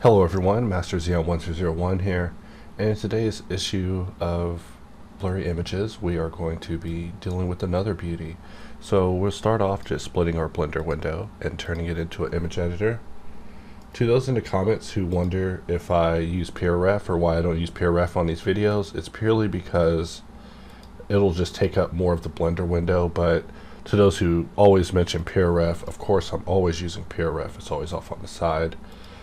Hello everyone, Master Xeon1201 here, and in today's issue of Blurry Images we are going to be dealing with another beauty. So we'll start off just splitting our Blender window and turning it into an image editor. To those in the comments who wonder if I use PureRef or why I don't use PureRef on these videos, it's purely because it'll just take up more of the Blender window. But to those who always mention PureRef, of course I'm always using PureRef, it's always off on the side.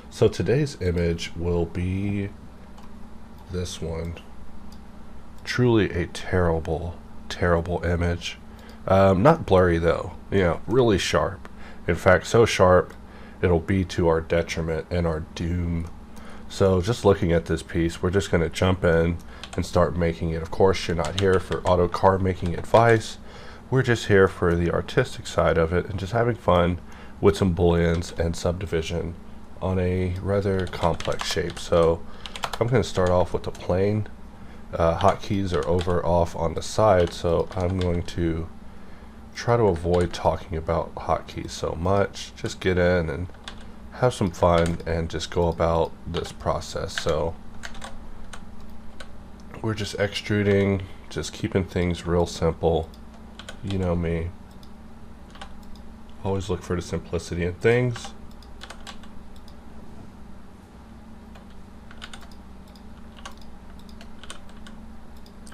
So today's image will be this one. Truly a terrible, terrible image. Not blurry though, really sharp. In fact, so sharp it'll be to our detriment and our doom. So just looking at this piece, we're just going to jump in and start making it. Of course, you're not here for auto card making advice. We're just here for the artistic side of it and just having fun with some booleans and subdivision on a rather complex shape. So I'm going to start off with a plane. Hotkeys are off on the side, so I'm going to try to avoid talking about hotkeys so much. Just get in and have some fun and just go about this process. So we're just extruding, just keeping things real simple. You know me. Always look for the simplicity in things.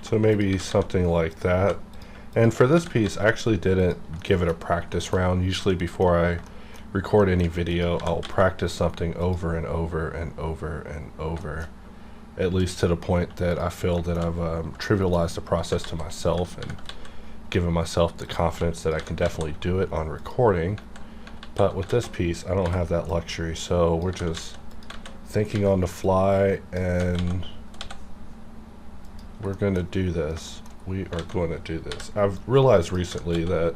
So maybe something like that. And for this piece, I actually didn't give it a practice round. Usually before I record any video, I'll practice something over and over and over and over, at least to the point that I feel that I've trivialized the process to myself and given myself the confidence that I can definitely do it on recording. But with this piece, I don't have that luxury, so we're just thinking on the fly, and we're going to do this. We are going to do this. I've realized recently that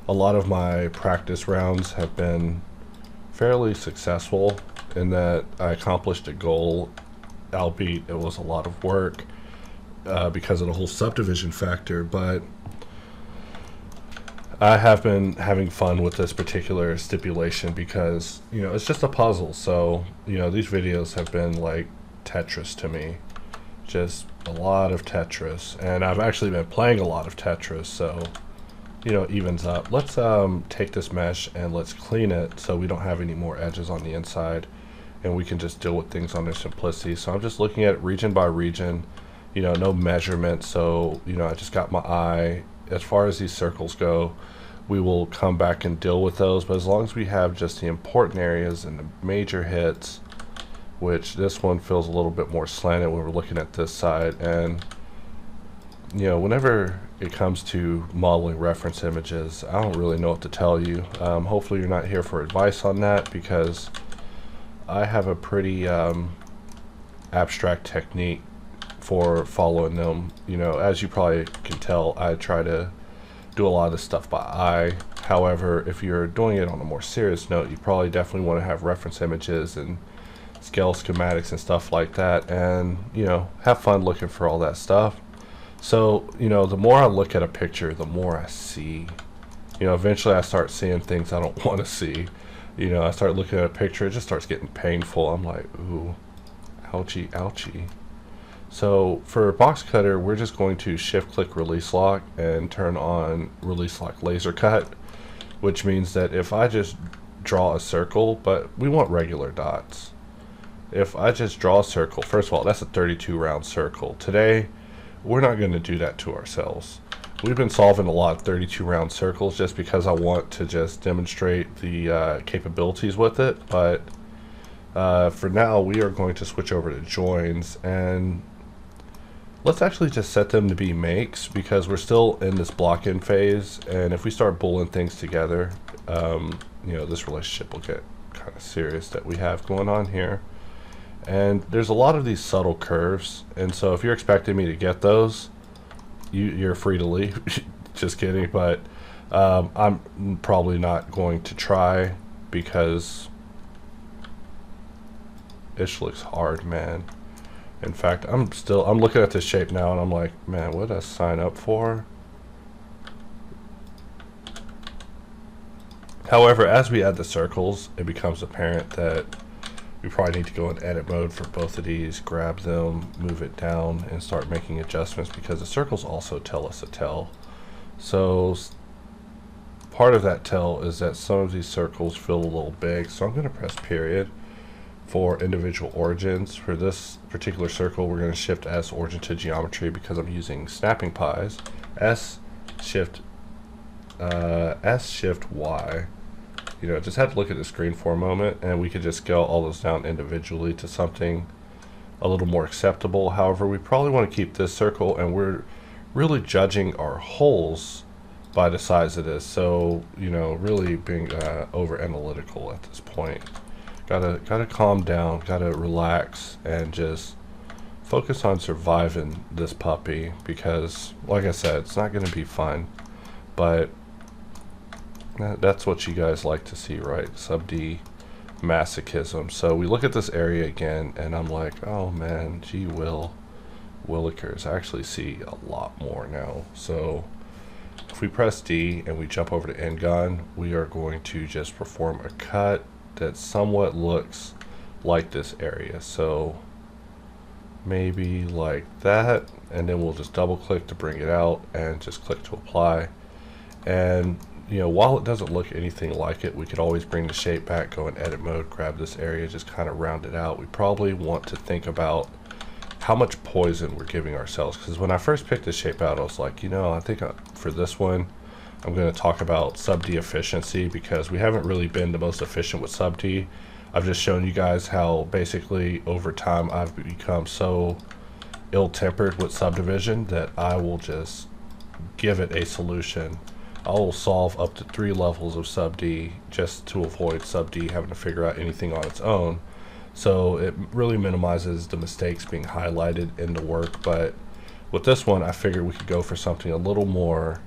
a lot of my practice rounds have been fairly successful in that I accomplished a goal, albeit it was a lot of work because of the whole subdivision factor, but I have been having fun with this particular stipulation because, it's just a puzzle. So, these videos have been like Tetris to me. Just a lot of Tetris, and I've actually been playing a lot of Tetris, so it evens up. Let's take this mesh and let's clean it so we don't have any more edges on the inside, and we can just deal with things on their simplicity. So I'm just looking at it region by region, no measurement, so I just got my eye. As far as these circles go, we will come back and deal with those, but as long as we have just the important areas and the major hits, which this one feels a little bit more slanted when we're looking at this side. And whenever it comes to modeling reference images, I don't really know what to tell you. Hopefully you're not here for advice on that, because I have a pretty abstract technique for following them. As you probably can tell, I try to do a lot of this stuff by eye. However, if you're doing it on a more serious note, you probably definitely want to have reference images and scale schematics and stuff like that, and have fun looking for all that stuff. So the more I look at a picture, the more I see. Eventually I start seeing things I don't want to see. I start looking at a picture, it just starts getting painful. I'm like, ooh, ouchie, ouchie. So for Boxcutter, we're just going to shift click release lock and turn on release lock laser cut, which means that if I just draw a circle, but we want regular dots. If I just draw a circle, first of all, that's a 32 round circle. Today, we're not going to do that to ourselves. We've been solving a lot of 32 round circles just because I want to just demonstrate the capabilities with it. But for now, we are going to switch over to joins, and let's actually just set them to be makes, because we're still in this block-in phase, and if we start boolean things together, this relationship will get kind of serious that we have going on here. And there's a lot of these subtle curves, and so if you're expecting me to get those, you're free to leave. Just kidding, but I'm probably not going to try, because it looks hard, man. In fact, I'm looking at this shape now and I'm like, man, what did I sign up for? However, as we add the circles, it becomes apparent that We probably need to go in edit mode for both of these, grab them, move it down, and start making adjustments, because the circles also tell us a tell. So part of that tell is that some of these circles feel a little big, so I'm going to press period for individual origins. For this particular circle, we're going to shift S origin to geometry because I'm using snapping pies. S shift Y. You know, just had to look at the screen for a moment, and we could just scale all those down individually to something a little more acceptable. However, we probably want to keep this circle, and we're really judging our holes by the size of this. So, you know, really being over analytical at this point. Gotta calm down, gotta relax, and just focus on surviving this puppy, because, like I said, it's not gonna be fun, but that's what you guys like to see, right? Sub-D masochism. So we look at this area again, and I'm like, oh man, gee willikers. I actually see a lot more now. So if we press D and we jump over to N-gon, we are going to just perform a cut that somewhat looks like this area. So maybe like that, and then we'll just double click to bring it out and just click to apply. And you know, while it doesn't look anything like it, we could always bring the shape back, go in edit mode, grab this area, just kind of round it out. We probably want to think about how much poison we're giving ourselves, because when I first picked this shape out, I was like, you know, I think for this one I'm going to talk about sub-D efficiency, because we haven't really been the most efficient with sub-D. I've just shown you guys how basically over time I've become so ill-tempered with subdivision that I will just give it a solution. I will solve up to 3 levels of sub-D just to avoid sub-D having to figure out anything on its own. So it really minimizes the mistakes being highlighted in the work. But with this one, I figured we could go for something a little more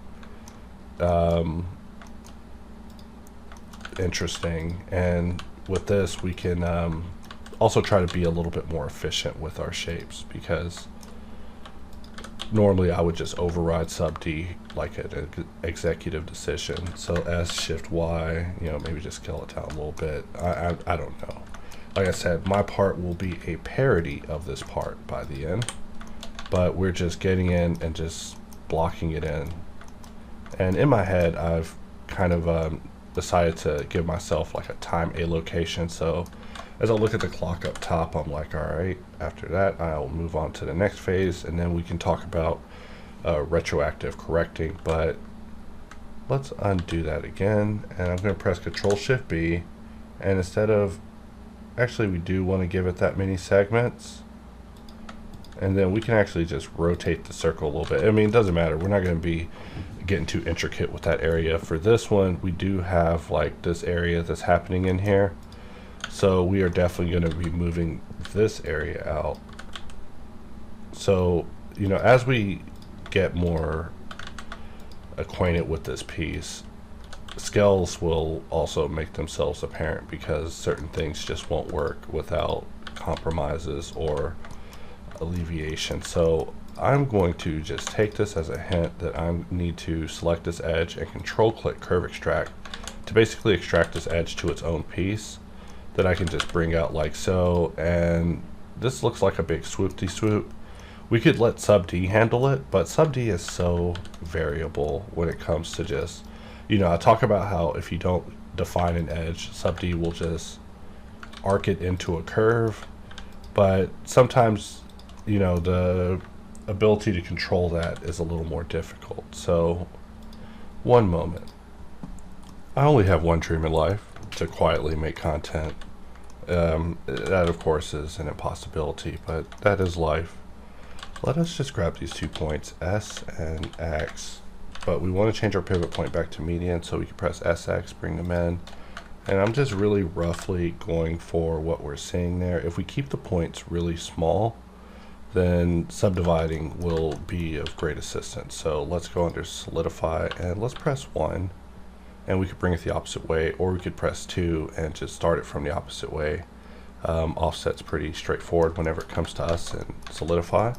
interesting. And with this, we can also try to be a little bit more efficient with our shapes, because normally I would just override sub-D like an executive decision. So S shift Y, you know, maybe just scale it down a little bit. I don't know. Like I said, my part will be a parody of this part by the end, but we're just getting in and just blocking it in. And in my head, I've kind of decided to give myself like a time allocation. So as I look at the clock up top, I'm like, all right, after that, I'll move on to the next phase, and then we can talk about retroactive correcting. But let's undo that again, and I'm going to press Control-Shift-B, and instead of, actually we do want to give it that many segments, and then we can actually just rotate the circle a little bit. I mean, it doesn't matter, we're not going to be getting too intricate with that area. For this one, we do have like this area that's happening in here, so we are definitely going to be moving this area out. So, you know, as we get more acquainted with this piece, scales will also make themselves apparent, because certain things just won't work without compromises or alleviation. So I'm going to just take this as a hint that I need to select this edge and control click curve extract to basically extract this edge to its own piece that I can just bring out like so. And this looks like a big swoop-de-swoop. We could let sub-D handle it, but sub-D is so variable when it comes to just, you know, I talk about how if you don't define an edge, sub-D will just arc it into a curve, but sometimes, you know, the ability to control that is a little more difficult. So, one moment. I only have one dream in life, to quietly make content. That of course is an impossibility, but that is life. Let us just grab these 2 points, S and X, but we want to change our pivot point back to median, so we can press SX, bring them in, and I'm just really roughly going for what we're seeing there. If we keep the points really small, then subdividing will be of great assistance. So let's go under Solidify, and let's press 1, and we could bring it the opposite way, or we could press 2 and just start it from the opposite way. Offset's pretty straightforward whenever it comes to us in Solidify.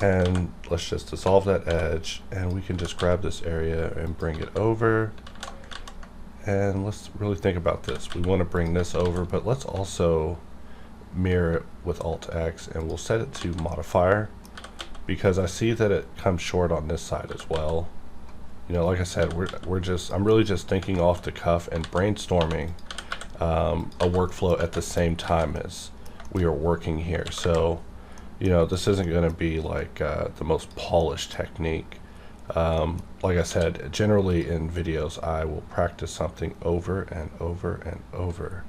And let's just dissolve that edge, and we can just grab this area and bring it over, And let's really think about this. We want to bring this over, but let's also mirror it with Alt X, and we'll set it to modifier, because I see that it comes short on this side as well. You know, like I said, I'm really just thinking off the cuff and brainstorming a workflow at the same time as we are working here. So, you know, this isn't going to be like the most polished technique. Like I said, generally in videos, I will practice something over and over and over.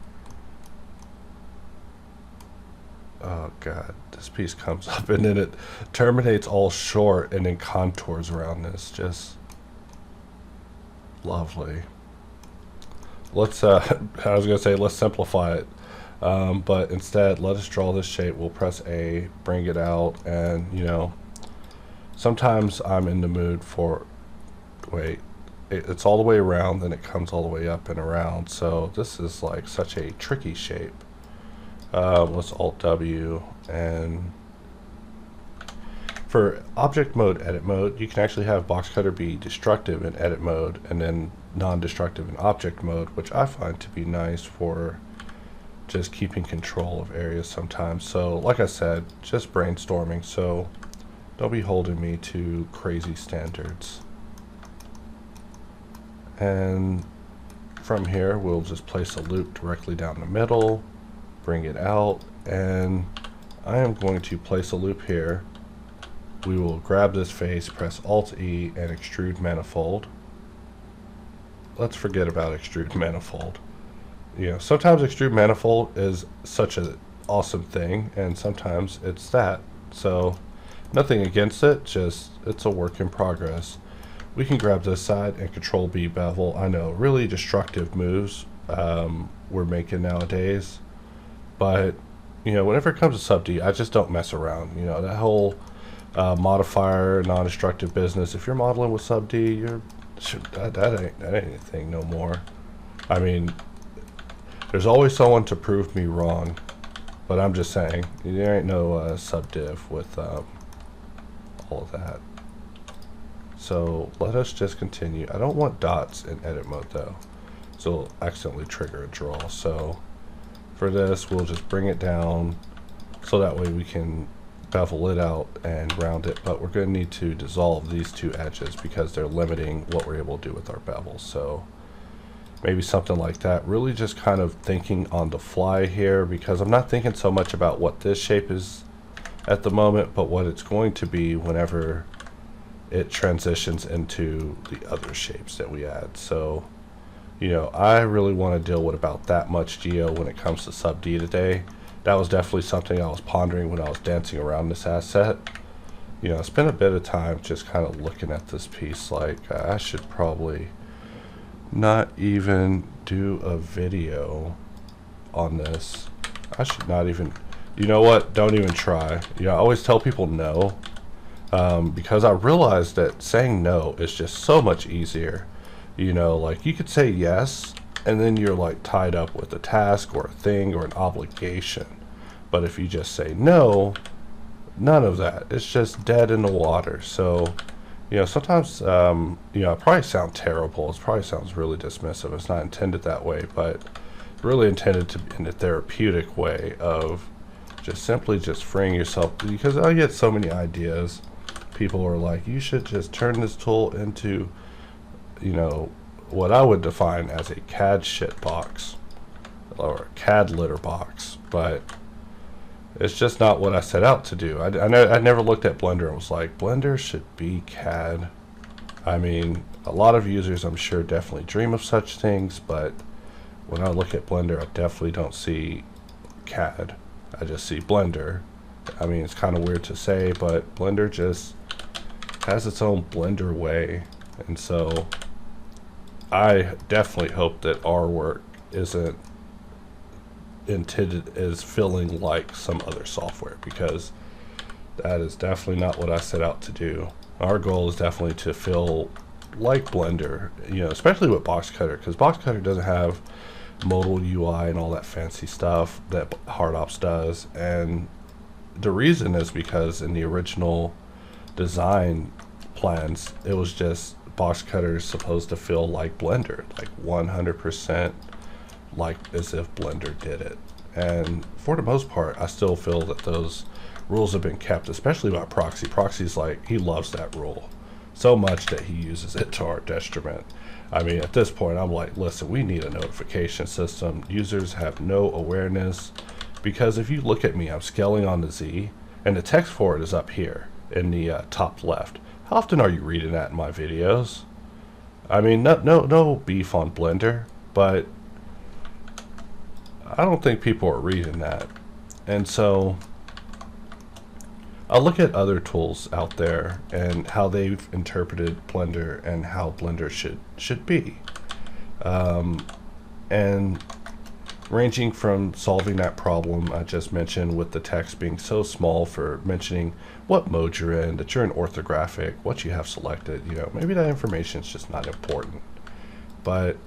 Oh God, this piece comes up and then it terminates all short and then contours around this. Just lovely. Let's, I was going to say, let's simplify it. But instead, let us draw this shape. We'll press A, bring it out, and, you know, sometimes I'm in the mood for, wait, it's all the way around, then it comes all the way up and around. So this is like such a tricky shape. Let's Alt W, and for object mode, edit mode, you can actually have Boxcutter be destructive in edit mode and then non-destructive in object mode, which I find to be nice for just keeping control of areas sometimes. So like I said, just brainstorming, so don't be holding me to crazy standards. And from here, we'll just place a loop directly down the middle, bring it out, and I am going to place a loop here. We will grab this face, press Alt E, and extrude manifold. Let's forget about extrude manifold. You know, sometimes extrude manifold is such an awesome thing, and sometimes it's that. So nothing against it, just it's a work in progress. We can grab this side and Control B bevel. I know, really destructive moves we're making nowadays, but you know, whenever it comes to sub-D, I just don't mess around. You know, that whole modifier, non-destructive business. If you're modeling with sub-D, that ain't anything no more. I mean, there's always someone to prove me wrong, but I'm just saying, there ain't no subdiv with all of that. So let us just continue. I don't want dots in edit mode though, so it'll accidentally trigger a draw. So for this, we'll just bring it down so that way we can bevel it out and round it, but we're going to need to dissolve these two edges because they're limiting what we're able to do with our bevels. So maybe something like that. Really just kind of thinking on the fly here, because I'm not thinking so much about what this shape is at the moment, but what it's going to be whenever it transitions into the other shapes that we add. So, you know, I really want to deal with about that much geo when it comes to sub-D today. That was definitely something I was pondering when I was dancing around this asset. You know, I spent a bit of time just kind of looking at this piece like I should probably not even do a video on this. I should not even, you know what, don't even try. You know, I always tell people no, because I realized that saying no is just so much easier. You know, like you could say yes, and then you're like tied up with a task or a thing or an obligation. But if you just say no, none of that. It's just dead in the water. So, you know, sometimes, you know, I probably sound terrible. It probably sounds really dismissive. It's not intended that way, but really intended to be in a therapeutic way of just simply just freeing yourself. Because I get so many ideas. People are like, you should just turn this tool into, you know, what I would define as a CAD shit box or a CAD litter box, but it's just not what I set out to do. I never looked at Blender and was like, Blender should be CAD. I mean, a lot of users I'm sure definitely dream of such things, but when I look at Blender, I definitely don't see CAD. I just see Blender. I mean, it's kind of weird to say, but Blender just has its own Blender way, and so I definitely hope that our work isn't intended as feeling like some other software, because that is definitely not what I set out to do. Our goal is definitely to feel like Blender, you know, especially with Boxcutter, because Boxcutter doesn't have modal UI and all that fancy stuff that HardOps does. And the reason is because in the original design plans, it was just Boxcutter is supposed to feel like Blender, like 100% like as if Blender did it. And for the most part, I still feel that those rules have been kept, especially about proxy. Proxy's like, he loves that rule so much that he uses it to our detriment. I mean, at this point, I'm like, listen, we need a notification system. Users have no awareness, because if you look at me, I'm scaling on the Z, and the text for it is up here in the top left. How often are you reading that in my videos? I mean, no beef on Blender, but I don't think people are reading that. And so I'll look at other tools out there and how they've interpreted Blender and how Blender should be. And ranging from solving that problem I just mentioned with the text being so small for mentioning what mode you're in, that you're in orthographic, what you have selected, you know, maybe that information is just not important, but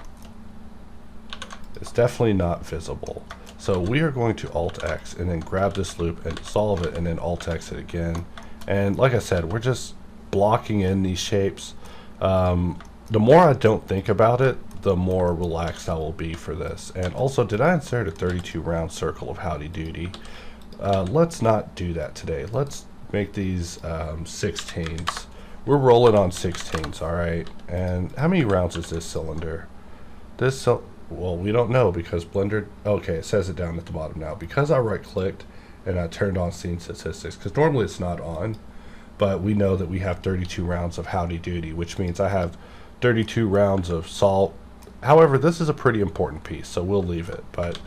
it's definitely not visible. So we are going to Alt-X and then grab this loop and solve it, and then Alt-X it again. And like I said, we're just blocking in these shapes. The more I don't think about it, the more relaxed I will be for this. And also, did I insert a 32 round circle of howdy doody? Let's not do that today. Let's make these 16s. We're rolling on 16s, all right? And how many rounds is this cylinder? Well, we don't know, because Blender, okay, it says it down at the bottom now. Because I right-clicked and I turned on scene statistics, because normally it's not on, but we know that we have 32 rounds of howdy doody, which means I have 32 rounds of salt. However, this is a pretty important piece, so we'll leave it. But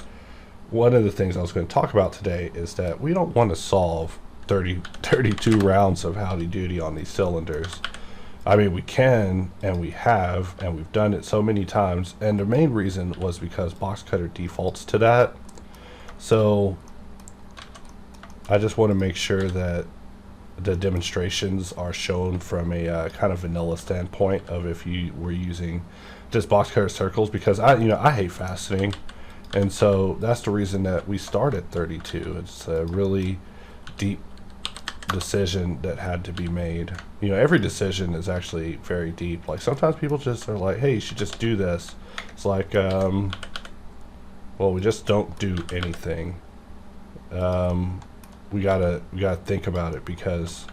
one of the things I was going to talk about today is that we don't want to solve 32 rounds of howdy doody on these cylinders. I mean, we can, and we have, and we've done it so many times, and the main reason was because Boxcutter defaults to that. So I just want to make sure that the demonstrations are shown from a kind of vanilla standpoint of if you were using just Boxcutter circles, because I hate faceting, and so that's the reason that we start at 32. It's a really deep decision that had to be made. You know, every decision is actually very deep. Like, sometimes people just are like, hey, you should just do this. It's like, well, we just don't do anything. We gotta think about it, because,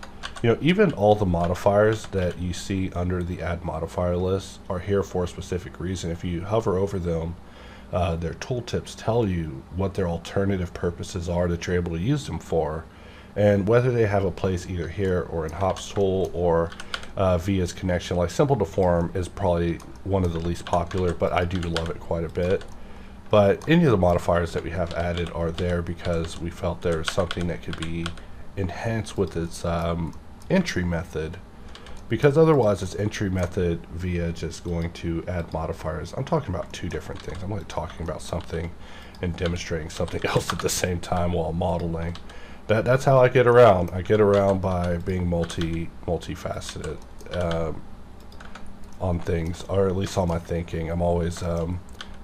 you know, even all the modifiers that you see under the add modifier list are here for a specific reason. If you hover over them, their tooltips tell you what their alternative purposes are that you're able to use them for. And whether they have a place either here or in Hops tool or Via's connection, like simple deform is probably one of the least popular, but I do love it quite a bit. But any of the modifiers that we have added are there because we felt there was something that could be enhanced with its entry method. Because otherwise its entry method via just going to add modifiers. I'm talking about two different things. I'm like talking about something and demonstrating something else at the same time while modeling. That's how I get around. I get around by being multifaceted on things, or at least on my thinking. I'm always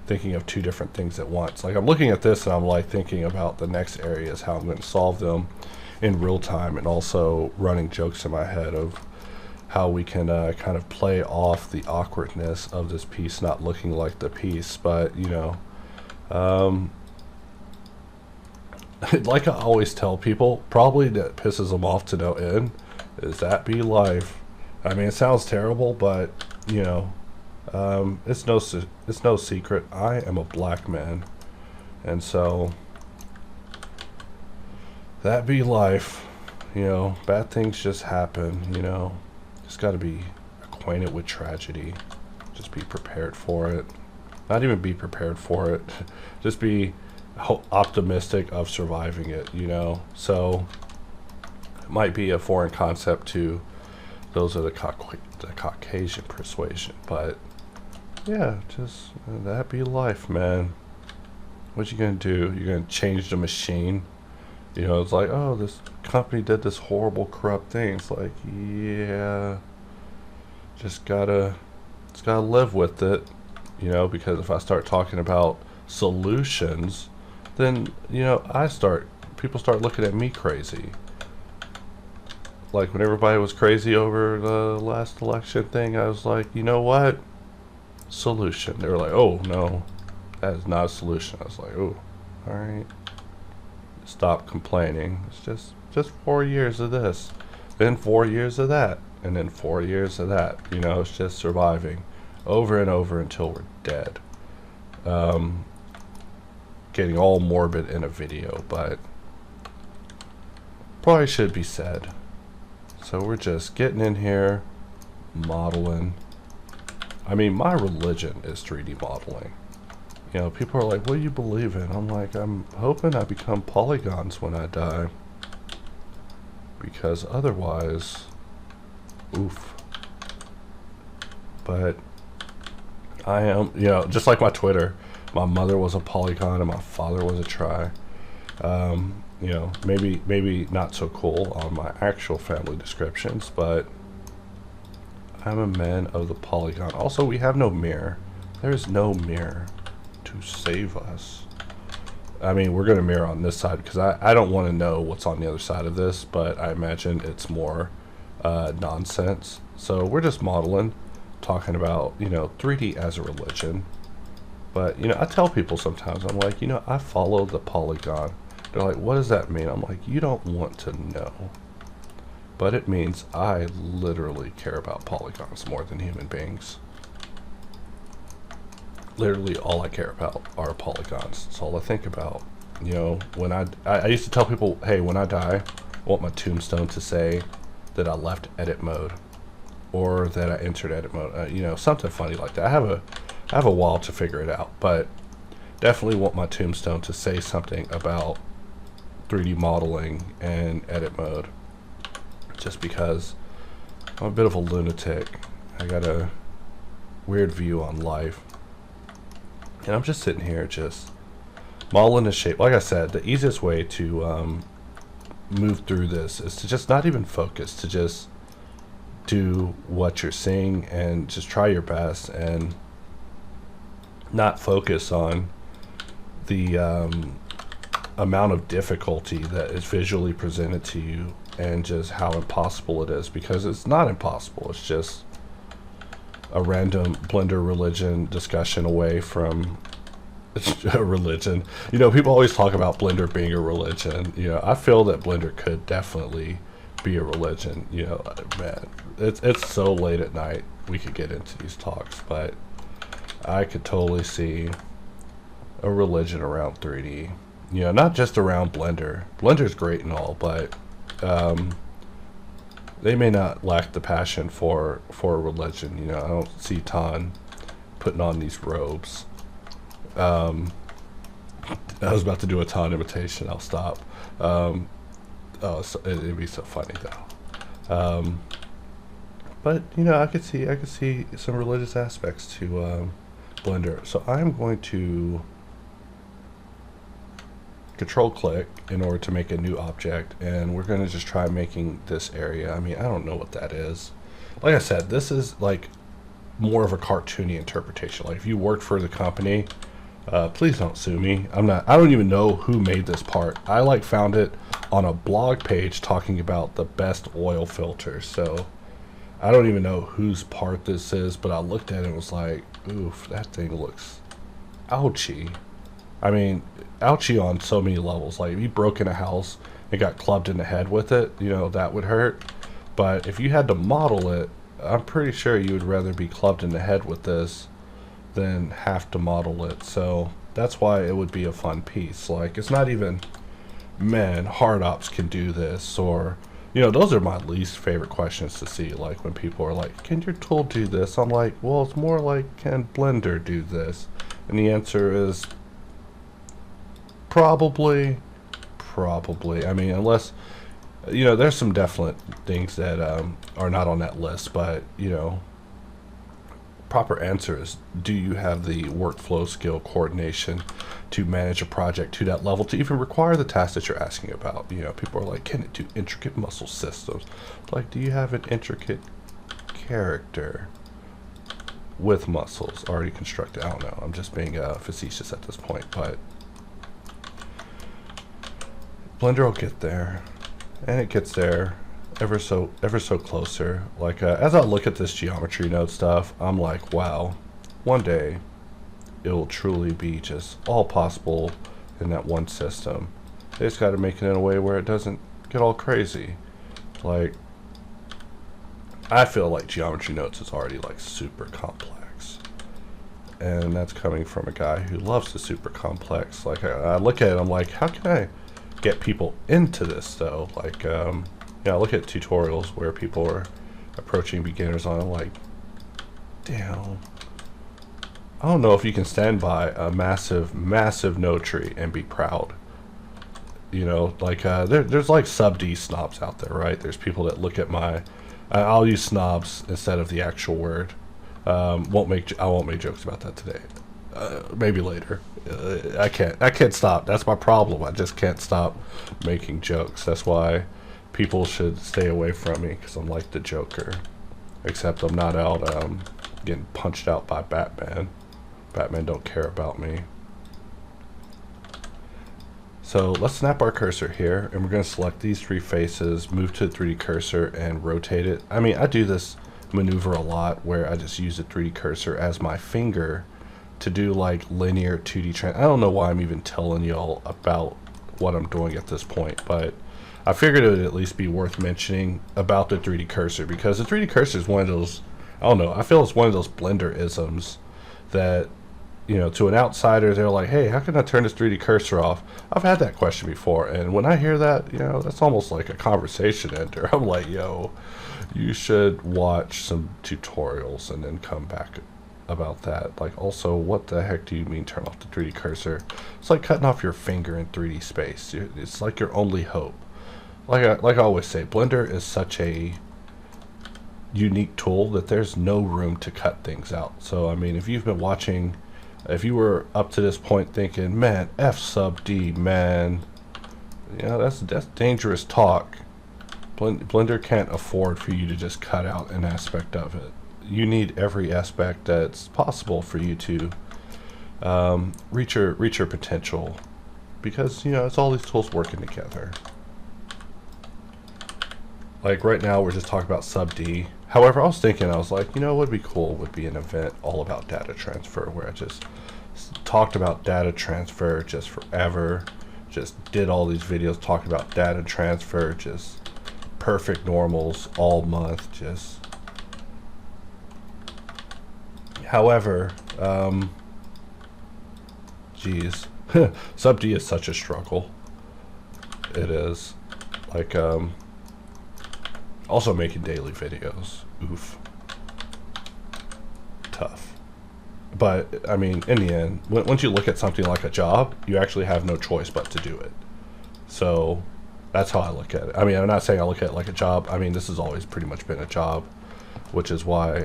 thinking of two different things at once. Like, I'm looking at this and I'm like thinking about the next areas, how I'm going to solve them in real time, and also running jokes in my head of how we can kind of play off the awkwardness of this piece not looking like the piece. But, you know, like I always tell people, probably that pisses them off to no end, is that be life. I mean, it sounds terrible, but, you know, it's no secret. I am a black man, and so that be life. You know, bad things just happen. You know, just got to be acquainted with tragedy. Just be prepared for it. Not even be prepared for it. Just be optimistic of surviving it, you know. So it might be a foreign concept to those of the Caucasian persuasion, but yeah, just that be life, man. What you gonna do? You're gonna change the machine? You know, it's like, oh, this company did this horrible corrupt thing. It's like, yeah, just gotta live with it, you know. Because if I start talking about solutions, then, you know, people start looking at me crazy. like when everybody was crazy over the last election thing, I was like, you know what? Solution. They were like, oh no, that is not a solution. I was like, oh, all right. Stop complaining. It's just 4 years of this, then 4 years of that, and then 4 years of that. You know, it's just surviving over and over until we're dead. Getting all morbid in a video, but probably should be said. So we're just getting in here, modeling. I mean, my religion is 3D modeling. You know, people are like, what do you believe in? I'm like, I'm hoping I become polygons when I die. Because otherwise, oof. But I am, you know, just like my Twitter, my mother was a polygon and my father was a tri. You know, maybe not so cool on my actual family descriptions, but I'm a man of the polygon. Also, we have no mirror. There is no mirror to save us. I mean, we're going to mirror on this side because I don't want to know what's on the other side of this, but I imagine it's more nonsense. So we're just modeling, talking about, you know, 3D as a religion. But, you know, I tell people sometimes, I'm like, you know, I follow the polygon. They're like, what does that mean? I'm like, you don't want to know. But it means I literally care about polygons more than human beings. Literally all I care about are polygons. That's all I think about. You know, when I used to tell people, hey, when I die, I want my tombstone to say that I left edit mode or that I entered edit mode. You know, something funny like that. I have a while to figure it out, but definitely want my tombstone to say something about 3D modeling and edit mode, just because I'm a bit of a lunatic. I got a weird view on life, and I'm just sitting here just modeling the shape. Like I said, the easiest way to move through this is to just not even focus, to just do what you're seeing and just try your best and not focus on the amount of difficulty that is visually presented to you and just how impossible it is, because it's not impossible. It's just a random Blender religion discussion away from a religion. You know, people always talk about Blender being a religion. You know, I feel that Blender could definitely be a religion. You know, man, it's so late at night we could get into these talks, but I could totally see a religion around 3D. You know, not just around Blender. Blender's great and all, but they may not lack the passion for a religion. You know, I don't see Tan putting on these robes. I was about to do a Tan imitation. I'll stop. Oh, so it'd be so funny though. But you know, I could see some religious aspects to Blender. So I'm going to control click in order to make a new object, and we're going to just try making this area. I mean, I don't know what that is. Like I said, this is like more of a cartoony interpretation. Like if you worked for the company, please don't sue me. I don't even know who made this part. I like found it on a blog page talking about the best oil filters. So I don't even know whose part this is, but I looked at it and was like, oof, that thing looks ouchy. I mean, ouchy on so many levels. Like if you broke in a house and got clubbed in the head with it, you know, that would hurt. But if you had to model it, I'm pretty sure you would rather be clubbed in the head with this than have to model it. So that's why it would be a fun piece. Like it's not even, man, HardOps can do this, or you know, those are my least favorite questions to see. Like when people are like, can your tool do this? I'm like, well, it's more like, can Blender do this? And the answer is probably. I mean, unless, you know, there's some definite things that are not on that list, but you know, proper answer is, do you have the workflow skill coordination to manage a project to that level to even require the task that you're asking about? You know, people are like, can it do intricate muscle systems? Like, do you have an intricate character with muscles already constructed? I don't know, I'm just being facetious at this point, but Blender will get there, and it gets there ever so closer. Like as I look at this geometry node stuff, I'm like, wow, one day it will truly be just all possible in that one system. They just got to make it in a way where it doesn't get all crazy. Like, I feel like geometry nodes is already like super complex, and that's coming from a guy who loves the super complex. Like I look at it, I'm like, how can I get people into this though? Like I look at tutorials where people are approaching beginners on it, like, damn, I don't know if you can stand by a massive node tree and be proud. You know, like there's like sub-D snobs out there, right? There's people that look at my I'll use snobs instead of the actual word. I won't make jokes about that today. Maybe later. I can't stop. That's my problem. I just can't stop making jokes. That's why people should stay away from me, because I'm like the Joker. Except I'm not out getting punched out by Batman. Batman don't care about me. So let's snap our cursor here, and we're going to select these three faces, move to the 3D cursor, and rotate it. I mean, I do this maneuver a lot where I just use the 3D cursor as my finger to do like linear 2D I don't know why I'm even telling y'all about what I'm doing at this point, but I figured it would at least be worth mentioning about the 3D cursor, because the 3D cursor is one of those, I don't know, I feel it's one of those Blender isms that, you know, to an outsider, they're like, hey, how can I turn this 3D cursor off? I've had that question before, and when I hear that, you know, that's almost like a conversation ender. I'm like, yo, you should watch some tutorials and then come back about that. Like, also, what the heck do you mean turn off the 3D cursor? It's like cutting off your finger in 3D space. It's like your only hope. Like I always say, Blender is such a unique tool that there's no room to cut things out. So, I mean, if you've been watching, if you were up to this point thinking, man, F sub D, man, you know, that's dangerous talk. Blender can't afford for you to just cut out an aspect of it. You need every aspect that's possible for you to reach your potential, because, you know, it's all these tools working together. Like right now we're just talking about sub D. However, I was like, you know, what would be cool would be an event all about data transfer, where I just talked about data transfer just forever, just did all these videos talking about data transfer, just perfect normals all month, just. However, geez, sub D is such a struggle. It is. Like, also making daily videos, oof, tough. But I mean, in the end, once you look at something like a job, you actually have no choice but to do it. So that's how I look at it. I mean, I'm not saying I look at it like a job. I mean, this has always pretty much been a job, which is why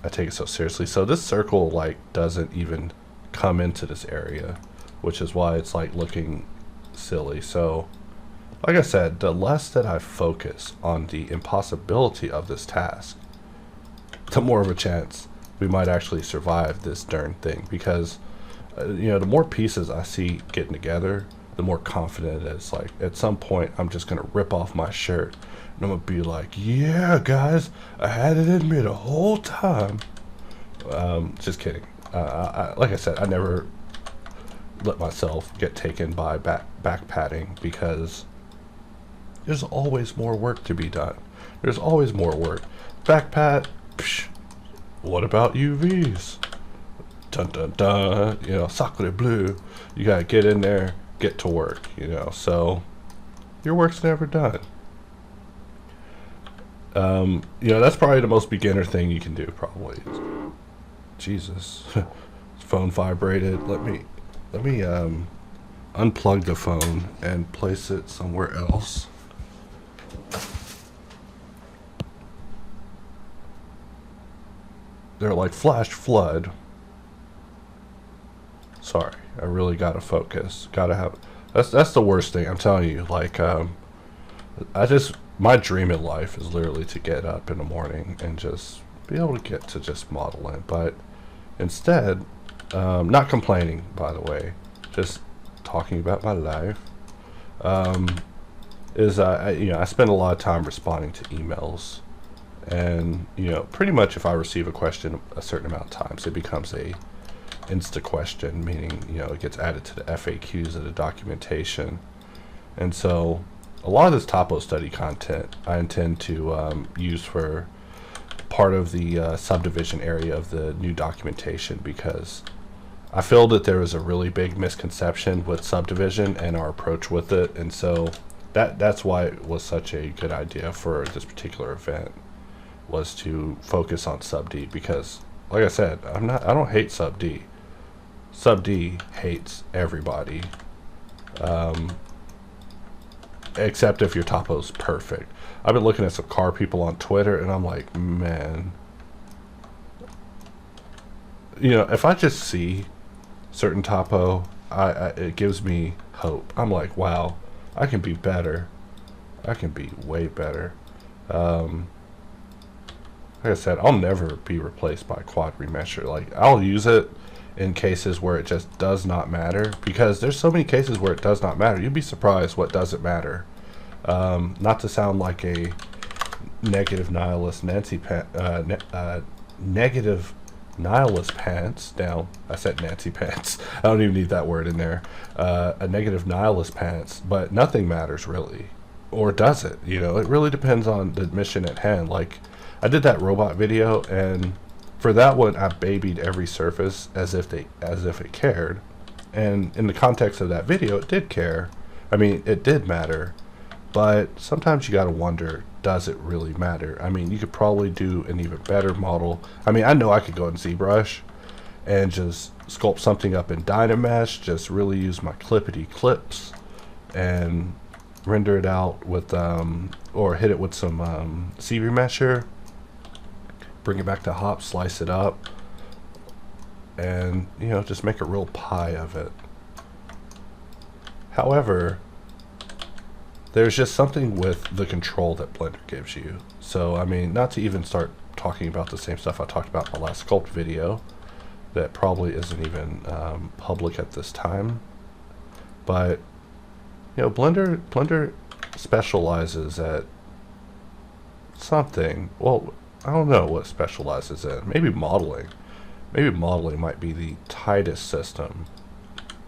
I take it so seriously. So this circle like doesn't even come into this area, which is why it's like looking silly. So like I said, the less that I focus on the impossibility of this task, the more of a chance we might actually survive this darn thing. Because, you know, the more pieces I see getting together, the more confident it is. Like, at some point, I'm just going to rip off my shirt, and I'm going to be like, yeah, guys, I had it in me the whole time. Just kidding. Like I said, I never let myself get taken by back padding, because there's always more work to be done. There's always more work. Back pat, psh, what about UVs? Dun dun dun, you know, sacre bleu. You gotta get in there, get to work, you know, so your work's never done. You know, that's probably the most beginner thing you can do, probably. Jesus. Phone vibrated. Let me unplug the phone and place it somewhere else. They're like flash flood. Sorry, I really gotta focus. Gotta have. That's the worst thing. I'm telling you. Like, my dream in life is literally to get up in the morning and just be able to get to just modeling. But instead, not complaining, by the way, just talking about my life. is I spend a lot of time responding to emails, and pretty much if I receive a question a certain amount of times, it becomes a insta question, meaning it gets added to the FAQs of the documentation. And so a lot of this Topostudy content I intend to use for part of the subdivision area of the new documentation, because I feel that there was a really big misconception with subdivision and our approach with it, and so that's why it was such a good idea for this particular event, was to focus on sub D, because like I said, I don't hate sub D. Sub D hates everybody, except if your topo's perfect. I've been looking at some car people on Twitter, and I'm like, man, if I just see certain topo, it gives me hope. I'm like, wow, I can be better. I can be way better. Like I said, I'll never be replaced by quad remesher. Like, I'll use it in cases where it just does not matter, because there's so many cases where it does not matter. You'd be surprised what doesn't matter. Not to sound like a negative nihilist negative nihilist pants. Now, I said Nancy pants. I don't even need that word in there. A negative nihilist pants, but nothing matters really. Or does it? It really depends on the mission at hand. Like, I did that robot video, and for that one, I babied every surface as if it cared. And in the context of that video, it did care. I mean, it did matter. But sometimes you gotta wonder, does it really matter? I mean, you could probably do an even better model. I mean, I know I could go in ZBrush and just sculpt something up in Dynamesh, just really use my clippity clips and render it out with, or hit it with some C remesher, bring it back to hop, slice it up, and just make a real pie of it. However, there's just something with the control that Blender gives you. So, I mean, not to even start talking about the same stuff I talked about in my last sculpt video that probably isn't even public at this time. But, Blender specializes at something. Well, I don't know what it specializes in. Maybe modeling. Maybe modeling might be the tightest system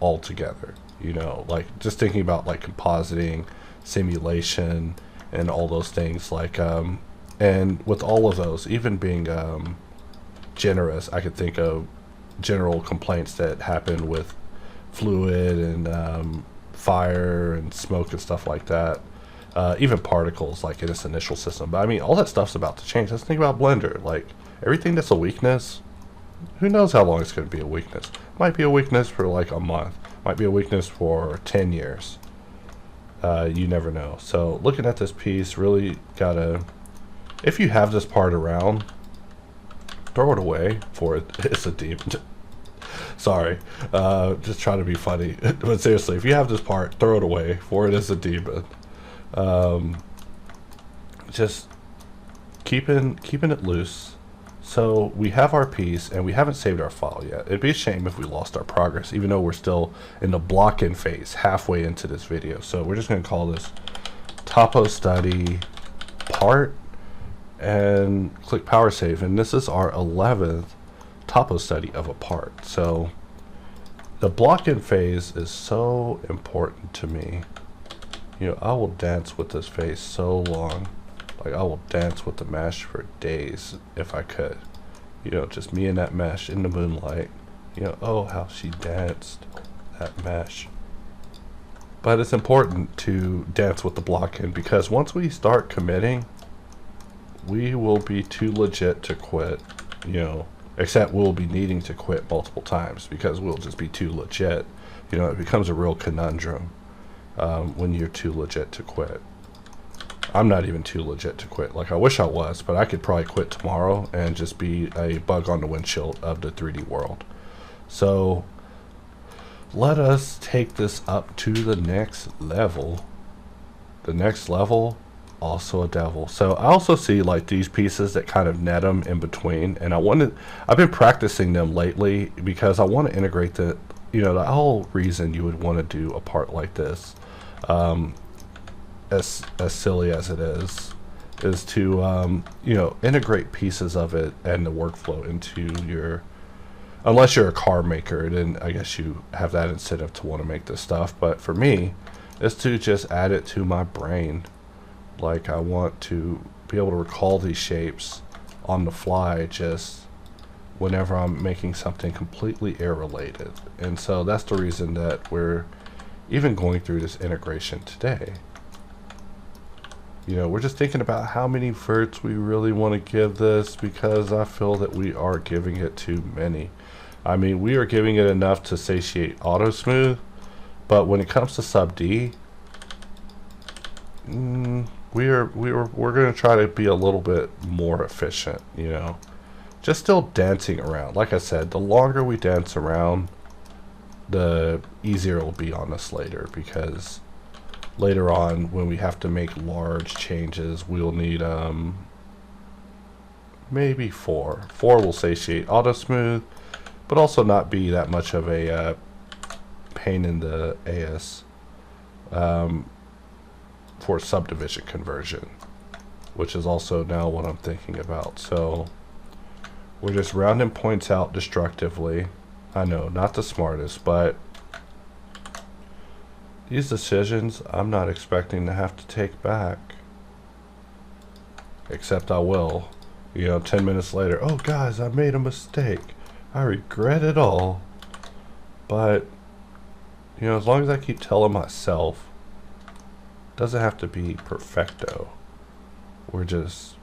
altogether. Like just thinking about like compositing, simulation, and all those things, like and with all of those, even being generous, I could think of general complaints that happen with fluid and fire and smoke and stuff like that, even particles like in its initial system. But I mean, all that stuff's about to change. Let's think about Blender. Like, everything that's a weakness, who knows how long it's going to be a weakness. Might be a weakness for like a month, might be a weakness for 10 years. You never know. So looking at this piece, really gotta, if you have this part around, throw it away for it's a demon. Sorry, just trying to be funny. But seriously, if you have this part, throw it away, for it is a demon. Just keeping it loose. So we have our piece, and we haven't saved our file yet. It'd be a shame if we lost our progress, even though we're still in the block-in phase, halfway into this video. So we're just going to call this Topostudy part, and click power save. And this is our 11th Topostudy of a part. So the block-in phase is so important to me. I will dance with this phase so long. Like, I will dance with the mesh for days if I could. Just me and that mesh in the moonlight. Oh, how she danced, that mesh. But it's important to dance with the block-in, because once we start committing, we will be too legit to quit. Except we'll be needing to quit multiple times, because we'll just be too legit. It becomes a real conundrum when you're too legit to quit. I'm not even too legit to quit. Like, I wish I was, but I could probably quit tomorrow and just be a bug on the windshield of the 3D world. So let us take this up to the next level. The next level, also a devil. So I also see like these pieces that kind of net them in between, and I've been practicing them lately because I want to integrate the whole reason you would want to do a part like this. as silly as it is to you know, integrate pieces of it and the workflow into your, unless you're a car maker, then I guess you have that incentive to want to make this stuff. But for me, is to just add it to my brain. Like, I want to be able to recall these shapes on the fly just whenever I'm making something completely air related. And so that's the reason that we're even going through this integration today. You know, we're just thinking about how many verts we really want to give this, because I feel that we are giving it too many. I mean, we are giving it enough to satiate auto smooth, but when it comes to sub D, we're going to try to be a little bit more efficient, you know. Just still dancing around. Like I said, the longer we dance around, the easier it will be on us later, because later on when we have to make large changes, we'll need maybe 4 will satiate auto smooth, but also not be that much of a pain in the ass for subdivision conversion, which is also now what I'm thinking about. So we're just rounding points out destructively. I know, not the smartest, but these decisions I'm not expecting to have to take back. Except I will. You know, 10 minutes later, oh guys, I made a mistake. I regret it all. But, you know, as long as I keep telling myself, it doesn't have to be perfecto. We're just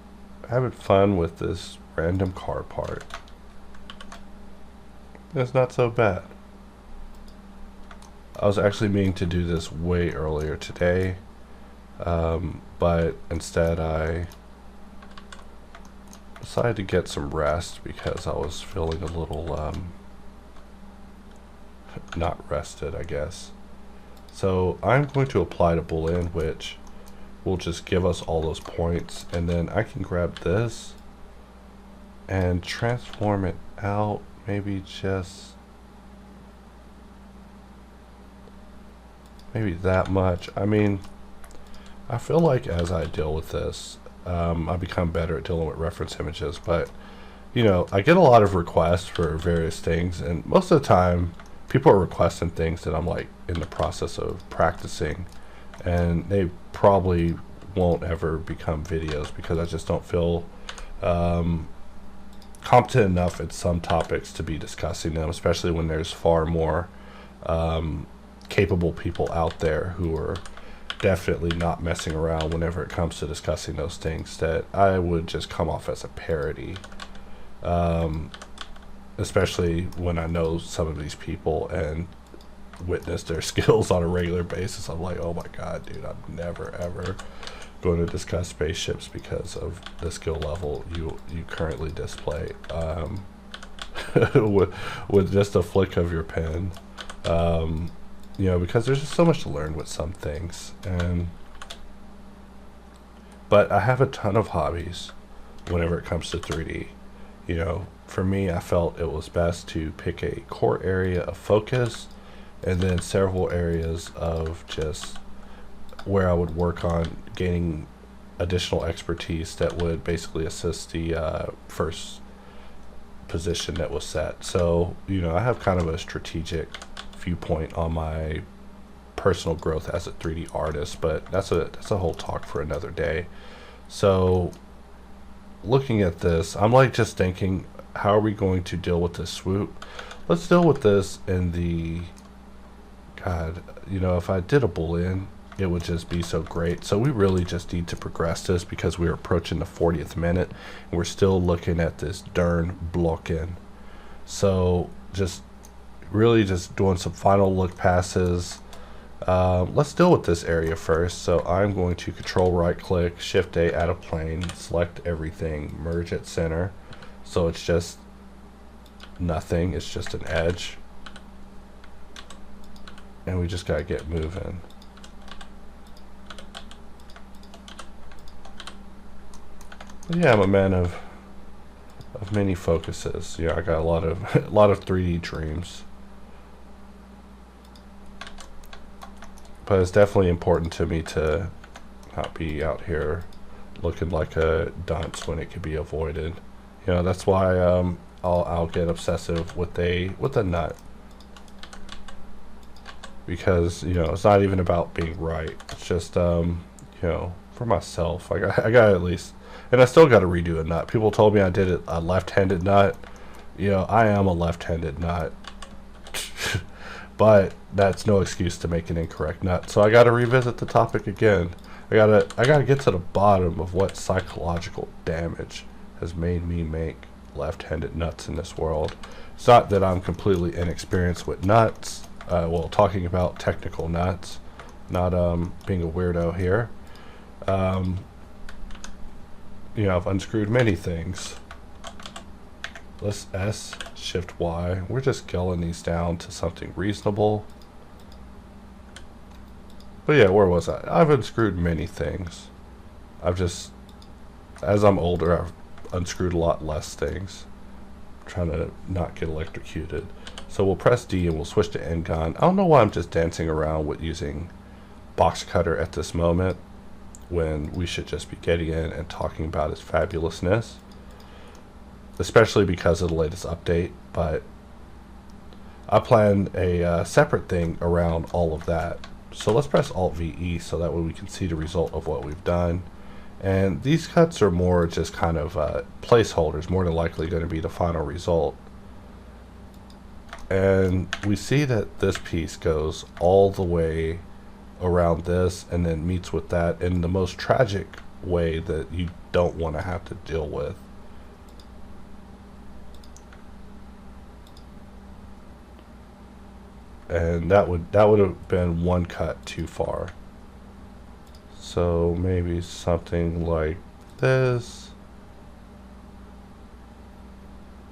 having fun with this random car part. It's not so bad. I was actually meaning to do this way earlier today, but instead I decided to get some rest because I was feeling a little not rested, I guess. So I'm going to apply to boolean, which will just give us all those points, and then I can grab this and transform it out, maybe just maybe that much. I mean, I feel like as I deal with this, I become better at dealing with reference images, but you know, I get a lot of requests for various things, and most of the time people are requesting things that I'm like in the process of practicing, and they probably won't ever become videos because I just don't feel competent enough at some topics to be discussing them, especially when there's far more capable people out there who are definitely not messing around whenever it comes to discussing those things, that I would just come off as a parody, especially when I know some of these people and witness their skills on a regular basis. I'm like, oh my god, dude, I'm never ever going to discuss spaceships because of the skill level you currently display with just a flick of your pen. You know, because there's just so much to learn with some things. But I have a ton of hobbies whenever it comes to 3D. You know, for me, I felt it was best to pick a core area of focus and then several areas of just where I would work on gaining additional expertise that would basically assist the first position that was set. So, you know, I have kind of a strategic viewpoint on my personal growth as a 3D artist, but that's a whole talk for another day. So looking at this, I'm like just thinking, how are we going to deal with this swoop? Let's deal with this in the, god, you know, if I did a boolean, it would just be so great. So we really just need to progress this because we're approaching the 40th minute and we're still looking at this darn block-in. So just really just doing some final look passes. Let's deal with this area first. So I'm going to control right click, shift A, add a plane, select everything, merge at center. So it's just nothing, it's just an edge. And we just gotta get moving. But yeah, I'm a man of many focuses. Yeah, I got a lot of 3D dreams. But it's definitely important to me to not be out here looking like a dunce when it could be avoided. You know, that's why I'll get obsessive with a nut, because you know it's not even about being right. It's just you know, for myself, I got at least, and I still got to redo a nut. People told me I did a left-handed nut. You know, I am a left-handed nut, but that's no excuse to make an incorrect nut. So I got to revisit the topic again. I gotta get to the bottom of what psychological damage has made me make left-handed nuts in this world. It's not that I'm completely inexperienced with nuts. Well, talking about technical nuts, not being a weirdo here. You know, I've unscrewed many things. Let's S, Shift Y. We're just scaling these down to something reasonable. But yeah, where was I? I've unscrewed many things. I've just, as I'm older, I've unscrewed a lot less things. I'm trying to not get electrocuted. So we'll press D and we'll switch to N-gon. I don't know why I'm just dancing around with using Boxcutter at this moment, when we should just be getting in and talking about its fabulousness. Especially because of the latest update, but I planned a separate thing around all of that. So let's press Alt-VE so that way we can see the result of what we've done. And these cuts are more just kind of placeholders, more than likely going to be the final result. And we see that this piece goes all the way around this and then meets with that in the most tragic way that you don't want to have to deal with. And that would have been one cut too far. So maybe something like this.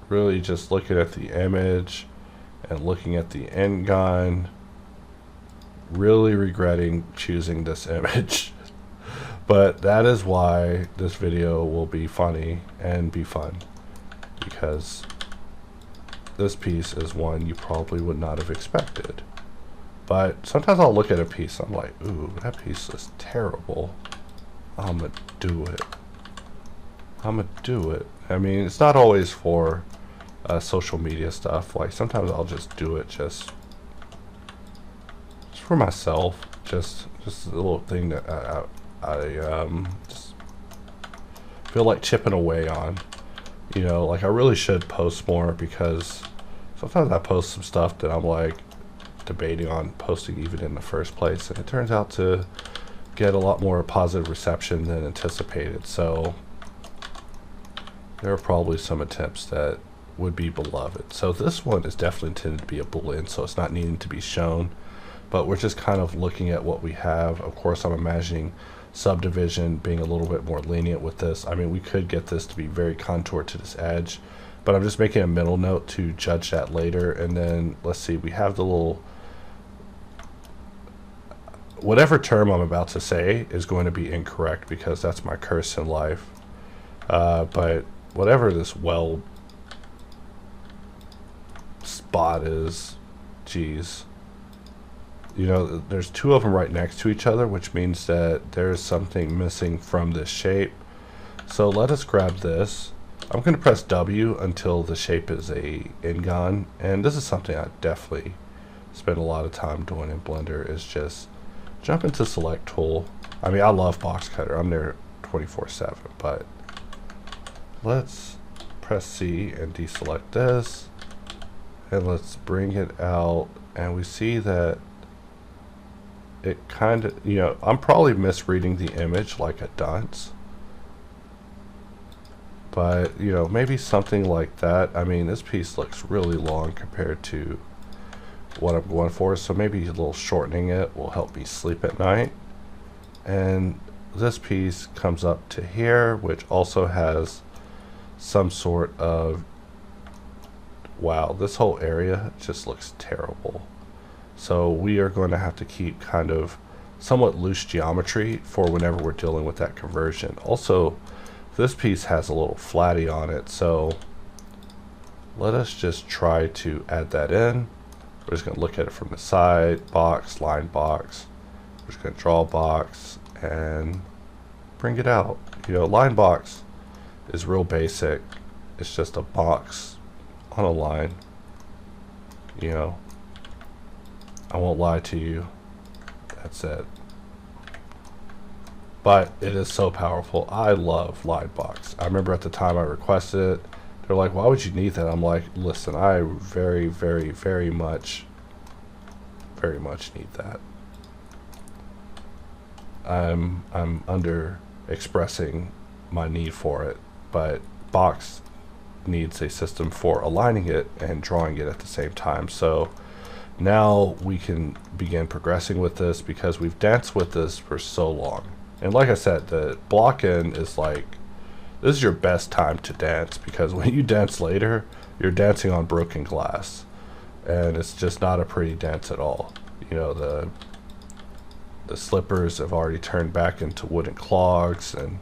Really just looking at the image and looking at the N-gon. Really regretting choosing this image. But that is why this video will be funny and be fun. Because this piece is one you probably would not have expected. But sometimes I'll look at a piece, I'm like, ooh, that piece is terrible. I'm gonna do it. I'm gonna do it. I mean, it's not always for social media stuff. Like, sometimes I'll just do it just for myself. Just a little thing that I just feel like chipping away on. You know, like I really should post more, because sometimes I post some stuff that I'm like debating on posting even in the first place, and it turns out to get a lot more positive reception than anticipated. So there are probably some attempts that would be beloved. So this one is definitely intended to be a boolean, so it's not needing to be shown, but we're just kind of looking at what we have. Of course, I'm imagining Subdivision being a little bit more lenient with this. I mean, we could get this to be very contoured to this edge, but I'm just making a mental note to judge that later. And then let's see, we have the little, whatever term I'm about to say is going to be incorrect because that's my curse in life. But whatever this weld spot is, geez. You know, there's two of them right next to each other, which means that there's something missing from this shape. So let us grab this. I'm going to press W until the shape is a N-gon, and this is something I definitely spend a lot of time doing in Blender, is just jump into Select Tool. I mean, I love Boxcutter. I'm there 24/7, but let's press C and deselect this, and let's bring it out, and we see that it kind of, you know, I'm probably misreading the image like a dunce, but you know, maybe something like that. I mean, this piece looks really long compared to what I'm going for, so maybe a little shortening it will help me sleep at night. And this piece comes up to here, which also has some sort of, wow, this whole area just looks terrible. So we are going to have to keep kind of somewhat loose geometry for whenever we're dealing with that conversion. Also, this piece has a little flatty on it, so let us just try to add that in. We're just going to look at it from the side, box, line box. We're just going to draw a box, and bring it out. You know, line box is real basic. It's just a box on a line. You know, I won't lie to you. That's it. But it is so powerful. I love line box. I remember at the time I requested it. They're like, why would you need that? I'm like, listen, I very, very, very much need that. I'm under expressing my need for it, but Box needs a system for aligning it and drawing it at the same time. So now we can begin progressing with this because we've danced with this for so long. And like I said, the block-in is like, this is your best time to dance, because when you dance later, you're dancing on broken glass, and it's just not a pretty dance at all. You know, the slippers have already turned back into wooden clogs, and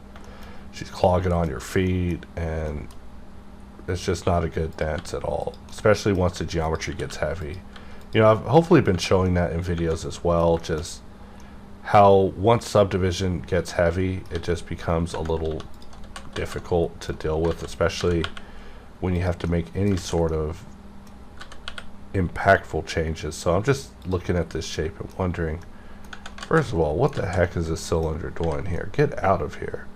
she's clogging on your feet, and it's just not a good dance at all, especially once the geometry gets heavy. You know, I've hopefully been showing that in videos as well, just how once Subdivision gets heavy, it just becomes a little difficult to deal with, especially when you have to make any sort of impactful changes. So I'm just looking at this shape and wondering, first of all, what the heck is this cylinder doing here? Get out of here.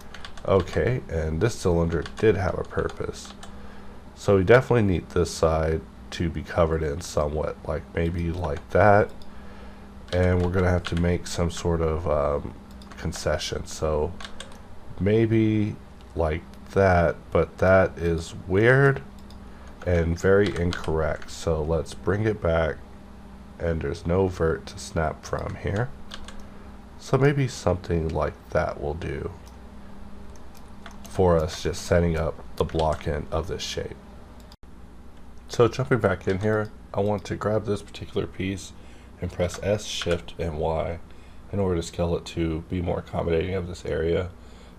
Okay, and this cylinder did have a purpose. So we definitely need this side to be covered in somewhat, like maybe like that. And we're gonna have to make some sort of concession. So maybe like that, but that is weird and very incorrect. So let's bring it back, and there's no vert to snap from here. So maybe something like that will do for us, just setting up the block-in of this shape. So jumping back in here, I want to grab this particular piece and press S, Shift, and Y in order to scale it to be more accommodating of this area.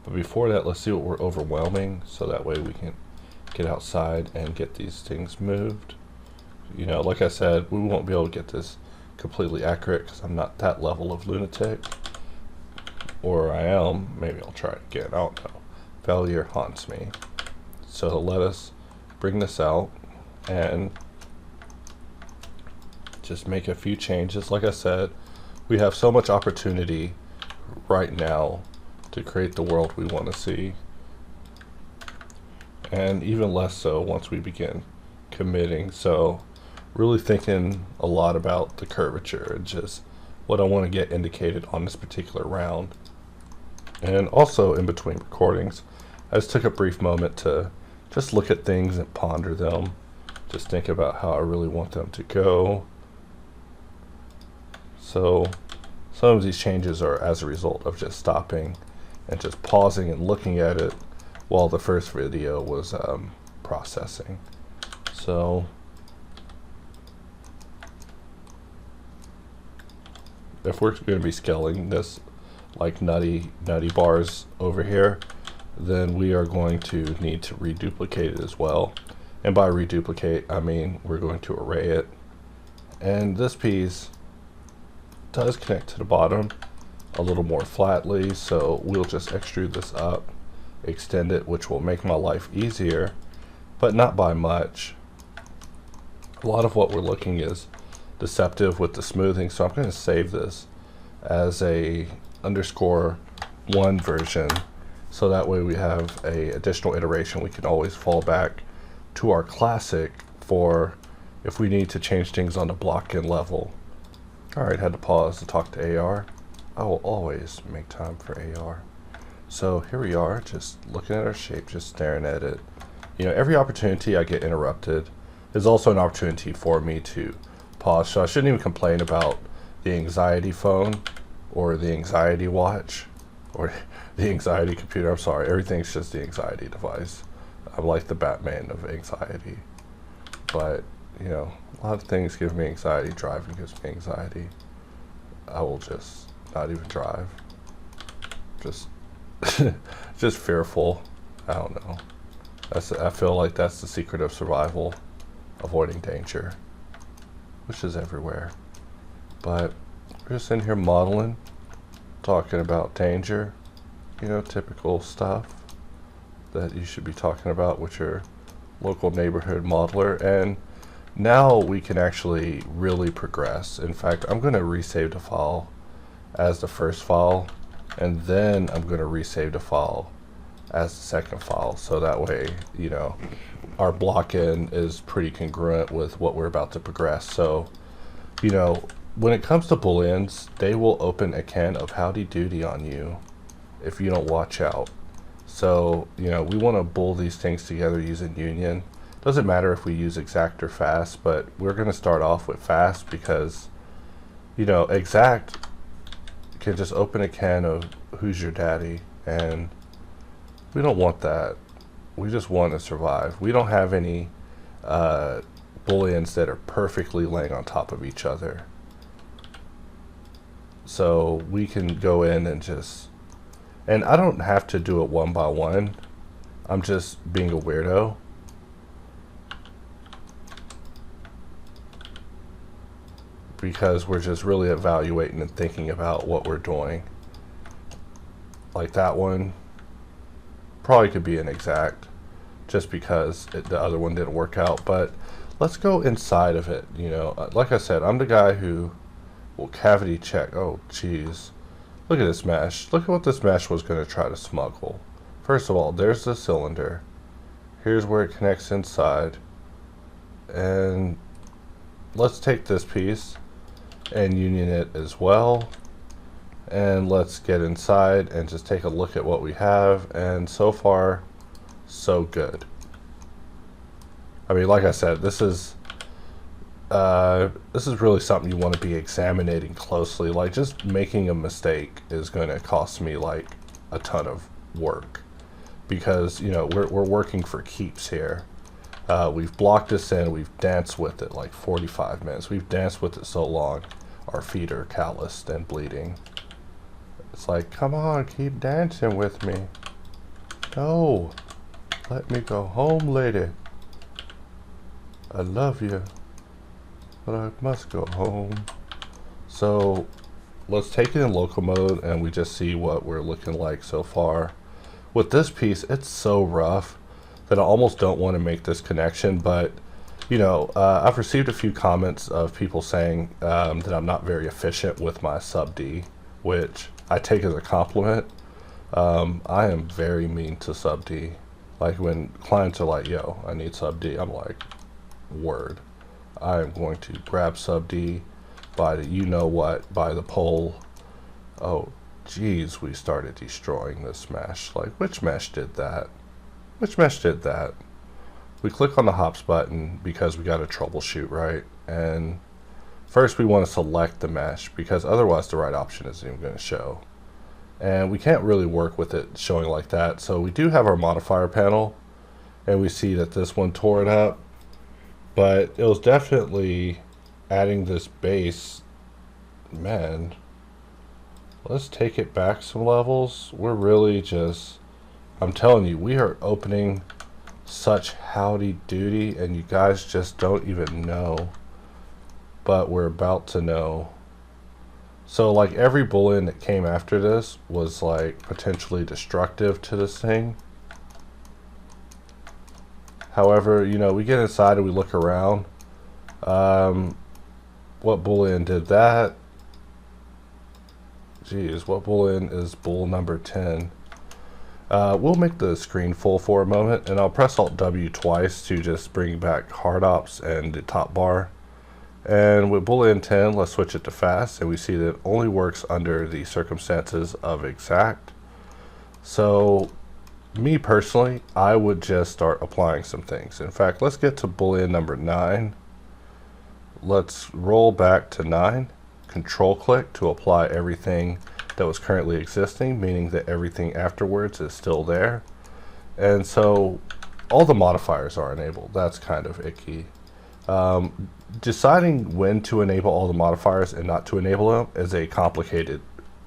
But before that, let's see what we're overwhelming, so that way we can get outside and get these things moved. You know, like I said, we won't be able to get this completely accurate because I'm not that level of lunatic. Or I am. Maybe I'll try it again. I don't know. Failure haunts me. So let us bring this out and just make a few changes. Like I said, we have so much opportunity right now to create the world we want to see, and even less so once we begin committing. So really thinking a lot about the curvature and just what I want to get indicated on this particular round. And also in between recordings, I just took a brief moment to just look at things and ponder them, just think about how I really want them to go. So some of these changes are as a result of just stopping and just pausing and looking at it while the first video was processing. So if we're going to be scaling this like nutty bars over here, then we are going to need to reduplicate it as well. And by reduplicate, I mean we're going to array it. And this piece does connect to the bottom a little more flatly, so we'll just extrude this up, extend it, which will make my life easier, but not by much. A lot of what we're looking is deceptive with the smoothing, so I'm going to save this as a _1 version, so that way we have a additional iteration we can always fall back to our classic for if we need to change things on the block-in level. Alright, had to pause to talk to AR. I will always make time for AR. So here we are, just looking at our shape, just staring at it. You know, every opportunity I get interrupted is also an opportunity for me to pause. So I shouldn't even complain about the anxiety phone or the anxiety watch or the anxiety computer. I'm sorry, everything's just the anxiety device. I'm like the Batman of anxiety. But, you know, a lot of things give me anxiety. Driving gives me anxiety. I will just not even drive. Just just fearful. I don't know. I feel like that's the secret of survival, avoiding danger, which is everywhere. But we're just in here modeling, talking about danger, you know, typical stuff that you should be talking about with your local neighborhood modeler. And now we can actually really progress. In fact, I'm going to resave the file as the first file, and then I'm going to resave the file as the second file, so that way, you know, our block-in is pretty congruent with what we're about to progress. So, you know, when it comes to booleans, they will open a can of howdy doody on you if you don't watch out. So, you know, we want to bool these things together using union. Doesn't matter if we use exact or fast, but we're going to start off with fast because, you know, exact can just open a can of who's your daddy, and we don't want that. We just want to survive. We don't have any booleans that are perfectly laying on top of each other. So we can go in and just, and I don't have to do it one by one. I'm just being a weirdo. Because we're just really evaluating and thinking about what we're doing. Like that one probably could be an exact just because the other one didn't work out, but let's go inside of it. You know, like I said, I'm the guy who will cavity check. Oh geez, look at this mesh. Look at what this mesh was going to try to smuggle. First of all, there's the cylinder. Here's where it connects inside, and let's take this piece and union it as well. And let's get inside and just take a look at what we have, and so far so good. I mean, like I said, this is really something you want to be examining closely. Like, just making a mistake is going to cost me like a ton of work, because, you know, we're working for keeps here. We've blocked this in, we've danced with it like 45 minutes. We've danced with it so long our feet are calloused and bleeding. It's like, come on, keep dancing with me. No, let me go home, lady. I love you, but I must go home. So let's take it in local mode and we just see what we're looking like so far. With this piece, it's so rough that I almost don't want to make this connection, but you know, I've received a few comments of people saying that I'm not very efficient with my sub-D, which I take as a compliment. I am very mean to sub-D. Like, when clients are like, yo, I need sub-D, I'm like, word. I am going to grab sub-D by the you-know-what, by the pole. Oh, geez, we started destroying this mesh. Like, which mesh did that? Which mesh did that? We click on the hops button because we got to troubleshoot, right? And first we want to select the mesh, because otherwise the right option isn't even going to show. And we can't really work with it showing like that. So we do have our modifier panel, and we see that this one tore it up, but it was definitely adding this base. Man, let's take it back some levels. We're really just, I'm telling you, we are opening such howdy doody, and you guys just don't even know, but we're about to know. So like, every boolean that came after this was like potentially destructive to this thing. However, you know, we get inside and we look around. What boolean did that? Geez, what boolean is bool number 10? We'll make the screen full for a moment, and I'll press Alt W twice to just bring back HardOps and the top bar. And with boolean 10, let's switch it to fast, and we see that it only works under the circumstances of exact. So me personally, I would just start applying some things. In fact, let's get to boolean number 9. Let's roll back to 9, control click to apply everything that was currently existing, meaning that everything afterwards is still there. And so all the modifiers are enabled. That's kind of icky. Deciding when to enable all the modifiers and not to enable them is a complicated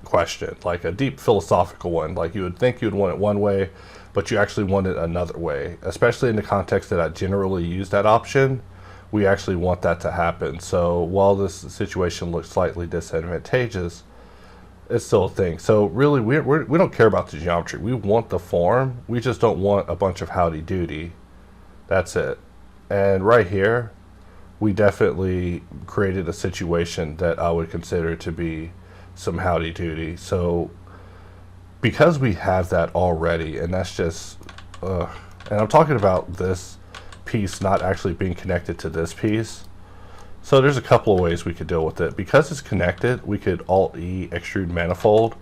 question, like a deep philosophical one. Like, you would think you'd want it one way, but you actually want it another way, especially in the context that I generally use that option. We actually want that to happen. So while this situation looks slightly disadvantageous, it's still a thing. So really, we don't care about the geometry. We want the form. We just don't want a bunch of howdy-doody. That's it. And right here, we definitely created a situation that I would consider to be some howdy-doody. So because we have that already, and that's just, and I'm talking about this piece not actually being connected to this piece. So there's a couple of ways we could deal with it. Because it's connected, we could Alt-E extrude manifold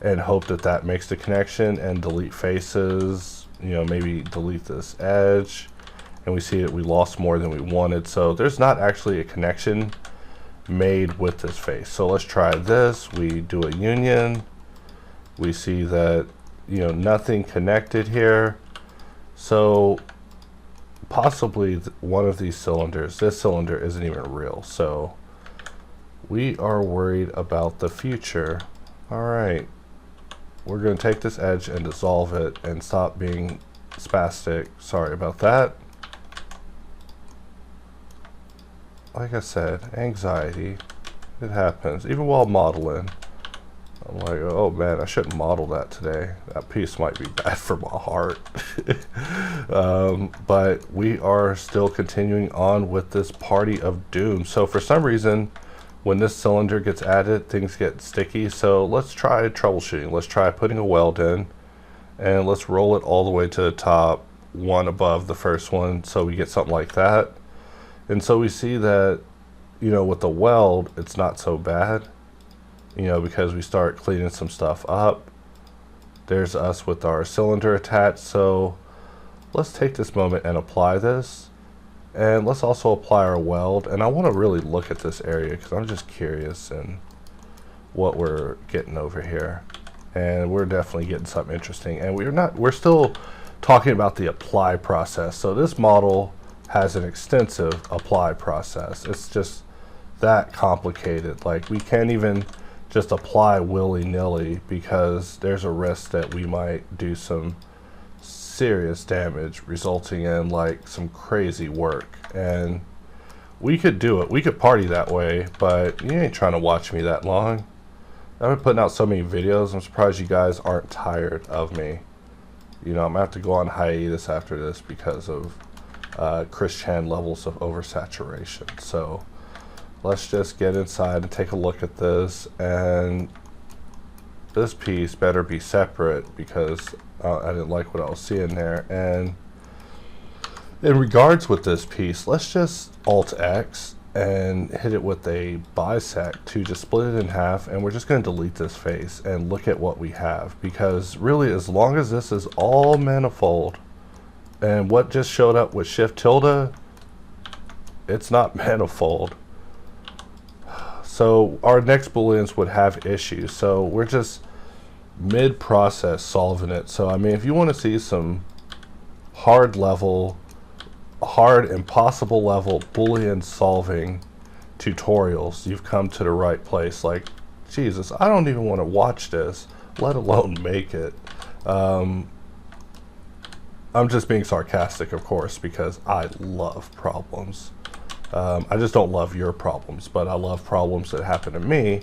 and hope that that makes the connection, and delete faces, you know, maybe delete this edge, and we see that we lost more than we wanted. So there's not actually a connection made with this face. So let's try this. We do a union. We see that, you know, nothing connected here. So possibly one of these cylinders, this cylinder isn't even real. So we are worried about the future. All right, we're going to take this edge and dissolve it and stop being spastic. Sorry about that. Like I said, anxiety, it happens even while modeling. I'm like, oh man, I shouldn't model that today. That piece might be bad for my heart. But we are still continuing on with this party of doom. So for some reason, when this cylinder gets added, things get sticky. So let's try troubleshooting. Let's try putting a weld in, and let's roll it all the way to the top, one above the first one, so we get something like that. And so we see that, you know, with the weld, it's not so bad. You know, because we start cleaning some stuff up. There's us with our cylinder attached. So let's take this moment and apply this. And let's also apply our weld. And I want to really look at this area because I'm just curious in what we're getting over here. And we're definitely getting something interesting. And we're still talking about the apply process. So this model has an extensive apply process. It's just that complicated. Like, we can't even just apply willy-nilly because there's a risk that we might do some serious damage, resulting in like some crazy work. And we could do it, we could party that way, but you ain't trying to watch me that long. I've been putting out so many videos, I'm surprised you guys aren't tired of me. You know, I'm gonna have to go on hiatus after this because of Chris Chan levels of oversaturation. So let's just get inside and take a look at this, and this piece better be separate because I didn't like what I was seeing there. And in regards with this piece, let's just Alt-X and hit it with a bisect to just split it in half, and we're just going to delete this face and look at what we have, because really, as long as this is all manifold, and what just showed up with Shift tilde, it's not manifold. So our next booleans would have issues. So we're just mid-process solving it. So I mean, if you want to see some hard impossible level boolean solving tutorials, you've come to the right place. Like, Jesus, I don't even want to watch this, let alone make it. I'm just being sarcastic, of course, because I love problems. I just don't love your problems, but I love problems that happen to me.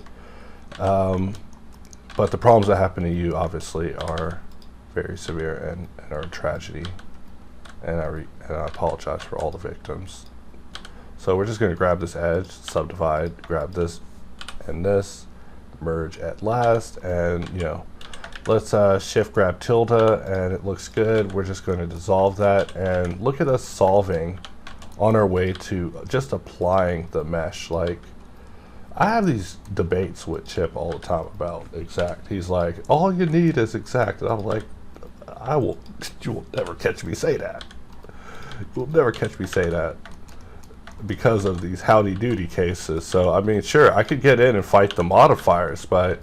But the problems that happen to you obviously are very severe and are a tragedy. And I apologize for all the victims. So we're just going to grab this edge, subdivide, grab this and this, merge at last, and you know, let's shift grab tilde, and it looks good. We're just going to dissolve that, and look at us solving on our way to just applying the mesh. Like, I have these debates with Chip all the time about exact. He's like, all you need is exact, and I'm like, you will never catch me say that. You will never catch me say that because of these howdy-doody cases. So I mean, sure, I could get in and fight the modifiers, but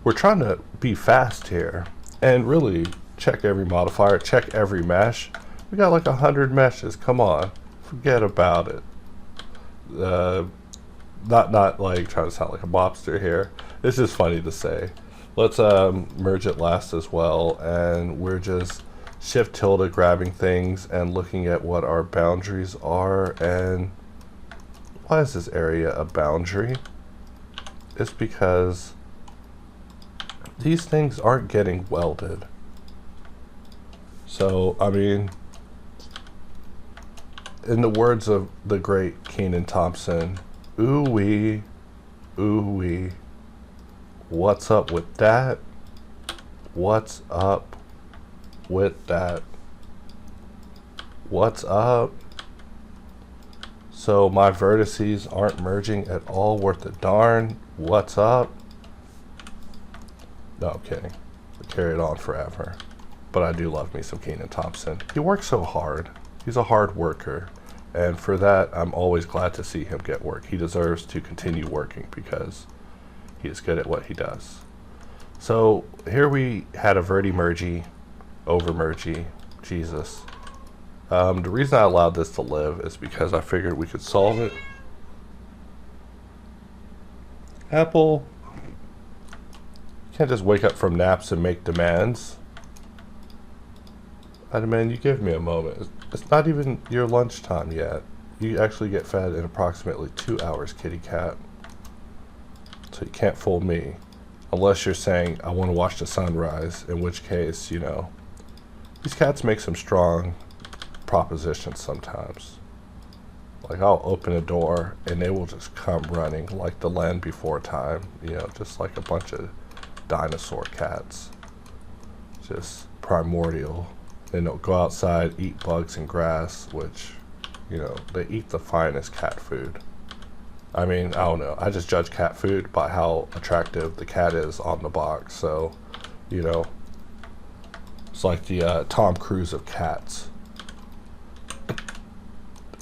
we're trying to be fast here and really check every modifier, check every mesh. We got like 100 meshes. Come on, forget about it. Not like trying to sound like a mobster here. It's just funny to say. Let's merge at last as well, and we're just shift tilde grabbing things and looking at what our boundaries are. And why is this area a boundary? It's because these things aren't getting welded. So, I mean, in the words of the great Kenan Thompson, ooh-wee, ooh-wee, what's up with that? What's up with that? What's up? So my vertices aren't merging at all worth a darn. What's up? No, I'm kidding. I carry it on forever. But I do love me some Kenan Thompson. He works so hard. He's a hard worker. And for that, I'm always glad to see him get work. He deserves to continue working because he is good at what he does. So here we had a verti-mergy, over-mergy, Jesus. The reason I allowed this to live is because I figured we could solve it. Apple, you can't just wake up from naps and make demands. I demand you give me a moment. It's not even your lunchtime yet. You actually get fed in approximately 2 hours, kitty cat. So you can't fool me. Unless you're saying, I want to watch the sunrise, in which case, you know, these cats make some strong propositions sometimes. Like, I'll open a door and they will just come running like the land before time, you know, just like a bunch of dinosaur cats. Just primordial. They don't go outside, eat bugs and grass, which, you know, they eat the finest cat food. I mean, I don't know. I just judge cat food by how attractive the cat is on the box. So, you know, it's like the Tom Cruise of cats.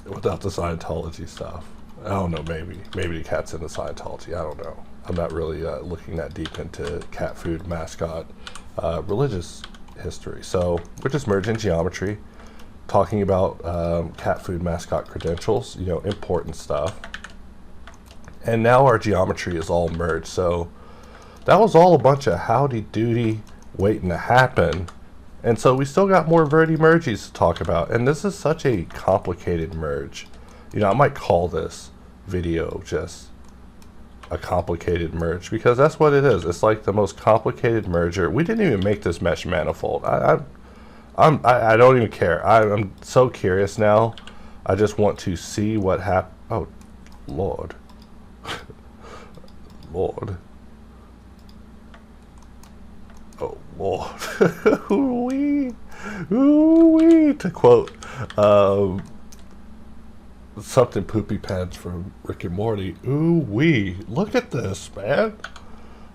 Without the Scientology stuff. I don't know, maybe the cat's into Scientology. I don't know. I'm not really looking that deep into cat food mascot religious history. So we're just merging geometry, talking about cat food mascot credentials, you know, important stuff. And now our geometry is all merged. So that was all a bunch of howdy doody waiting to happen. And so we still got more verti-merges to talk about. And this is such a complicated merge. You know, I might call this video just a complicated merge because that's what it is. It's like the most complicated merger. We didn't even make this mesh manifold. I don't even care. I'm so curious now. I just want to see what happened. Oh, Lord. Lord. Oh, Lord. Ooh-wee. Ooh-wee. To quote something poopy pants from Rick and Morty. Ooh-wee. Look at this, man.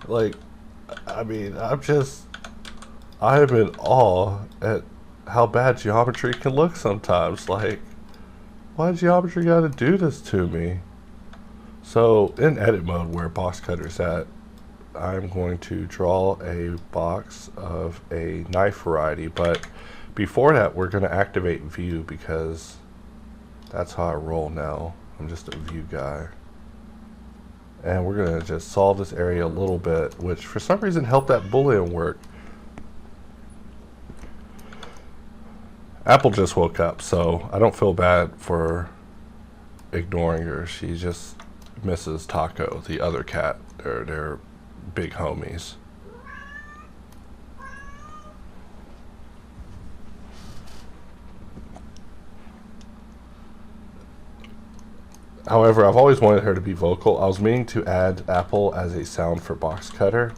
Like, I mean, I am in awe at how bad geometry can look sometimes. Like, why geometry gotta do this to me? So, in edit mode where Boxcutter's at, I'm going to draw a box of a knife variety, but before that we're going to activate view because that's how I roll now. I'm just a view guy. And we're going to just solve this area a little bit, which for some reason helped that boolean work. Apple just woke up, so I don't feel bad for ignoring her. She just misses Taco, the other cat. They're big homies. However, I've always wanted her to be vocal. I was meaning to add Apple as a sound for Boxcutter,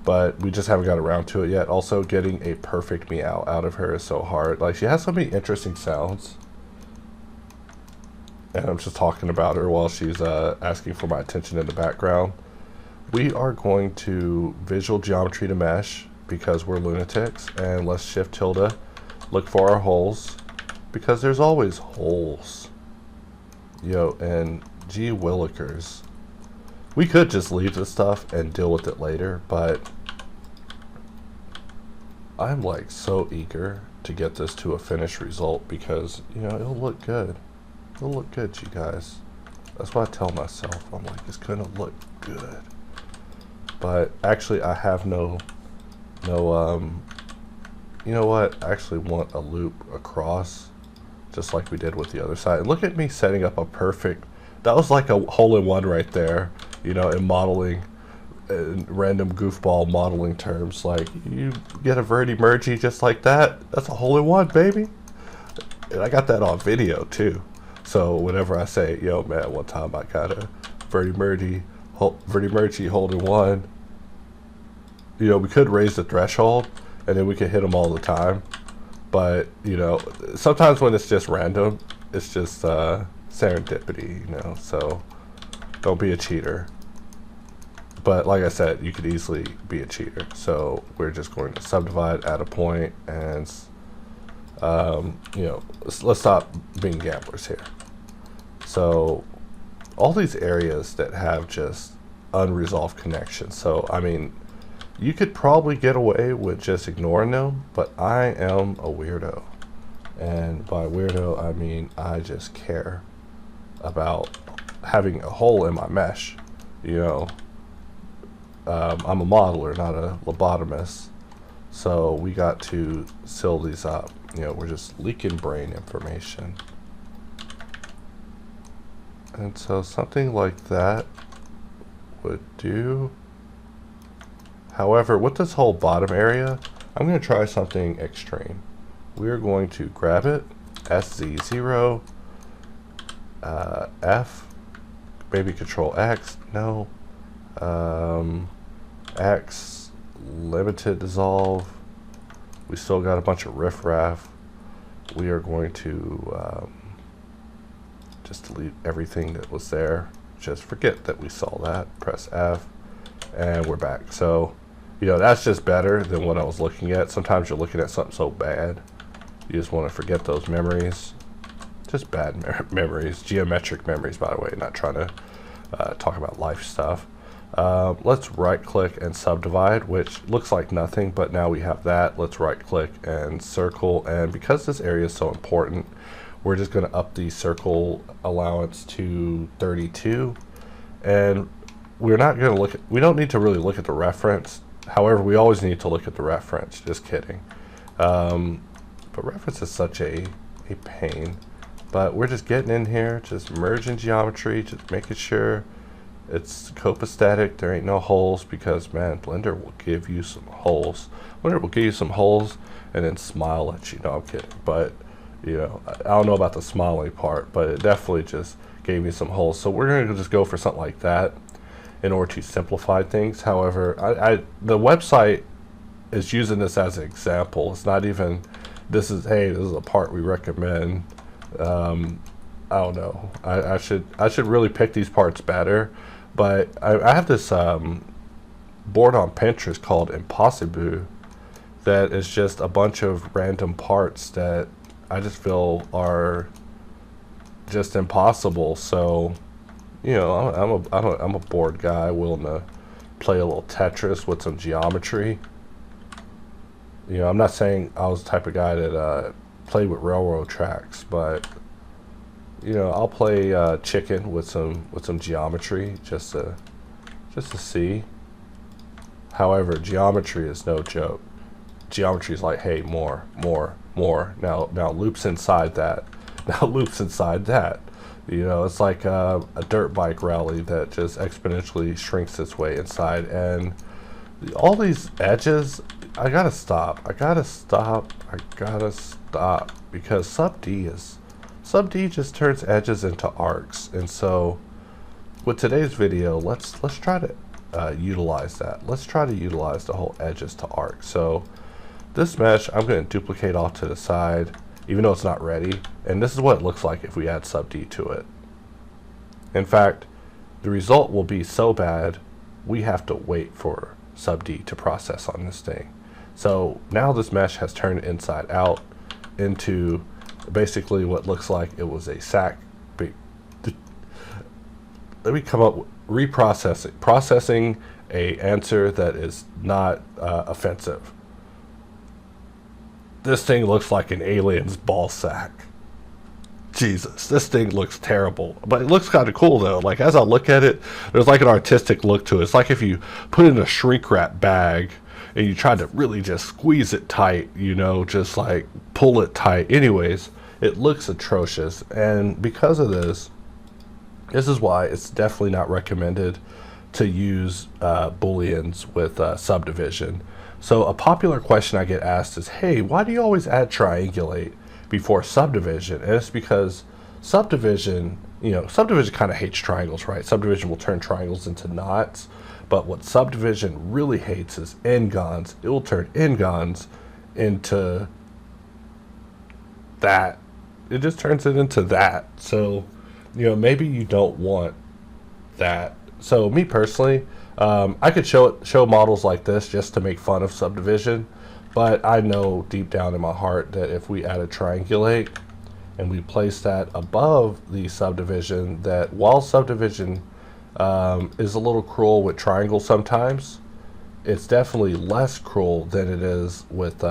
but we just haven't got around to it yet. Also, getting a perfect meow out of her is so hard. Like, she has so many interesting sounds. And I'm just talking about her while she's asking for my attention in the background. We are going to visual geometry to mesh because we're lunatics, and let's shift tilde, look for our holes, because there's always holes. Yo, and gee willikers. We could just leave this stuff and deal with it later, but I'm like so eager to get this to a finished result because, you know, it'll look good. It'll look good, you guys. That's what I tell myself. I'm like, it's gonna look good. But actually, I have no, you know what? I actually want a loop across, just like we did with the other side. And look at me setting up a perfect, that was like a hole-in-one right there, you know, in modeling random goofball modeling terms. Like, you get a verti mergy just like that, that's a hole in one, baby. And I got that on video too. So whenever I say, yo man, one time I got a verti mergy hole in one, you know, we could raise the threshold and then we could hit them all the time. But, you know, sometimes when it's just random, it's just serendipity, you know, so don't be a cheater. But like I said, you could easily be a cheater. So we're just going to subdivide at a point and, you know, let's stop being gamblers here. So all these areas that have just unresolved connections. So, I mean, you could probably get away with just ignoring them, but I am a weirdo. And by weirdo, I mean I just care about having a hole in my mesh. You know, I'm a modeler, not a lobotomist. So we got to seal these up. You know, we're just leaking brain information. And so something like that would do. However, with this whole bottom area, I'm going to try something extreme. We're going to grab it, SZ0, F, maybe Control X, no, X, limited dissolve. We still got a bunch of riffraff. We are going to just delete everything that was there. Just forget that we saw that. Press F, and we're back. So, you know, that's just better than what I was looking at. Sometimes you're looking at something so bad, you just want to forget those memories. Just bad memories, geometric memories, by the way, not trying to talk about life stuff. Let's right click and subdivide, which looks like nothing, but now we have that. Let's right click and circle, and because this area is so important, we're just going to up the circle allowance to 32, and we're not going to look at, we don't need to really look at the reference. However, we always need to look at the reference. Just kidding. But reference is such a pain. But we're just getting in here, just merging geometry, just making sure it's copacetic. There ain't no holes, because man, Blender will give you some holes. Blender will give you some holes and then smile at you. No, I'm kidding. But you know, I don't know about the smiling part, but it definitely just gave me some holes. So we're going to just go for something like that in order to simplify things. However, the website is using this as an example. It's not even, this is a part we recommend. I don't know. I should really pick these parts better. But I have this board on Pinterest called Impossible that is just a bunch of random parts that I just feel are just impossible. So, you know, I'm a bored guy willing to play a little Tetris with some geometry. You know, I'm not saying I was the type of guy that played with railroad tracks, but you know, I'll play chicken with some geometry just to see. However, geometry is no joke. Geometry is like, hey, more. Now loops inside that. Now loops inside that. You know, it's like a dirt bike rally that just exponentially shrinks its way inside. And all these edges, I gotta stop because Sub D just turns edges into arcs. And so with today's video, let's try to utilize that. Let's try to utilize the whole edges to arcs. So this mesh, I'm going to duplicate off to the side, even though it's not ready. And this is what it looks like if we add Sub D to it. In fact, the result will be so bad, we have to wait for Sub D to process on this thing. So now this mesh has turned inside out into basically what looks like it was a sack. Let me come up with processing a answer that is not offensive. This thing looks like an alien's ball sack. Jesus, this thing looks terrible, but it looks kind of cool though. Like as I look at it, there's like an artistic look to it. It's like if you put it in a shrink wrap bag and you try to really just squeeze it tight, you know, just like pull it tight. Anyways, it looks atrocious, and because of this is why it's definitely not recommended to use booleans with subdivision. So a popular question I get asked is, hey, why do you always add triangulate before subdivision? And it's because subdivision, subdivision kind of hates triangles, right? Subdivision will turn triangles into knots, but what subdivision really hates is N-gons. It will turn N-gons into that. It just turns it into that. So, maybe you don't want that. So me personally, I could show models like this just to make fun of subdivision, but I know deep down in my heart that if we add a triangulate and we place that above the subdivision, that while subdivision is a little cruel with triangles sometimes, it's definitely less cruel than it is with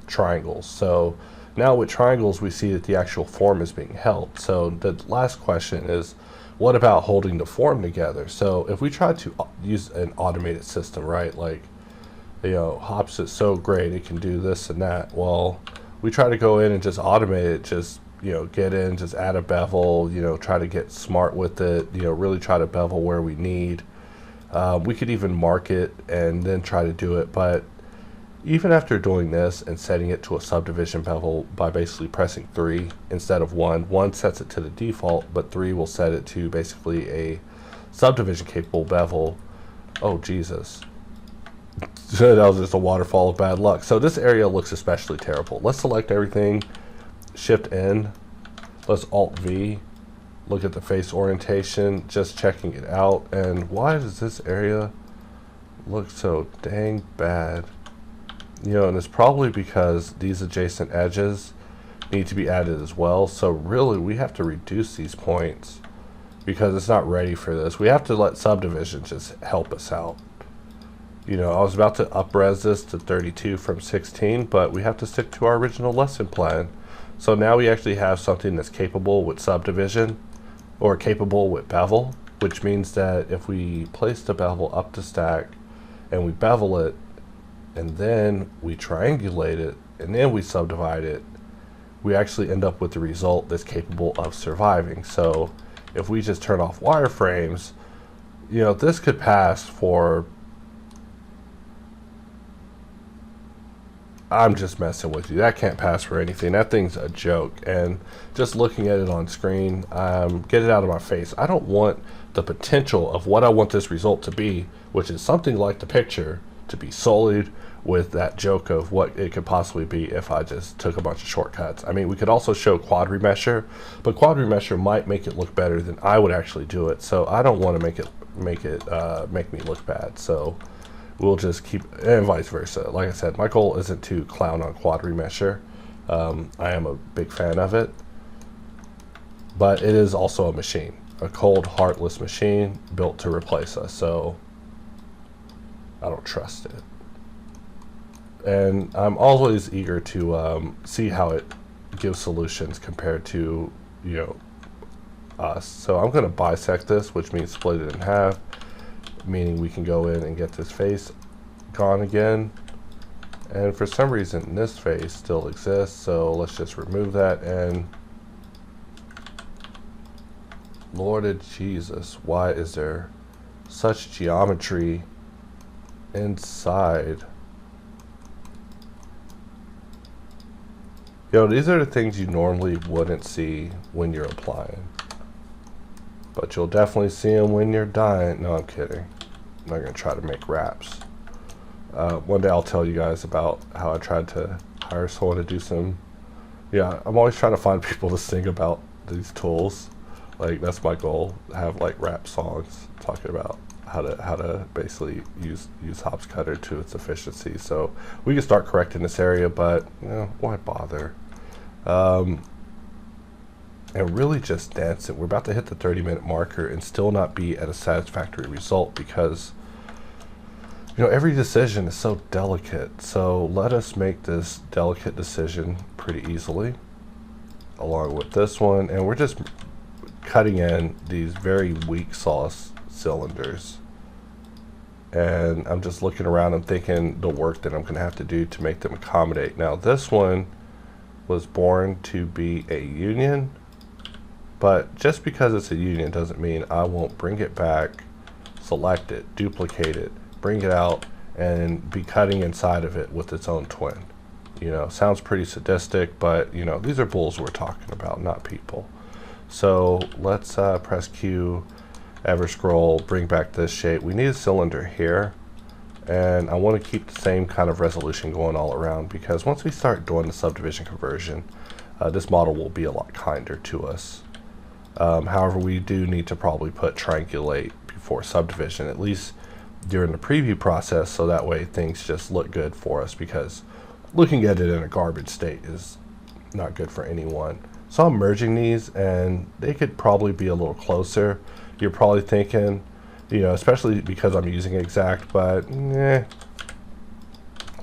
triangles. So now with triangles, we see that the actual form is being held. So the last question is, what about holding the form together? So if we try to use an automated system, right? Like, HardOps is so great, it can do this and that. Well, we try to go in and just automate it, just, get in, just add a bevel, try to get smart with it, really try to bevel where we need. We could even mark it and then try to do it. But even after doing this and setting it to a subdivision bevel by basically pressing 3 instead of 1 sets it to the default, but 3 will set it to basically a subdivision capable bevel. Oh, Jesus. That was just a waterfall of bad luck. So this area looks especially terrible. Let's select everything, Shift N, let's Alt V, look at the face orientation, just checking it out. And why does this area look so dang bad? And it's probably because these adjacent edges need to be added as well. So really we have to reduce these points because it's not ready for this. We have to let subdivision just help us out. I was about to up-res this to 32 from 16, but we have to stick to our original lesson plan. So now we actually have something that's capable with subdivision or capable with bevel, which means that if we place the bevel up the stack and we bevel it, and then we triangulate it, and then we subdivide it, we actually end up with the result that's capable of surviving. So if we just turn off wireframes, this could pass for, I'm just messing with you, that can't pass for anything. That thing's a joke. And just looking at it on screen, get it out of my face. I don't want the potential of what I want this result to be, which is something like the picture, to be solid with that joke of what it could possibly be if I just took a bunch of shortcuts. I mean, we could also show quad remesher, but quad remesher might make it look better than I would actually do it. So I don't want to make me look bad. So we'll just keep, and vice versa. Like I said, my goal isn't to clown on quad remesher. I am a big fan of it, but it is also a machine, a cold, heartless machine built to replace us. So I don't trust it. And I'm always eager to see how it gives solutions compared to, us. So I'm going to bisect this, which means split it in half, meaning we can go in and get this face gone again. And for some reason, this face still exists, so let's just remove that. And Lord Jesus, why is there such geometry inside? These are the things you normally wouldn't see when you're applying, but you'll definitely see them when you're dying. No, I'm kidding. I'm not going to try to make raps. One day I'll tell you guys about how I tried to hire someone to do some, I'm always trying to find people to sing about these tools. Like, that's my goal, have like rap songs talking about how to basically use Boxcutter to its efficiency. So we can start correcting this area, but why bother? And really just dance it. We're about to hit the 30-minute marker and still not be at a satisfactory result because every decision is so delicate. So let us make this delicate decision pretty easily along with this one, and we're just cutting in these very weak sauce cylinders. And I'm just looking around and thinking the work that I'm going to have to do to make them accommodate. Now this one was born to be a union, but just because it's a union doesn't mean I won't bring it back, select it, duplicate it, bring it out, and be cutting inside of it with its own twin. You know, sounds pretty sadistic, but you know, these are bulls we're talking about, not people. So let's press Q, ever scroll, bring back this shape. We need a cylinder here, and I want to keep the same kind of resolution going all around, because once we start doing the subdivision conversion, this model will be a lot kinder to us. However, we do need to probably put triangulate before subdivision, at least during the preview process, so that way things just look good for us, because looking at it in a garbage state is not good for anyone. So I'm merging these, and they could probably be a little closer. You're probably thinking, you know, especially because I'm using exact, but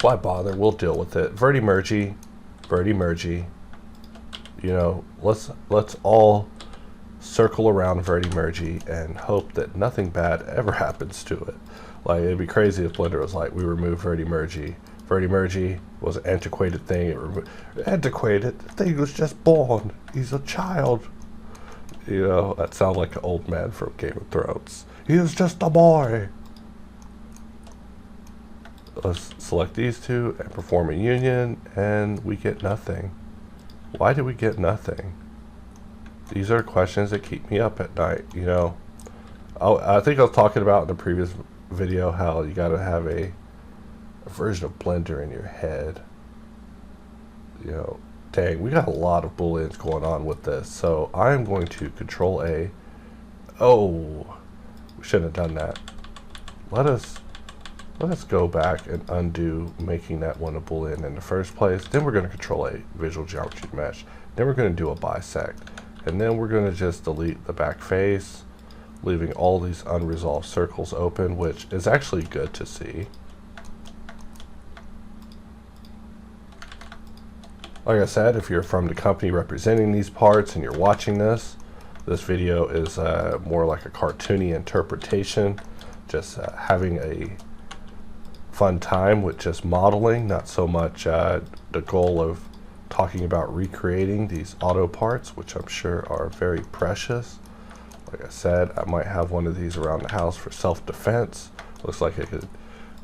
why bother? We'll deal with it. Verti-mergy, verti-mergy. You know, let's all circle around verti-mergy and hope that nothing bad ever happens to it. Like, it'd be crazy if Blender was like, we remove verti-mergy. Verti-mergy was an antiquated thing. Antiquated? The thing was just born. He's a child. You know, that sounds like an old man from Game of Thrones. He is just a boy. Let's select these two and perform a union, and we get nothing. Why did we get nothing? These are questions that keep me up at night, you know. I think I was talking about in the previous video how you gotta have a version of Blender in your head. You know, dang, we got a lot of booleans going on with this. So I'm going to Control A. Oh, we shouldn't have done that. Let us go back and undo making that one a boolean in the first place. Then we're going to Control A, visual geometry mesh. Then we're going to do a bisect, and then we're going to just delete the back face, leaving all these unresolved circles open, which is actually good to see. Like I said, if you're from the company representing these parts and you're watching this video is more like a cartoony interpretation, just having a fun time with just modeling, not so much the goal of talking about recreating these auto parts, which I'm sure are very precious. Like I said, I might have one of these around the house for self-defense. Looks like it could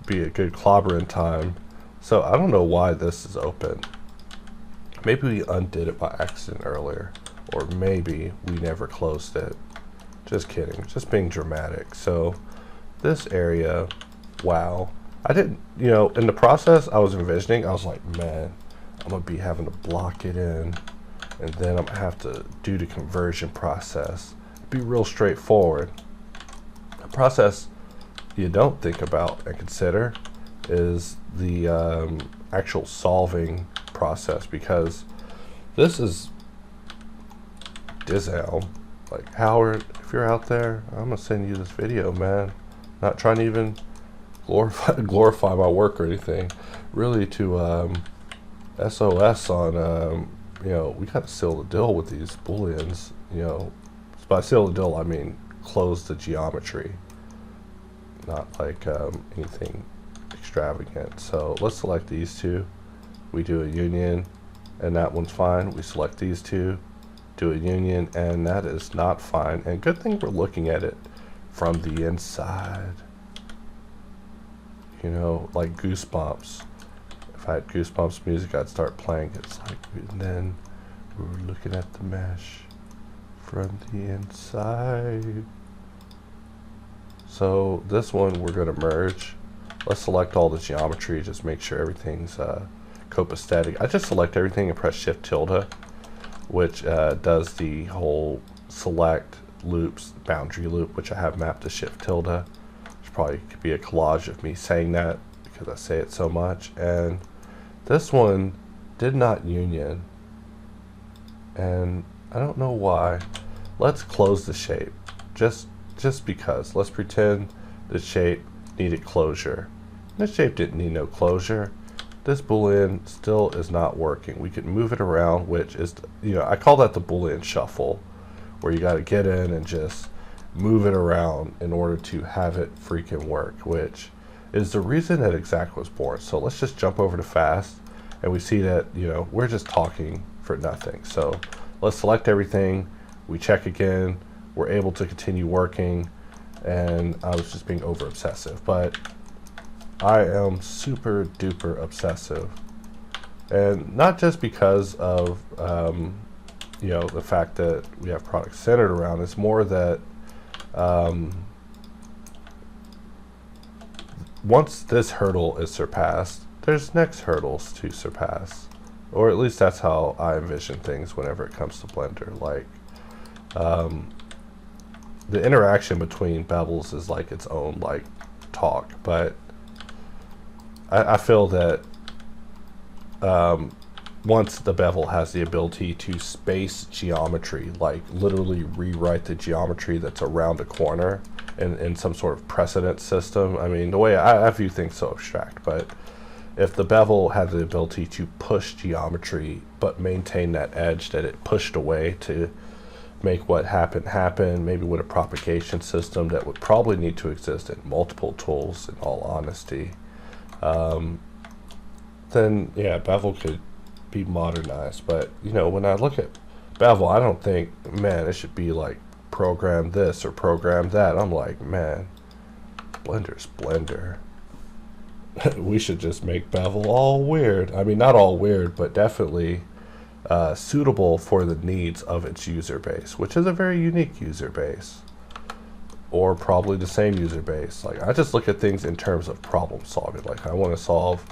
be a good clobbering time. So I don't know why this is open. Maybe we undid it by accident earlier, or maybe we never closed it. Just kidding, just being dramatic. So this area, wow. I didn't, you know, in the process I was envisioning, I was like, man, I'm gonna be having to block it in, and then I'm gonna have to do the conversion process. Be real straightforward. The process you don't think about and consider is the actual solving process, because this is Dizel. Like, Howard, if you're out there, I'm gonna send you this video, man. Not trying to even glorify my work or anything. Really to SOS on you know, we gotta seal the deal with these booleans. You know, by seal the deal I mean close the geometry, not like anything extravagant. So let's select these two. We do a union, and that one's fine. We select these two, do a union, and that is not fine. And good thing we're looking at it from the inside. You know, like Goosebumps. If I had Goosebumps music, I'd start playing. It's like, and then we're looking at the mesh from the inside. So this one we're going to merge. Let's select all the geometry, just make sure everything's copacetic. I just select everything and press Shift tilde, which does the whole select loops boundary loop, which I have mapped to Shift tilde. Which probably could be a collage of me saying that because I say it so much. And this one did not union, and I don't know why. Let's close the shape, just because. Let's pretend the shape needed closure. This shape didn't need no closure. This boolean still is not working. We could move it around, which is, you know, I call that the boolean shuffle, where you got to get in and just move it around in order to have it freaking work, which is the reason that exact was born. So let's just jump over to fast, and we see that, you know, we're just talking for nothing. So let's select everything. We check again. We're able to continue working. and I was just being over obsessive. But I am super duper obsessive, and not just because of you know, the fact that we have products centered around. It's more that once this hurdle is surpassed, there's next hurdles to surpass, or at least that's how I envision things whenever it comes to Blender. Like the interaction between bevels is like its own like talk, but I feel that once the bevel has the ability to space geometry, like literally rewrite the geometry that's around a corner in some sort of precedent system. I mean, the way I view things so abstract, but if the bevel had the ability to push geometry but maintain that edge that it pushed away to make what happen, maybe with a propagation system that would probably need to exist in multiple tools, in all honesty, then yeah, bevel could be modernized. But you know, when I look at bevel, I don't think, man, it should be like program this or program that. I'm like, man, Blender's Blender. We should just make bevel all weird. I mean, not all weird, but definitely suitable for the needs of its user base, which is a very unique user base, or probably the same user base. Like, I just look at things in terms of problem solving. Like, I want to solve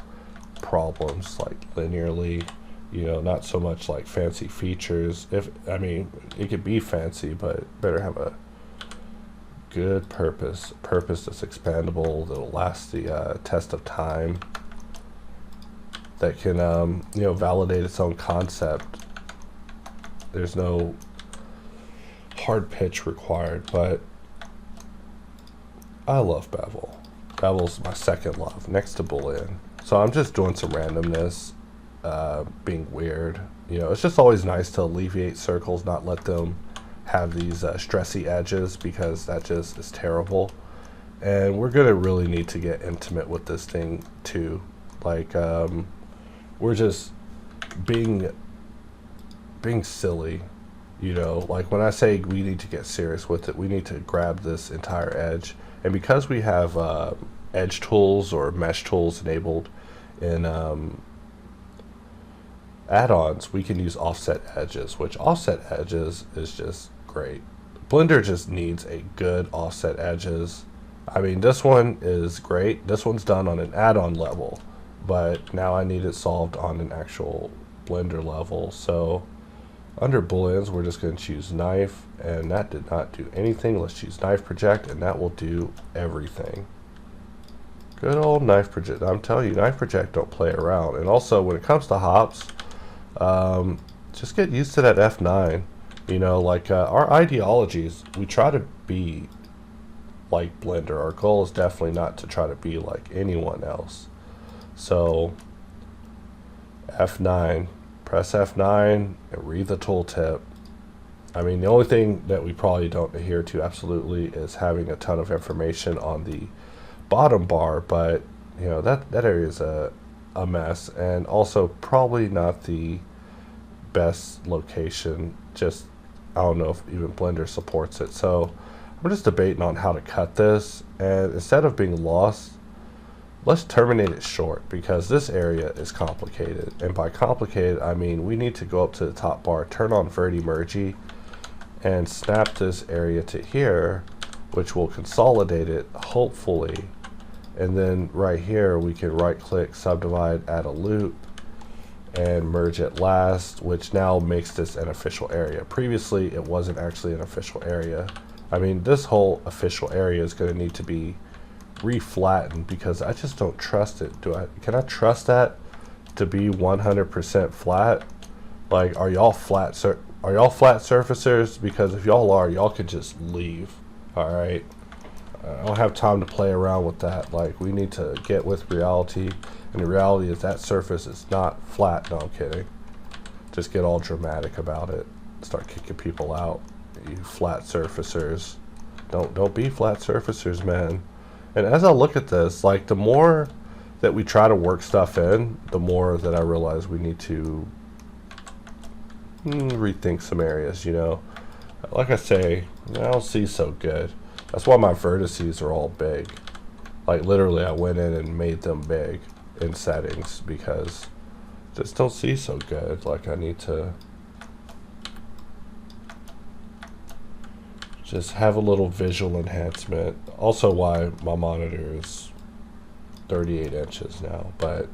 problems like linearly, you know, not so much like fancy features. I mean, it could be fancy, but better have a good purpose that's expandable, that'll last the test of time, that can you know, validate its own concept. There's no hard pitch required, but I love bevel. Bevel's my second love, next to boolean. So I'm just doing some randomness, being weird. You know, it's just always nice to alleviate circles, not let them have these stressy edges, because that just is terrible. And we're gonna really need to get intimate with this thing too. Like, we're just being silly, you know. Like, when I say we need to get serious with it, we need to grab this entire edge. And because we have edge tools or mesh tools enabled in add-ons, we can use offset edges, which offset edges is just great. Blender just needs a good offset edges. I mean, this one is great. This one's done on an add-on level, but now I need it solved on an actual Blender level. So under booleans, we're just going to choose knife, and that did not do anything. Let's choose knife project, and that will do everything. Good old knife project. I'm telling you, knife project don't play around. And also, when it comes to hops, just get used to that F9. You know, like our ideologies, we try to be like Blender. Our goal is definitely not to try to be like anyone else. So F9, press F9 and read the tooltip. I mean, the only thing that we probably don't adhere to absolutely is having a ton of information on the bottom bar, but you know, that area is a mess, and also probably not the best location. Just, I don't know if even Blender supports it. So I'm just debating on how to cut this, and instead of being lost, let's terminate it short, because this area is complicated. And by complicated, I mean we need to go up to the top bar, turn on Verti Mergy, and snap this area to here, which will consolidate it, hopefully. And then right here, we can right click, subdivide, add a loop, and merge it last, which now makes this an official area. Previously, it wasn't actually an official area. I mean, this whole official area is going to need to be reflattened, because I just don't trust it. Can I trust that to be 100% flat? Like, are y'all flat surfacers? Because if y'all are, y'all can just leave. All right, I don't have time to play around with that. Like, we need to get with reality, and the reality is that surface is not flat. No, I'm kidding. Just get all dramatic about it. Start kicking people out. You flat surfacers. Don't be flat surfacers, man. And as I look at this, like, the more that we try to work stuff in, the more that I realize we need to rethink some areas, you know. Like I say, I don't see so good. That's why my vertices are all big. Like literally I went in and made them big in settings because I just don't see so good. Like I need to just have a little visual enhancement. Also why my monitor is 38 inches now, but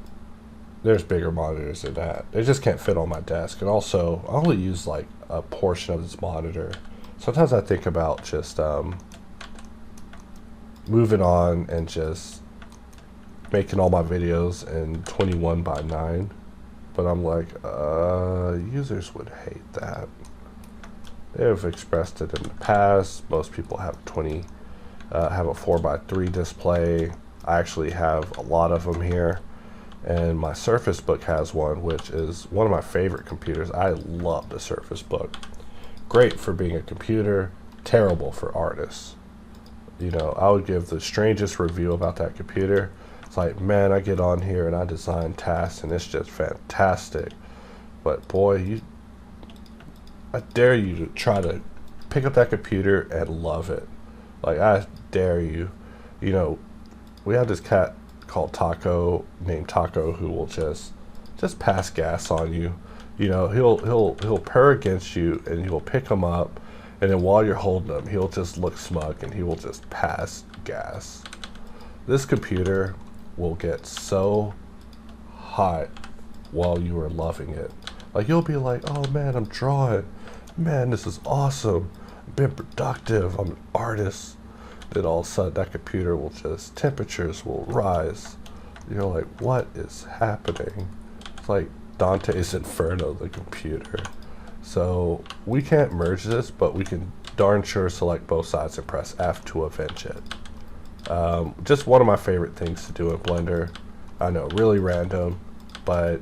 there's bigger monitors than that. They just can't fit on my desk. And also I only use like a portion of this monitor. Sometimes I think about just moving on and just making all my videos in 21:9, but I'm like, users would hate that. They have expressed it in the past. Most people have have a 4:3 display. I actually have a lot of them here, and my Surface Book has one, which is one of my favorite computers. I love the Surface Book. Great for being a computer, terrible for artists. You know, I would give the strangest review about that computer. It's like, man, I get on here and I design tasks and it's just fantastic. But boy, I dare you to try to pick up that computer and love it. Like, I dare you. You know, we have this cat called named Taco, who will just pass gas on you. You know, he'll purr against you and you'll pick him up, and then while you're holding him, he'll just look smug and he will just pass gas. This computer will get so hot while you are loving it. Like, you'll be like, oh man, I'm drawing. Man, this is awesome. I've been productive. I'm an artist. Then all of a sudden that computer will just, temperatures will rise. You're like, what is happening? It's like Dante's Inferno, the computer. So we can't merge this, but we can darn sure select both sides and press F to avenge it. Just one of my favorite things to do in Blender. I know, really random, but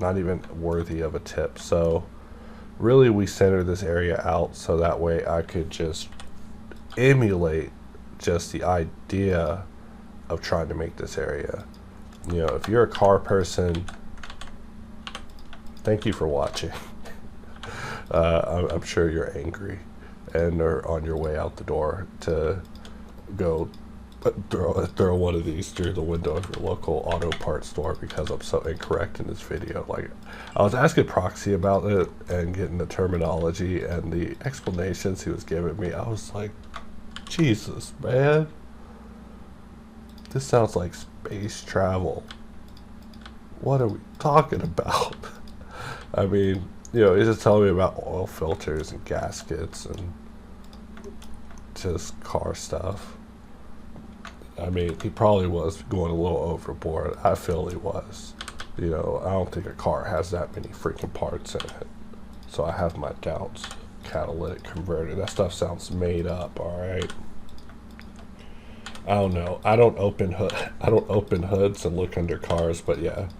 not even worthy of a tip. So really we center this area out so that way I could just emulate just the idea of trying to make this area. You know, if you're a car person, thank you for watching. I'm sure you're angry and are on your way out the door to go throw one of these through the window of your local auto parts store because I'm so incorrect in this video. Like, I was asking Proxy about it and getting the terminology and the explanations he was giving me. I was like, Jesus, man. This sounds like space travel. What are we talking about? I mean, you know, he's just telling me about oil filters and gaskets and just car stuff. I mean, he probably was going a little overboard. I feel he was. You know, I don't think a car has that many freaking parts in it. So I have my doubts. Catalytic converter. That stuff sounds made up, alright? I don't know. I don't open hoods and look under cars, but yeah.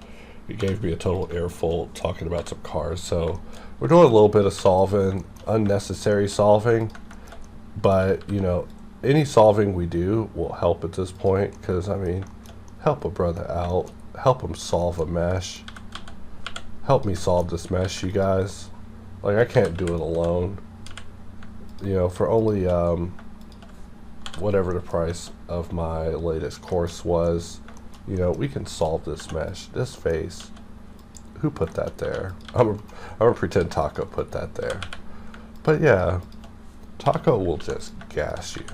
He gave me a total earful talking about some cars. So we're doing a little bit of solving, unnecessary solving, but you know, any solving we do will help at this point, because I mean, help a brother out, help him solve a mesh, help me solve this mesh, you guys. Like, I can't do it alone. You know, for only whatever the price of my latest course was, you know, we can solve this mesh. This face, who put that there? I'm gonna pretend Taco put that there. But yeah, Taco will just gas you.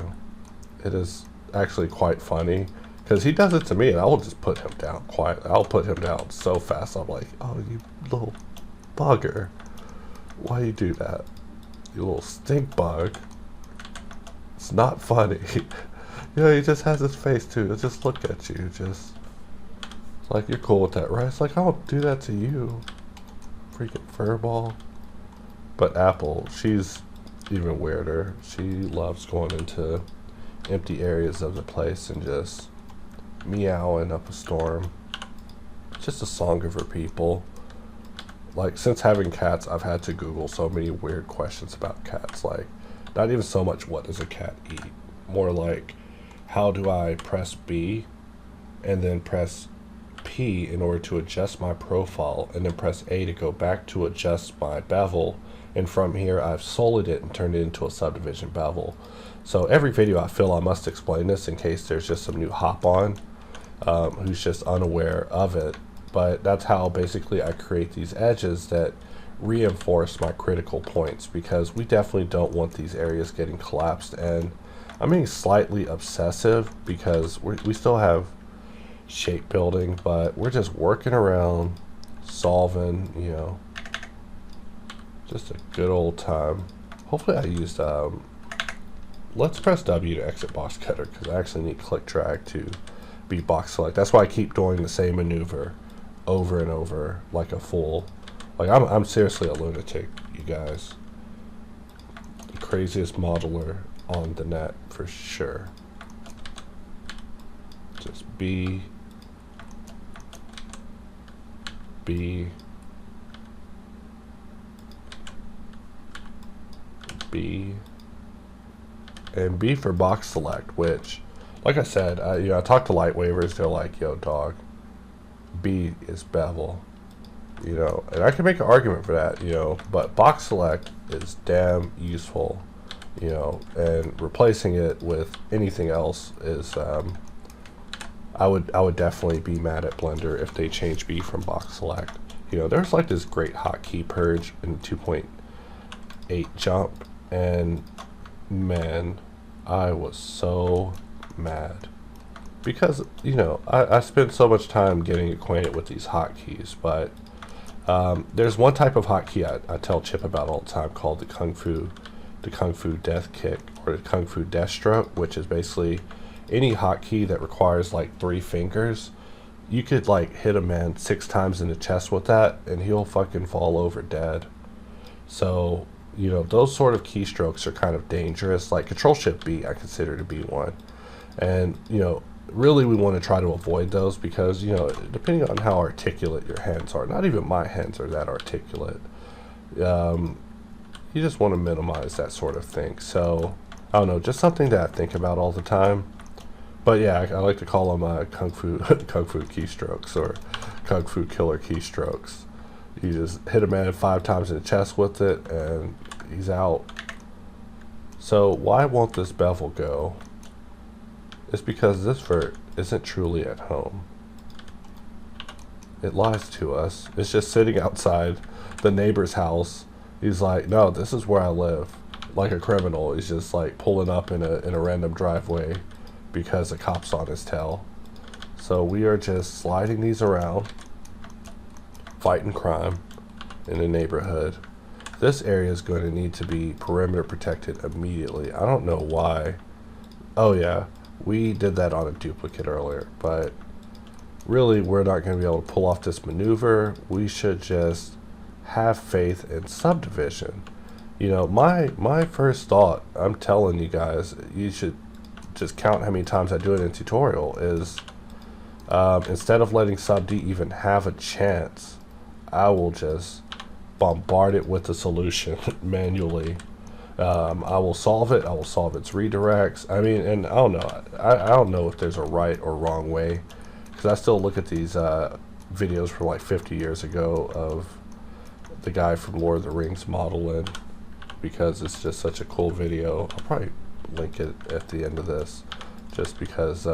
It is actually quite funny, because he does it to me and I will just put him down quietly. I'll put him down so fast. I'm like, oh, you little bugger. Why you do that? You little stink bug. It's not funny. You know, he just has his face too. He'll just look at you. Just like, you're cool with that, right? It's like, I don't do that to you. Freaking furball. But Apple, she's even weirder. She loves going into empty areas of the place and just meowing up a storm. It's just a song of her people. Like, since having cats, I've had to Google so many weird questions about cats. Like, not even so much what does a cat eat, more like, how do I press B and then press P in order to adjust my profile, and then press A to go back to adjust my bevel, and from here I've solid it and turned it into a subdivision bevel. So every video I feel I must explain this in case there's just some new hop on who's just unaware of it. But that's how basically I create these edges that reinforce my critical points, because we definitely don't want these areas getting collapsed. And I'm being slightly obsessive because we still have shape building, but we're just working around solving, you know, just a good old time. Hopefully I used let's press W to exit Boxcutter, because I actually need click drag to be box select. That's why I keep doing the same maneuver over and over like a fool. Like I'm seriously a lunatic, you guys. The craziest modeler on the net for sure. Just B, B, B, and B for box select, which, like I said, you know, I talked to light waivers, they're like, yo dog, B is bevel, you know, and I can make an argument for that, you know, but box select is damn useful, you know, and replacing it with anything else is, I would definitely be mad at Blender if they change B from box select. You know, there's like this great hotkey purge in 2.8 jump, and man, I was so mad because, you know, I spent so much time getting acquainted with these hotkeys, but there's one type of hotkey I tell Chip about all the time called the Kung Fu death kick, or the Kung Fu death stroke, which is basically any hotkey that requires like 3 fingers. You could like hit a man 6 times in the chest with that and he'll fucking fall over dead. So, you know, those sort of keystrokes are kind of dangerous. Like Control Shift B I consider to be one. And, you know, really we want to try to avoid those because, you know, depending on how articulate your hands are, not even my hands are that articulate, you just want to minimize that sort of thing. So, I don't know, just something that I think about all the time. But yeah, I like to call them Kung Fu keystrokes, or Kung Fu killer keystrokes. You just hit a man 5 times in the chest with it and he's out. So why won't this bevel go? It's because this vert isn't truly at home. It lies to us. It's just sitting outside the neighbor's house. He's like, no, this is where I live. Like a criminal. He's just like pulling up in a random driveway because the cop's on his tail. So we are just sliding these around, fighting crime in the neighborhood. This area is going to need to be perimeter protected immediately. I don't know why. Oh yeah, we did that on a duplicate earlier, but really we're not going to be able to pull off this maneuver. We should just have faith in Subdivision. You know, my first thought, I'm telling you guys, you should just count how many times I do it in tutorial, is instead of letting Sub D even have a chance, I will just bombard it with the solution manually. I will solve it. I will solve its redirects. I mean, and I don't know. I don't know if there's a right or wrong way, because I still look at these videos from like 50 years ago of the guy from Lord of the Rings modeling, because it's just such a cool video. I'll probably link it at the end of this just because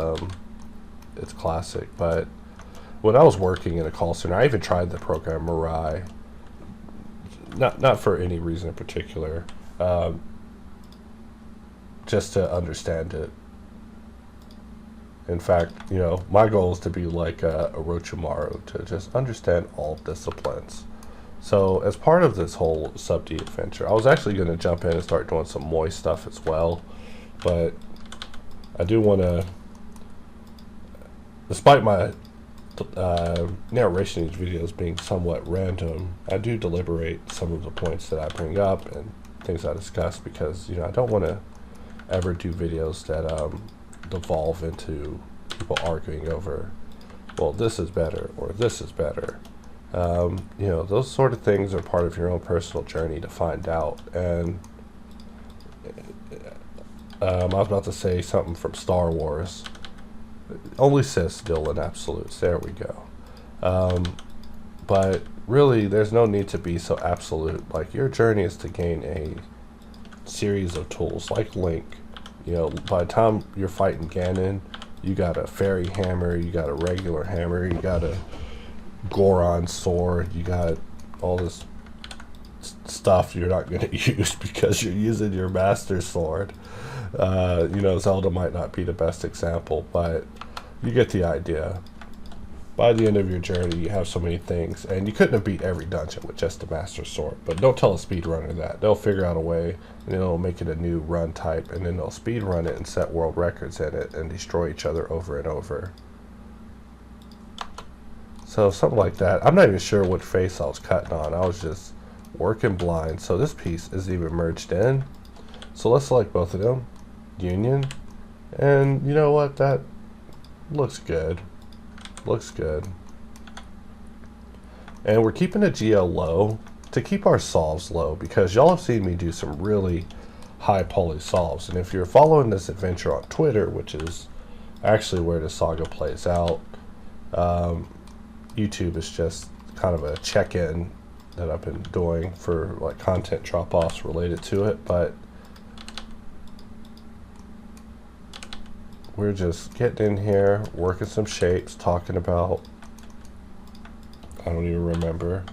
it's classic. But when I was working in a call center, I even tried the program Mirai, not for any reason in particular, just to understand it. In fact, you know, my goal is to be like Orochimaru, to just understand all disciplines. So as part of this whole Sub D adventure, I was actually going to jump in and start doing some moist stuff as well, but I do want to, despite my narration of these videos being somewhat random, I do deliberate some of the points that I bring up and things I discuss, because, you know, I don't want to ever do videos that devolve into people arguing over, well, this is better or this is better. You know, those sort of things are part of your own personal journey to find out. And I was about to say something from Star Wars. Only Siths deal in absolutes. There we go. But really, there's no need to be so absolute. Like, your journey is to gain a series of tools, like Link. You know, by the time you're fighting Ganon, you got a fairy hammer, you got a regular hammer, you got a Goron sword, you got all this stuff you're not going to use because you're using your master sword. You know, Zelda might not be the best example, but you get the idea. By the end of your journey, you have so many things, and you couldn't have beat every dungeon with just the master sword. But don't tell a speedrunner that. They'll figure out a way, and then they'll make it a new run type, and then they'll speedrun it and set world records in it and destroy each other over and over. So something like that. I'm not even sure what face I was cutting on. I was just working blind. So this piece is even merged in. So let's select both of them. Union. And you know what? That looks good. Looks good. And we're keeping the GL low to keep our solves low, because y'all have seen me do some really high poly solves. And if you're following this adventure on Twitter, which is actually where the saga plays out, YouTube is just kind of a check-in that I've been doing for like content drop-offs related to it, but we're just getting in here, working some shapes, talking about, I don't even remember,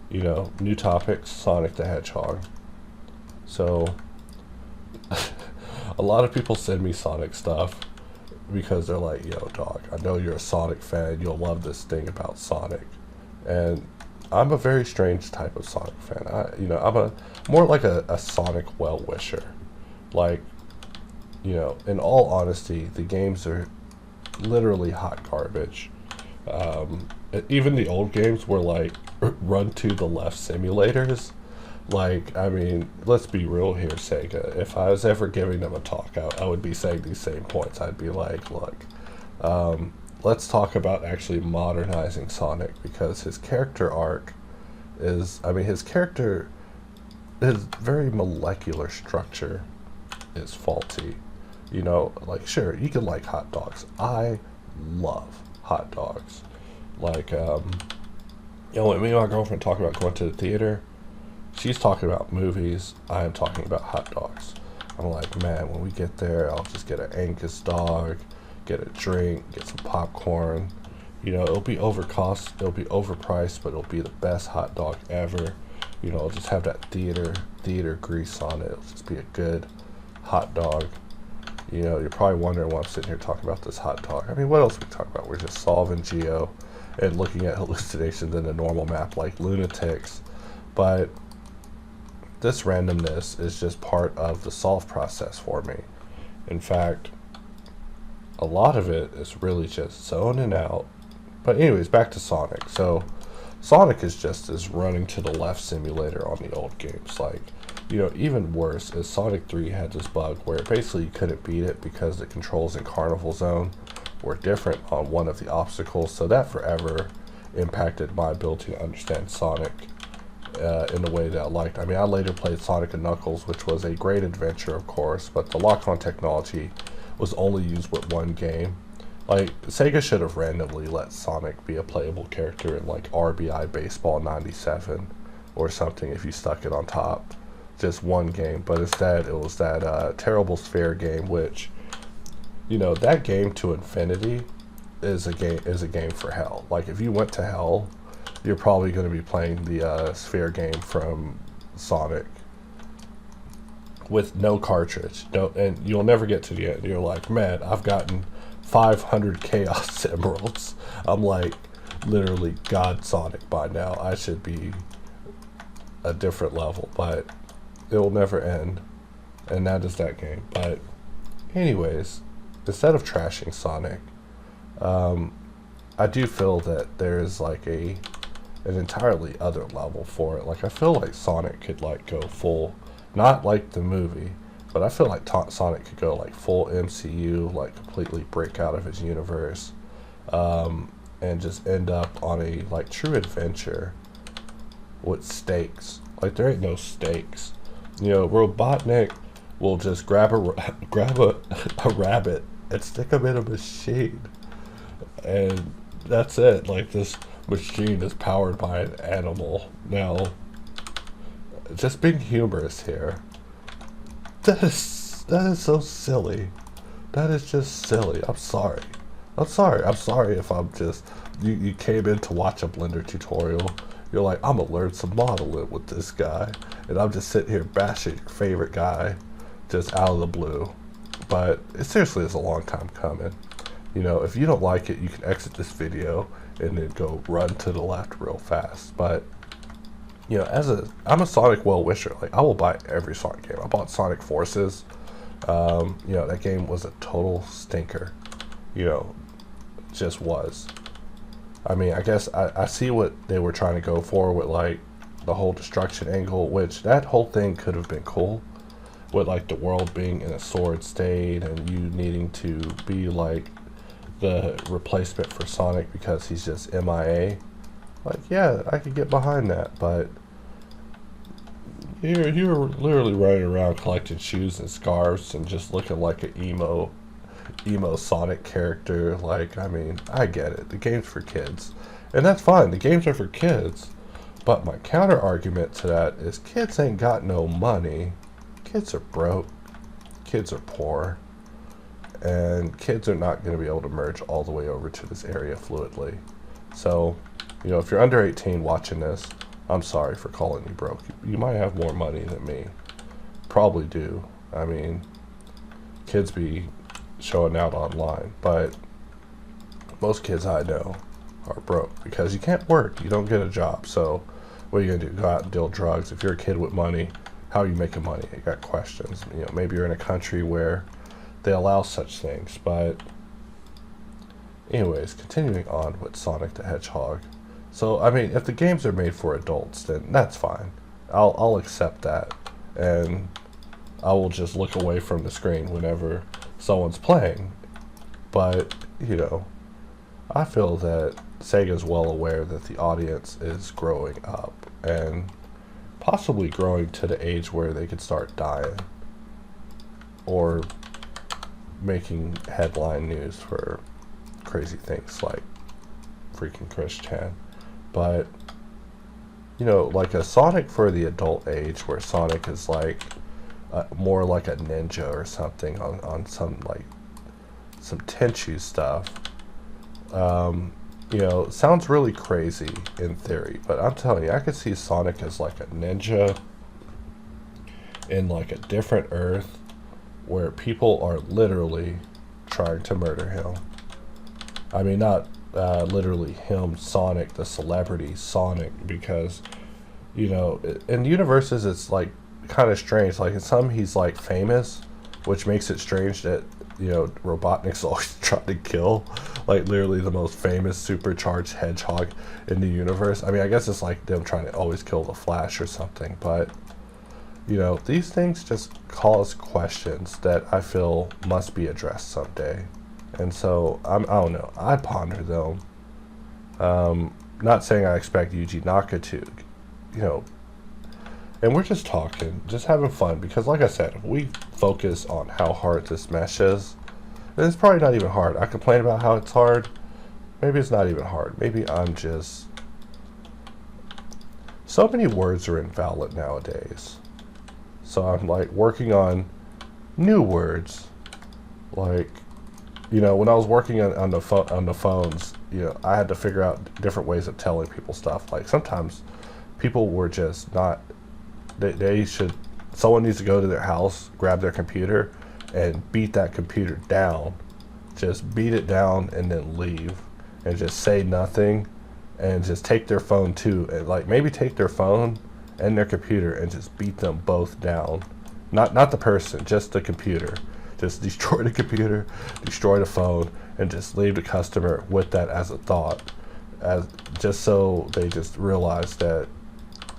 you know, new topics, Sonic the Hedgehog. So a lot of people send me Sonic stuff because they're like, yo dog, I know you're a Sonic fan, you'll love this thing about Sonic. And I'm a very strange type of Sonic fan. I'm more like a Sonic well-wisher. Like, you know, in all honesty, the games are literally hot garbage. Even the old games were like run to the left simulators. Like, I mean, let's be real here, Sega. If I was ever giving them a talk, I would be saying these same points. I'd be like, look, let's talk about actually modernizing Sonic, because his character arc is, I mean, his very molecular structure is faulty. You know, like, sure, you can like hot dogs. I love hot dogs. Like, you know, when me and my girlfriend talk about going to the theater, she's talking about movies, I am talking about hot dogs. I'm like, man, when we get there, I'll just get an Angus dog, get a drink, get some popcorn. You know, it'll be overcost, it'll be overpriced, but it'll be the best hot dog ever. You know, it'll just have that theater grease on it. It'll just be a good hot dog. You know, you're probably wondering why I'm sitting here talking about this hot dog. I mean, what else we talk about? We're just solving geo and looking at hallucinations in the normal map like lunatics. But this randomness is just part of the solve process for me. In fact, a lot of it is really just zoning out. But anyways, back to Sonic. So Sonic is just this running to the left simulator on the old games. Like, you know, even worse is Sonic 3 had this bug where basically you couldn't beat it because the controls in Carnival Zone were different on one of the obstacles. So that forever impacted my ability to understand Sonic in the way that I liked. I mean, I later played Sonic and Knuckles, which was a great adventure, of course, but the lock-on technology was only used with one game. Like, Sega should have randomly let Sonic be a playable character in like RBI Baseball 97 or something if you stuck it on top. Just one game, but instead it was that terrible Sphere game, which, you know, that game to infinity is a game for hell. Like, if you went to hell, you're probably going to be playing the Sphere game from Sonic with no cartridge, and you'll never get to the end. You're like, man, I've gotten 500 Chaos Emeralds. I'm like literally God Sonic by now. I should be a different level, but it will never end, and that is that game. But anyways, instead of trashing Sonic, I do feel that there is like an entirely other level for it. Like, I feel like Sonic could like go full, not like the movie, but I feel like Sonic could go like full MCU, like completely break out of his universe, and just end up on a like true adventure with stakes. Like, there ain't no stakes. You know, Robotnik will just grab a rabbit and stick him in a machine, and that's it. Like, this machine is powered by an animal. Now, just being humorous here, that is so silly. That is just silly. I'm sorry. I'm sorry if I'm just, you came in to watch a Blender tutorial. You're like, I'm gonna learn some modeling with this guy. And I'm just sitting here bashing your favorite guy just out of the blue. But it seriously is a long time coming. You know, if you don't like it, you can exit this video and then go run to the left real fast. But, you know, I'm a Sonic well-wisher. Like, I will buy every Sonic game. I bought Sonic Forces. You know, that game was a total stinker. You know, just was. I mean, I guess I see what they were trying to go for with, like, the whole destruction angle, which that whole thing could have been cool. With, like, the world being in a sword state and you needing to be, like, the replacement for Sonic because he's just MIA. Like, yeah, I could get behind that, but you're literally running around collecting shoes and scarves and just looking like an emo Sonic character. Like, I mean, I get it. The game's for kids. And that's fine. The games are for kids. But my counter argument to that is kids ain't got no money. Kids are broke. Kids are poor. And kids are not going to be able to merge all the way over to this area fluidly. So, you know, if you're under 18 watching this, I'm sorry for calling you broke. You might have more money than me. Probably do. I mean, kids be showing out online, but most kids I know are broke because you can't work. You don't get a job. So what are you gonna do? Go out and deal drugs? If you're a kid with money, how are you making money? You got questions. You know, maybe you're in a country where they allow such things. But anyways, continuing on with Sonic the Hedgehog. So I mean, if the games are made for adults, then that's fine. I'll accept that, and I will just look away from the screen whenever someone's playing. But, you know, I feel that Sega's well aware that the audience is growing up and possibly growing to the age where they could start dying or making headline news for crazy things like freaking Chris Chan. But, you know, like a Sonic for the adult age where Sonic is like more like a ninja or something on some like some Tenchu stuff. You know, sounds really crazy in theory, but I'm telling you, I could see Sonic as like a ninja in like a different Earth where people are literally trying to murder him. I mean, not literally him, Sonic, the celebrity Sonic, because, you know, in universes it's like kind of strange. Like in some he's like famous, which makes it strange that, you know, Robotnik's always trying to kill like literally the most famous supercharged hedgehog in the universe. I mean, I guess it's like them trying to always kill the Flash or something, but, you know, these things just cause questions that I feel must be addressed someday. And so I don't know, I ponder them. Not saying I expect Yuji Naka to, you know, and we're just talking, just having fun, because like I said, if we focus on how hard this mesh is, and it's probably not even hard. I complain about how it's hard. Maybe it's not even hard. Maybe I'm just... So many words are invalid nowadays. So I'm like working on new words. Like, you know, when I was working on the phones, you know, I had to figure out different ways of telling people stuff. Like sometimes people were just not... someone needs to go to their house, grab their computer, and beat that computer down. Just beat it down and then leave. And just say nothing. And just take their phone too. And like maybe take their phone and their computer and just beat them both down. Not the person, just the computer. Just destroy the computer, destroy the phone, and just leave the customer with that as a thought. Just so they just realize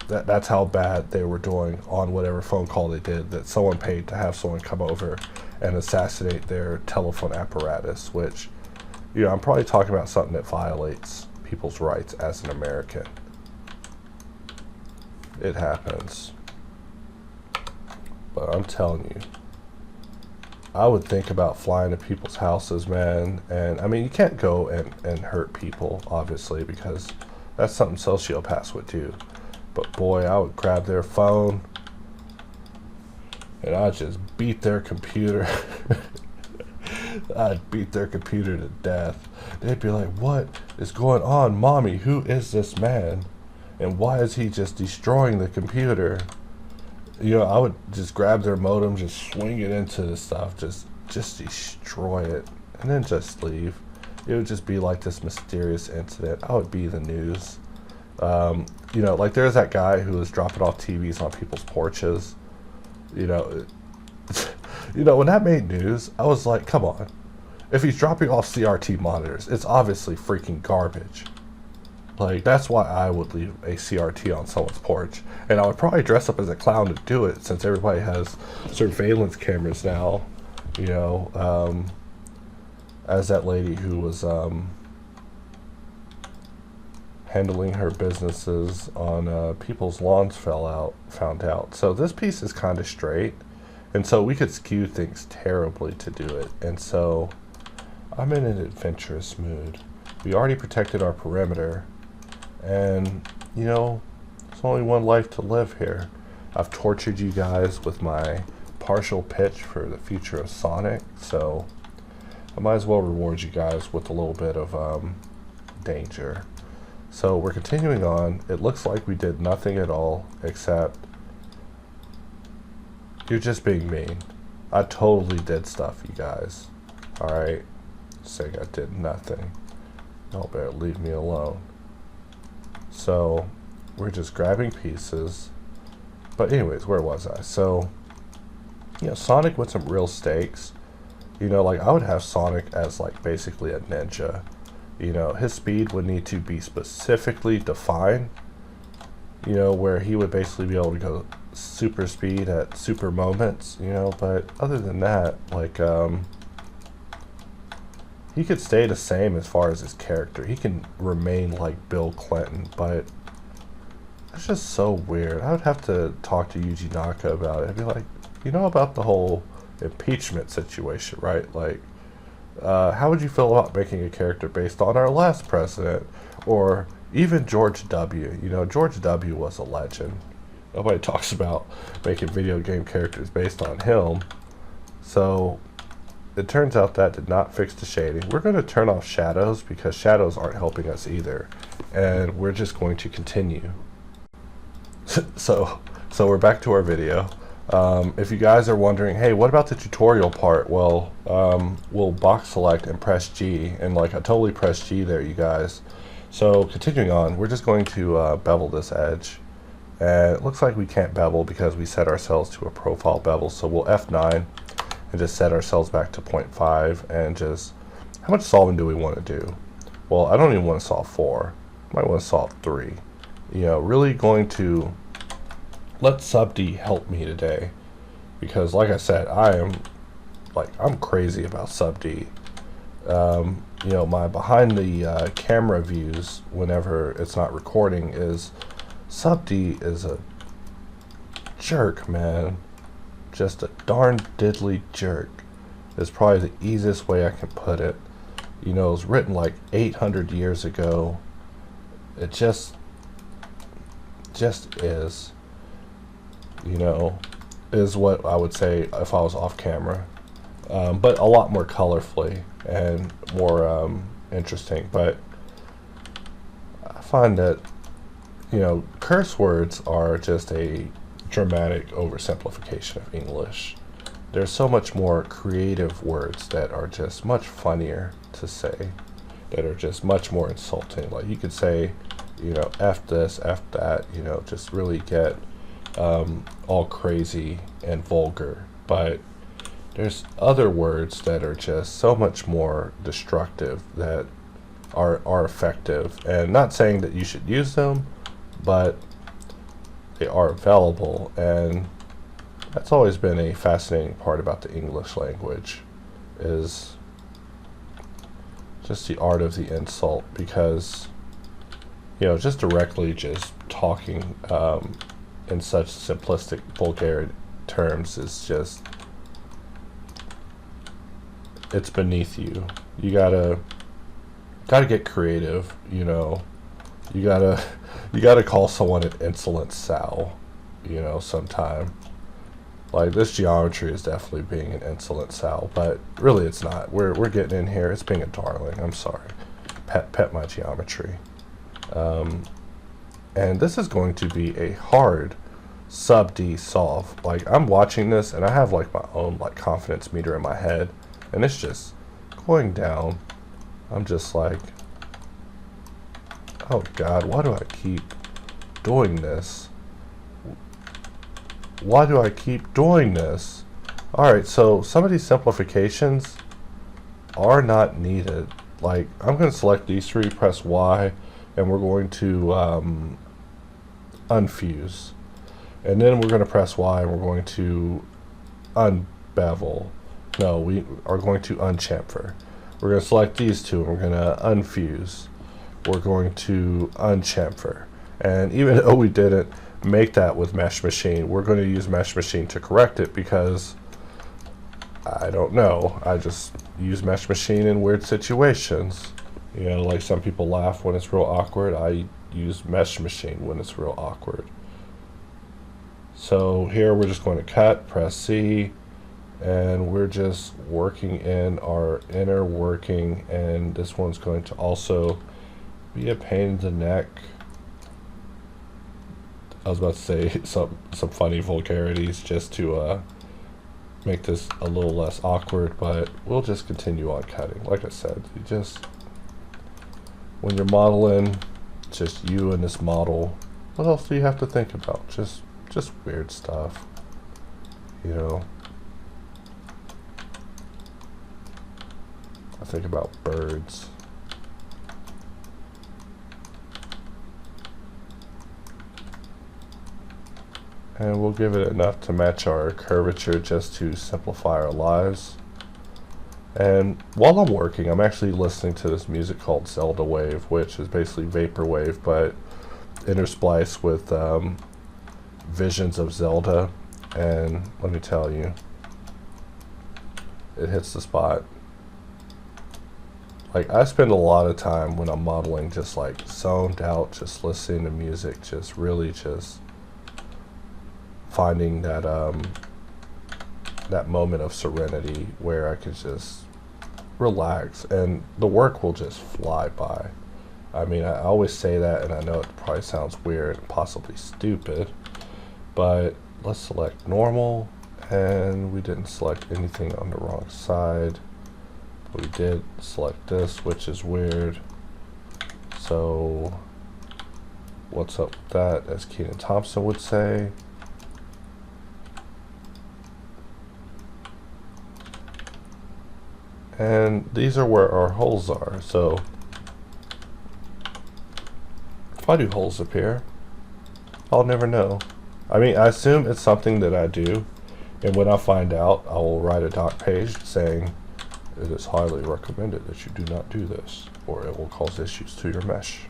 that's how bad they were doing on whatever phone call they did, that someone paid to have someone come over and assassinate their telephone apparatus, which, you know, I'm probably talking about something that violates people's rights as an American. It happens. But I'm telling you, I would think about flying to people's houses, man. And I mean, you can't go and hurt people, obviously, because That's something sociopaths would do. But boy, I would grab their phone and I'd just beat their computer. I'd beat their computer to death. They'd be like, what is going on, mommy? Who is this man? And why is he just destroying the computer? You know, I would just grab their modem, just swing it into the stuff, just destroy it, and then just leave. It would just be like this mysterious incident. I would be the news. You know, like there's that guy who was dropping off TVs on people's porches. You know, you know, when that made news, I was like, come on. If he's dropping off CRT monitors, it's obviously freaking garbage. Like, that's why I would leave a CRT on someone's porch. And I would probably dress up as a clown to do it, since everybody has surveillance cameras now. You know, as that lady who was handling her businesses on people's lawns found out. So this piece is kind of straight, and so we could skew things terribly to do it. And so I'm in an adventurous mood. We already protected our perimeter, and you know, there's only one life to live here. I've tortured you guys with my partial pitch for the future of Sonic, so I might as well reward you guys with a little bit of danger. So we're continuing on. It looks like we did nothing at all, except you're just being mean. I totally did stuff, you guys. Alright? Saying I did nothing. Y'all better leave me alone. So we're just grabbing pieces. But anyways, where was I? So, you know, Sonic with some real stakes. You know, like I would have Sonic as like basically a ninja. You know, his speed would need to be specifically defined, you know, where he would basically be able to go super speed at super moments, you know, but other than that, like, he could stay the same as far as his character. He can remain like Bill Clinton, but it's just so weird. I would have to talk to Yuji Naka about it. I'd be like, you know about the whole impeachment situation, right? Like, how would you feel about making a character based on our last president, or even George W? You know, George W was a legend. Nobody talks about making video game characters based on him. So it turns out that did not fix the shading. We're going to turn off shadows because shadows aren't helping us either, and we're just going to continue. So we're back to our video. If you guys are wondering, hey, what about the tutorial part? Well, we'll box select and press G, and like I totally pressed G there, you guys. So continuing on, we're just going to bevel this edge, and it looks like we can't bevel because we set ourselves to a profile bevel. So we'll F9 and just set ourselves back to 0.5, and just, how much solving do we want to do? Well, I don't even want to solve 4. I might want to solve 3. You know, really going to let Subd help me today, because like I said, I'm crazy about Subd. You know, my behind the camera views whenever it's not recording is Subd is a jerk, man. Just a darn diddly jerk is probably the easiest way I can put it. You know, it was written like 800 years ago. It just is. You know, is what I would say if I was off camera, but a lot more colorfully and more interesting. But I find that, you know, curse words are just a dramatic oversimplification of English. There's so much more creative words that are just much funnier to say, that are just much more insulting. Like you could say, you know, F this, F that, you know, just really get all crazy and vulgar. But there's other words that are just so much more destructive that are effective, and not saying that you should use them, but they are available. And that's always been a fascinating part about the English language, is just the art of the insult, because, you know, just directly just talking in such simplistic, vulgar terms is just, it's beneath you. You gotta get creative, you know. You gotta call someone an insolent sow, you know, sometime. Like, this geometry is definitely being an insolent sow, but really it's not. We're getting in here. It's being a darling. I'm sorry. Pet my geometry. And this is going to be a hard sub-D solve. Like, I'm watching this and I have like my own like confidence meter in my head, and it's just going down. I'm just like, oh God, why do I keep doing this? Why do I keep doing this? Alright, so some of these simplifications are not needed. Like, I'm going to select these three, press Y, and we're going to unfuse. And then we're going to press Y and we're going to unbevel. No, we are going to unchamfer. We're going to select these two and we're going to unfuse. We're going to unchamfer. And even though we didn't make that with Mesh Machine, we're going to use Mesh Machine to correct it because I don't know. I just use Mesh Machine in weird situations. You know, like some people laugh when it's real awkward. I use Mesh Machine when it's real awkward. So here we're just going to cut, press C, and we're just working in our inner working, and this one's going to also be a pain in the neck. I was about to say some funny vulgarities just to make this a little less awkward, but we'll just continue on cutting. Like I said, you just, when you're modeling, just you and this model, what else do you have to think about? Just weird stuff, you know. I think about birds. And we'll give it enough to match our curvature just to simplify our lives. And while I'm working, I'm actually listening to this music called Zelda Wave, which is basically vaporwave, but interspliced with visions of Zelda. And let me tell you, it hits the spot. Like, I spend a lot of time when I'm modeling just like zoned out, just listening to music, just really just finding that that moment of serenity where I can just relax and the work will just fly by. I mean, I always say that, and I know it probably sounds weird and possibly stupid, but let's select normal, and we didn't select anything on the wrong side. We did select this, which is weird. So what's up with that, as Kenan Thompson would say. And these are where our holes are. So why do holes appear? I'll never know. I mean, I assume it's something that I do, and when I find out, I will write a doc page saying it is highly recommended that you do not do this, or it will cause issues to your mesh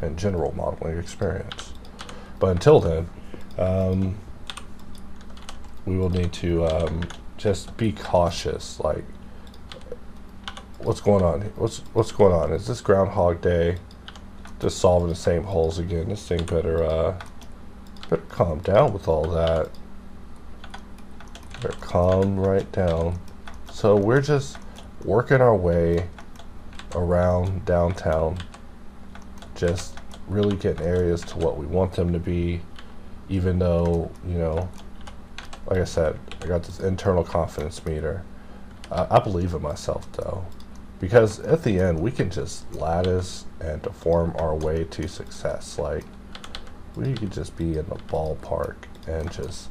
and general modeling experience. But until then, we will need to just be cautious. Like, what's going on? What's going on? Is this Groundhog Day? Just solving the same holes again? This thing better calm down with all that. Better calm right down. So we're just working our way around downtown, just really getting areas to what we want them to be, even though, you know, like I said, I got this internal confidence meter. I believe in myself though, because at the end we can just lattice and deform our way to success. Like, we could just be in the ballpark and just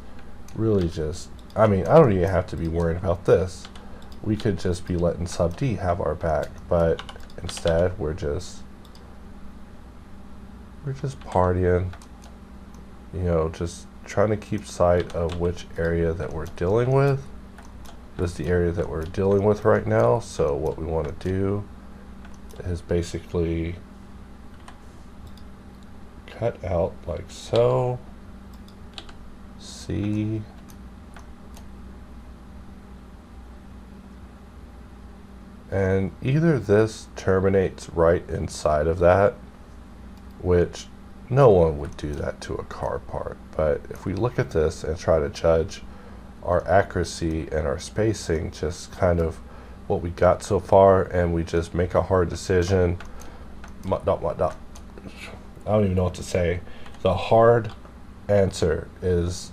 really just, I mean, I don't even have to be worried about this. We could just be letting sub D have our back, but instead we're just partying, you know, just trying to keep sight of which area that we're dealing with. This is the area that we're dealing with right now. So what we want to do is basically cut out like so. C. And either this terminates right inside of that, which no one would do that to a car part. But if we look at this and try to judge our accuracy and our spacing, just kind of what we got so far, and we just make a hard decision. I don't even know what to say. The hard answer is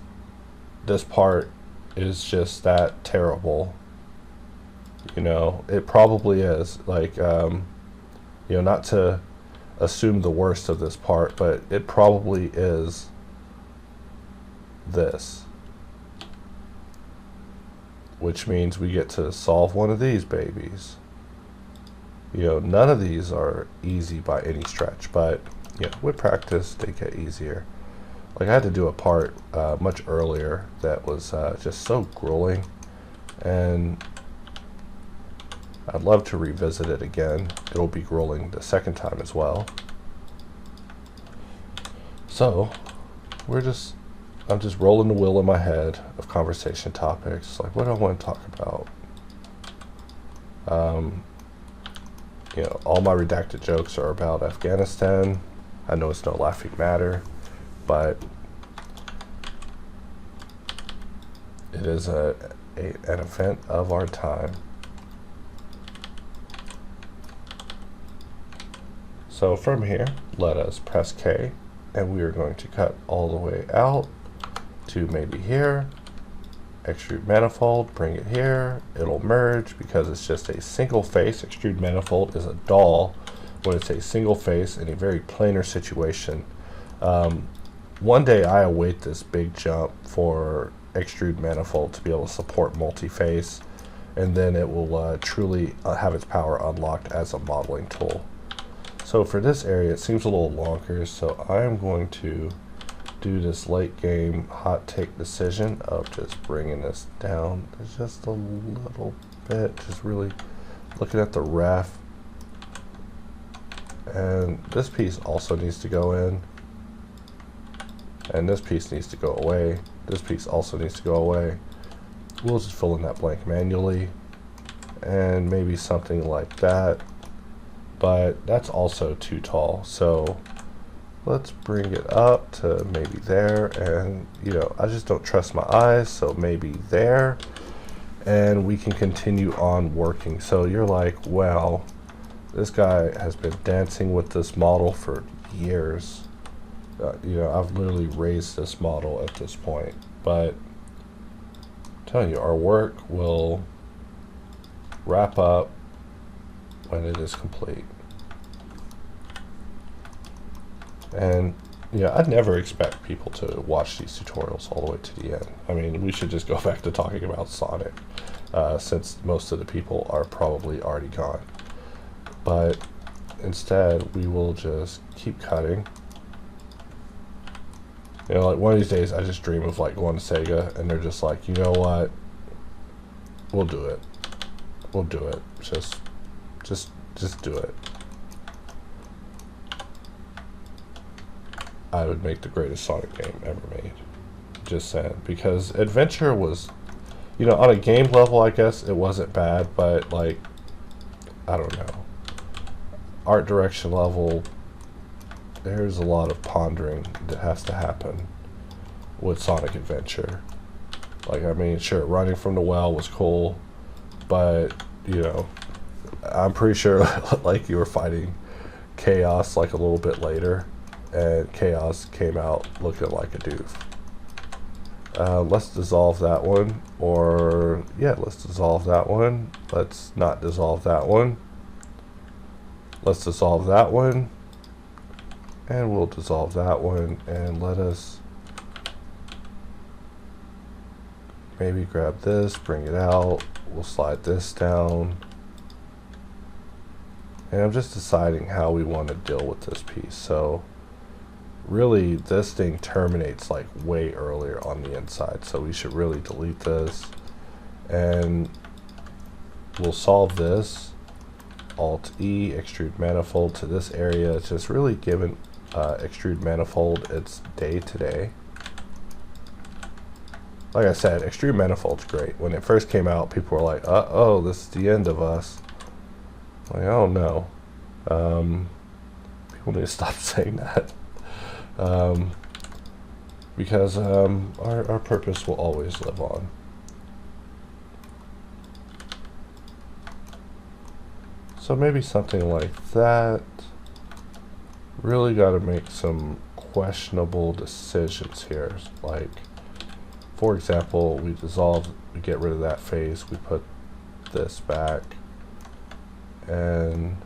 this part is just that terrible. You know, it probably is. Like, you know, not to assume the worst of this part, but it probably is this. Which means we get to solve one of these babies. You know, none of these are easy by any stretch, but you know, with practice they get easier. Like I had to do a part much earlier that was just so grueling, and I'd love to revisit it again. It'll be grueling the second time as well. So I'm just rolling the wheel in my head of conversation topics. Like, what do I want to talk about? You know, all my redacted jokes are about Afghanistan. I know it's no laughing matter, but it is an event of our time. So from here, let us press K, and we are going to cut all the way out to maybe here, extrude manifold, bring it here, it'll merge because it's just a single face. Extrude manifold is a doll when it's a single face in a very planar situation. One day I await this big jump for extrude manifold to be able to support multi-face, and then it will truly have its power unlocked as a modeling tool. So for this area it seems a little longer, so I am going to do this late game hot take decision of just bringing this down just a little bit, just really looking at the ref. And this piece also needs to go in, and this piece needs to go away. This piece also needs to go away. We'll just fill in that blank manually, and maybe something like that, but that's also too tall, so let's bring it up to maybe there. And you know, I just don't trust my eyes, so maybe there, and we can continue on working. So you're like, well, this guy has been dancing with this model for years. You know, I've literally raised this model at this point, but I'm telling you, our work will wrap up when it is complete. And you know, I'd never expect people to watch these tutorials all the way to the end. I mean, we should just go back to talking about Sonic, since most of the people are probably already gone. But instead, we will just keep cutting. You know, like one of these days, I just dream of like going to Sega, and they're just like, you know what? We'll do it. We'll do it. Just do it. I would make the greatest Sonic game ever made. Just saying. Because Adventure was, you know, on a game level, I guess it wasn't bad, but like, I don't know. Art direction level, there's a lot of pondering that has to happen with Sonic Adventure. Like, I mean, sure, running from the well was cool, but, you know, I'm pretty sure like you were fighting Chaos like a little bit later, and Chaos came out looking like a doof. Let's dissolve that one, or yeah, let's dissolve that one. Let's not dissolve that one. Let's dissolve that one, and we'll dissolve that one, and let us maybe grab this, bring it out, we'll slide this down. And I'm just deciding how we want to deal with this piece. So really this thing terminates like way earlier on the inside, so we should really delete this, and we'll solve this. Alt E, extrude manifold to this area. It's just really giving extrude manifold its day today. Like I said, extrude manifold's great. When it first came out, people were like, uh-oh, this is the end of us. Like, I don't know. People We'll need to stop saying that. Because our purpose will always live on. So maybe something like that. Really got to make some questionable decisions here. Like, for example, we get rid of that face, we put this back, and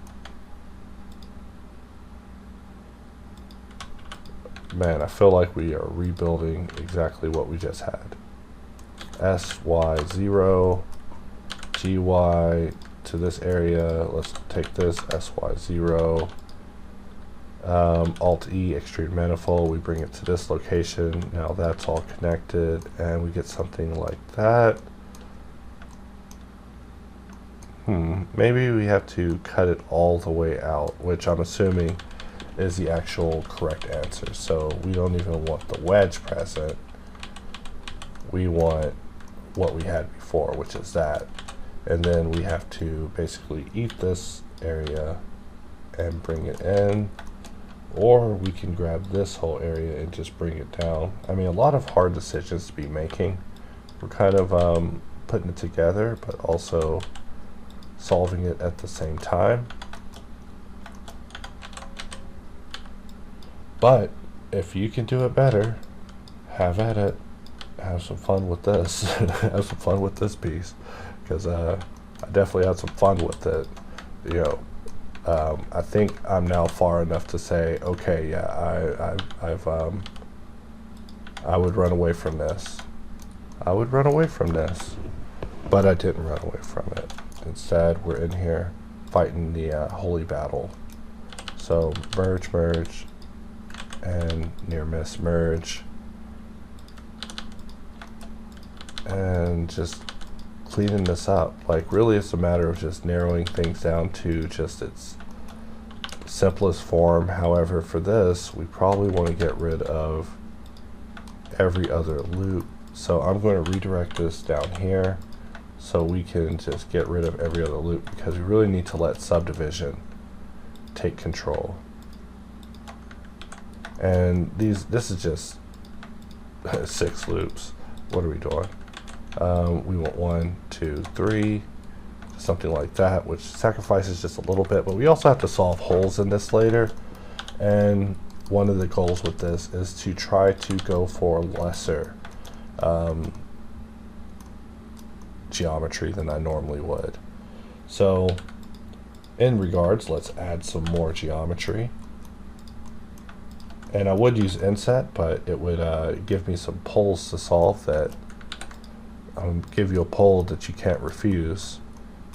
man, I feel like we are rebuilding exactly what we just had. SY0, GY to this area. Let's take this SY0. Alt-E, extrude manifold, we bring it to this location. Now that's all connected, and we get something like that. Maybe we have to cut it all the way out, which I'm assuming is the actual correct answer. So we don't even want the wedge present. We want what we had before, which is that. And then we have to basically eat this area and bring it in. Or we can grab this whole area and just bring it down. I mean, a lot of hard decisions to be making. We're kind of putting it together, but also solving it at the same time. But if you can do it better, have at it. Have some fun with this. Have some fun with this piece, because I definitely had some fun with it. You know, I think I'm now far enough to say, okay, yeah, I would run away from this. I would run away from this, but I didn't run away from it. Instead, we're in here fighting the holy battle. So merge, merge, and near miss merge, and just cleaning this up. Like, really, it's a matter of just narrowing things down to just its simplest form. However, for this, we probably want to get rid of every other loop. So I'm going to redirect this down here so we can just get rid of every other loop, because we really need to let Subdivision take control. And this is just 6 loops. What are we doing? We want 1, 2, 3, something like that, which sacrifices just a little bit, but we also have to solve holes in this later. And one of the goals with this is to try to go for lesser geometry than I normally would. So in regards, let's add some more geometry. And I would use inset, but it would give me some poles to solve that give you a pole that you can't refuse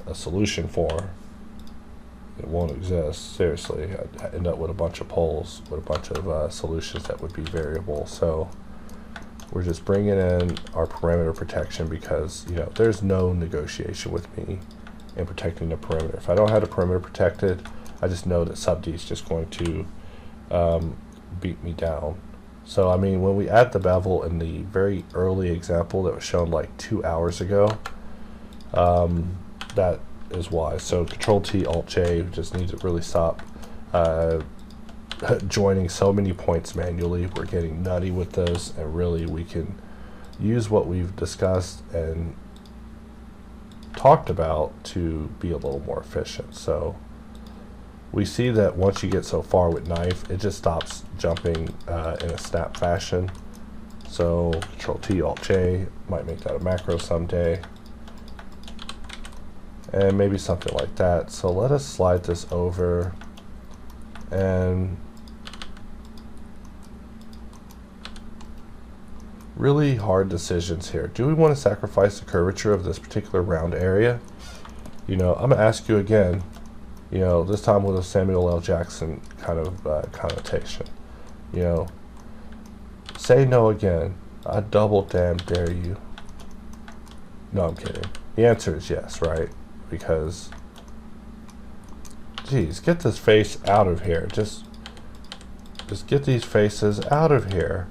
a solution for. It won't exist. Seriously, I'd end up with a bunch of poles with a bunch of solutions that would be variable. So we're just bringing in our parameter protection, because, you know, there's no negotiation with me in protecting the perimeter. If I don't have the perimeter protected, I just know that subd is just going to beat me down. So I mean, when we add the bevel in the very early example that was shown like 2 hours ago, that is why. So Control T, Alt J, just need to really stop joining so many points manually. We're getting nutty with this, and really we can use what we've discussed and talked about to be a little more efficient. So we see that once you get so far with knife, it just stops jumping in a snap fashion. So Control T, Alt J, might make that a macro someday, and maybe something like that. So let us slide this over, and really hard decisions here. Do we want to sacrifice the curvature of this particular round area? You know, I'm gonna ask you again, you know, this time with a Samuel L. Jackson kind of connotation. You know, say no again. I double damn dare you. No, I'm kidding. The answer is yes, right? Because, geez, get this face out of here. Just get these faces out of here.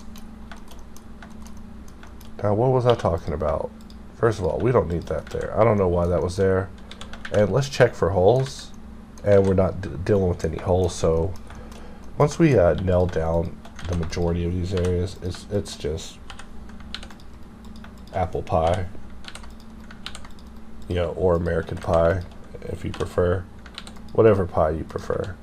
Now, what was I talking about? First of all, we don't need that there. I don't know why that was there. And let's check for holes. And we're not dealing with any holes, so once we nail down the majority of these areas, it's just apple pie, you know, or American pie if you prefer, whatever pie you prefer.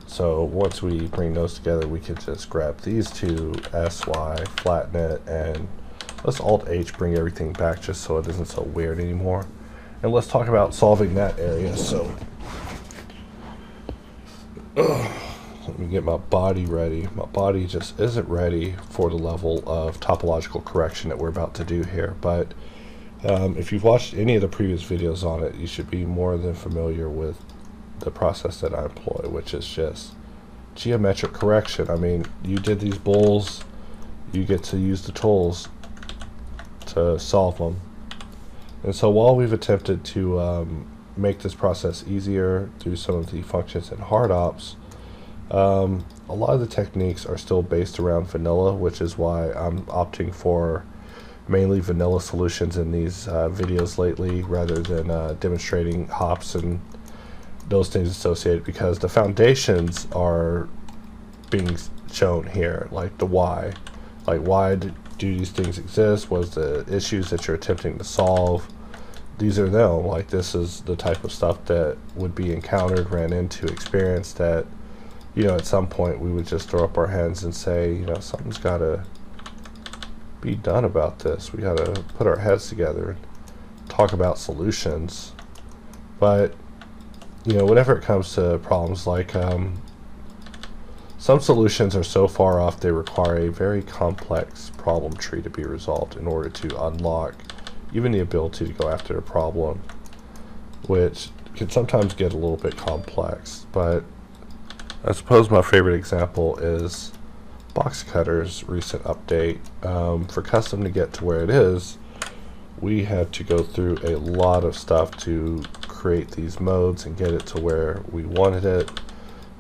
So once we bring those together, we can just grab these two, SY, flatten it, and let's Alt-H, bring everything back just so it isn't so weird anymore. And let's talk about solving that area. So let me get my body ready. My body just isn't ready for the level of topological correction that we're about to do here. But if you've watched any of the previous videos on it, you should be more than familiar with the process that I employ, which is just geometric correction. I mean, you did these bools, you get to use the tools to solve them. And so while we've attempted to make this process easier through some of the functions in HardOps, a lot of the techniques are still based around vanilla, which is why I'm opting for mainly vanilla solutions in these videos lately, rather than demonstrating hops and those things associated, because the foundations are being shown here, like the why. Like, why do these things exist? What is the issues that you're attempting to solve? These are them. Like, this is the type of stuff that would be encountered, ran into, experienced, that, you know, at some point we would just throw up our hands and say, you know, something's got to be done about this. We got to put our heads together and talk about solutions. But, you know, whenever it comes to problems like some solutions are so far off they require a very complex problem tree to be resolved in order to unlock even the ability to go after a problem, which can sometimes get a little bit complex. But I suppose my favorite example is Boxcutter's recent update. For custom to get to where it is, we had to go through a lot of stuff to create these modes and get it to where we wanted it.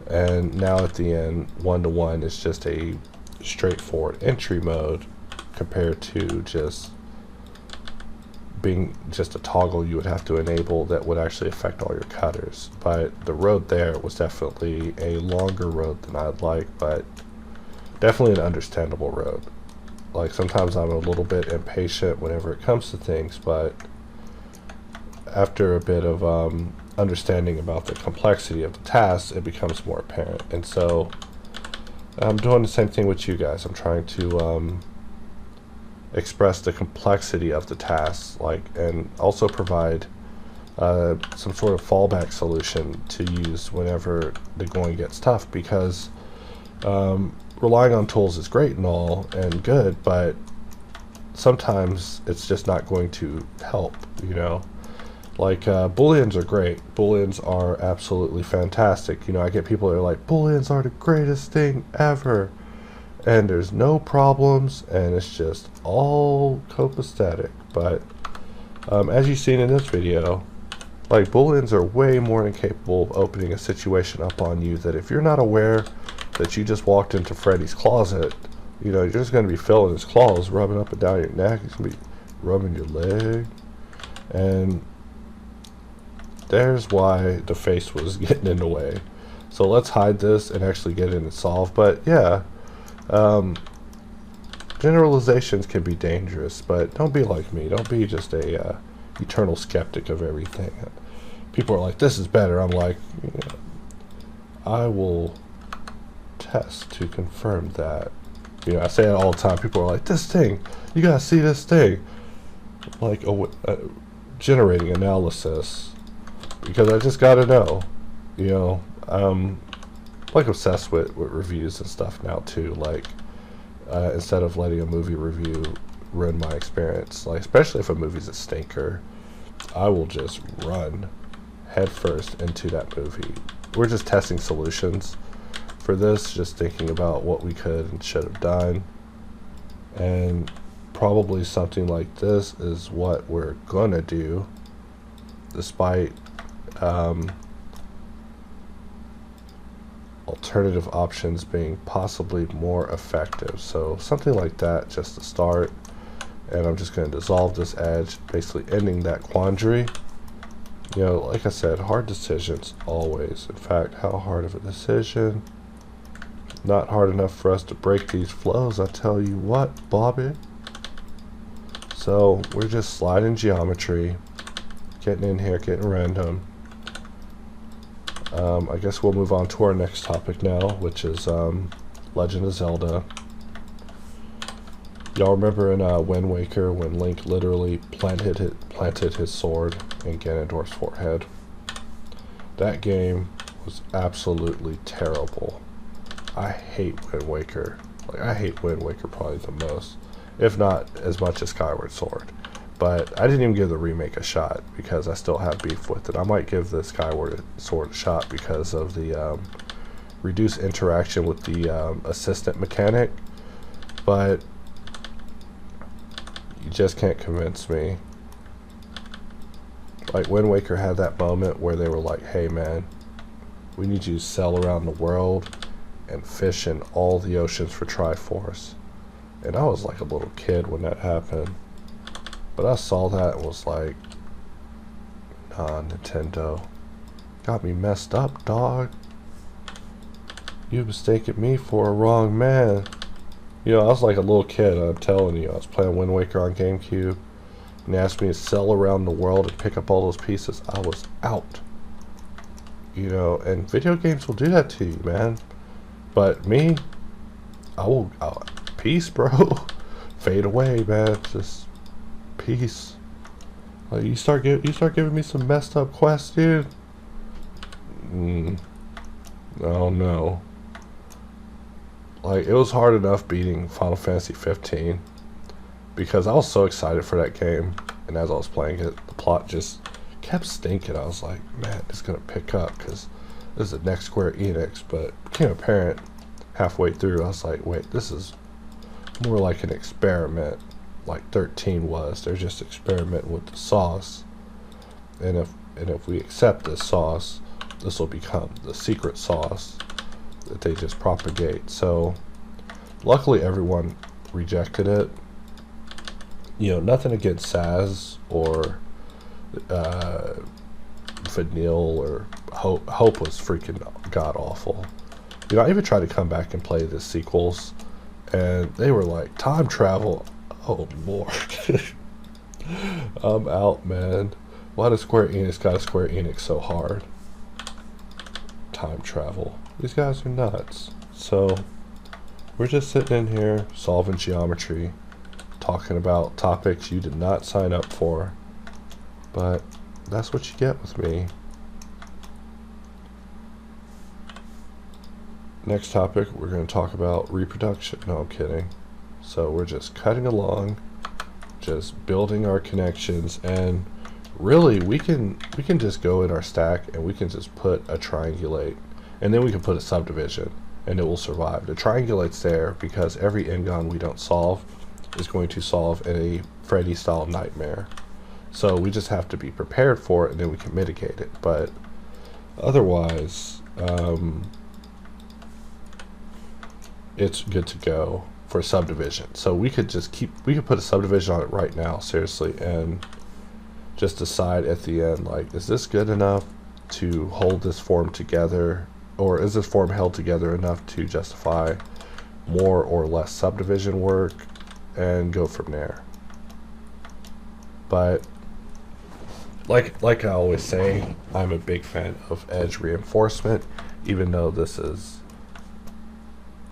And now at the end, 1-to-1 is just a straightforward entry mode compared to just being just a toggle you would have to enable that would actually affect all your cutters. But the road there was definitely a longer road than I'd like, but definitely an understandable road. Like, sometimes I'm a little bit impatient whenever it comes to things, but after a bit of understanding about the complexity of the tasks, it becomes more apparent. And so I'm doing the same thing with you guys. I'm trying to express the complexity of the tasks, like, and also provide some sort of fallback solution to use whenever the going gets tough, because relying on tools is great and all and good, but sometimes it's just not going to help, you know. Like, booleans are great. Booleans are absolutely fantastic. You know, I get people that are like, booleans are the greatest thing ever, and there's no problems, and it's just all copacetic. But as you've seen in this video, like, booleans are way more than capable of opening a situation up on you that if you're not aware that you just walked into Freddy's closet, you know, you're just going to be filling his claws, rubbing up and down your neck. He's going to be rubbing your leg. And there's why the face was getting in the way. So let's hide this and actually get it and solve. But yeah, generalizations can be dangerous, but don't be like me. Don't be just a eternal skeptic of everything. People are like, this is better. I'm like, yeah, I will test to confirm that. You know, I say it all the time. People are like, this thing, you gotta see this thing. Like, generating analysis, because I just gotta know. You know, I'm like obsessed with reviews and stuff now too. Like, instead of letting a movie review ruin my experience, like, especially if a movie's a stinker, I will just run headfirst into that movie. We're just testing solutions for this, just thinking about what we could and should have done, and probably something like this is what we're gonna do, despite alternative options being possibly more effective. So something like that just to start, and I'm just going to dissolve this edge, basically ending that quandary. You know, like I said, hard decisions always. In fact, how hard of a decision? Not hard enough for us to break these flows, I tell you what, Bobby. So we're just sliding geometry, getting in here, getting random. I guess we'll move on to our next topic now, which is Legend of Zelda. Y'all remember in Wind Waker when Link literally planted his sword in Ganondorf's forehead? That game was absolutely terrible. I hate Wind Waker. Like, I hate Wind Waker probably the most, if not as much as Skyward Sword. But I didn't even give the remake a shot because I still have beef with it. I might give the Skyward Sword a shot because of the reduced interaction with the assistant mechanic, but you just can't convince me. Like, Wind Waker had that moment where they were like, hey man, we need you to sail around the world and fish in all the oceans for Triforce. And I was like a little kid when that happened. But I saw that and was like, nah, Nintendo. Got me messed up, dog. You mistaken me for a wrong man. You know, I was like a little kid, I'm telling you. I was playing Wind Waker on GameCube, and they asked me to sail around the world and pick up all those pieces. I was out. You know, and video games will do that to you, man. But me, peace, bro. Fade away, man. Just peace. Like, you start giving me some messed up quests, dude. Oh no. Like, it was hard enough beating Final Fantasy 15 because I was so excited for that game, and as I was playing it, the plot just kept stinking. I was like, man, it's gonna pick up because this is the next Square Enix. But it became apparent halfway through. I was like, wait, this is more like an experiment, like 13 was. They're just experimenting with the sauce, and if we accept this sauce, this will become the secret sauce that they just propagate. So luckily everyone rejected it. You know, nothing against Saz or Vanille or Hope. Hope was freaking god awful. You know, I even tried to come back and play the sequels, and they were like, time travel. Oh lord. I'm out, man. Why does Square Enix gotta Square Enix so hard? Time travel. These guys are nuts. So we're just sitting in here solving geometry, talking about topics you did not sign up for, but that's what you get with me. Next topic, we're going to talk about reproduction. No, I'm kidding. So we're just cutting along, just building our connections, and really we can just go in our stack and we can just put a triangulate, and then we can put a subdivision, and it will survive. The triangulate's there because every N-gon we don't solve is going to solve in a Freddy style nightmare. So we just have to be prepared for it, and then we can mitigate it. But otherwise, it's good to go for a subdivision. So we could put a subdivision on it right now, seriously, and just decide at the end, like, is this good enough to hold this form together, or is this form held together enough to justify more or less subdivision work, and go from there. But like I always say, I'm a big fan of edge reinforcement, even though this is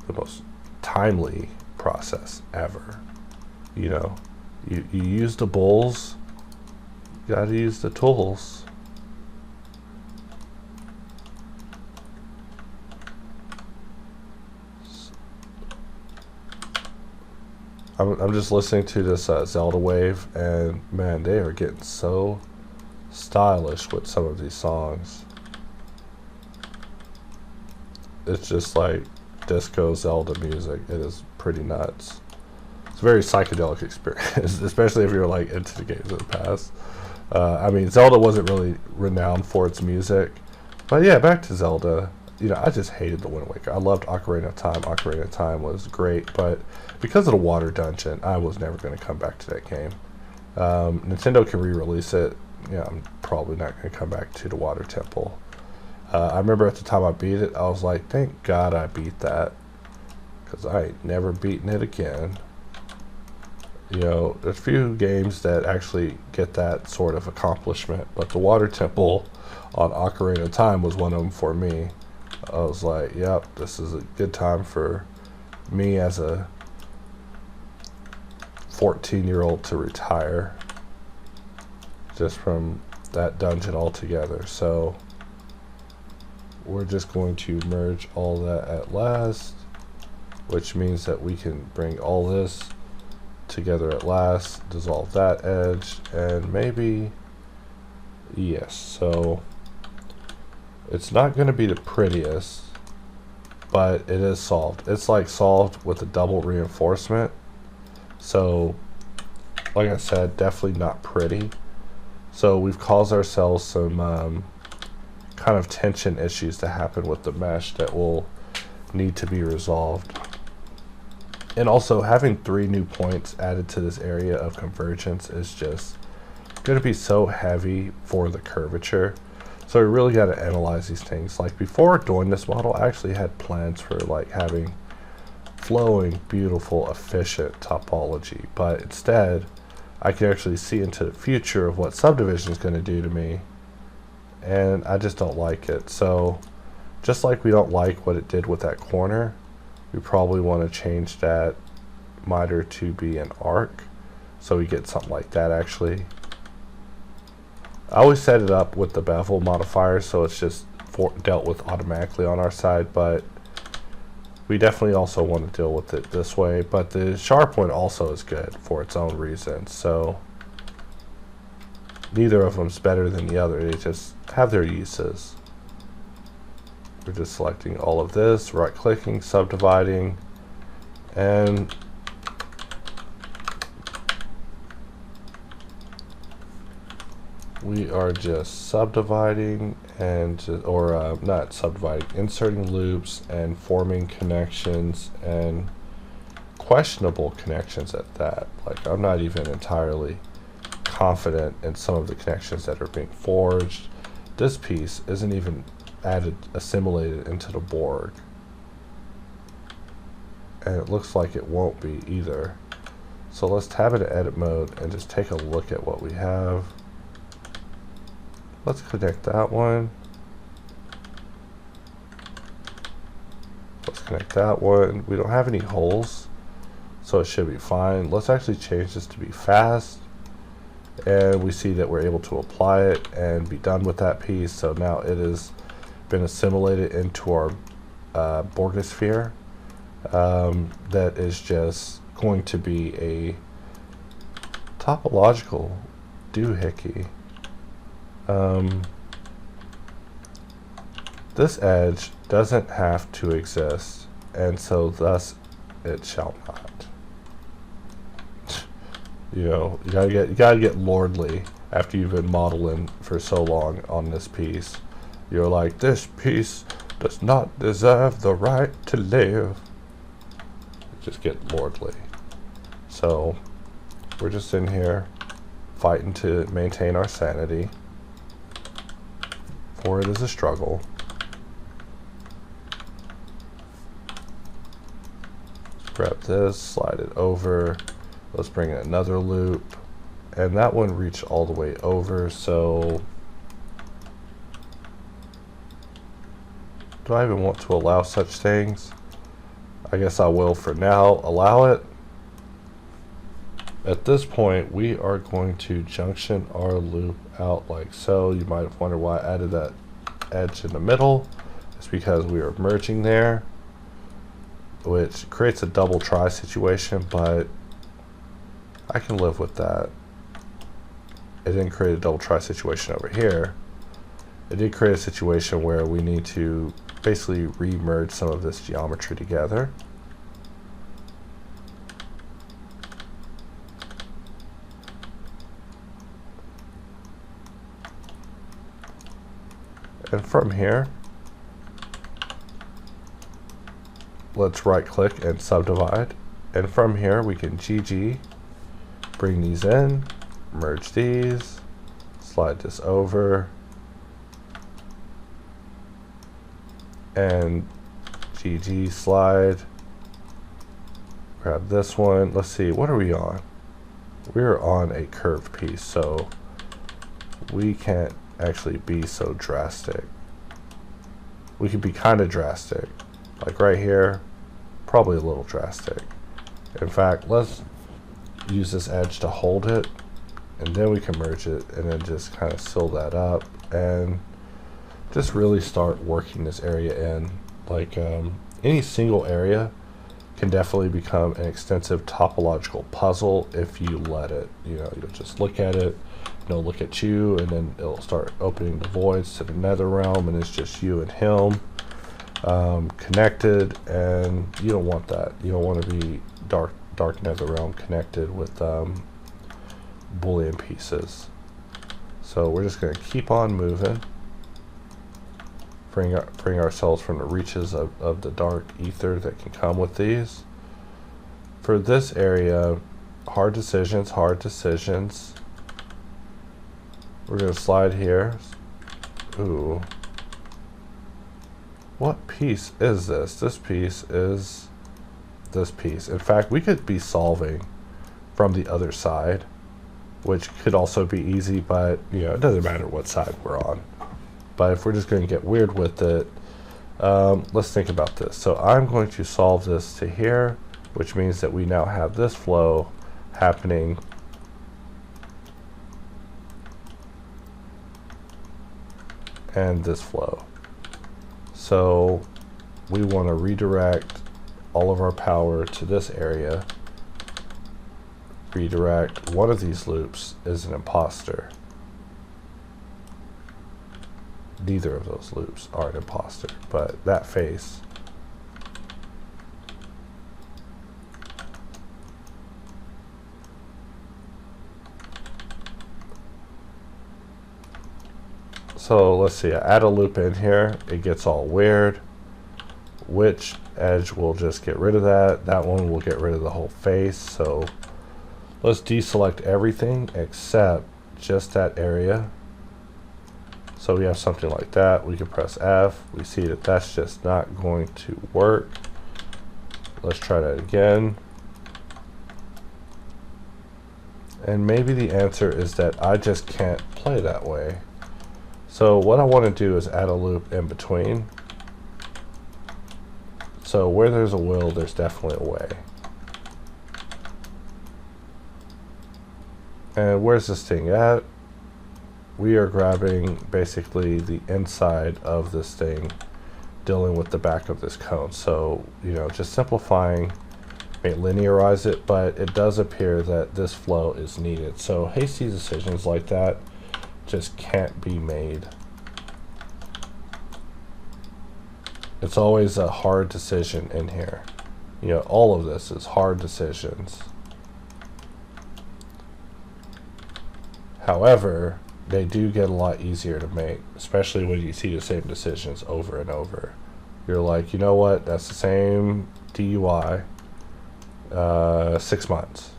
the most timely process ever. You know, you use the bulls, you gotta use the tools. I'm just listening to this Zelda wave, and man, they are getting so stylish with some of these songs. It's just like disco Zelda music. It is pretty nuts. It's a very psychedelic experience, especially if you're like into the games of the past. I mean, Zelda wasn't really renowned for its music, but yeah, back to Zelda. You know, I just hated the Wind Waker. I loved Ocarina of Time. Ocarina of Time was great, but because of the water dungeon, I was never going to come back to that game. Nintendo can re-release it. yeah, I'm probably not going to come back to the water temple. I remember at the time I beat it, I was like, thank God I beat that, because I ain't never beaten it again. You know, there's a few games that actually get that sort of accomplishment, but the water temple on Ocarina of Time was one of them for me. I was like, yep, this is a good time for me as a 14-year-old to retire just from that dungeon altogether. So we're just going to merge all that at last, which means that we can bring all this together at last, dissolve that edge, and maybe, yes, so it's not going to be the prettiest, but it is solved. It's like solved with a double reinforcement. So like I said, definitely not pretty. So we've caused ourselves some kind of tension issues to happen with the mesh that will need to be resolved. And also having 3 new points added to this area of convergence is just going to be so heavy for the curvature. So we really got to analyze these things. Like before doing this model, I actually had plans for like having flowing, beautiful, efficient topology, but instead I can actually see into the future of what Subdivision is going to do to me, and I just don't like it. So just like we don't like what it did with that corner, we probably want to change that miter to be an arc, so we get something like that. Actually, I always set it up with the bevel modifier, so it's just dealt with automatically on our side, but we definitely also want to deal with it this way. But the sharp one also is good for its own reasons, so neither of them is better than the other. They just have their uses. We're just selecting all of this, right clicking, subdividing, and we are just subdividing and not subdividing, inserting loops and forming connections, and questionable connections at that. Like, I'm not even entirely confident in some of the connections that are being forged. This piece isn't even assimilated into the board, and it looks like it won't be either. So let's tab into edit mode and just take a look at what we have. Let's connect that one. Let's connect that one. We don't have any holes, so it should be fine. Let's actually change this to be fast, and we see that we're able to apply it and be done with that piece. So now it has been assimilated into our Borgosphere. That is just going to be a topological doohickey. This edge doesn't have to exist, and so thus it shall not. You know, you gotta get lordly after you've been modeling for so long on this piece. You're like, this piece does not deserve the right to live. Just get lordly. So we're just in here fighting to maintain our sanity, for it is a struggle. Grab this, slide it over. Let's bring in another loop, and that one reached all the way over. So do I even want to allow such things? I guess I will for now allow it. At this point, we are going to junction our loop out like so. You might have wondered why I added that edge in the middle. It's because we are merging there, which creates a double try situation, but I can live with that. It didn't create a double try situation over here. It did create a situation where we need to basically re-merge some of this geometry together. And from here, let's right click and subdivide. And from here we can GG, bring these in, merge these, slide this over, and GG slide. Grab this one. Let's see, what are we on? We're on a curved piece, so we can't actually be so drastic. We could be kind of drastic. Like right here, probably a little drastic. In fact, let's use this edge to hold it, and then we can merge it, and then just kind of seal that up, and just really start working this area in. Like any single area can definitely become an extensive topological puzzle if you let it. You know, you'll just look at it, it'll look at you, and then it'll start opening the voids to the nether realm, and it's just you and him connected, and you don't want that. You don't want to be dark nether realm connected with boolean pieces. So we're just going to keep on moving, bring ourselves from the reaches of the dark ether that can come with these. For this area, hard decisions. We're going to slide here. Ooh. What piece is this? This piece is this piece. In fact, we could be solving from the other side, which could also be easy, but you know, it doesn't matter what side we're on. But if we're just going to get weird with it, let's think about this. So I'm going to solve this to here, which means that we now have this flow happening and this flow. So we want to redirect all of our power to this area. Redirect one of these loops is an imposter. Neither of those loops are an imposter, but that face. So let's see, I add a loop in here, it gets all weird. Which edge will just get rid of that? That one will get rid of the whole face. So let's deselect everything except just that area. So we have something like that. We can press F. We see that that's just not going to work. Let's try that again. And maybe the answer is that I just can't play that way. So what I want to do is add a loop in between. So where there's a will, there's definitely a way. And where's this thing at? We are grabbing basically the inside of this thing, dealing with the back of this cone. So, you know, just simplifying, may linearize it, but it does appear that this flow is needed. So hasty decisions like that just can't be made. It's always a hard decision in here. You know, all of this is hard decisions. However, they do get a lot easier to make, especially when you see the same decisions over and over. You're like, you know what, that's the same DUI, 6 months,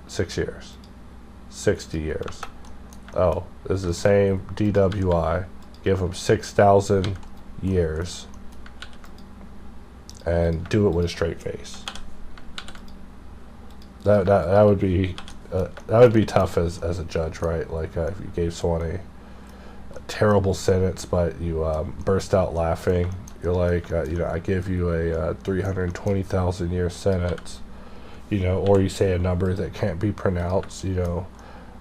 6 years, 60 years. Oh, this is the same DWI, give them 6,000 years and do it with a straight face. That would be tough as a judge, right? Like if you gave someone a terrible sentence, but you burst out laughing, you're like, you know, I give you a 320,000 year sentence, you know, or you say a number that can't be pronounced, you know,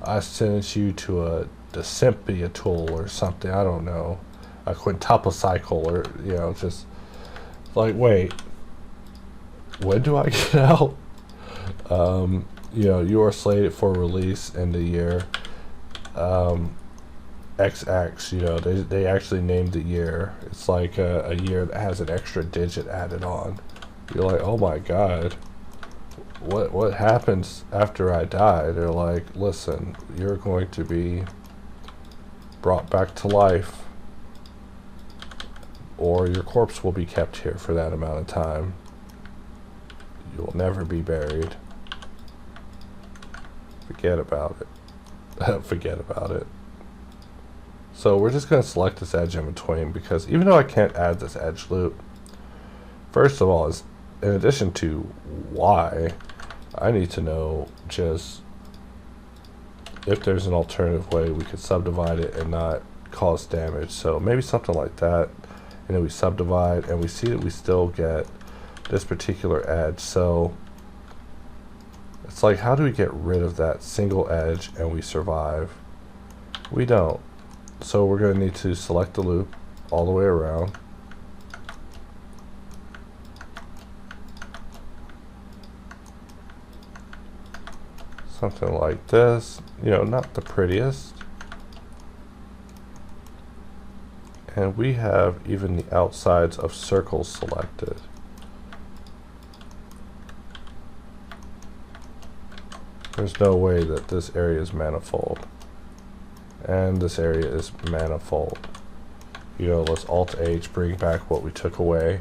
I sentence you to a deceptively or something, I don't know, a quintuple cycle, or, you know, just like, wait, when do I get out? You know, you are slated for release in the year XX. You know, they actually named the year. It's like a year that has an extra digit added on. You're like, oh my god, what happens after I die? They're like, listen, you're going to be brought back to life, or your corpse will be kept here for that amount of time. You will never be buried. Forget about it. forget about it. So we're just going to select this edge in between, because even though I can't add this edge loop, first of all, is in addition to why, I need to know just if there's an alternative way we could subdivide it and not cause damage. So maybe something like that, and then we subdivide and we see that we still get this particular edge. So it's like, how do we get rid of that single edge and we survive? We don't. So we're going to need to select the loop all the way around. Something like this, you know, not the prettiest. And we have even the outsides of circles selected. There's no way that this area is manifold. And this area is manifold. You know, let's Alt-H, bring back what we took away.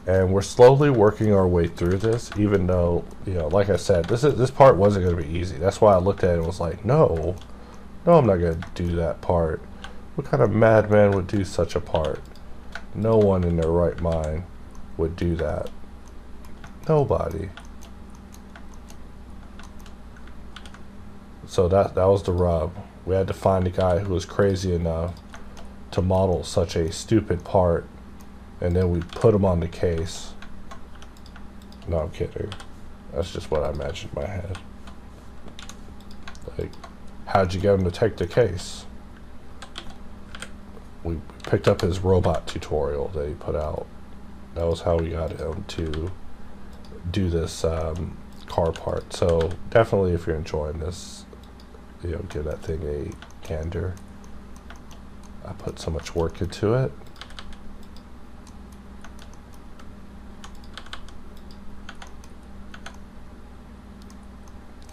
And we're slowly working our way through this, even though, you know, like I said, this part wasn't going to be easy. That's why I looked at it and was like, no, I'm not going to do that part. What kind of madman would do such a part? No one in their right mind would do that. Nobody. So that was the rub. We had to find a guy who was crazy enough to model such a stupid part, and then we put him on the case. No, I'm kidding. That's just what I imagined in my head. Like, how'd you get him to take the case? We picked up his robot tutorial that he put out. That was how we got him to do this car part. So definitely, if you're enjoying this, you know, give that thing a gander. I put so much work into it.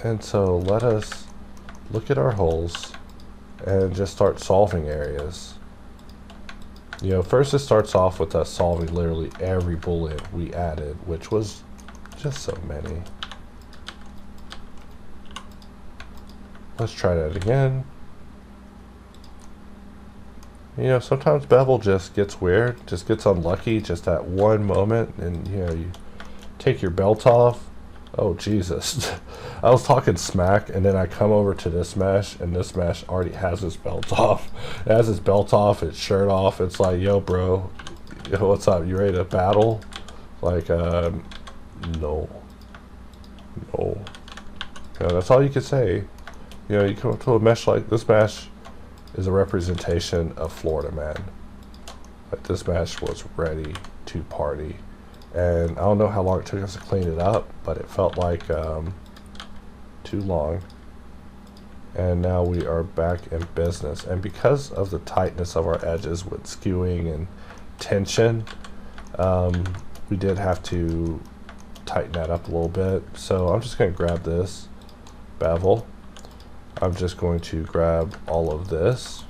And so let us look at our holes and just start solving areas. You know, first it starts off with us solving literally every boolean we added, which was just so many. Let's try that again. You know, sometimes bevel just gets weird, just gets unlucky just at one moment, and you know, you take your belt off. Oh Jesus. I was talking smack, and then I come over to this mesh, and this mesh already has his belt off. It has his belt off, its shirt off. It's like, yo bro, yo, what's up? You ready to battle? Like, no. No. You know, that's all you can say. You know, you come up to a mesh like this mesh is a representation of Florida man. Like, this mesh was ready to party. And I don't know how long it took us to clean it up, but it felt like too long. And now we are back in business. And because of the tightness of our edges with skewing and tension, we did have to tighten that up a little bit. So I'm just going to grab this bevel. I'm just going to grab all of this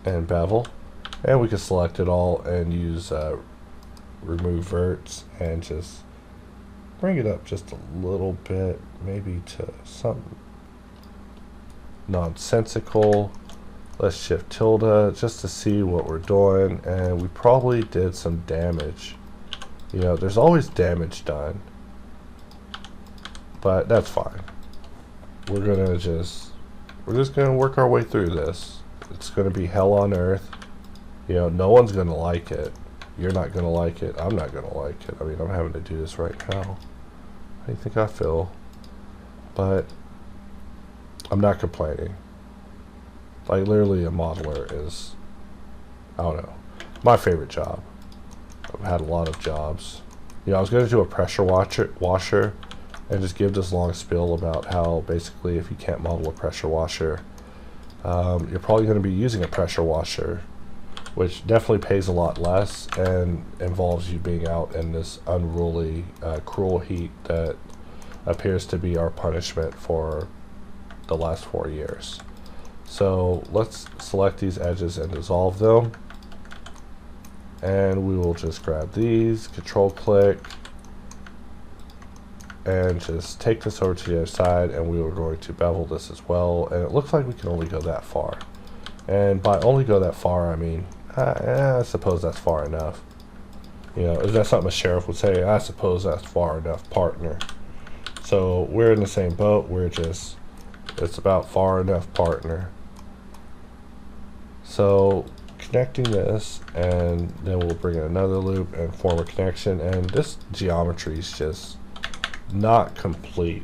and bevel. And we can select it all and use remove verts and just bring it up just a little bit, maybe to something nonsensical. Let's shift tilde just to see what we're doing, and we probably did some damage. You know, there's always damage done, but that's fine. We're just gonna work our way through this. It's gonna be hell on earth. You know, no one's gonna like it. You're not gonna like it. I'm not gonna like it. I mean, I'm having to do this right now. How do you think I feel? But I'm not complaining. Like, literally, a modeler is, I don't know, my favorite job. I've had a lot of jobs. You know, I was gonna do a pressure washer and just give this long spiel about how basically if you can't model a pressure washer, you're probably gonna be using a pressure washer, which definitely pays a lot less and involves you being out in this unruly, cruel heat that appears to be our punishment for the last 4 years. So let's select these edges and dissolve them. And we will just grab these, control click, and just take this over to the other side, and we were going to bevel this as well, and it looks like we can only go that far. And by only go that far, I mean, I suppose that's far enough. You know, is that something a sheriff would say? I suppose that's far enough, partner. So we're in the same boat. We're just, it's about far enough, partner. So connecting this, and then we'll bring in another loop and form a connection, and this geometry is just not complete.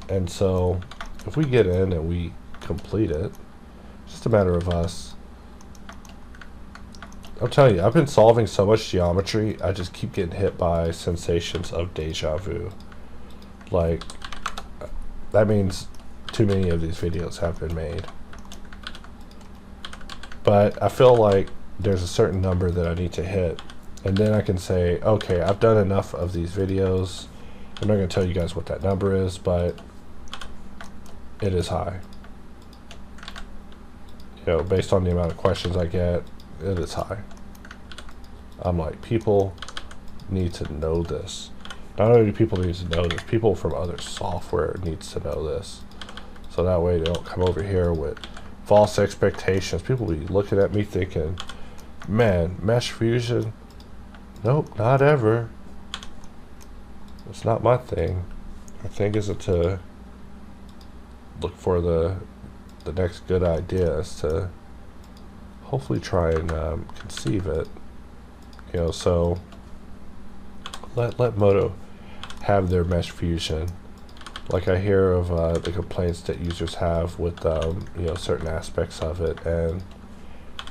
And so if we get in and we complete it, it's just a matter of us. I'm telling you, I've been solving so much geometry, I just keep getting hit by sensations of deja vu. Like, that means too many of these videos have been made. But I feel like there's a certain number that I need to hit, and then I can say, okay, I've done enough of these videos. I'm not going to tell you guys what that number is, but it is high. You know, based on the amount of questions I get, it is high. I'm like, people need to know this. Not only do people need to know this, people from other software needs to know this. So that way they don't come over here with false expectations. People be looking at me thinking, man, mesh fusion? Nope, not ever. It's not my thing. My thing isn't to look for the next good idea, is to hopefully try and conceive it. You know, so let Moto have their mesh fusion. Like, I hear of the complaints that users have with you know, certain aspects of it, and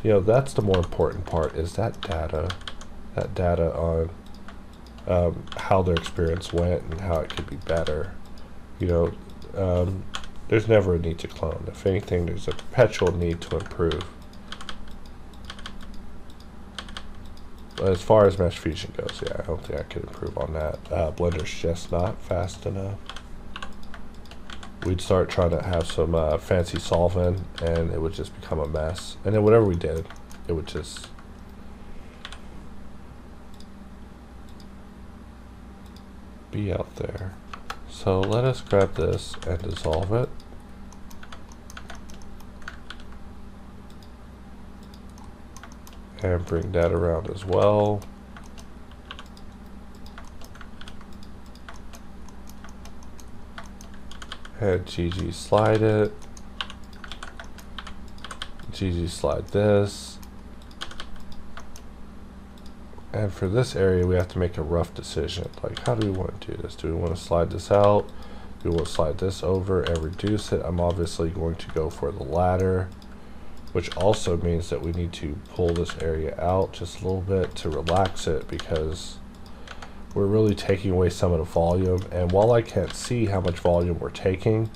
you know, that's the more important part, is that data on how their experience went and how it could be better. You know, there's never a need to clone. If anything, there's a perpetual need to improve. But as far as mesh fusion goes, yeah, I don't think I could improve on that. Blender's just not fast enough. We'd start trying to have some fancy solving, and it would just become a mess. And then whatever we did, it would just be out there. So let us grab this and dissolve it. And bring that around as well. And GG slide it. GG slide this. And for this area, we have to make a rough decision. Like, how do we want to do this? Do we want to slide this out? Do we want to slide this over and reduce it? I'm obviously going to go for the latter, which also means that we need to pull this area out just a little bit to relax it, because we're really taking away some of the volume. And while I can't see how much volume we're taking,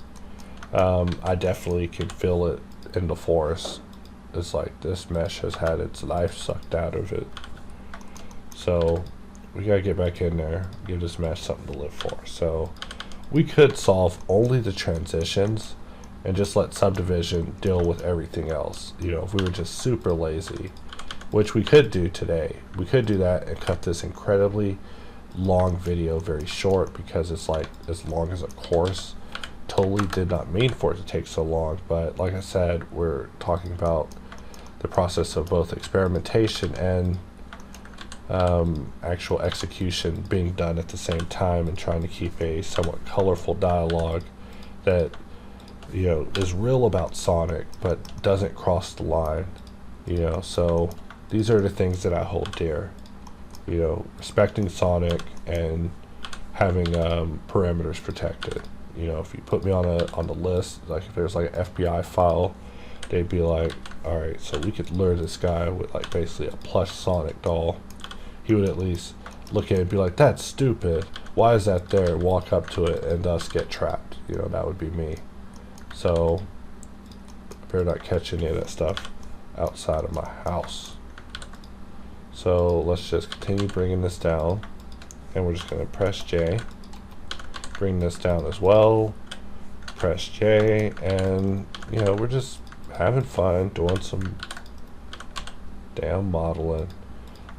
I definitely can feel it in the forest. It's like this mesh has had its life sucked out of it. So we gotta get back in there, give this mesh something to live for. So we could solve only the transitions and just let Subdivision deal with everything else. You know, if we were just super lazy, which we could do today, we could do that and cut this incredibly long video very short, because it's like as long as a course. Totally did not mean for it to take so long, but like I said, we're talking about the process of both experimentation and actual execution being done at the same time, and trying to keep a somewhat colorful dialogue that, you know, is real about Sonic but doesn't cross the line. You know, so these are the things that I hold dear. You know, respecting Sonic and having parameters protected. You know, if you put me on the list, like if there's like an FBI file, they'd be like, all right, so we could lure this guy with like basically a plush Sonic doll. He would at least look at it and be like, that's stupid. Why is that there? Walk up to it and thus get trapped. You know, that would be me. So I better not catch any of that stuff outside of my house. So let's just continue bringing this down, and we're just going to press J, bring this down as well, press J, and you know, we're just having fun doing some damn modeling.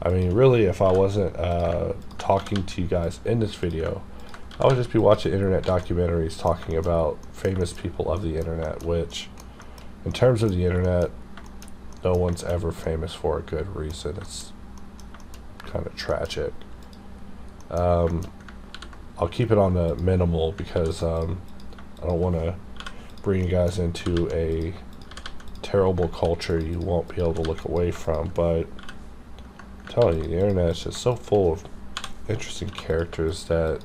I mean, really, if I wasn't talking to you guys in this video, I would just be watching internet documentaries talking about famous people of the internet, which, in terms of the internet, no one's ever famous for a good reason. It's kind of tragic. I'll keep it on the minimal because I don't want to bring you guys into a terrible culture you won't be able to look away from, but I'm telling you, the internet is just so full of interesting characters that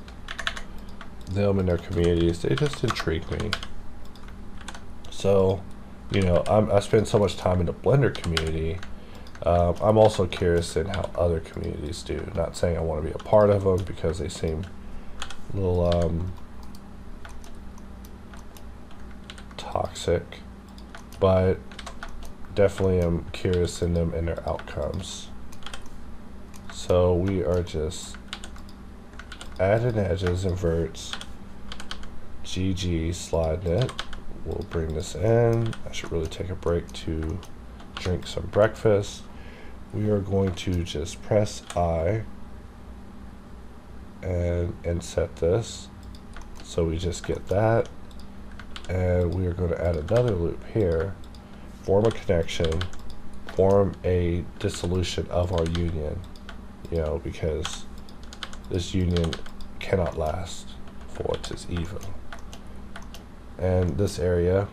them and their communities, they just intrigue me. So, you know, I spend so much time in the Blender community. I'm also curious in how other communities do. Not saying I want to be a part of them because they seem a little toxic, but definitely am curious in them and their outcomes. So we are just adding edges and verts, GG sliding it. We'll bring this in. I should really take a break to drink some breakfast. We are going to just press I and set this. So we just get that. And we are going to add another loop here. Form a connection. Form a dissolution of our union. You know, because this union cannot last for what is evil. And this area,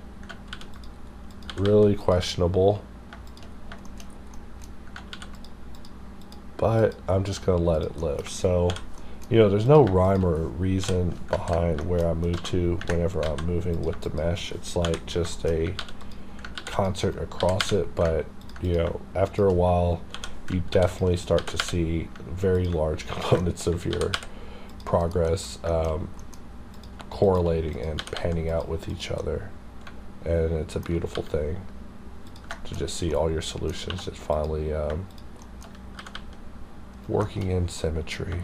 really questionable, but I'm just going to let it live. So, you know, there's no rhyme or reason behind where I move to whenever I'm moving with the mesh. It's like just a concert across it, but, you know, after a while, you definitely start to see very large components of your progress correlating and panning out with each other, and it's a beautiful thing to just see all your solutions just finally working in symmetry.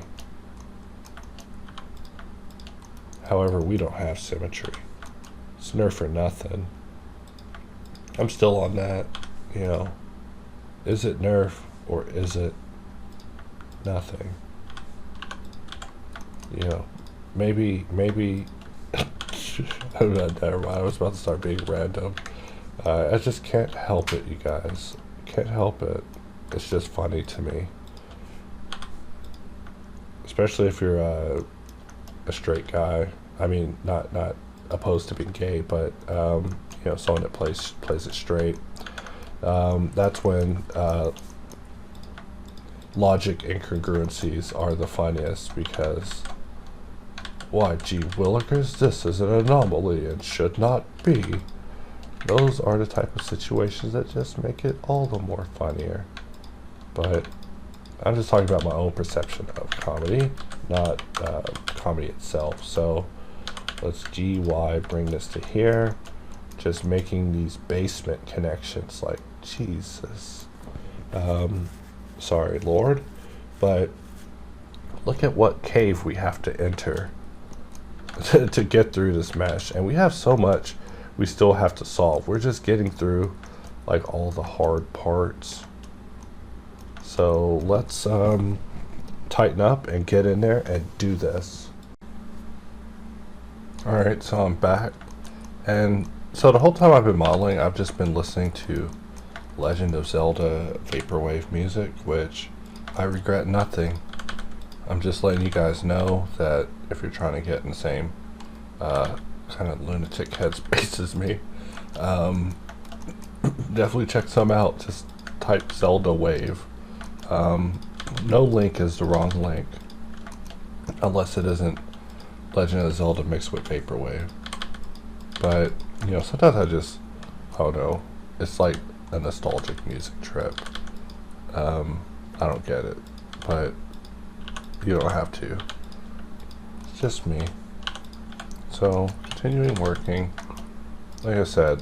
However, we don't have symmetry. It's nerf or nothing. I'm still on that, you know. Is it nerf or is it nothing? You know, maybe never mind, I was about to start being random. I just can't help it, you guys. Can't help it. It's just funny to me. Especially if you're a straight guy. I mean, not opposed to being gay, but you know, someone that plays it straight. That's when logic incongruencies are the funniest, because why, gee willikers, this is an anomaly and should not be. Those are the type of situations that just make it all the more funnier. But I'm just talking about my own perception of comedy, not comedy itself. So let's GY bring this to here, just making these basement connections. Like, Jesus, sorry Lord, but look at what cave we have to enter to get through this mesh, and we have so much we still have to solve. We're just getting through like all the hard parts. So let's tighten up and get in there and do this. Alright, so I'm back, and so the whole time I've been modeling, I've just been listening to Legend of Zelda Vaporwave music, which I regret nothing. I'm just letting you guys know that if you're trying to get in the same kind of lunatic headspace as me, definitely check some out. Just type Zelda Wave. No link is the wrong link, unless it isn't Legend of Zelda mixed with Vaporwave. But, you know, sometimes I don't know, it's like a nostalgic music trip. I don't get it, but you don't have to. It's just me. So, continuing working. Like I said,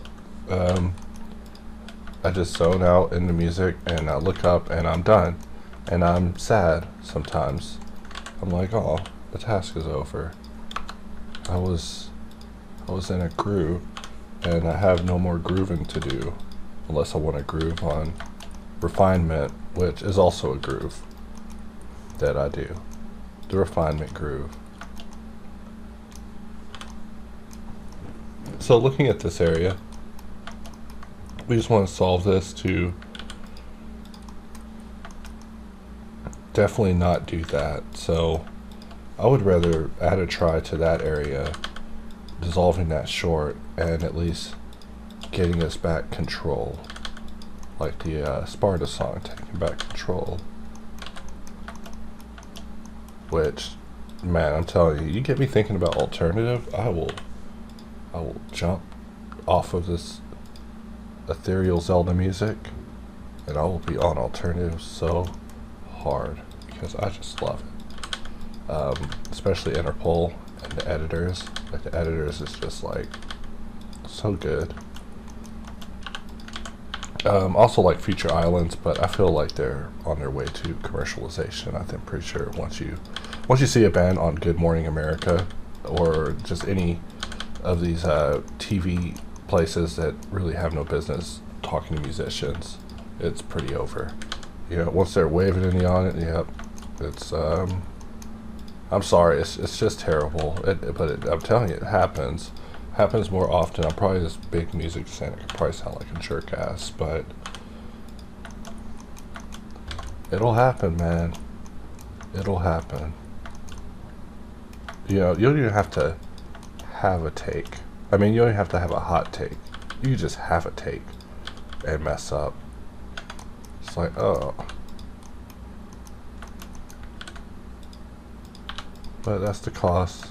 I just zone out in the music and I look up and I'm done. And I'm sad sometimes. I'm like, oh, the task is over. I was in a groove and I have no more grooving to do unless I want to groove on refinement, which is also a groove that I do. The refinement groove. So looking at this area, we just want to solve this to definitely not do that. So I would rather add a try to that area, dissolving that short, and at least getting us back control. Like the Sparta song, taking back control. Which, man, I'm telling you, you get me thinking about alternative, I will jump off of this ethereal Zelda music, and I will be on alternative so hard, because I just love it. Especially Interpol and the editors. Like, the editors is just like so good. Also like Future Islands, but I feel like they're on their way to commercialization. I'm pretty sure once you see a band on Good Morning America, or just any of these TV places that really have no business talking to musicians, it's pretty over. You know, once they're waving any on it, yep, it's I'm sorry, it's just terrible. I'm telling you, it happens more often. I'm probably this big music fan. I could probably sound like a jerk ass, but it'll happen, man. It'll happen. You know, you don't even have to have a take. I mean, you don't even have to have a hot take. You can just have a take and mess up. It's like, oh. But that's the cost.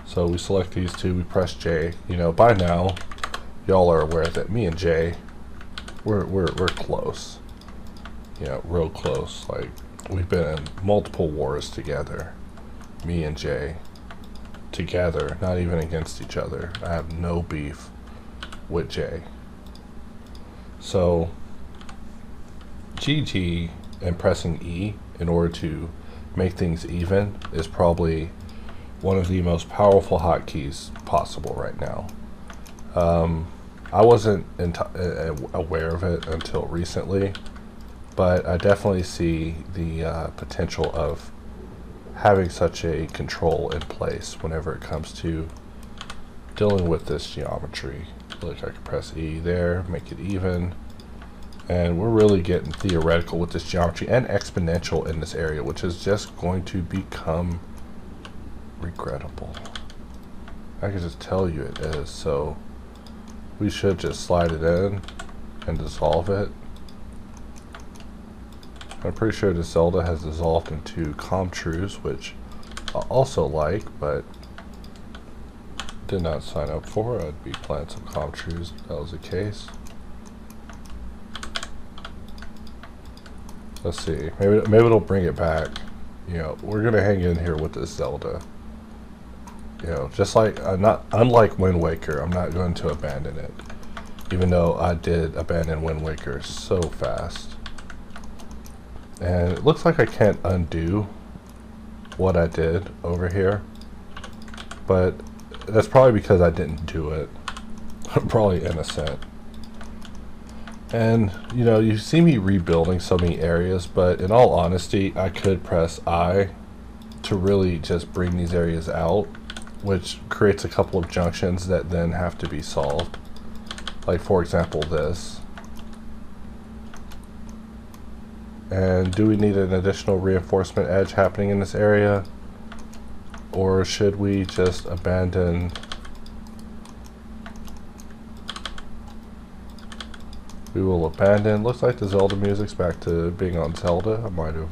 So we select these two, we press J. You know, by now, y'all are aware that me and Jay, we're close. You know, real close. Like, we've been in multiple wars together. Me and Jay. Together, not even against each other. I have no beef with Jay. So, GG and pressing E in order to make things even is probably one of the most powerful hotkeys possible right now. I wasn't aware of it until recently, but I definitely see the potential of having such a control in place whenever it comes to dealing with this geometry. Like, I can press E there, make it even, and we're really getting theoretical with this geometry and exponential in this area, which is just going to become regrettable. I can just tell you it is. So we should just slide it in and dissolve it. I'm pretty sure the Zelda has dissolved into ComTrues, which I also like, but did not sign up for. I'd be playing some ComTrues if that was the case. Let's see. Maybe it'll bring it back. You know, we're gonna hang in here with this Zelda. You know, just like unlike Wind Waker, I'm not going to abandon it, even though I did abandon Wind Waker so fast. And it looks like I can't undo what I did over here, but that's probably because I didn't do it. I'm probably innocent. And, you know, you see me rebuilding so many areas, but in all honesty, I could press I to really just bring these areas out, which creates a couple of junctions that then have to be solved. Like, for example, this. And do we need an additional reinforcement edge happening in this area? Or should we just abandon? We will abandon. Looks like the Zelda music's back to being on Zelda. I might have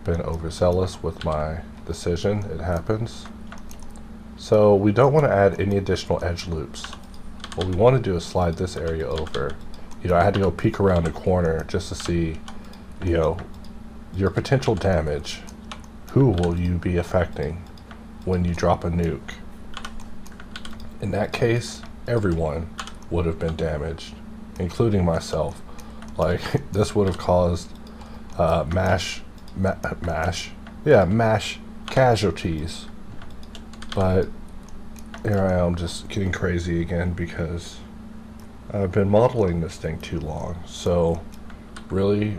been overzealous with my decision. It happens. So we don't want to add any additional edge loops. What we want to do is slide this area over. You know, I had to go peek around the corner just to see, you know, your potential damage. Who will you be affecting when you drop a nuke? In that case, everyone would have been damaged, including myself. Like, this would have caused mash casualties. But here I am just getting crazy again because I've been modeling this thing too long. So really,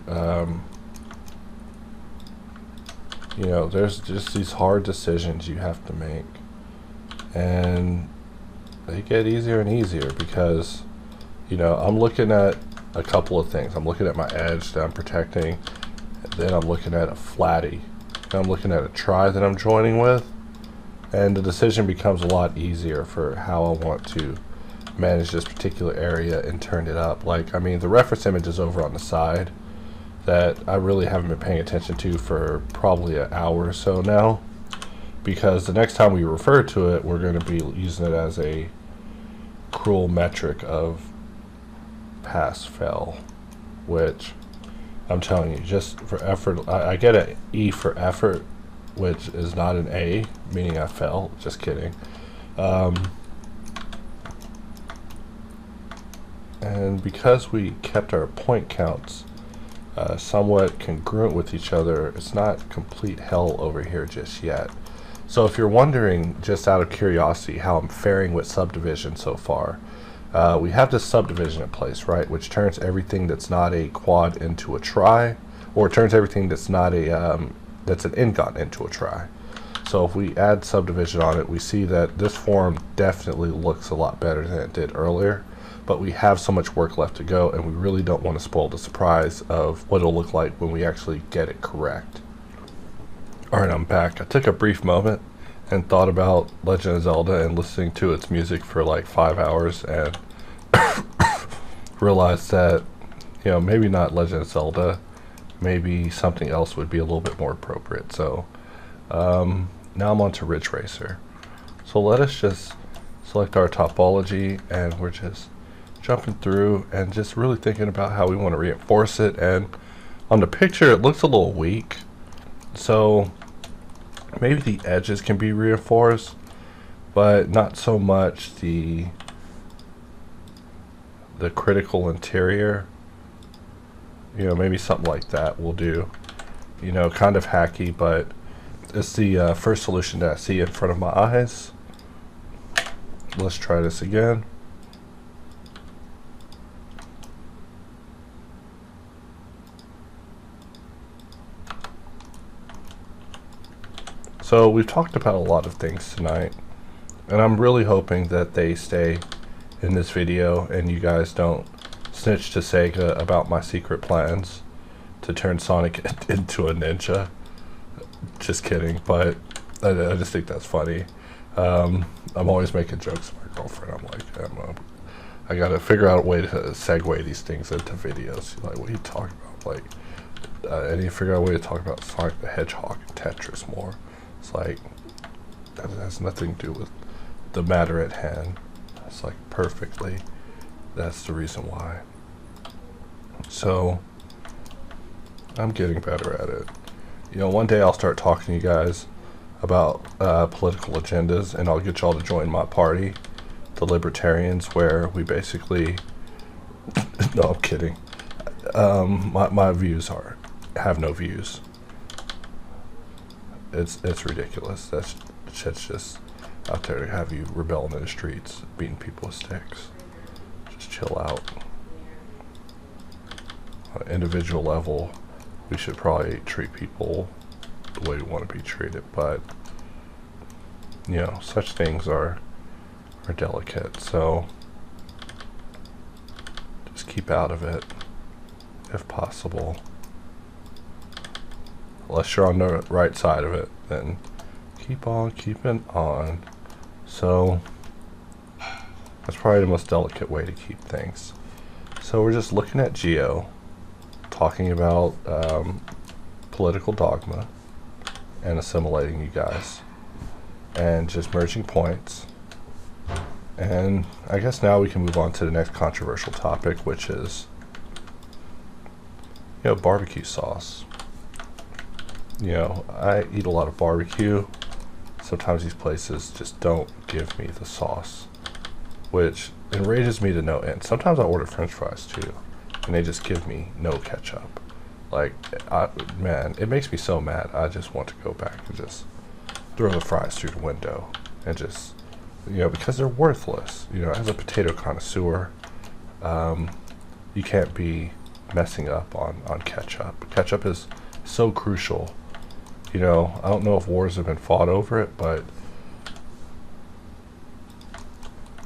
you know, there's just these hard decisions you have to make. And they get easier and easier because, you know, I'm looking at a couple of things. I'm looking at my edge that I'm protecting, and then I'm looking at a flatty, and I'm looking at a try that I'm joining with, and the decision becomes a lot easier for how I want to manage this particular area and turn it up. Like, I mean, the reference image is over on the side that I really haven't been paying attention to for probably an hour or so now, because the next time we refer to it, we're going to be using it as a cruel metric of pass fail, which I'm telling you, just for effort, I get an E for effort, which is not an A, meaning I fell. Just kidding. And because we kept our point counts somewhat congruent with each other, it's not complete hell over here just yet. So if you're wondering, just out of curiosity, how I'm faring with subdivision so far, we have this subdivision in place, right, which turns everything that's not a quad into a try, or turns everything that's not a that's an N-gon into a try. So if we add subdivision on it, we see that this form definitely looks a lot better than it did earlier, but we have so much work left to go, and we really don't want to spoil the surprise of what it'll look like when we actually get it correct. Alright, I'm back. I took a brief moment and thought about Legend of Zelda and listening to its music for like 5 hours, and realized that, you know, maybe not Legend of Zelda, maybe something else would be a little bit more appropriate. So now I'm on to Ridge Racer. So let us just select our topology, and we're just jumping through and just really thinking about how we want to reinforce it. And on the picture it looks a little weak, so maybe the edges can be reinforced, but not so much the critical interior. You know, maybe something like that will do. You know, kind of hacky, but it's the first solution that I see in front of my eyes. Let's try this again. So we've talked about a lot of things tonight, and I'm really hoping that they stay in this video and you guys don't snitch to Sega about my secret plans to turn Sonic into a ninja. Just kidding, but I just think that's funny. I'm always making jokes with my girlfriend. I'm like, I gotta figure out a way to segue these things into videos. She's like, what are you talking about? Like, I need to figure out a way to talk about Sonic the Hedgehog and Tetris more. It's like, that has nothing to do with the matter at hand. It's like, perfectly, that's the reason why. So I'm getting better at it. You know, one day I'll start talking to you guys about political agendas, and I'll get y'all to join my party, the Libertarians, where we basically no, I'm kidding. My views have no views. It's ridiculous. That's just out there to have you rebelling in the streets, beating people with sticks. Just chill out. On an individual level, we should probably treat people the way we want to be treated, but you know, such things are delicate, so just keep out of it if possible. Unless you're on the right side of it, then keep on keeping on. So that's probably the most delicate way to keep things. So we're just looking at Geo, talking about political dogma and assimilating you guys, and just merging points. And I guess now we can move on to the next controversial topic, which is, you know, barbecue sauce. You know, I eat a lot of barbecue. Sometimes these places just don't give me the sauce, which enrages me to no end. Sometimes I order French fries too, and they just give me no ketchup. Like, man, it makes me so mad. I just want to go back and just throw the fries through the window and just, you know, because they're worthless. You know, as a potato connoisseur, you can't be messing up on ketchup. Ketchup is so crucial. You know, I don't know if wars have been fought over it, but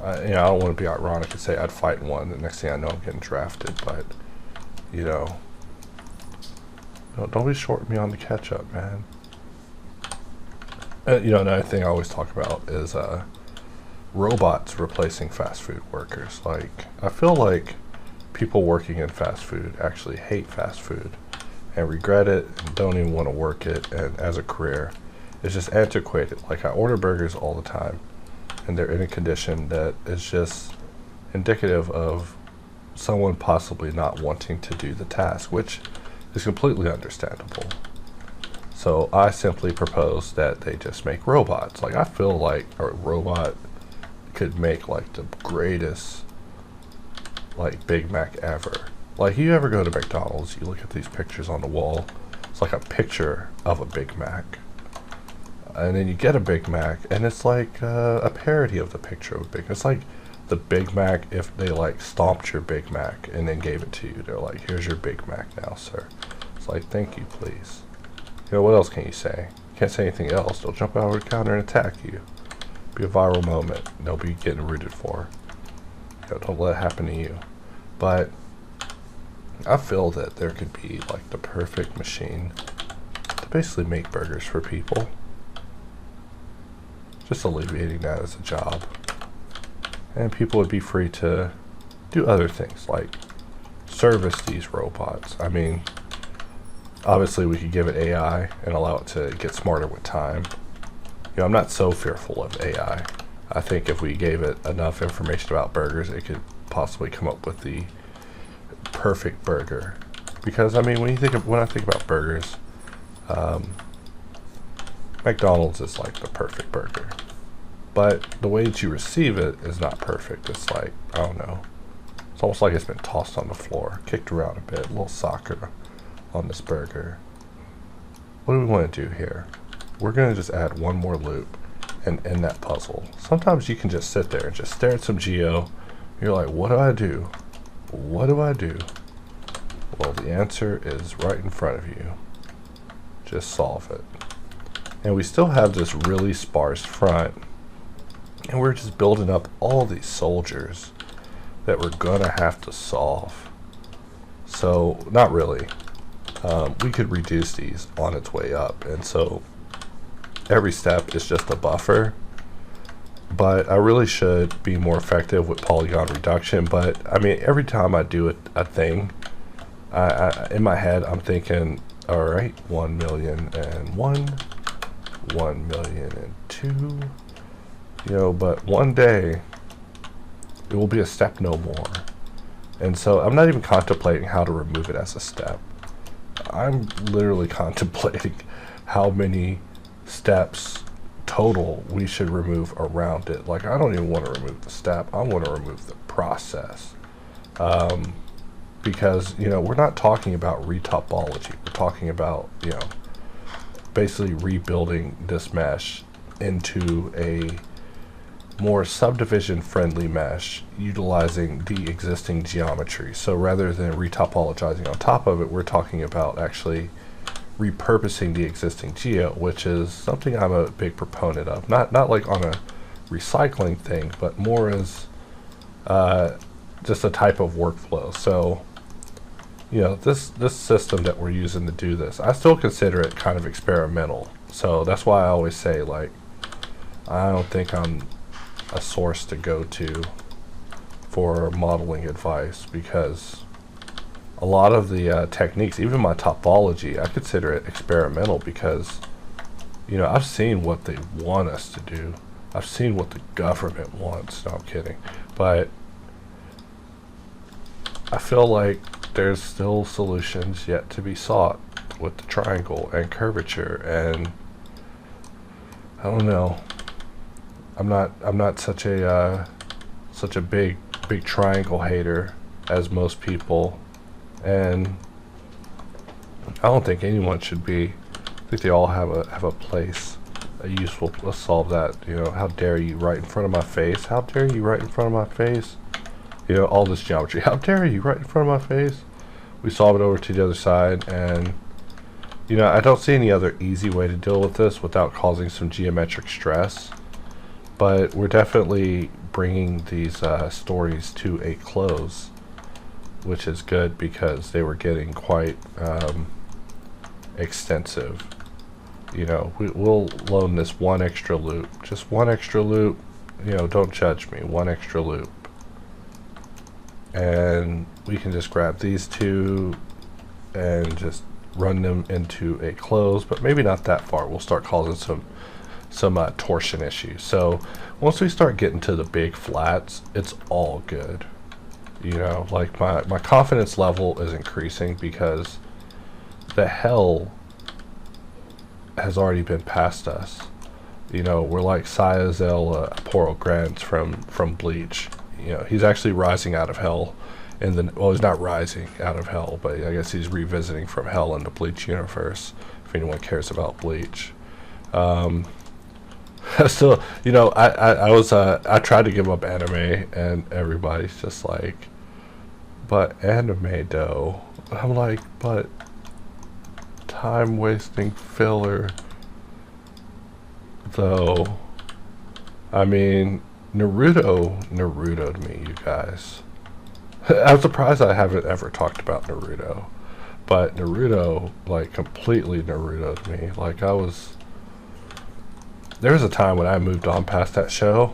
You know, I don't want to be ironic and say I'd fight one. The next thing I know, I'm getting drafted. But, you know, don't be shorting me on the ketchup, man. You know, another thing I always talk about is robots replacing fast food workers. Like, I feel like people working in fast food actually hate fast food and regret it and don't even want to work it, and as a career it's just antiquated. Like, I order burgers all the time and they're in a condition that is just indicative of someone possibly not wanting to do the task, which is completely understandable. So I simply propose that they just make robots. Like, I feel like a robot could make like the greatest like Big Mac ever. Like, you ever go to McDonald's, you look at these pictures on the wall, it's like a picture of a Big Mac. And then you get a Big Mac and it's like a parody of the picture of a Big Mac. It's like the Big Mac if they like stomped your Big Mac and then gave it to you. They're like, here's your Big Mac now, sir. It's like, thank you, please. You know, what else can you say? You can't say anything else. They'll jump over the counter and attack you. Be a viral moment. They'll be getting rooted for. You know, don't let it happen to you. But I feel that there could be like the perfect machine to basically make burgers for people. Just alleviating that as a job. And people would be free to do other things like service these robots. I mean, obviously we could give it AI and allow it to get smarter with time. You know, I'm not so fearful of AI. I think if we gave it enough information about burgers, it could possibly come up with the perfect burger. Because, I mean, when I think about burgers, McDonald's is like the perfect burger. But the way that you receive it is not perfect. It's like, I don't know. It's almost like it's been tossed on the floor, kicked around a bit, a little soccer on this burger. What do we want to do here? We're going to just add one more loop and end that puzzle. Sometimes you can just sit there and just stare at some geo. You're like, what do I do? What do I do? Well, the answer is right in front of you. Just solve it. And we still have this really sparse front. And we're just building up all these soldiers that we're gonna have to solve. So, not really. We could reduce these on its way up. And so, every step is just a buffer. But I really should be more effective with polygon reduction. But, I mean, every time I do a thing, in my head, I'm thinking, all right, 1,000,001, 1,000,002. You know, but one day it will be a step no more. And so I'm not even contemplating how to remove it as a step. I'm literally contemplating how many steps total we should remove around it. Like, I don't even want to remove the step. I want to remove the process. Because, you know, we're not talking about retopology. We're talking about, you know, basically rebuilding this mesh into a more subdivision friendly mesh utilizing the existing geometry. So rather than retopologizing on top of it, we're talking about actually repurposing the existing geo, which is something I'm a big proponent of. Not like on a recycling thing, but more as just a type of workflow. So, you know, this system that we're using to do this, I still consider it kind of experimental. So that's why I always say, like, I don't think I'm a source to go to for modeling advice, because a lot of the techniques, even my topology, I consider it experimental because, you know, I've seen what they want us to do. I've seen what the government wants. No, I'm kidding. But I feel like there's still solutions yet to be sought with the triangle and curvature, and I don't know. I'm not such a big triangle hater as most people, and I don't think anyone should be. I think they all have a place, a useful. Let's solve that. You know, how dare you right in front of my face? How dare you right in front of my face? You know, all this geometry. How dare you right in front of my face? We solve it over to the other side, and you know, I don't see any other easy way to deal with this without causing some geometric stress. But we're definitely bringing these stories to a close, which is good because they were getting quite extensive. You know, we'll loan this one extra loop, just one extra loop. You know, don't judge me, one extra loop. And we can just grab these two and just run them into a close, but maybe not that far. We'll start causing some torsion issues. So once we start getting to the big flats, it's all good. You know, like my confidence level is increasing because the hell has already been past us. You know, we're like Siazel Poro Grants from Bleach. You know, he's actually rising out of hell in the, well, he's not rising out of hell, but I guess he's revisiting from hell in the Bleach universe, if anyone cares about Bleach. Still, you know, I tried to give up anime, and everybody's just like, but anime though. I'm like, but time wasting filler though. I mean, Naruto to me, you guys. I'm surprised I haven't ever talked about Naruto, but Naruto, like, completely Naruto to me. Like, there was a time when I moved on past that show,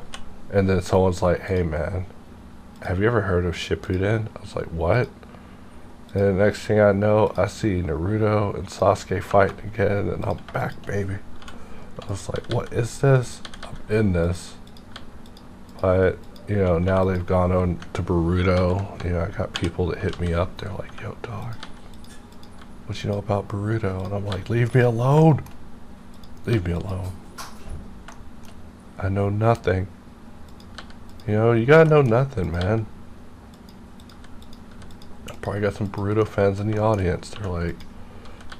and then someone's like, hey man, have you ever heard of Shippuden? I was like, what? And the next thing I know, I see Naruto and Sasuke fighting again, and I'm back, baby. I was like, what is this? I'm in this. But, you know, now they've gone on to Boruto. You know, I got people that hit me up. They're like, yo, dog, what you know about Boruto? And I'm like, leave me alone. Leave me alone. I know nothing. You know, you gotta know nothing, man. I probably got some Boruto fans in the audience. They're like,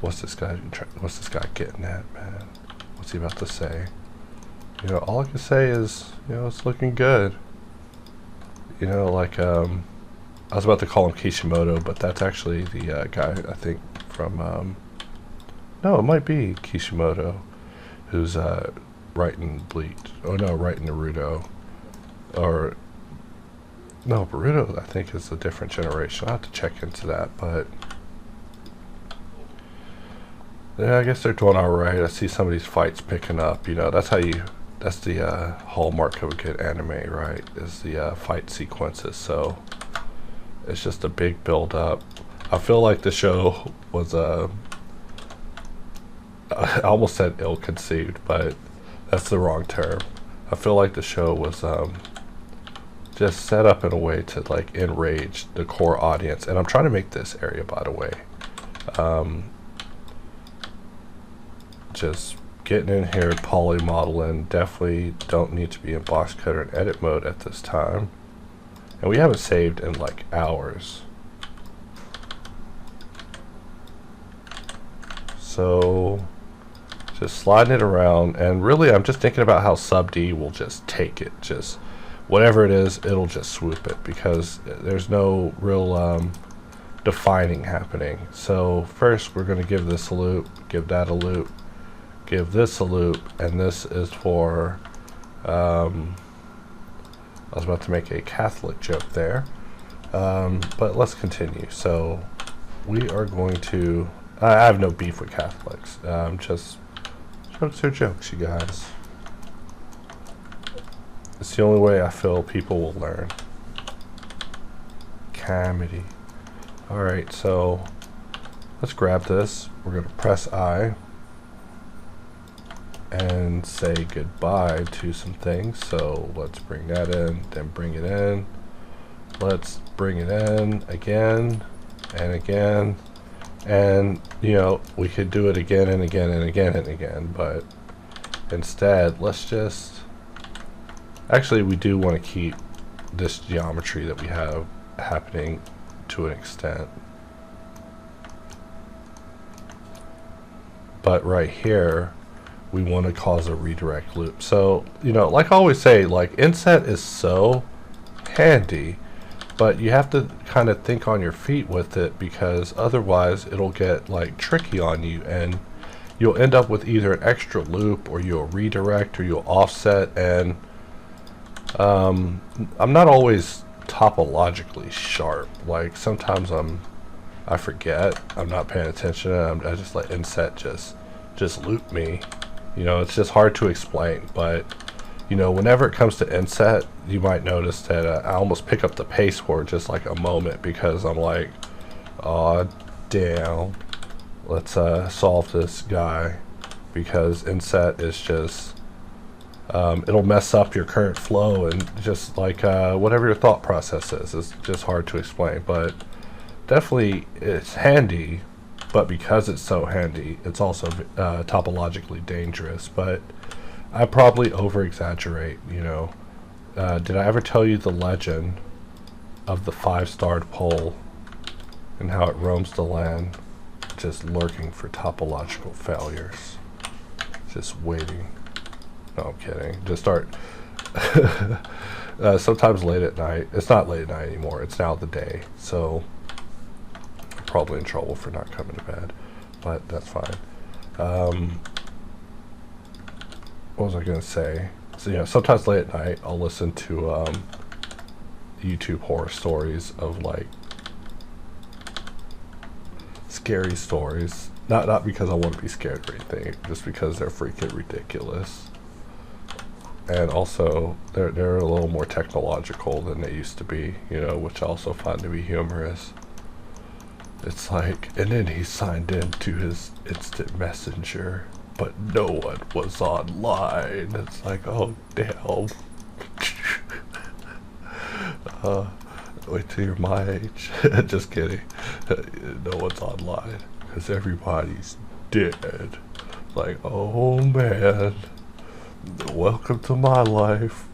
what's this guy getting at, man? What's he about to say? You know, all I can say is, you know, it's looking good. You know, like, I was about to call him Kishimoto, but that's actually the guy, I think, from, no, it might be Kishimoto, who's writing Bleach. Oh, no, writing Naruto. Or, no, Boruto, I think, is a different generation. I'll have to check into that, but yeah, I guess they're doing alright. I see some of these fights picking up. You know, that's the hallmark of a good anime, right? Is the fight sequences. So it's just a big build up. I feel like the show was I almost said ill-conceived, but that's the wrong term. I feel like the show was just set up in a way to like enrage the core audience. And I'm trying to make this area, by the way, just getting in here, poly modeling. Definitely don't need to be in Boxcutter and edit mode at this time. And we haven't saved in like hours. So just sliding it around, and really I'm just thinking about how Subd will just take it. Just whatever it is, it'll just swoop it, because there's no real defining happening. So first we're going to give this a loop, give that a loop, give this a loop, and this is for, I was about to make a Catholic joke there, but let's continue. So we are going to, I have no beef with Catholics, just jokes are jokes, you guys. It's the only way I feel people will learn. Comedy. Alright, so let's grab this. We're going to press I and say goodbye to some things. So let's bring that in, then bring it in. Let's bring it in again and again. And, you know, we could do it again and again and again and again, but instead, let's just, actually, we do want to keep this geometry that we have happening to an extent. But right here, we want to cause a redirect loop. So, you know, like I always say, like, inset is so handy, but you have to kind of think on your feet with it, because otherwise it'll get like tricky on you, and you'll end up with either an extra loop, or you'll redirect, or you'll offset, and I'm not always topologically sharp. Like sometimes I forget, I'm not paying attention, and I just let inset just loop me. You know, it's just hard to explain, but you know, whenever it comes to inset, you might notice that I almost pick up the pace for just like a moment, because I'm like, oh damn, let's solve this guy, because inset is just it'll mess up your current flow, and just like whatever your thought process is, it's just hard to explain. But definitely it's handy, but because it's so handy, it's also topologically dangerous. But I probably over exaggerate, you know. Did I ever tell you the legend of the 5-starred pole and how it roams the land, just lurking for topological failures, just waiting? No, I'm kidding. Just start. Sometimes late at night. It's not late at night anymore. It's now the day. So I'm probably in trouble for not coming to bed, but that's fine. What was I going to say? So yeah, sometimes late at night I'll listen to YouTube horror stories of like scary stories. Not because I want to be scared or anything, just because they're freaking ridiculous. And also, they're a little more technological than they used to be, you know, which I also find to be humorous. It's like, and then he signed into his instant messenger, but no one was online. It's like, oh damn. Wait till you're my age. Just kidding. No one's online, because everybody's dead. Like, oh man. Welcome to my life.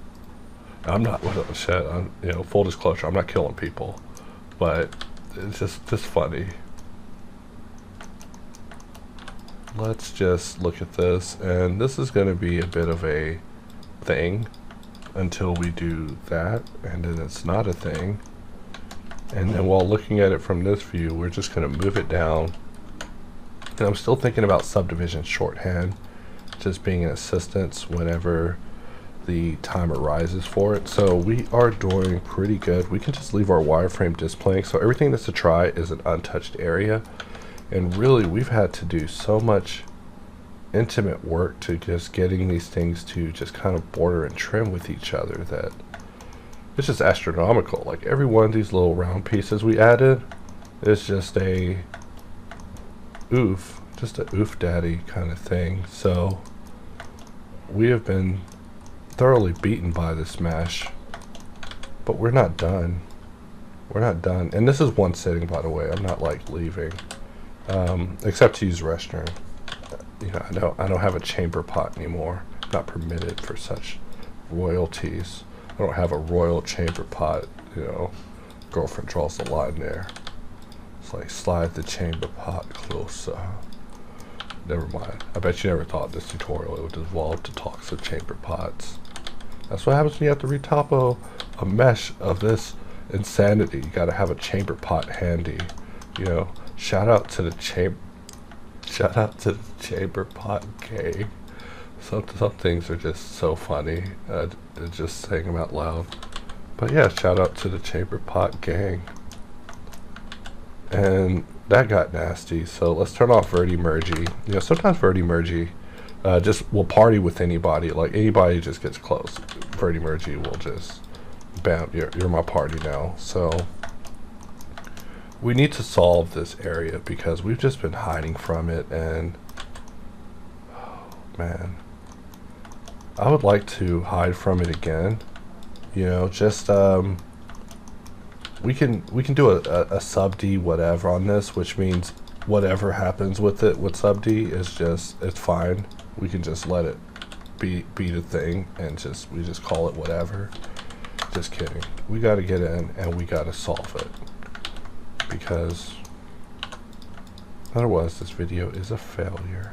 I'm not, shit, you know, full disclosure, I'm not killing people, but it's just funny. Let's just look at this, and this is going to be a bit of a thing until we do that, and then it's not a thing. And then while looking at it from this view, we're just going to move it down. And I'm still thinking about subdivision shorthand, just being an assistance whenever the time arises for it. So we are doing pretty good. We can just leave our wireframe displaying. So everything that's a try is an untouched area. And really, we've had to do so much intimate work to just getting these things to just kind of border and trim with each other that it's just astronomical. Like every one of these little round pieces we added is just a oof. Just a oof daddy kind of thing. So we have been thoroughly beaten by this mesh, but we're not done. We're not done. And this is one sitting, by the way. I'm not like leaving, except to use the restroom. You know, I don't have a chamber pot anymore. I'm not permitted for such royalties. I don't have a royal chamber pot. You know, girlfriend draws the line there. It's like, slide the chamber pot closer. Never mind. I bet you never thought this tutorial it would evolve to talks of chamber pots. That's what happens when you have to retopo a mesh of this insanity. You gotta have a chamber pot handy. You know, shout out to the chamber pot gang. Some things are just so funny. Just saying them out loud. But yeah, shout out to the chamber pot gang. And that got nasty, so let's turn off Verdi Mergy. You know, sometimes Verdi Mergy just will party with anybody. Like anybody just gets close, Verdi Mergy will just, bam, you're my party now. So we need to solve this area because we've just been hiding from it, and oh man, I would like to hide from it again. You know, just we can do a sub D whatever on this, which means whatever happens with it with sub D is just, it's fine. We can just let it be the thing, and we just call it whatever. Just kidding. We got to get in and we got to solve it, because otherwise this video is a failure.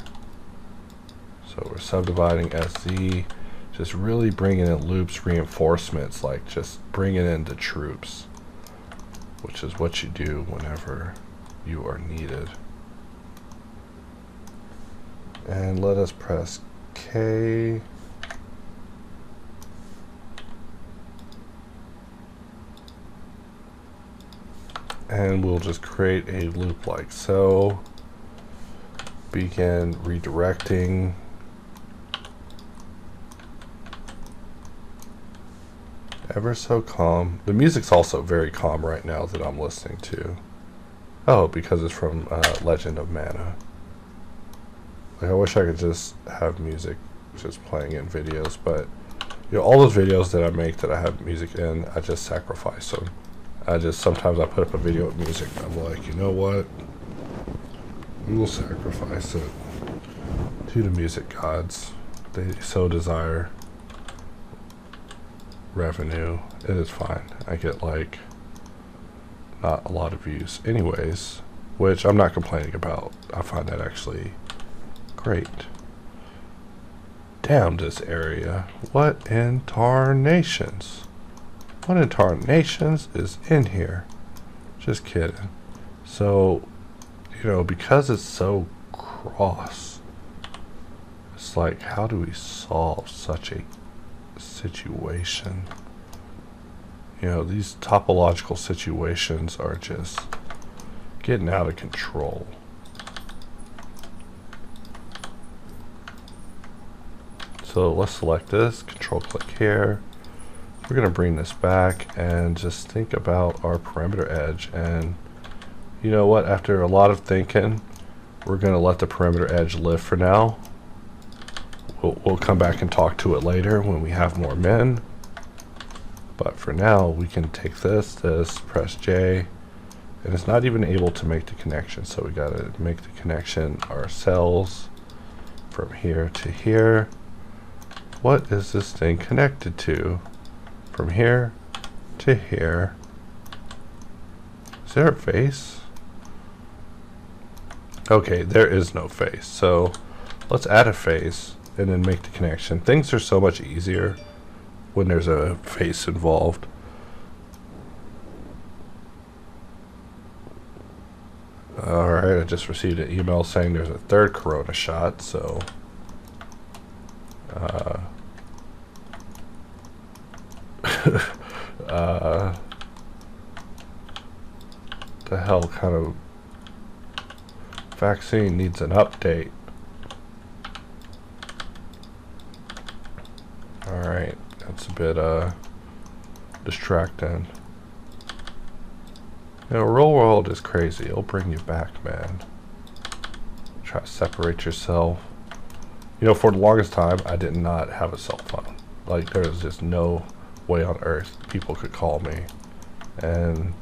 So we're subdividing SZ, just really bringing in loops, reinforcements, like just bringing in the troops, which is what you do whenever you are needed. And let us press K. and we'll just create a loop like so. Begin redirecting. Ever so calm. The music's also very calm right now that I'm listening to. Oh, because it's from Legend of Mana. Like, I wish I could just have music just playing in videos, but you know, all those videos that I make that I have music in, I just sacrifice them. Sometimes I put up a video with music and I'm like, you know what? We will sacrifice it to the music gods. They so desire revenue. It is fine. I get like not a lot of views anyways, which I'm not complaining about. I find that actually great. Damn this area. What in tarnations? What in tarnations is in here? Just kidding. So, you know, because it's so cross, it's like, how do we solve such a situation? You know, these topological situations are just getting out of control. So let's select this, control click here. We're going to bring this back and just think about our perimeter edge. And you know what, after a lot of thinking, we're going to let the perimeter edge live for now. We'll come back and talk to it later when we have more men. But for now, we can take this, press J, and it's not even able to make the connection. So we got to make the connection ourselves from here to here. What is this thing connected to? From here to here. Is there a face? Okay, there is no face. So let's add a face and then make the connection. Things are so much easier when there's a face involved. Alright, I just received an email saying there's a third Corona shot, so the hell kind of vaccine needs an update. Alright, that's a bit distracting. You know, real world is crazy. It'll bring you back, man. Try to separate yourself. You know, for the longest time, I did not have a cell phone. Like, there's just no way on earth people could call me. And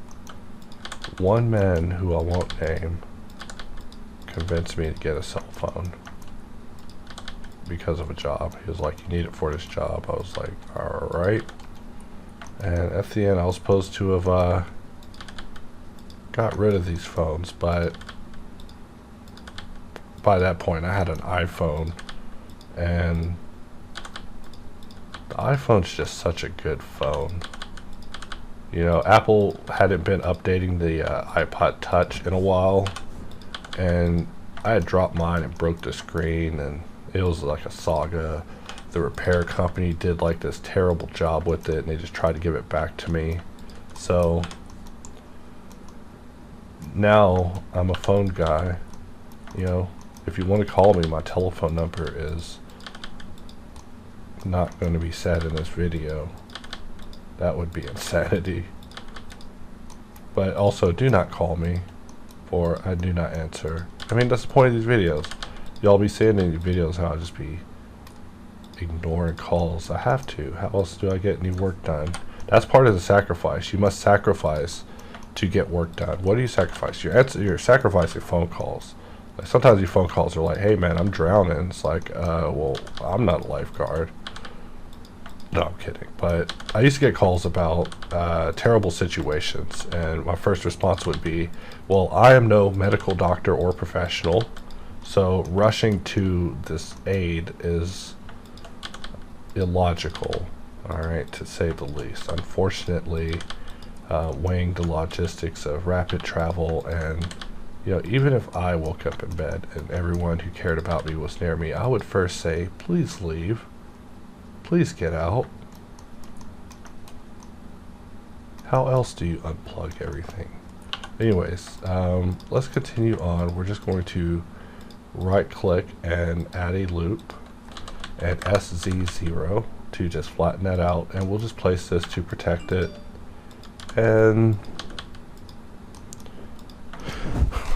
one man who I won't name convinced me to get a cell phone because of a job. He was like, you need it for this job. I was like, alright. And at the end, I was supposed to have got rid of these phones, but by that point I had an iPhone, and the iPhone's just such a good phone. You know, Apple hadn't been updating the iPod Touch in a while, and I had dropped mine and broke the screen, and it was like a saga. The repair company did like this terrible job with it, and they just tried to give it back to me. So now I'm a phone guy. You know, if you want to call me, my telephone number is not going to be said in this video. That would be insanity. But also, do not call me, for I do not answer. I mean, that's the point of these videos. Y'all be seeing in these videos how I just be ignoring calls. I have to. How else do I get any work done? That's part of the sacrifice. You must sacrifice to get work done. What do you sacrifice? You're sacrificing phone calls. Like, sometimes these phone calls are like, hey man, I'm drowning. It's like, well, I'm not a lifeguard. No, I'm kidding. But I used to get calls about terrible situations, and my first response would be, well, I am no medical doctor or professional, so rushing to this aid is illogical, alright, to say the least. Unfortunately, weighing the logistics of rapid travel, and you know, even if I woke up in bed and everyone who cared about me was near me, I would first say, please leave. Please get out. How else do you unplug everything? anyways, let's continue on. We're just going to right click and add a loop and SZ0 to just flatten that out, and we'll just place this to protect it. And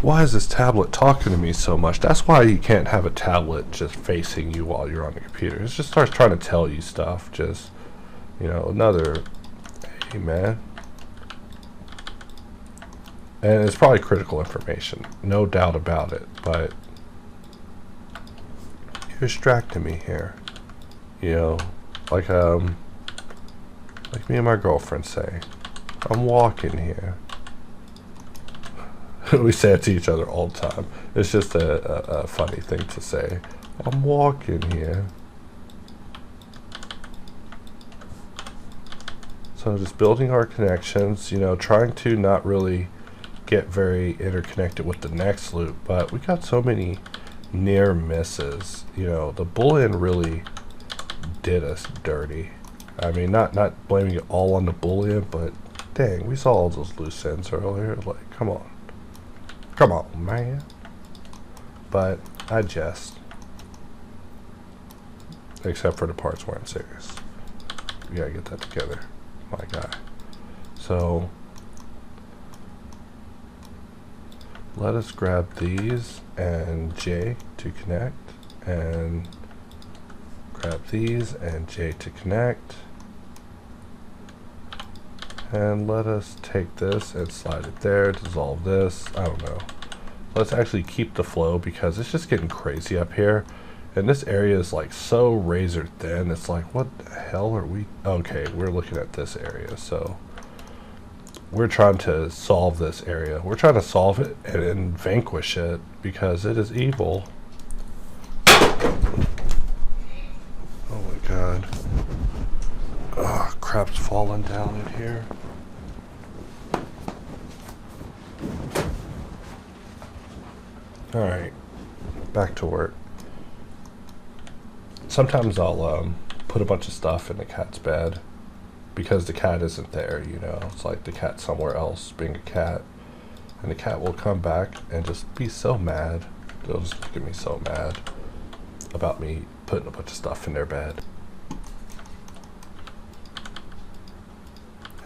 why is this tablet talking to me so much? That's why you can't have a tablet just facing you while you're on the computer. It just starts trying to tell you stuff. Just, you know, another, hey man. And it's probably critical information, no doubt about it, but you're distracting me here. You know, like me and my girlfriend say, I'm walking here. We say it to each other all the time. It's just a funny thing to say. I'm walking here. So just building our connections, you know, trying to not really get very interconnected with the next loop, but we got so many near misses. You know, the boolean really did us dirty. I mean, not blaming it all on the boolean, but dang, we saw all those loose ends earlier. Like, come on. Come on, man. But I jest. Except for the parts where I'm serious. We gotta get that together, my guy. So let us grab these and J to connect, and grab these and J to connect, and let us take this and slide it there, dissolve this. I don't know. Let's actually keep the flow because it's just getting crazy up here, and this area is like so razor thin. It's like, what the hell are we? Okay, we're looking at this area, so we're trying to solve this area. We're trying to solve it and vanquish it because it is evil. Oh my god. Oh, crap's falling down in here. Alright, back to work. Sometimes I'll put a bunch of stuff in the cat's bed because the cat isn't there, you know. It's like the cat's somewhere else being a cat, and the cat will come back and just be so mad. They'll just look at me so mad about me putting a bunch of stuff in their bed.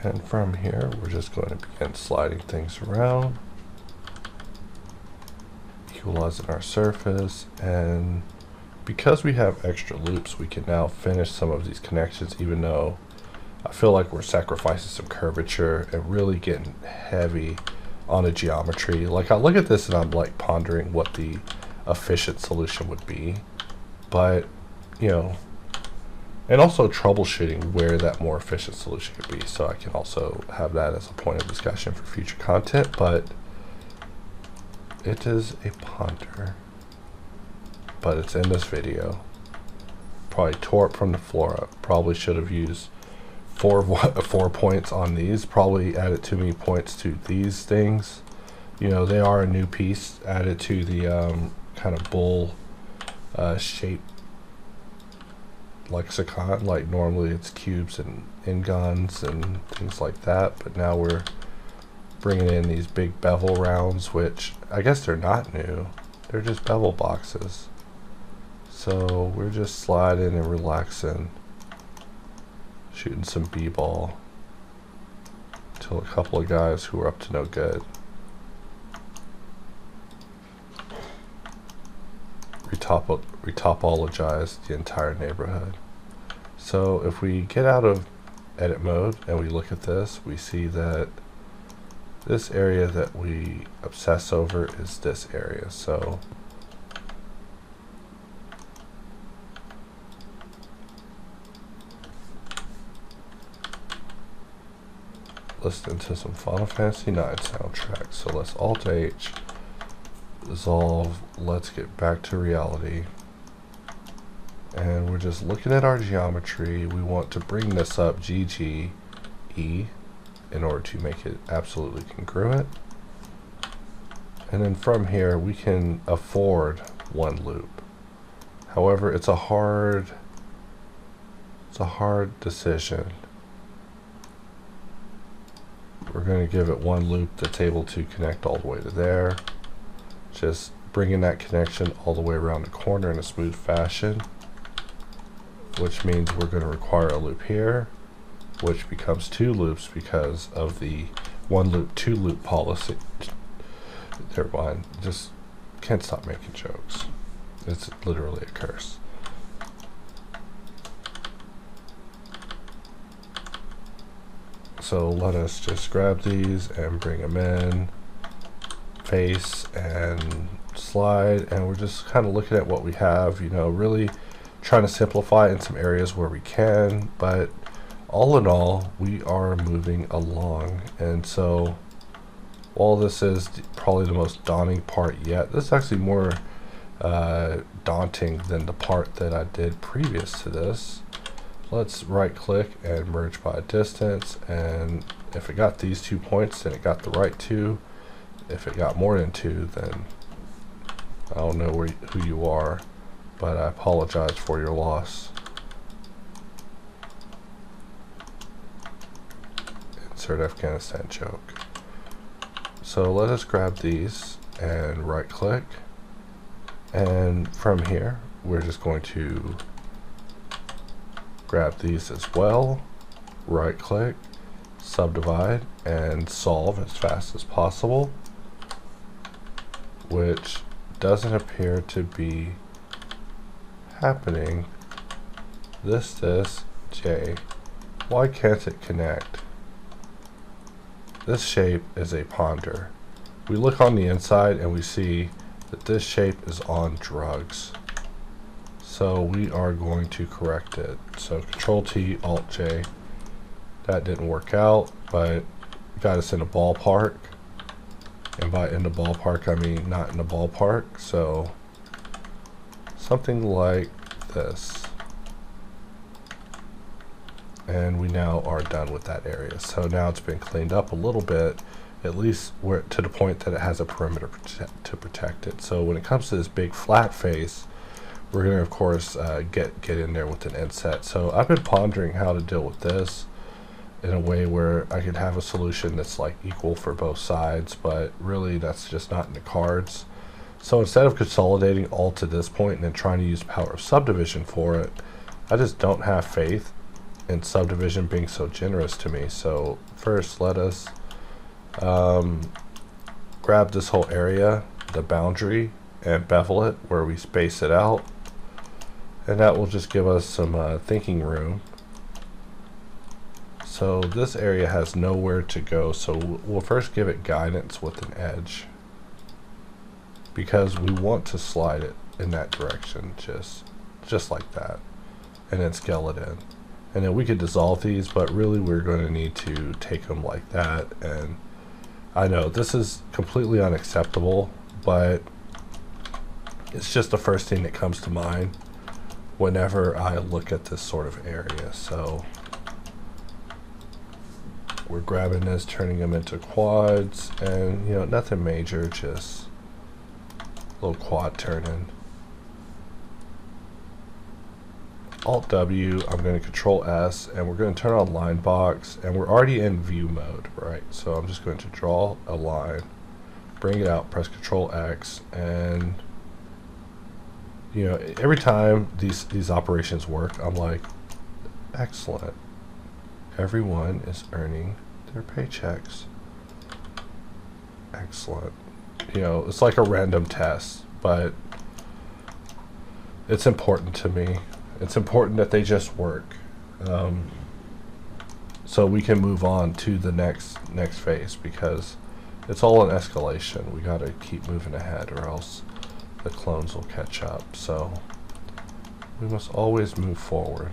And from here, we're just going to begin sliding things around, equalizing our surface, and because we have extra loops, we can now finish some of these connections, even though I feel like we're sacrificing some curvature and really getting heavy on the geometry. Like, I look at this and I'm like pondering what the efficient solution would be, but you know, and also troubleshooting where that more efficient solution could be, so I can also have that as a point of discussion for future content. But it is a ponder, but it's in this video. Probably tore it from the floor up. Probably should have used 4 points on these. Probably added too many points to these things. You know, they are a new piece added to the kind of bull shape lexicon. Like normally it's cubes and N-gons and things like that, but now we're bringing in these big bevel rounds, which I guess they're not new. They're just bevel boxes. So we're just sliding and relaxing, shooting some b-ball till a couple of guys who are up to no good retopologize the entire neighborhood. So if we get out of edit mode and we look at this, we see that this area that we obsess over is this area. So listen to some Final Fantasy IX soundtrack. So let's Alt H, dissolve, let's get back to reality. And we're just looking at our geometry. We want to bring this up GGE in order to make it absolutely congruent. And then from here we can afford one loop. However, it's a hard decision. We're going to give it one loop that's able to connect all the way to there. Just bringing that connection all the way around the corner in a smooth fashion, which means we're going to require a loop here, which becomes two loops because of the one loop, two loop policy. Never mind, just can't stop making jokes. It's literally a curse. So let us just grab these and bring them in, face and slide, and we're just kind of looking at what we have, you know, really trying to simplify in some areas where we can, but all in all, we are moving along. And so while this is probably the most daunting part yet, this is actually more daunting than the part that I did previous to this. Let's right click and merge by distance, and if it got these 2 points, then it got the right two. If it got more than two, then I don't know who you are, but I apologize for your loss. Insert Afghanistan joke. So let us grab these and right click, and from here we're just going to grab these as well, right click, subdivide, and solve as fast as possible, which doesn't appear to be happening. This, J. Why can't it connect? This shape is a ponder. We look on the inside and we see that this shape is on drugs. So we are going to correct it. So Control T, Alt J. That didn't work out, but got us in a ballpark. And by in the ballpark, I mean not in the ballpark. So something like this. And we now are done with that area. So now it's been cleaned up a little bit, at least we're to the point that it has a perimeter to protect it. So when it comes to this big flat face, we're going to, of course, get in there with an inset. So I've been pondering how to deal with this in a way where I could have a solution that's like equal for both sides, but really that's just not in the cards. So instead of consolidating all to this point and then trying to use the power of subdivision for it, I just don't have faith in subdivision being so generous to me. So first let us grab this whole area, the boundary, and bevel it where we space it out. And that will just give us some thinking room. So this area has nowhere to go, so we'll first give it guidance with an edge, because we want to slide it in that direction, just like that, and then scale it in. And then we could dissolve these, but really we're going to need to take them like that. And I know this is completely unacceptable, but it's just the first thing that comes to mind whenever I look at this sort of area. So we're grabbing this, turning them into quads, and you know, nothing major, just a little quad turning. Alt W, I'm going to Control S, and we're going to turn on line box, and we're already in view mode, right? So I'm just going to draw a line, bring it out, press Control X, and you know, every time these operations work, I'm like, excellent. Everyone is earning their paychecks. Excellent. You know, it's like a random test, but it's important to me. It's important that they just work, so we can move on to the next phase, because it's all an escalation. We got to keep moving ahead, or else the clones will catch up. So we must always move forward.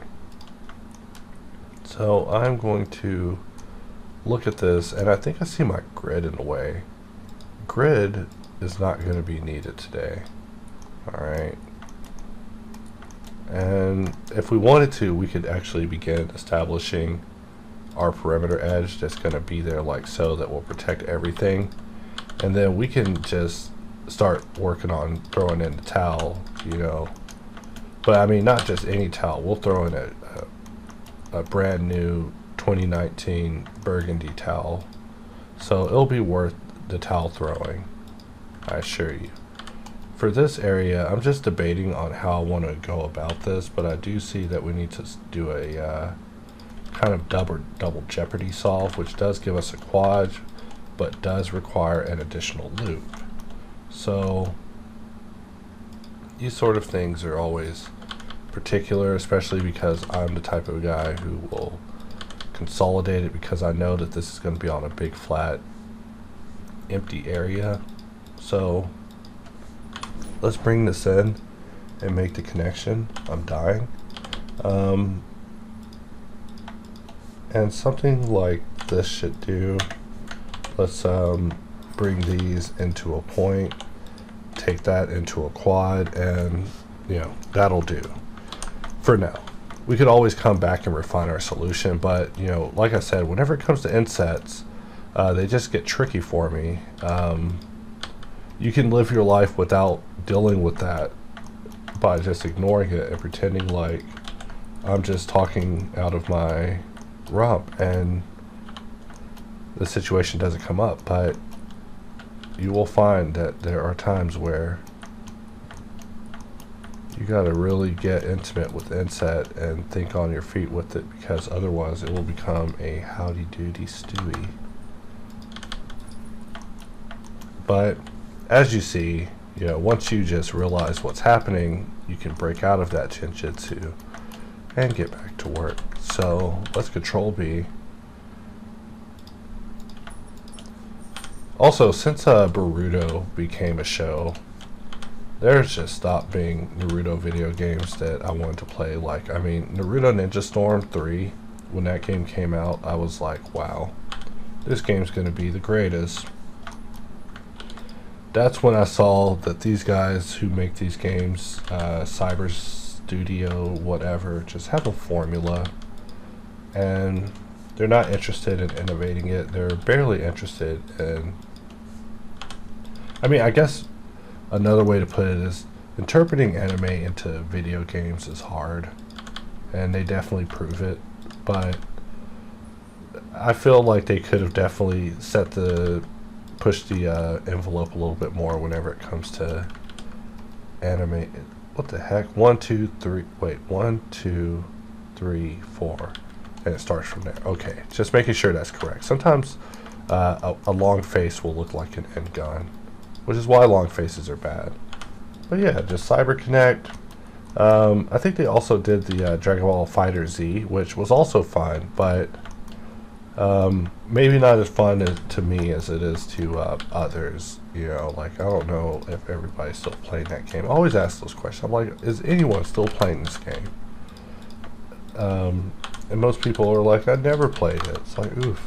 So I'm going to look at this, and I think I see my grid in the way. Grid is not going to be needed today. All right. And if we wanted to, we could actually begin establishing our perimeter edge that's going to be there like so, that will protect everything. And then we can just start working on throwing in the towel, you know. But I mean, not just any towel. We'll throw in a brand new 2019 burgundy towel So it'll be worth the towel throwing, I assure you. For this area, I'm just debating on how I want to go about this, but I do see that we need to do a kind of double jeopardy solve, which does give us a quad, but does require an additional loop. So these sort of things are always particular, especially because I'm the type of guy who will consolidate it because I know that this is going to be on a big flat empty area. So let's bring this in and make the connection. I'm dying. And something like this should do. Let's bring these into a point, take that into a quad, and that'll do for now. We could always come back and refine our solution, but like I said, whenever it comes to insets, they just get tricky for me. You can live your life without dealing with that by just ignoring it and pretending like I'm just talking out of my rump and the situation doesn't come up. But you will find that there are times where you gotta really get intimate with inset and think on your feet with it, because otherwise it will become a howdy doody stewie. But as you see, once you just realize what's happening, you can break out of that chinjitsu and get back to work. So let's Control B. Also, since Boruto became a show, there's just stopped being Naruto video games that I wanted to play. Like, I mean, Naruto Ninja Storm 3, when that game came out, I was like, wow, this game's gonna be the greatest. That's when I saw that these guys who make these games, Cyber Studio, whatever, just have a formula, and they're not interested in innovating it. They're barely interested in, I mean, I guess another way to put it is interpreting anime into video games is hard, and they definitely prove it, but I feel like they could have definitely push the envelope a little bit more whenever it comes to anime. What the heck? 1, 2, 3. Wait, 1, 2, 3, 4, and it starts from there. Okay, just making sure that's correct. Sometimes a long face will look like an N-gon, which is why long faces are bad. But yeah, just Cyber Connect. I think they also did the Dragon Ball Fighter Z, which was also fine, but maybe not as fun to me as it is to others. Like, I don't know if everybody's still playing that game. I always ask those questions. I'm like, is anyone still playing this game? And most people are like, I never played it. It's like, oof,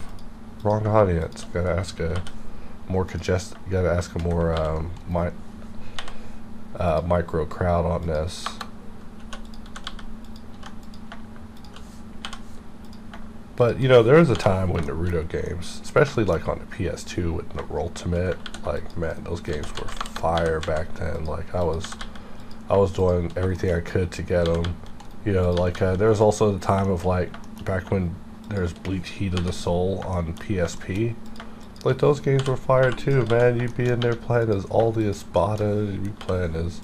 wrong audience. Gotta ask a more micro crowd on this. But there was a time when Naruto games, especially like on the PS2 with the Ultimate, like, man, those games were fire back then. Like, I was doing everything I could to get them. Like, there was also the time of, like, back when there was Bleach Heat of the Soul on PSP. Like, those games were fire too, man. You'd be in there playing as all the Espada, you'd be playing as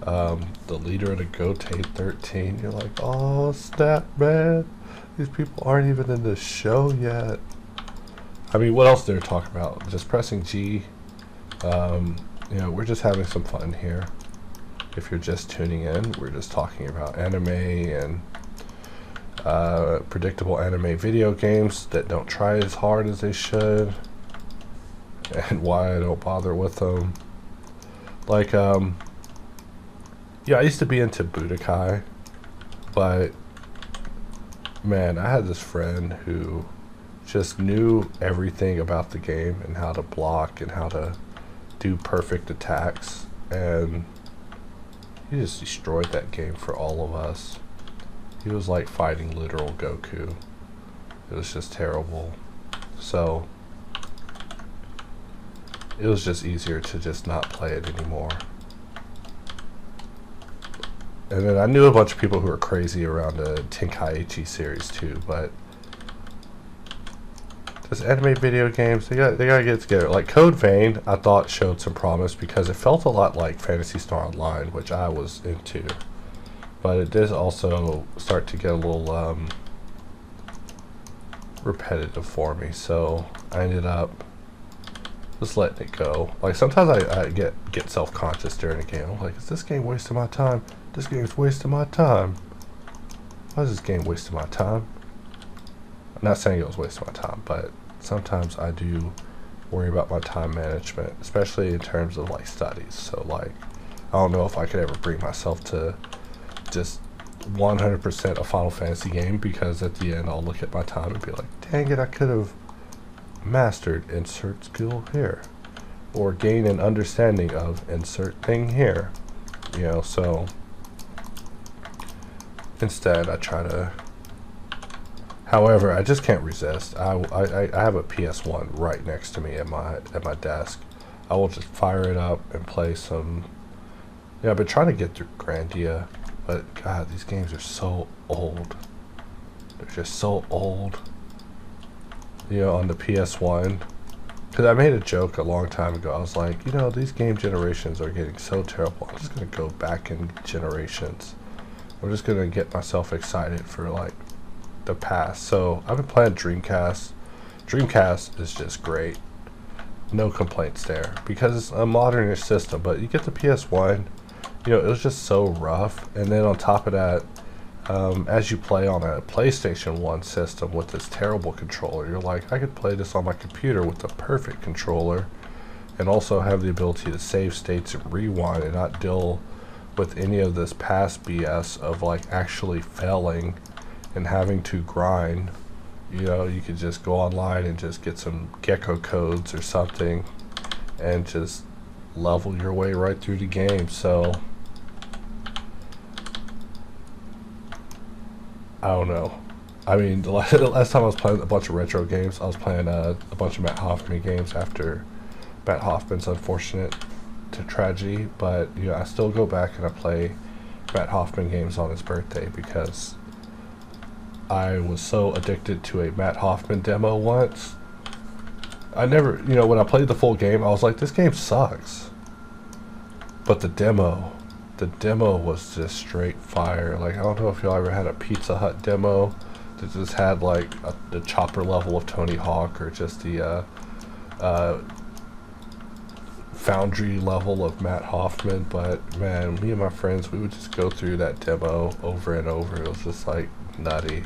the leader of the Gote 13. You're like, oh snap, man. These people aren't even in the show yet. I mean, what else they're talking about? Just pressing G. We're just having some fun here. If you're just tuning in, we're just talking about anime and predictable anime video games that don't try as hard as they should, and why I don't bother with them. Like, I used to be into Budokai, but man, I had this friend who just knew everything about the game and how to block and how to do perfect attacks, and he just destroyed that game for all of us. He was like fighting literal Goku. It was just terrible. So it was just easier to just not play it anymore. And then I knew a bunch of people who were crazy around the Tenkaichi series too, but Just anime video games, they gotta get together. Like Code Vein, I thought showed some promise because it felt a lot like Phantasy Star Online, which I was into. But it did also start to get a little repetitive for me, so I ended up just letting it go. Like sometimes I get self-conscious during a game. I'm like, is this game wasting my time? This game's wasting my time. Why is this game wasting my time? I'm not saying it was wasting my time, but sometimes I do worry about my time management, especially in terms of like studies. So like, I don't know if I could ever bring myself to just 100% a Final Fantasy game, because at the end I'll look at my time and be like, dang it, I could have mastered insert skill here, or gain an understanding of insert thing here, you know. So instead I try to, however, I just can't resist. I have a PS1 right next to me at my desk. I will just fire it up and play some. Yeah, I've been trying to get through Grandia, but God, these games are so old. They're just so old. You know, on the PS1. Because I made a joke a long time ago. I was like, you know, these game generations are getting so terrible. I'm just going to go back in generations. I'm just going to get myself excited for, like, the past. So, I've been playing Dreamcast. Dreamcast is just great. No complaints there. Because it's a modernish system. But you get the PS1, you know, it was just so rough. And then on top of that, as you play on a PlayStation 1 system with this terrible controller, you're like, I could play this on my computer with the perfect controller and also have the ability to save states and rewind and not deal with any of this past BS of like actually failing and having to grind. You know, you could just go online and just get some gecko codes or something and just level your way right through the game. So I don't know. I mean, the last time I was playing a bunch of retro games, I was playing a bunch of Matt Hoffman games after Matt Hoffman's unfortunate tragedy. But you know, I still go back and I play Matt Hoffman games on his birthday because I was so addicted to a Matt Hoffman demo once. I never, you know, when I played the full game, I was like, this game sucks. But the demo was just straight fire. Like, I don't know if y'all ever had a Pizza Hut demo that just had like the chopper level of Tony Hawk, or just the Foundry level of Matt Hoffman. But man, me and my friends, we would just go through that demo over and over. It was just like nutty.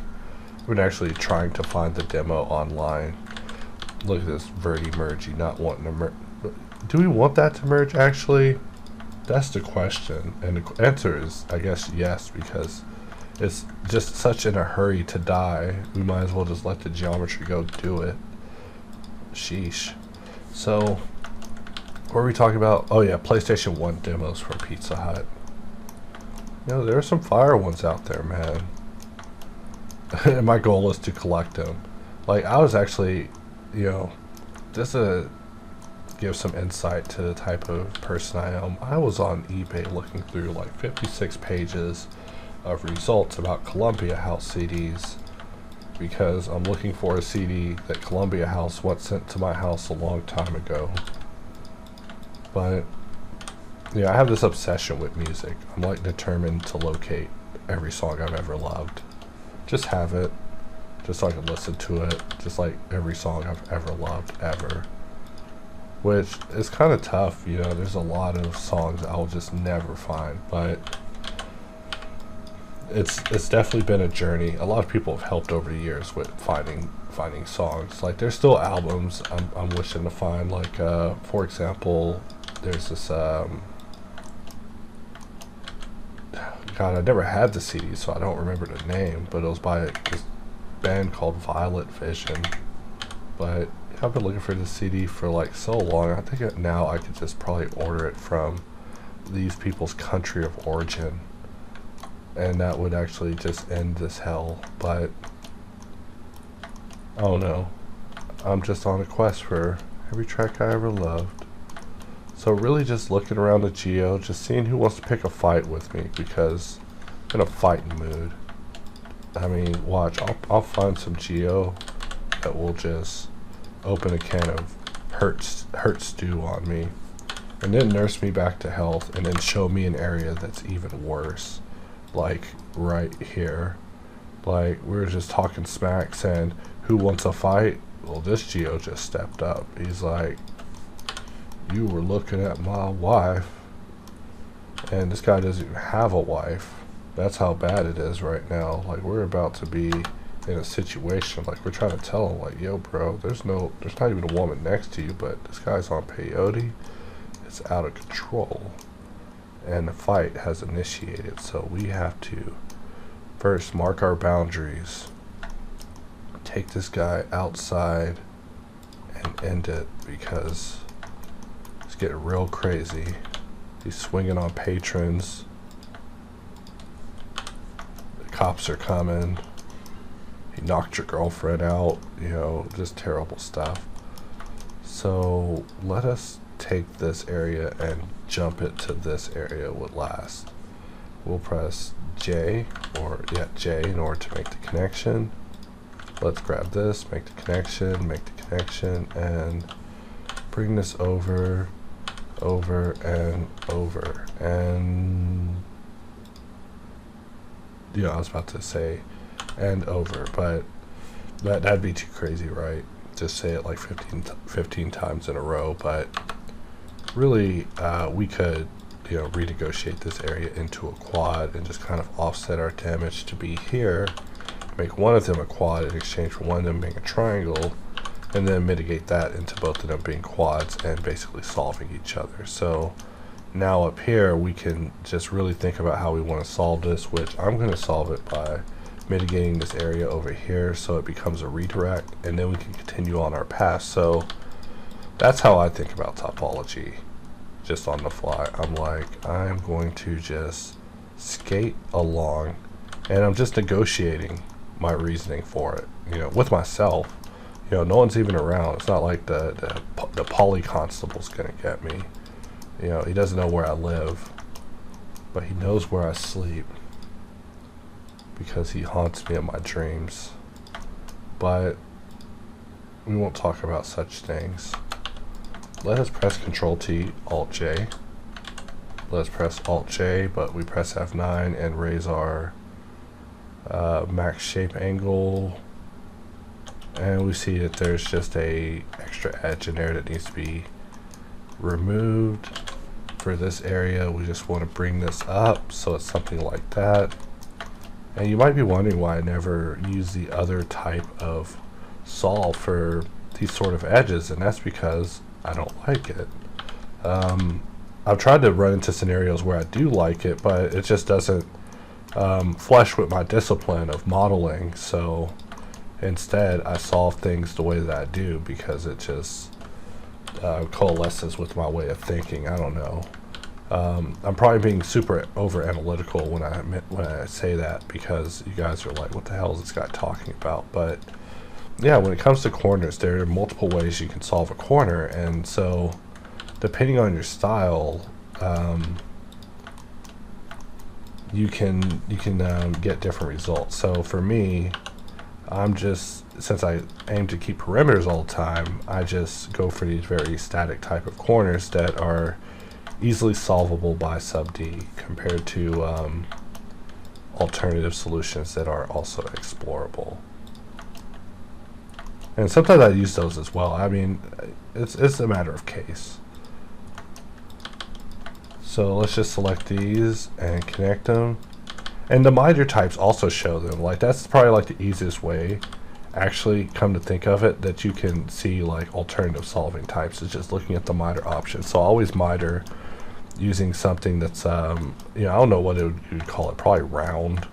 We've been actually trying to find the demo online. Look at this Verdi mergey not wanting to merge. Do we want that to merge actually? That's the question, and the answer is, I guess, yes, because it's just such in a hurry to die. We might as well just let the geometry go do it. Sheesh. So, what are we talking about? Oh yeah, PlayStation 1 demos from Pizza Hut. You know, there are some fire ones out there, man. And my goal is to collect them. Like, I was actually, you know, just a give some insight to the type of person I am. I was on eBay looking through like 56 pages of results about Columbia House CDs because I'm looking for a CD that Columbia House once sent to my house a long time ago. But yeah, I have this obsession with music. I'm like determined to locate every song I've ever loved. Just have it, just so I can listen to it, just like every song I've ever loved, ever. Which is kind of tough, you know. There's a lot of songs I'll just never find, but it's definitely been a journey. A lot of people have helped over the years with finding songs. Like, there's still albums I'm wishing to find. Like, for example, there's this God, I never had the CD, so I don't remember the name, but it was by this band called Violet Vision. But I've been looking for this CD for like so long. I think now I could just probably order it from these people's country of origin, and that would actually just end this hell. But I don't know. I'm just on a quest for every track I ever loved. So really just looking around the geo, just seeing who wants to pick a fight with me, because I'm in a fighting mood. I mean, watch, I'll find some geo that will just open a can of hurt stew on me, and then nurse me back to health, and then show me an area that's even worse, like right here. Like, we're just talking smack, saying, who wants a fight? Well, this Geo just stepped up. He's like, you were looking at my wife. And this guy doesn't even have a wife. That's how bad it is right now. Like, we're about to be in a situation, like, we're trying to tell him, like, yo, bro, there's not even a woman next to you, but this guy's on peyote. It's out of control. And the fight has initiated, so we have to first mark our boundaries, take this guy outside, and end it, because it's getting real crazy. He's swinging on patrons. The cops are coming. He knocked your girlfriend out. You know, just terrible stuff. So let us take this area and jump it to this area with last. We'll press J, or yeah, J, in order to make the connection. Let's grab this, make the connection, and bring this over, and over. And, you know, I was about to say and over, but that'd be too crazy, right? Just say it like 15 times in a row, but really we could, you know, renegotiate this area into a quad and just kind of offset our damage to be here, make one of them a quad in exchange for one of them being a triangle, and then mitigate that into both of them being quads and basically solving each other. So now up here we can just really think about how we want to solve this, which I'm going to solve it by mitigating this area over here so it becomes a redirect, and then we can continue on our path. So that's how I think about topology, just on the fly. I'm like, I'm going to just skate along, and I'm just negotiating my reasoning for it, you know, with myself. You know, no one's even around. It's not like the poly constable's gonna get me. You know, he doesn't know where I live, but he knows where I sleep, because he haunts me in my dreams. But we won't talk about such things. Let us press Control T, Alt J. Let's press Alt J, but we press F9 and raise our max shape angle. And we see that there's just a extra edge in there that needs to be removed. For this area, we just want to bring this up so it's something like that. And you might be wondering why I never use the other type of solve for these sort of edges, and that's because I don't like it. I've tried to run into scenarios where I do like it, but it just doesn't flesh with my discipline of modeling. So instead, I solve things the way that I do because it just coalesces with my way of thinking. I don't know. I'm probably being super over analytical when I say that, because you guys are like, what the hell is this guy talking about? But yeah, when it comes to corners, there are multiple ways you can solve a corner, and so depending on your style, you can get different results. So for me, I'm just, since I aim to keep perimeters all the time, I just go for these very static type of corners that are easily solvable by sub D compared to alternative solutions that are also explorable. And sometimes I use those as well. I mean, it's a matter of case. So let's just select these and connect them. And the miter types also show them. Like, that's probably like the easiest way, actually, come to think of it, that you can see like alternative solving types, is just looking at the miter options. So I always miter using something that's you know, I don't know what you'd call it, probably round,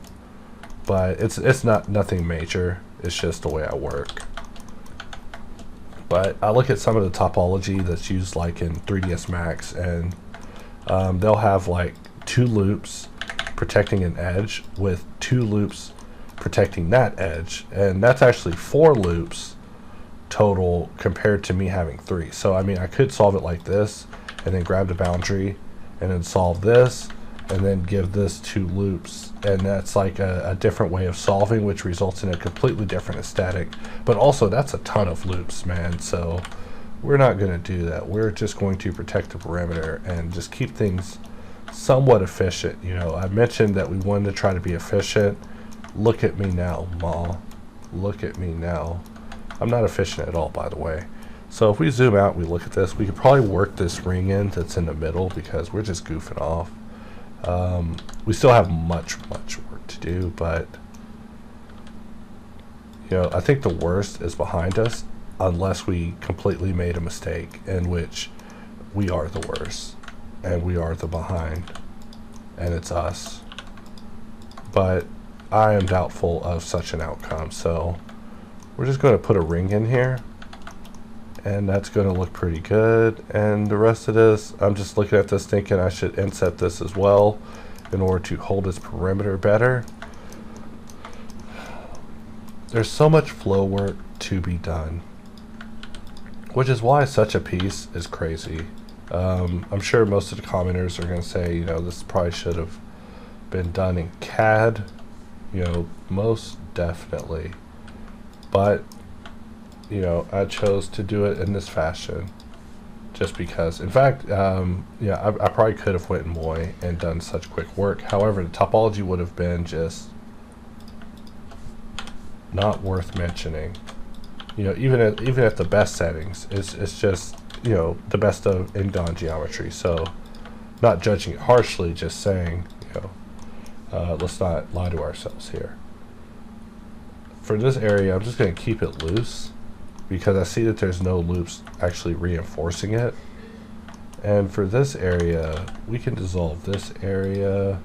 but it's not nothing major. It's just the way I work. But I look at some of the topology that's used like in 3ds Max, and they'll have like 2 loops protecting an edge with 2 loops protecting that edge, and that's actually 4 loops total compared to me having 3. So I mean, I could solve it like this and then grab the boundary and then solve this, and then give this 2 loops, and that's like a different way of solving, which results in a completely different aesthetic. But also that's a ton of loops, man, so we're not going to do that. We're just going to protect the perimeter and just keep things somewhat efficient. You know, I mentioned that we wanted to try to be efficient. Look at me now, Ma. Look at me now. I'm not efficient at all, by the way. So if we zoom out and we look at this, we could probably work this ring in that's in the middle because we're just goofing off. We still have much work to do, but you know, I think the worst is behind us, unless we completely made a mistake in which we are the worst and we are the behind and it's us. But I am doubtful of such an outcome, so we're just going to put a ring in here, and that's going to look pretty good. And the rest of this, I'm just looking at this thinking I should inset this as well in order to hold its perimeter better. There's so much flow work to be done, which is why such a piece is crazy. I'm sure most of the commenters are going to say, you know, this probably should have been done in CAD. You know, most definitely. But, you know, I chose to do it in this fashion just because. In fact, yeah, I probably could have went in Moy and done such quick work. However, the topology would have been just not worth mentioning. You know, even at the best settings, it's just, you know, the best of N-gon geometry. So, not judging it harshly, just saying, you know, let's not lie to ourselves here. For this area, I'm just going to keep it loose because I see that there's no loops actually reinforcing it. And for this area, we can dissolve this area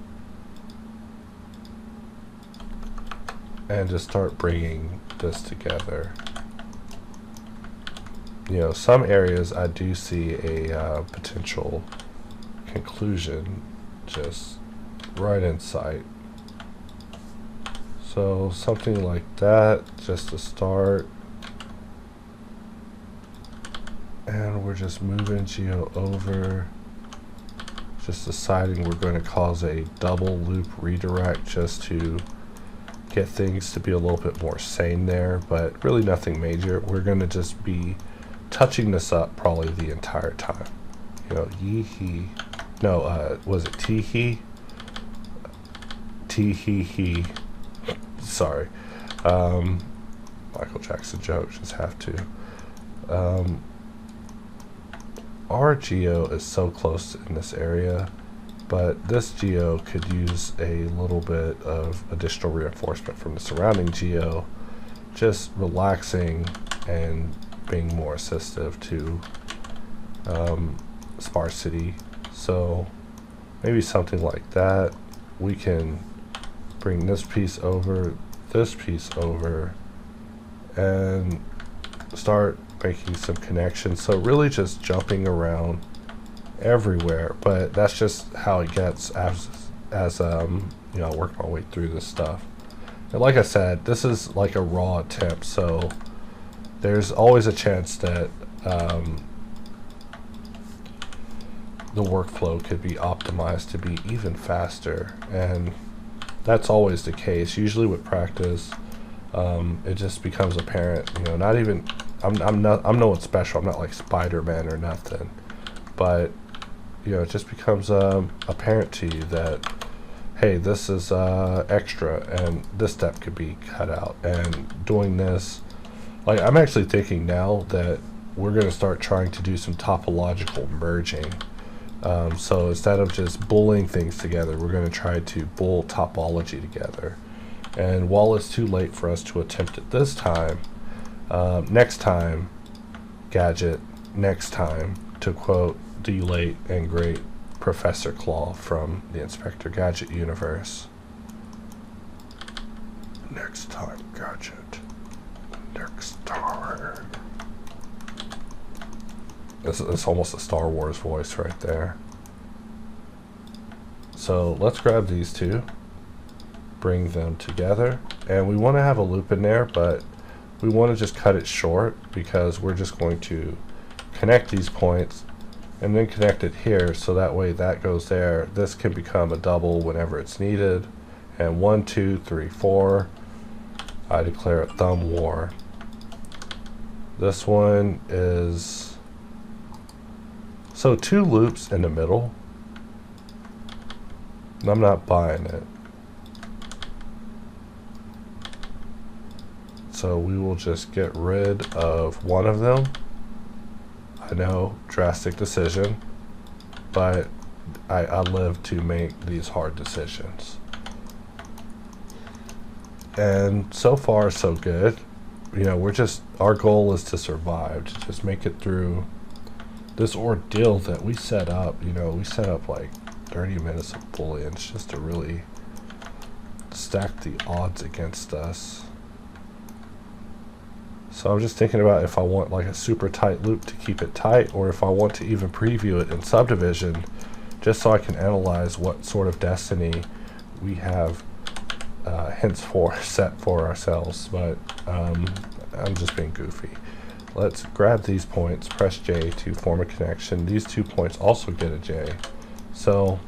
and just start bringing this together. You know, some areas I do see a potential conclusion just right in sight. So something like that, just to start. And we're just moving geo over, just deciding we're going to cause a double loop redirect just to get things to be a little bit more sane there, but really nothing major. We're going to just be touching this up probably the entire time. You know, yee-hee. No, was it tee-hee? Tee-hee-hee. Sorry. Michael Jackson joke, just have to. Our geo is so close in this area, but this geo could use a little bit of additional reinforcement from the surrounding geo, just relaxing and being more assistive to sparsity. So maybe something like that. We can bring this piece over, and start making some connections. So really just jumping around everywhere, but that's just how it gets as you know, I work my way through this stuff. And like I said, this is like a raw attempt, so there's always a chance that the workflow could be optimized to be even faster, and that's always the case. Usually with practice, it just becomes apparent. You know, not even I'm no one special. I'm not like Spider-Man or nothing, but you know, it just becomes apparent to you that, hey, this is extra, and this step could be cut out. And doing this, like, I'm actually thinking now that we're going to start trying to do some topological merging. So instead of just booleaning things together, we're going to try to bool topology together. And while it's too late for us to attempt it this time, next time, gadget, next time, to quote the late and great Professor Claw from the Inspector Gadget universe. Next time, gadget. Next time. It's almost a Star Wars voice right there. So let's grab these two, bring them together, and we want to have a loop in there, but we want to just cut it short because we're just going to connect these points and then connect it here, so that way that goes there. This can become a double whenever it's needed. And 1, 2, 3, 4, I declare a thumb war. This one is, so 2 loops in the middle. I'm not buying it. So we will just get rid of one of them. I know, drastic decision, but I live to make these hard decisions. And so far so good. You know, our goal is to survive, to just make it through this ordeal that we set up. You know, we set up like 30 minutes of booleans just to really stack the odds against us. So I'm just thinking about if I want like a super tight loop to keep it tight, or if I want to even preview it in Subdivision, just so I can analyze what sort of destiny we have henceforth set for ourselves. But I'm just being goofy. Let's grab these points, press J to form a connection. These 2 points also get a J. So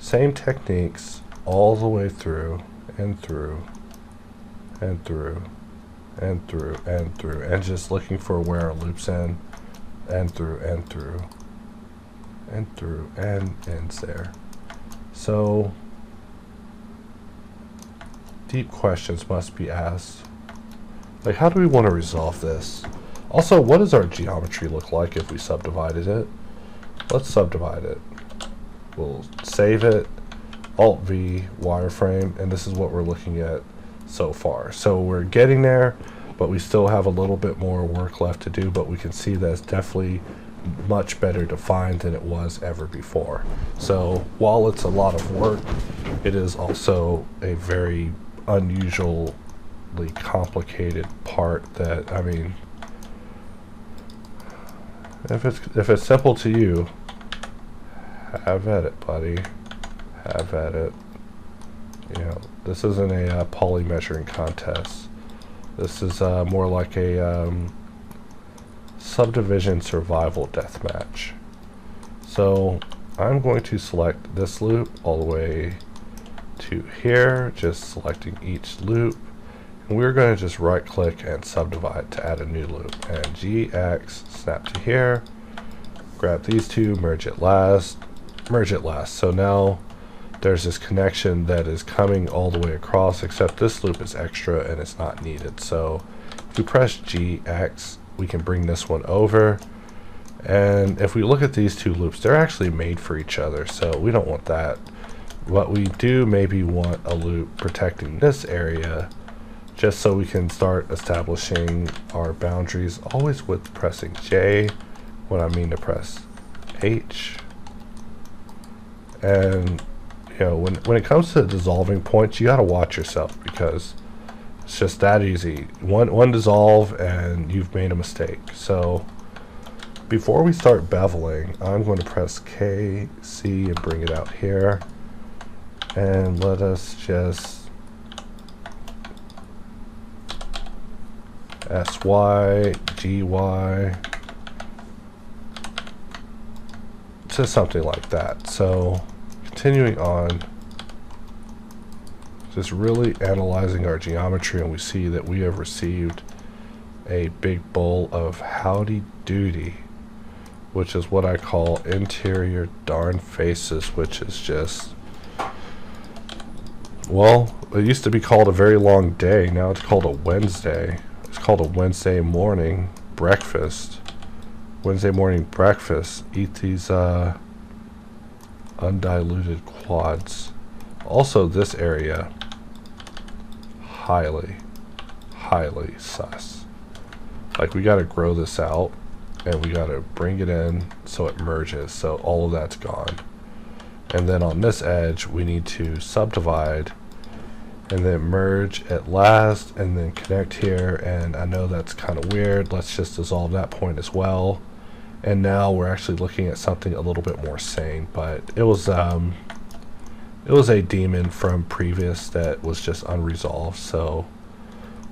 same techniques all the way through and through and through and through and through, and just looking for where our loops end, and through and through and through, and ends there. So deep questions must be asked. Like, how do we want to resolve this? Also, what does our geometry look like if we subdivided it? Let's subdivide it. We'll save it, Alt-V, wireframe, and this is what we're looking at so far. So we're getting there, but we still have a little bit more work left to do, but we can see that it's definitely much better defined than it was ever before. So while it's a lot of work, it is also a very unusually complicated part that, I mean, if it's simple to you, have at it, buddy. Have at it. You know, this isn't a poly measuring contest. This is more like a subdivision survival deathmatch. So I'm going to select this loop all the way to here, just selecting each loop, and we're going to just right click and subdivide to add a new loop, and GX, snap to here, grab these two, merge it last. So now there's this connection that is coming all the way across, except this loop is extra and it's not needed. So if we press GX, we can bring this one over, and if we look at these two loops, they're actually made for each other, so we don't want that. What we do maybe want a loop protecting this area, just so we can start establishing our boundaries, always with pressing J when I mean to press H. And you know, when it comes to dissolving points, you got to watch yourself, because it's just that easy. One dissolve and you've made a mistake. So before we start beveling, I'm going to press K, C, and bring it out here. And let us just SY, GY, to something like that. So continuing on, just really analyzing our geometry, and we see that we have received a big bowl of howdy doody, which is what I call interior darn faces, which is just, well, it used to be called a very long day. Now it's called a Wednesday. It's called a Wednesday morning breakfast. Wednesday morning breakfast. Eat these undiluted quads. Also, this area, highly sus. Like, we got to grow this out, and we got to bring it in so it merges, so all of that's gone. And then on this edge, we need to subdivide and then merge at last, and then connect here. And I know that's kind of weird. Let's just dissolve that point as well. And now we're actually looking at something a little bit more sane, but it was a demon from previous that was just unresolved. So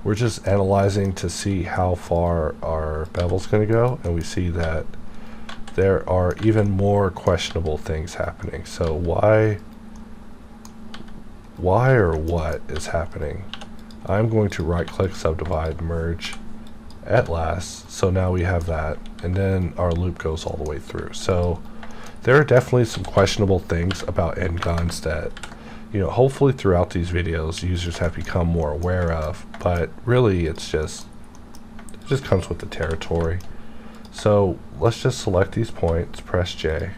we're just analyzing to see how far our bevel's going to go, and we see that there are even more questionable things happening. So why or what is happening? I'm going to right click, subdivide, merge at last. So now we have that, and then our loop goes all the way through. So there are definitely some questionable things about N-gons that, you know, hopefully throughout these videos users have become more aware of, but really it just comes with the territory. So let's just select these points, press J,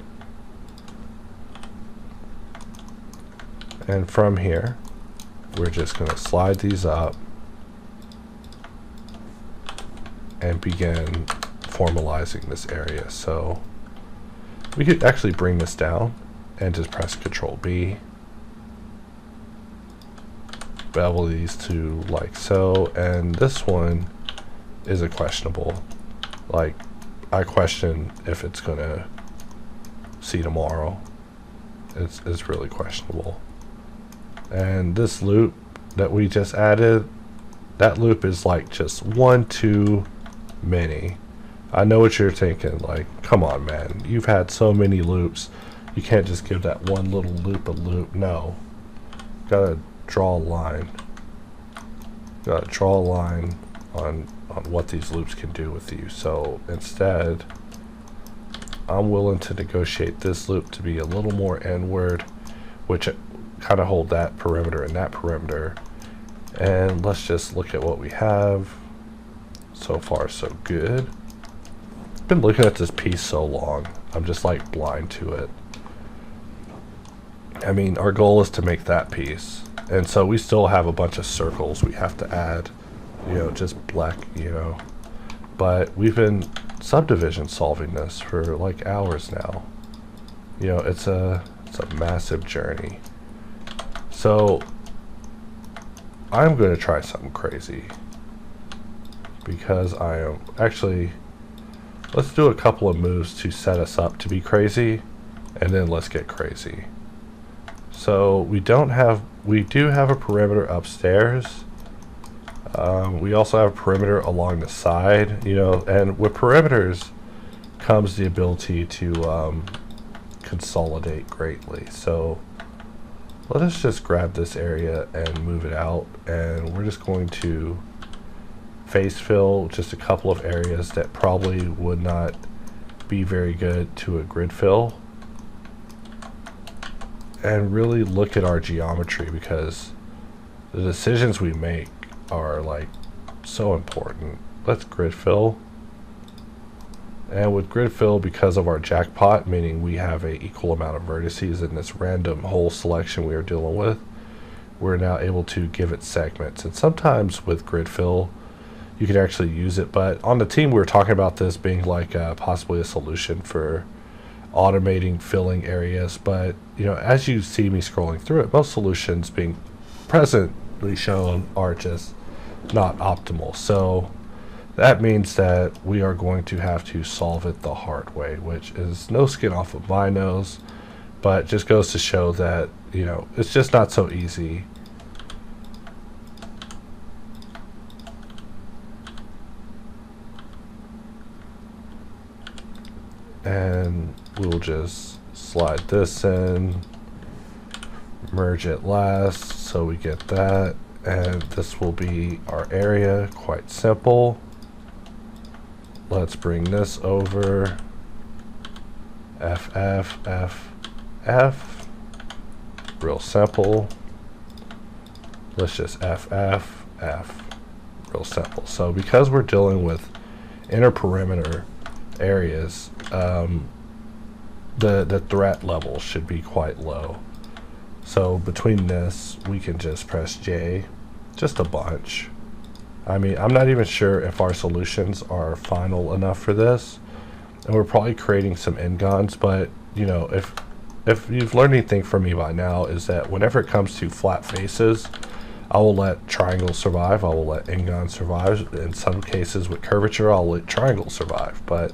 and from here we're just going to slide these up and begin formalizing this area. So we could actually bring this down and just press Control B, bevel these to like so, and this one is a questionable. Like, I question if it's gonna see tomorrow. It's really questionable. And this loop that we just added, that loop is like just one too many. I know what you're thinking, like, come on man, you've had so many loops, you can't just give that one little loop a loop. No, gotta draw a line. Gotta draw a line on what these loops can do with you. So instead, I'm willing to negotiate this loop to be a little more inward, which kind of hold that perimeter and that perimeter. And let's just look at what we have. So far so good. I've been looking at this piece so long, I'm just like blind to it. I mean, our goal is to make that piece, and so we still have a bunch of circles we have to add, you know, just black, you know, but we've been subdivision solving this for like hours now. You know, it's a massive journey. So I'm going to try something crazy, because I am actually, let's do a couple of moves to set us up to be crazy, and then let's get crazy. So we do have a perimeter upstairs. We also have a perimeter along the side, you know, and with perimeters comes the ability to consolidate greatly. So let us just grab this area and move it out, and we're just going to face fill just a couple of areas that probably would not be very good to a grid fill, and really look at our geometry, because the decisions we make are like so important. Let's grid fill, and with grid fill, because of our jackpot, meaning we have a equal amount of vertices in this random hole selection we are dealing with, we're now able to give it segments. And sometimes with grid fill you can actually use it, but on the team we were talking about this being like possibly a solution for automating filling areas. But you know, as you see me scrolling through it, most solutions being presently shown are just not optimal. So that means that we are going to have to solve it the hard way, which is no skin off of my nose, but just goes to show that, you know, it's just not so easy. And we'll just slide this in, merge it last, so we get that, and this will be our area. Quite simple. Let's bring this over, F, F, F, F, real simple. Let's just F, F, F, real simple. So because we're dealing with inner perimeter areas, the threat level should be quite low. So between this, we can just press J, just a bunch. I mean, I'm not even sure if our solutions are final enough for this, and we're probably creating some N-gons, but you know, if you've learned anything from me by now, is that whenever it comes to flat faces, I will let triangles survive, I will let N-gon survive. In some cases with curvature, I'll let triangles survive, but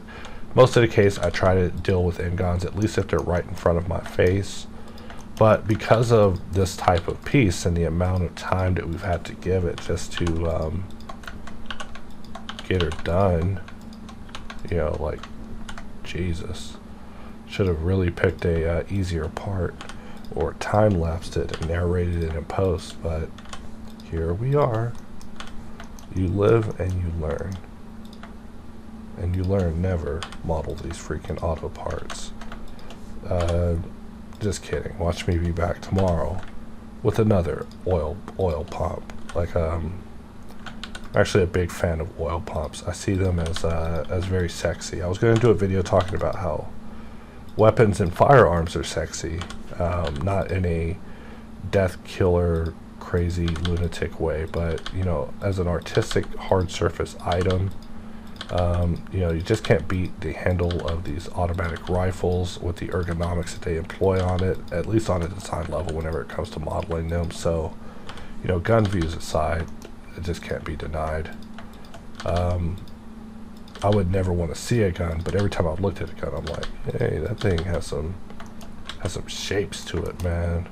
most of the case I try to deal with N-gons, at least if they're right in front of my face. But because of this type of piece and the amount of time that we've had to give it just to get her done, you know, like Jesus. Should have really picked a easier part, or time-lapsed it and narrated it in post, but here we are. You live and you learn. And you learn never model these freaking auto parts. Just kidding. Watch me be back tomorrow with another oil pump. Like, I'm actually a big fan of oil pumps. I see them as very sexy. I was going to do a video talking about how weapons and firearms are sexy, not in a death killer, crazy lunatic way, but you know, as an artistic hard surface item. You know, you just can't beat the handle of these automatic rifles with the ergonomics that they employ on it, at least on a design level whenever it comes to modeling them. So, you know, gun views aside, it just can't be denied. I would never want to see a gun, but every time I've looked at a gun, I'm like, hey, that thing has some shapes to it, man.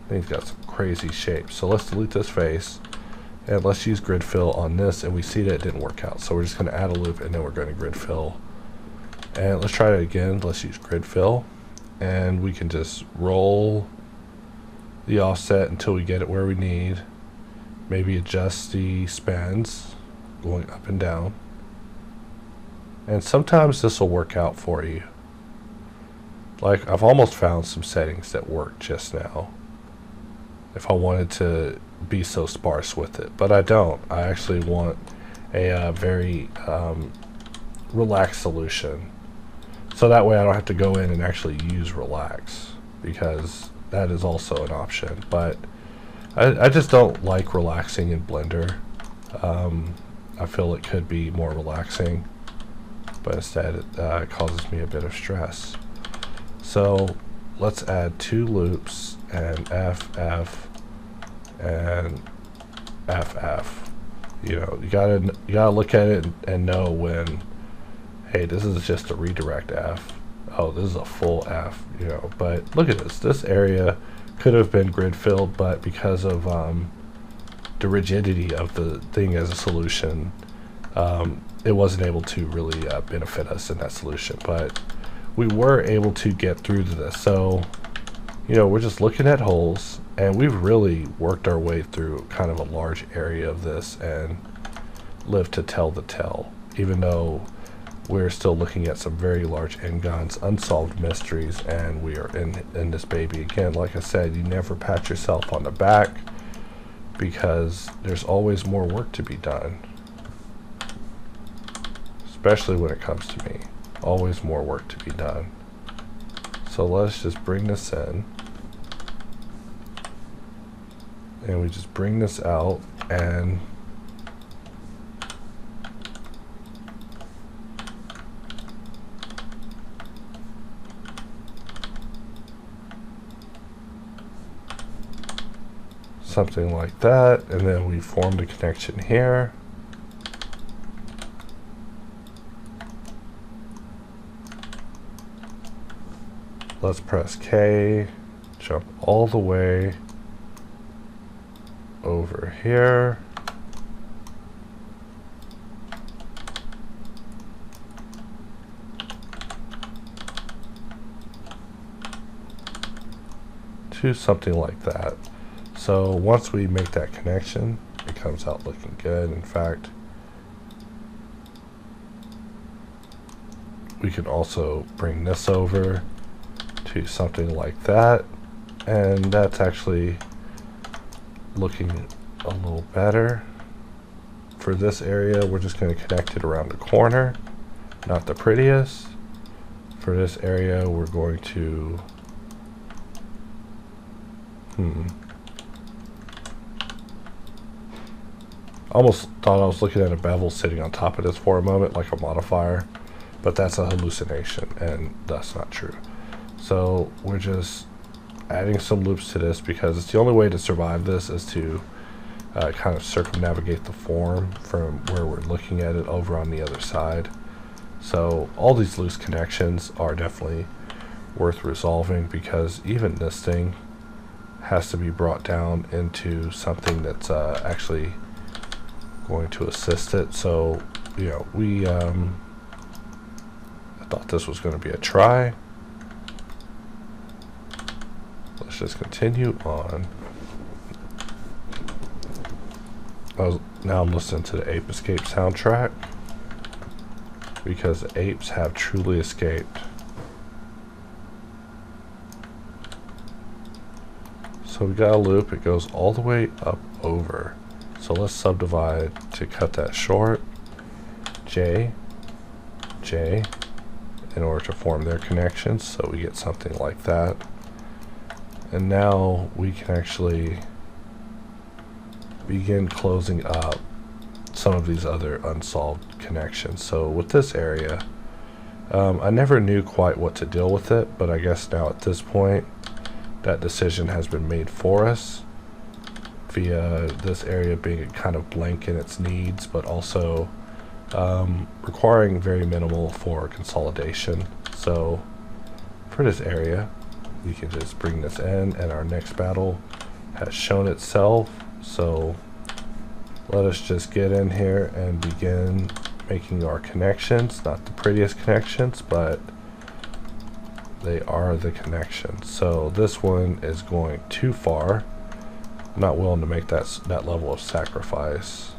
I think it's got some crazy shapes. So let's delete this face. And let's use grid fill on this, and we see that it didn't work out. So we're just going to add a loop, and then we're going to grid fill. And let's try it again. Let's use grid fill. And we can just roll the offset until we get it where we need. Maybe adjust the spans going up and down. And sometimes this will work out for you. Like, I've almost found some settings that work just now, if I wanted to be so sparse with it, but I don't. I actually want a very relaxed solution, so that way I don't have to go in and actually use relax, because that is also an option. But I just don't like relaxing in Blender. I feel it could be more relaxing, but instead it causes me a bit of stress. So let's add 2 loops and FF and FF. You know, you gotta look at it and know when, hey, this is just a redirect F. Oh, this is a full F. You know, but look at this. This area could have been grid filled, but because of the rigidity of the thing as a solution, it wasn't able to really benefit us in that solution. But we were able to get through to this. So, you know, we're just looking at holes, and we've really worked our way through kind of a large area of this and lived to tell the tale, even though we're still looking at some very large N-gons, unsolved mysteries, and we are in this baby again. Like I said, you never pat yourself on the back, because there's always more work to be done, especially when it comes to me. Always more work to be done. So let's just bring this in, and we just bring this out, and something like that, and then we formed a connection here. Let's press K, jump all the way over here. To something like that. So once we make that connection, it comes out looking good. In fact, we can also bring this over to something like that, and that's actually looking a little better. For this area, we're just going to connect it around the corner, not the prettiest. For this area, we're going to almost thought I was looking at a bevel sitting on top of this for a moment, like a modifier, but that's a hallucination, and that's not true. So we're just adding some loops to this, because it's the only way to survive this is to kind of circumnavigate the form from where we're looking at it over on the other side. So all these loose connections are definitely worth resolving, because even this thing has to be brought down into something that's actually going to assist it. So, you know, we Thought this was going to be a try. Let's just continue on. Now I'm listening to the Ape Escape soundtrack because the apes have truly escaped. So we got a loop, it goes all the way up over. So let's subdivide to cut that short. J, J, in order to form their connections, so we get something like that. And now we can actually begin closing up some of these other unsolved connections. So with this area, I never knew quite what to deal with it, but I guess now at this point that decision has been made for us via this area being kind of blank in its needs, but also requiring very minimal for consolidation. So for this area, we can just bring this in, and our next battle has shown itself. So let us just get in here and begin making our connections. Not the prettiest connections, but they are the connections. So this one is going too far. I'm not willing to make that level of sacrifice.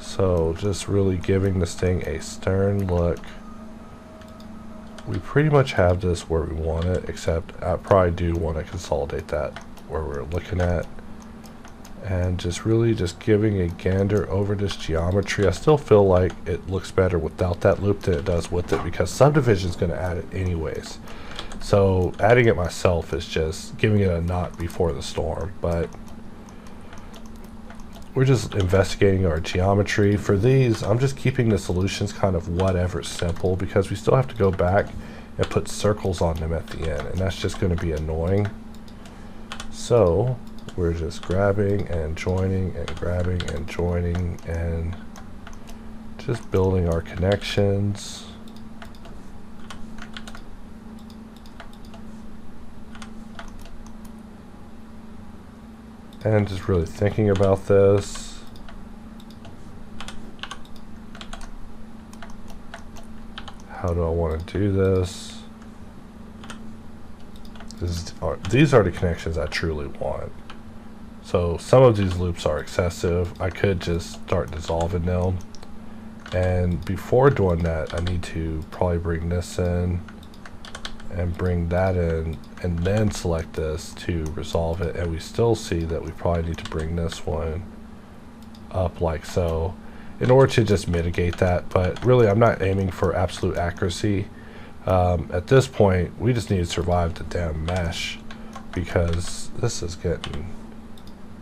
So just really giving this thing a stern look. We pretty much have this where we want it, except I probably do want to consolidate that where we're looking at. And just really just giving a gander over this geometry. I still feel like it looks better without that loop than it does with it, because Subdivision is going to add it anyways. So adding it myself is just giving it a knot before the storm. But we're just investigating our geometry. For these, I'm just keeping the solutions kind of whatever simple, because we still have to go back and put circles on them at the end, and that's just going to be annoying. So we're just grabbing and joining and grabbing and joining and just building our connections. And just really thinking about this. How do I want to do this? These are the connections I truly want. So some of these loops are excessive. I could just start dissolving them. And before doing that, I need to probably bring this in and bring that in, and then select this to resolve it. And we still see that we probably need to bring this one up like so in order to just mitigate that. But really, I'm not aiming for absolute accuracy. At this point, we just need to survive the damn mesh, because this is getting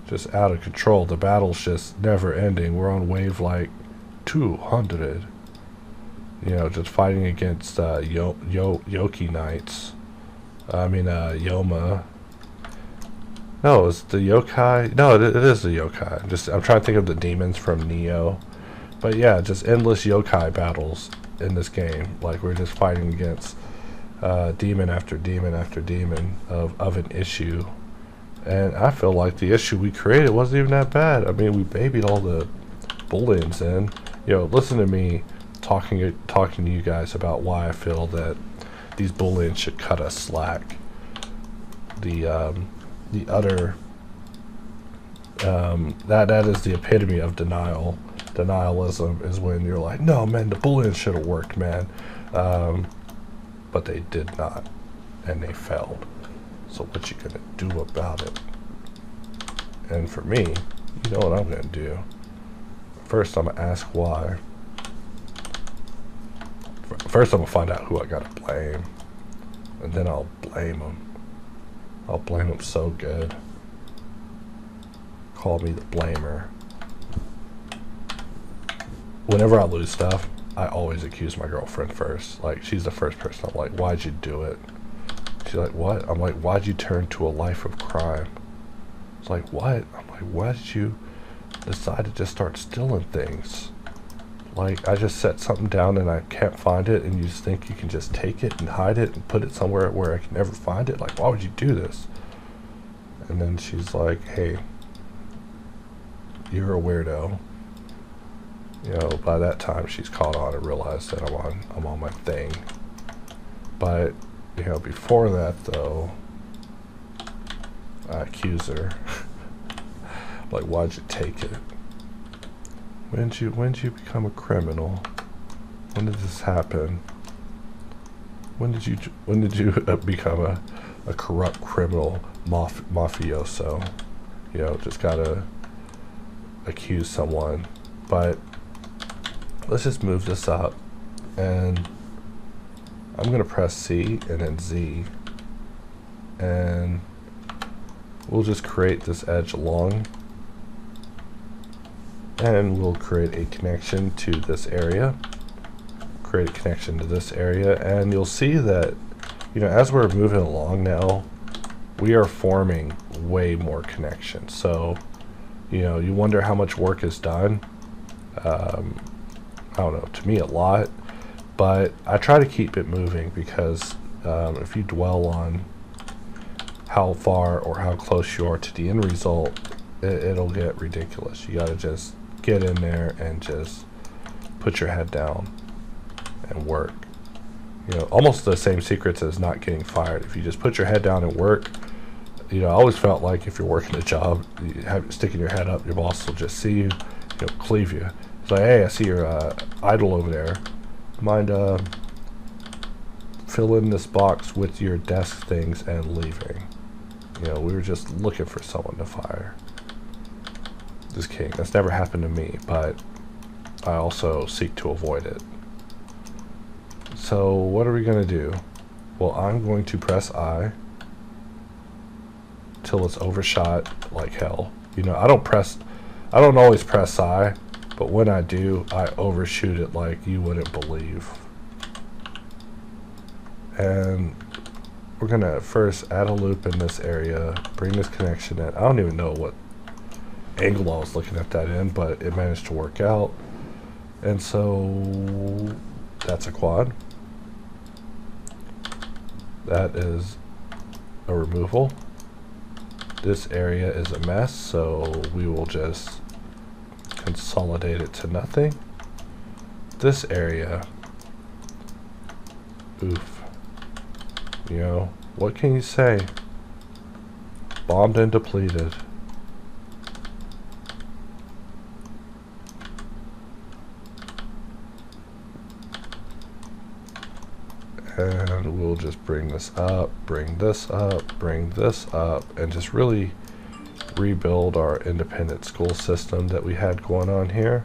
just out of control. The battle's just never ending. We're on wave like 200. You know, just fighting against Yoki Knights. I mean, Yoma. No, it's the yokai. No, it is the yokai. I'm trying to think of the demons from Neo. But yeah, just endless yokai battles in this game. Like, we're just fighting against demon after demon after demon of an issue. And I feel like the issue we created wasn't even that bad. I mean, we babied all the booleans in. You know, listen to me talking to you guys about why I feel that these booleans should cut us slack. The other that is the epitome of denial. Denialism is when you're like, no man, the booleans should have worked, man, but they did not, and they failed. So what you gonna do about it? And for me, you know what I'm gonna do. First, I'm gonna ask why. First, I'm gonna find out who I gotta blame, and then I'll blame them. I'll blame them so good. Call me the blamer. Whenever I lose stuff, I always accuse my girlfriend first. Like, she's the first person I'm like, why'd you do it? She's like, what? I'm like, why'd you turn to a life of crime? It's like, what? I'm like, why did you decide to just start stealing things? Like, I just set something down and I can't find it, and you just think you can just take it and hide it and put it somewhere where I can never find it? Like, why would you do this? And then she's like, hey, you're a weirdo. You know, by that time she's caught on and realized that I'm on my thing. But, you know, before that though, I accuse her. Like, why'd you take it? When'd you become a criminal? When did this happen? When did you become a corrupt criminal mafioso? You know, just gotta accuse someone. But let's just move this up, and I'm gonna press C and then Z, and we'll just create this edge along, and we'll create a connection to this area, create a connection to this area, and you'll see that, you know, as we're moving along now, we are forming way more connections. So, you know, you wonder how much work is done. I don't know, to me a lot, but I try to keep it moving because if you dwell on how far or how close you are to the end result, it'll get ridiculous. You gotta just get in there and just put your head down and work. You know, almost the same secrets as not getting fired. If you just put your head down and work, you know, I always felt like if you're working a job, sticking your head up, your boss will just see you, you know, cleave you. It's like, hey, I see you're idle over there. Mind filling this box with your desk things and leaving. You know, we were just looking for someone to fire. Just kidding. That's never happened to me, but I also seek to avoid it. So what are we going to do? Well, I'm going to press I till it's overshot like hell. You know, I don't always press I, but when I do, I overshoot it like you wouldn't believe. And we're going to first add a loop in this area, bring this connection in. I don't even know what angle I was looking at that in, but it managed to work out. And so that's a quad. That is a removal. This area is a mess, so we will just consolidate it to nothing. This area, oof. You know, what can you say? Bombed and depleted. And we'll just bring this up, bring this up, bring this up, and just really rebuild our independent school system that we had going on here.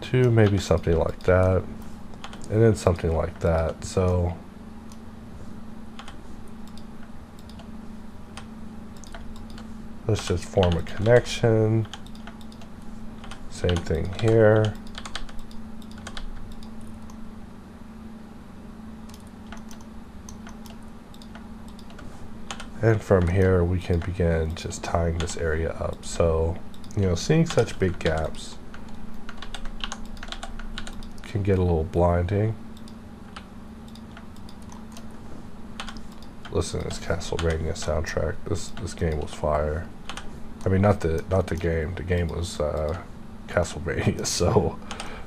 To maybe something like that, and then something like that. So let's just form a connection. Same thing here. And from here we can begin just tying this area up. So, you know, seeing such big gaps can get a little blinding. Listen to this Castlevania soundtrack. This game was fire. I mean, not the game. The game was Castlevania. So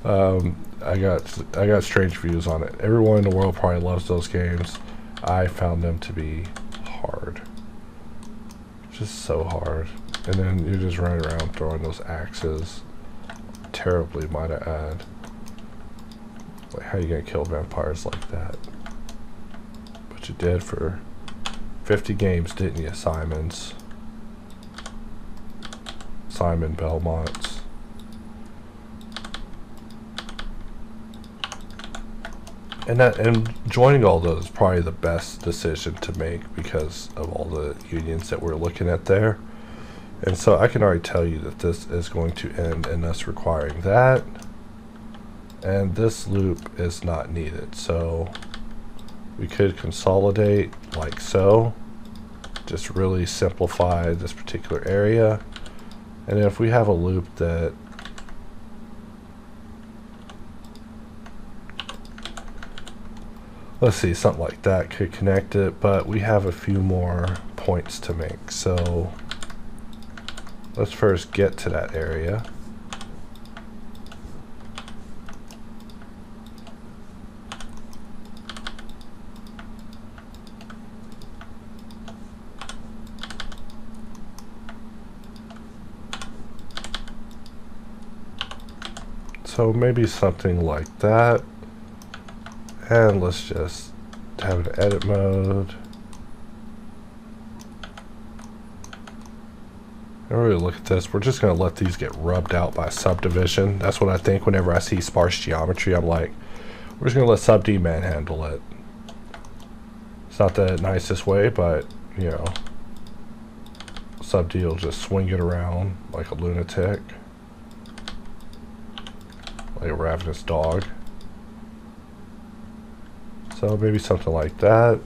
I got strange views on it. Everyone in the world probably loves those games. I found them to be hard, just so hard. And then you're just running around throwing those axes terribly, might I add. Like, how you gonna kill vampires like that? But you did for 50 games, didn't you, Simon Belmonts? And joining all those is probably the best decision to make because of all the unions that we're looking at there. And so I can already tell you that this is going to end in us requiring that. And this loop is not needed. So we could consolidate like so. Just really simplify this particular area. And if we have a loop that let's see, something like that could connect it, but we have a few more points to make. So let's first get to that area. So maybe something like that. And let's just have an edit mode. And really look at this. We're just going to let these get rubbed out by subdivision. That's what I think whenever I see sparse geometry. I'm like, we're just going to let sub-D manhandle it. It's not the nicest way, but, you know, sub-D will just swing it around like a lunatic. Like a ravenous dog. So maybe something like that.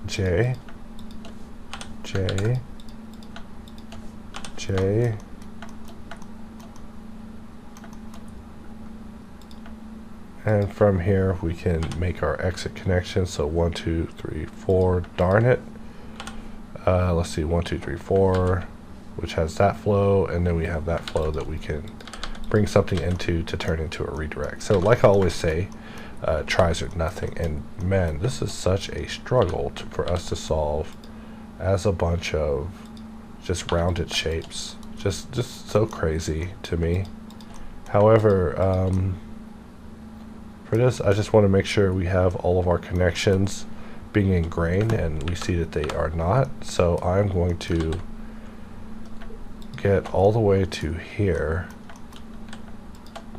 J, J, J. And from here we can make our exit connection. So 1, 2, 3, 4. Darn it. Let's see, 1, 2, 3, 4, which has that flow, and then we have that flow that we can bring something into to turn into a redirect. So like I always say, tries are nothing, and man, this is such a struggle for us to solve as a bunch of just rounded shapes. Just so crazy to me. However, for this, I just want to make sure we have all of our connections being ingrained, and we see that they are not. So I'm going to get all the way to here,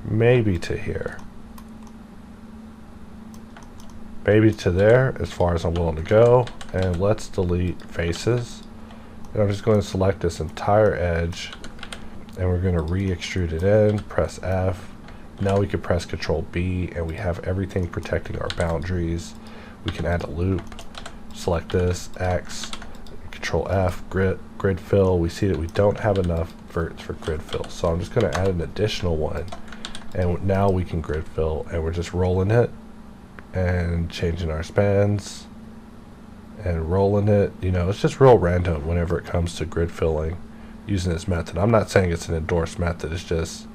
maybe to here, maybe to there, as far as I'm willing to go. And let's delete faces, and I'm just going to select this entire edge, and we're going to re-extrude it in. Press F. Now we can press Control B, and we have everything protecting our boundaries. We can add a loop, select this, X, Control F, grid fill. We see that we don't have enough verts for grid fill, so I'm just going to add an additional one, and now we can grid fill, and we're just rolling it and changing our spans and rolling it. You know, it's just real random whenever it comes to grid filling using this method. I'm not saying it's an endorsed method, it's just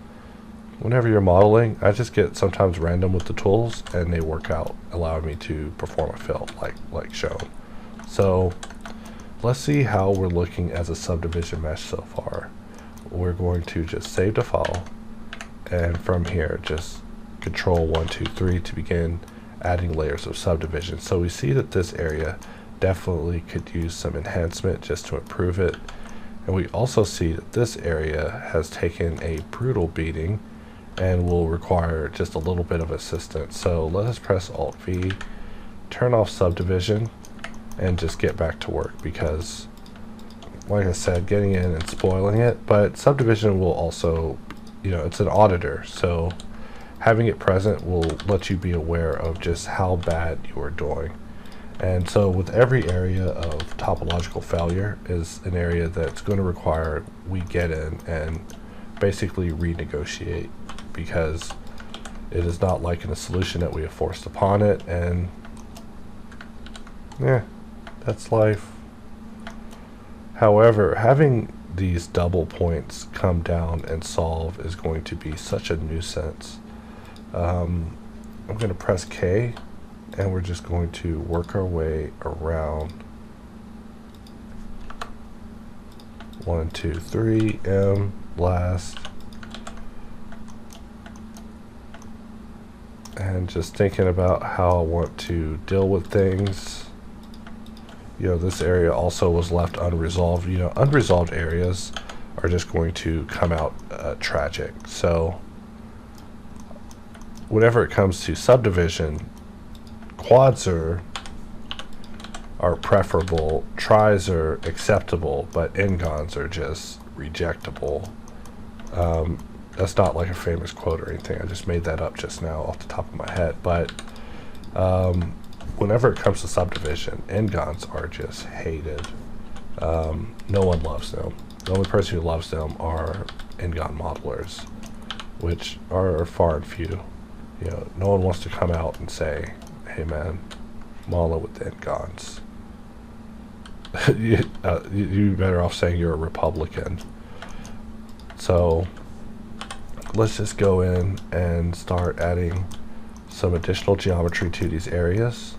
whenever you're modeling, I just get sometimes random with the tools, and they work out, allowing me to perform a fill like shown. So let's see how we're looking as a subdivision mesh so far. We're going to just save the file, and from here just Control 1, 2, 3 to begin adding layers of subdivision. So we see that this area definitely could use some enhancement just to improve it, and we also see that this area has taken a brutal beating and will require just a little bit of assistance. So let us press Alt V, turn off subdivision, and just get back to work, because like I said, getting in and spoiling it. But subdivision will also, you know, it's an auditor, so having it present will let you be aware of just how bad you are doing. And so with every area of topological failure is an area that's going to require we get in and basically renegotiate, because it is not liking a solution that we have forced upon it. And yeah, that's life. However, having these double points come down and solve is going to be such a nuisance. I'm going to press K, and we're just going to work our way around 1, 2, 3, M, last. And just thinking about how I want to deal with things. You know, this area also was left unresolved. You know, unresolved areas are just going to come out tragic. So whenever it comes to subdivision, quads are preferable, tries are acceptable, but N-gons are just rejectable. That's not like a famous quote or anything. I just made that up just now off the top of my head. But whenever it comes to subdivision, N-gons are just hated. No one loves them. The only person who loves them are N-gon modelers. which are far and few. You know, no one wants to come out and say, hey man, model with the N-gons. You're better off saying you're a Republican. So let's just go in and start adding some additional geometry to these areas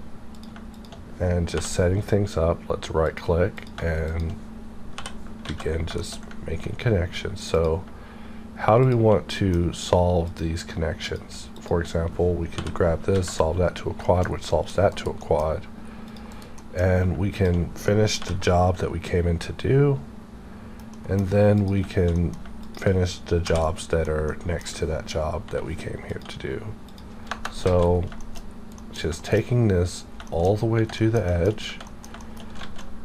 and just setting things up. Let's right click and begin just making connections. So how do we want to solve these connections? For example, we can grab this, solve that to a quad, which solves that to a quad, and we can finish the job that we came in to do, and then we can finish the jobs that are next to that job that we came here to do. So just taking this all the way to the edge,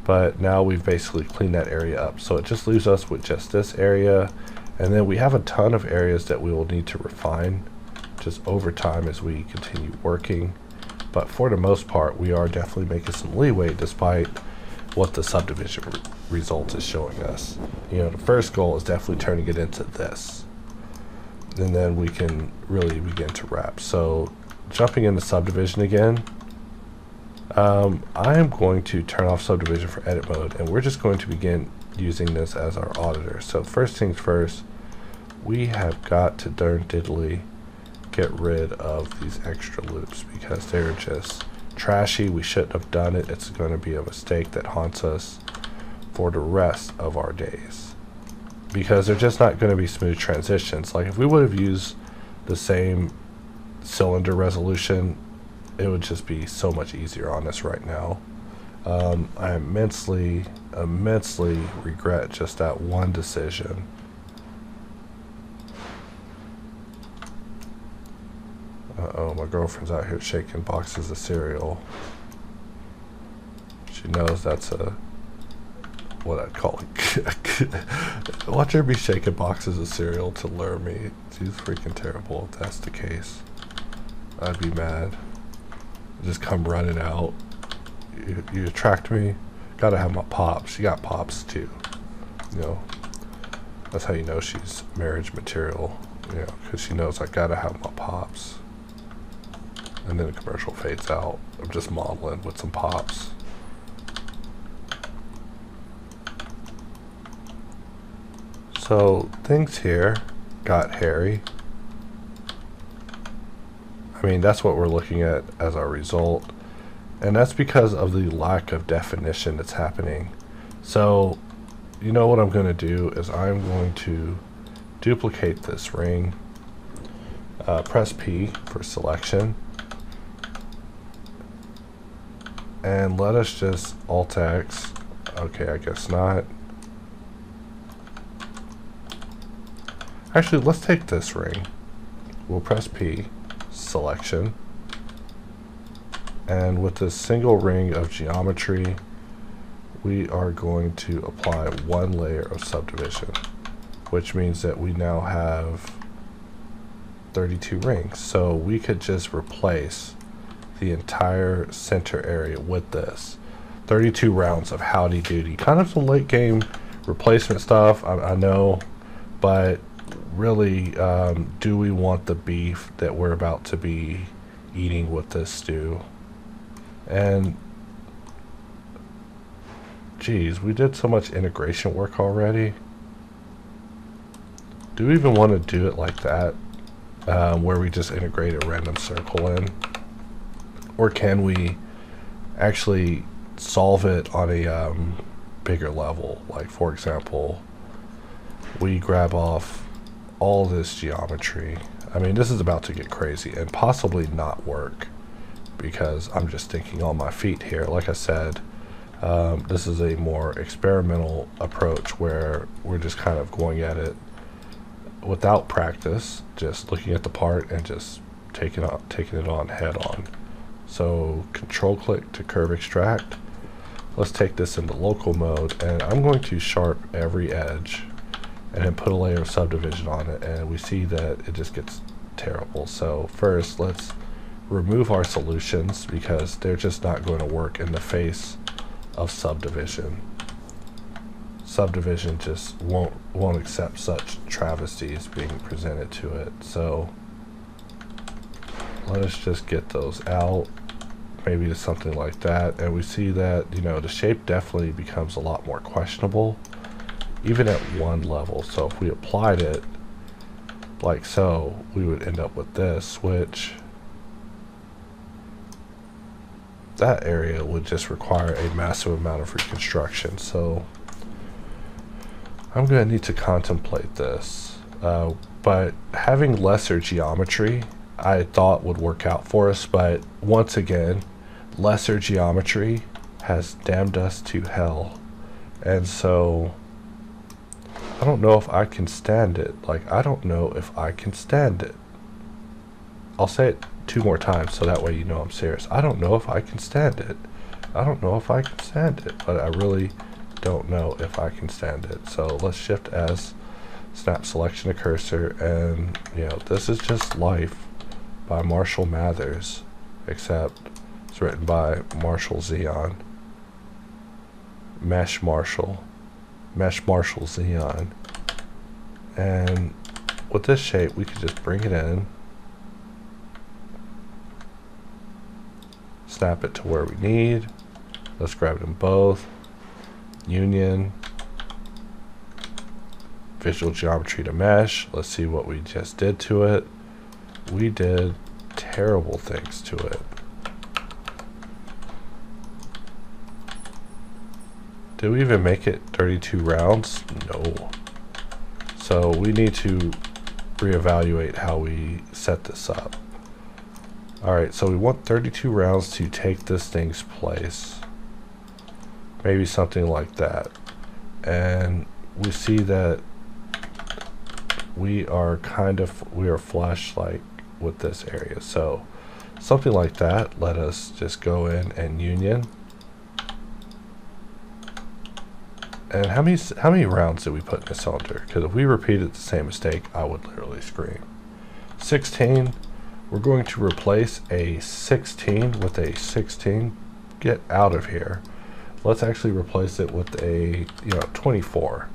but now we've basically cleaned that area up. So it just leaves us with just this area, and then we have a ton of areas that we will need to refine just over time as we continue working. But for the most part, we are definitely making some leeway despite what the subdivision result is showing us. You know, the first goal is definitely turning it into this, and then we can really begin to wrap. So jumping into subdivision again, I am going to turn off subdivision for edit mode, and we're just going to begin using this as our auditor. So first things first, we have got to darn diddly get rid of these extra loops because they're just trashy. We shouldn't have done it. It's going to be a mistake that haunts us for the rest of our days because they're just not going to be smooth transitions. Like if we would have used the same cylinder resolution, it would just be so much easier on us right now. I immensely regret just that one decision. Uh-oh, my girlfriend's out here shaking boxes of cereal. She knows that's what I'd call it. Watch her be shaking boxes of cereal to lure me. She's freaking terrible if that's the case. I'd be mad. Just come running out. You attract me. Gotta have my pops. She got pops too. You know, that's how you know she's marriage material. You know, because she knows I gotta have my pops. And then the commercial fades out. I'm just modeling with some pops. So things here got hairy. I mean, that's what we're looking at as our result. And that's because of the lack of definition that's happening. So, you know what I'm going to do is I'm going to duplicate this ring. Press P for selection. And let us just Alt X. Okay, I guess not. Actually, let's take this ring. We'll press P, selection. And with this single ring of geometry, we are going to apply one layer of subdivision, which means that we now have 32 rings. So we could just replace the entire center area with this. 32 rounds of howdy doody. Kind of some late game replacement stuff, I know, but really, do we want the beef that we're about to be eating with this stew? And geez, we did so much integration work already. Do we even want to do it like that, where we just integrate a random circle in? Or can we actually solve it on a bigger level? Like, for example, we grab off all this geometry. I mean, this is about to get crazy and possibly not work because I'm just thinking on my feet here. Like I said, this is a more experimental approach where we're just kind of going at it without practice, just looking at the part and just taking it on head on. So control click to curve extract. Let's take this into local mode, and I'm going to sharp every edge and then put a layer of subdivision on it, and we see that it just gets terrible. So first, let's remove our solutions because they're just not going to work in the face of subdivision. Subdivision just won't accept such travesties being presented to it. So let us just get those out, maybe to something like that, and we see that, you know, the shape definitely becomes a lot more questionable, even at one level. So if we applied it like so, we would end up with this, which that area would just require a massive amount of reconstruction. So I'm going to need to contemplate this, but having lesser geometry I thought would work out for us, but once again, lesser geometry has damned us to hell, and so I don't know if I can stand it. Like, I don't know if I can stand it. I'll say it 2 more times so that way you know I'm serious. I don't know if I can stand it. I don't know if I can stand it, but I really don't know if I can stand it. So let's shift S, snap selection to cursor, and you know, this is just Life by Marshall Mathers, except it's written by Marshall Xeon. Mesh Marshall Xeon. And with this shape, we could just bring it in, snap it to where we need. Let's grab them both. Union, visual geometry to mesh. Let's see what we just did to it. We did terrible things to it. Did we even make it 32 rounds? No. So we need to reevaluate how we set this up. Alright, so we want 32 rounds to take this thing's place. Maybe something like that. And we see that we are flush like with this area. So something like that, let us just go in and union. And how many rounds did we put in a cylinder? Because if we repeated the same mistake, I would literally scream. 16. We're going to replace a 16 with a 16. Get out of here. Let's actually replace it with a 24.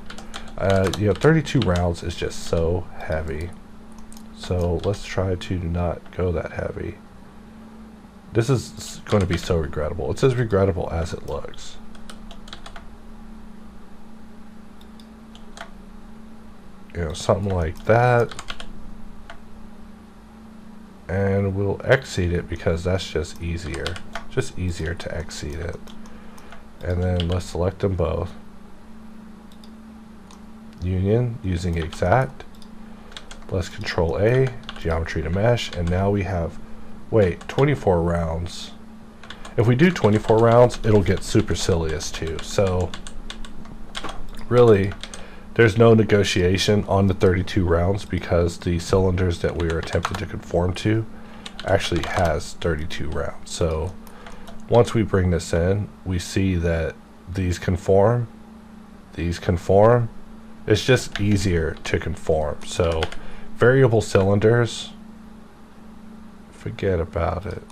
32 rounds is just so heavy. So let's try to not go that heavy. This is going to be so regrettable. It's as regrettable as it looks. Something like that. And we'll exceed it because that's just easier. Just easier to exceed it. And then let's select them both. Union using exact. Let's control A, geometry to mesh, and now we have, 24 rounds. If we do 24 rounds, it'll get supercilious too. So really, there's no negotiation on the 32 rounds because the cylinders that we are attempting to conform to actually has 32 rounds. So once we bring this in, we see that these conform. It's just easier to conform. So variable cylinders, forget about it.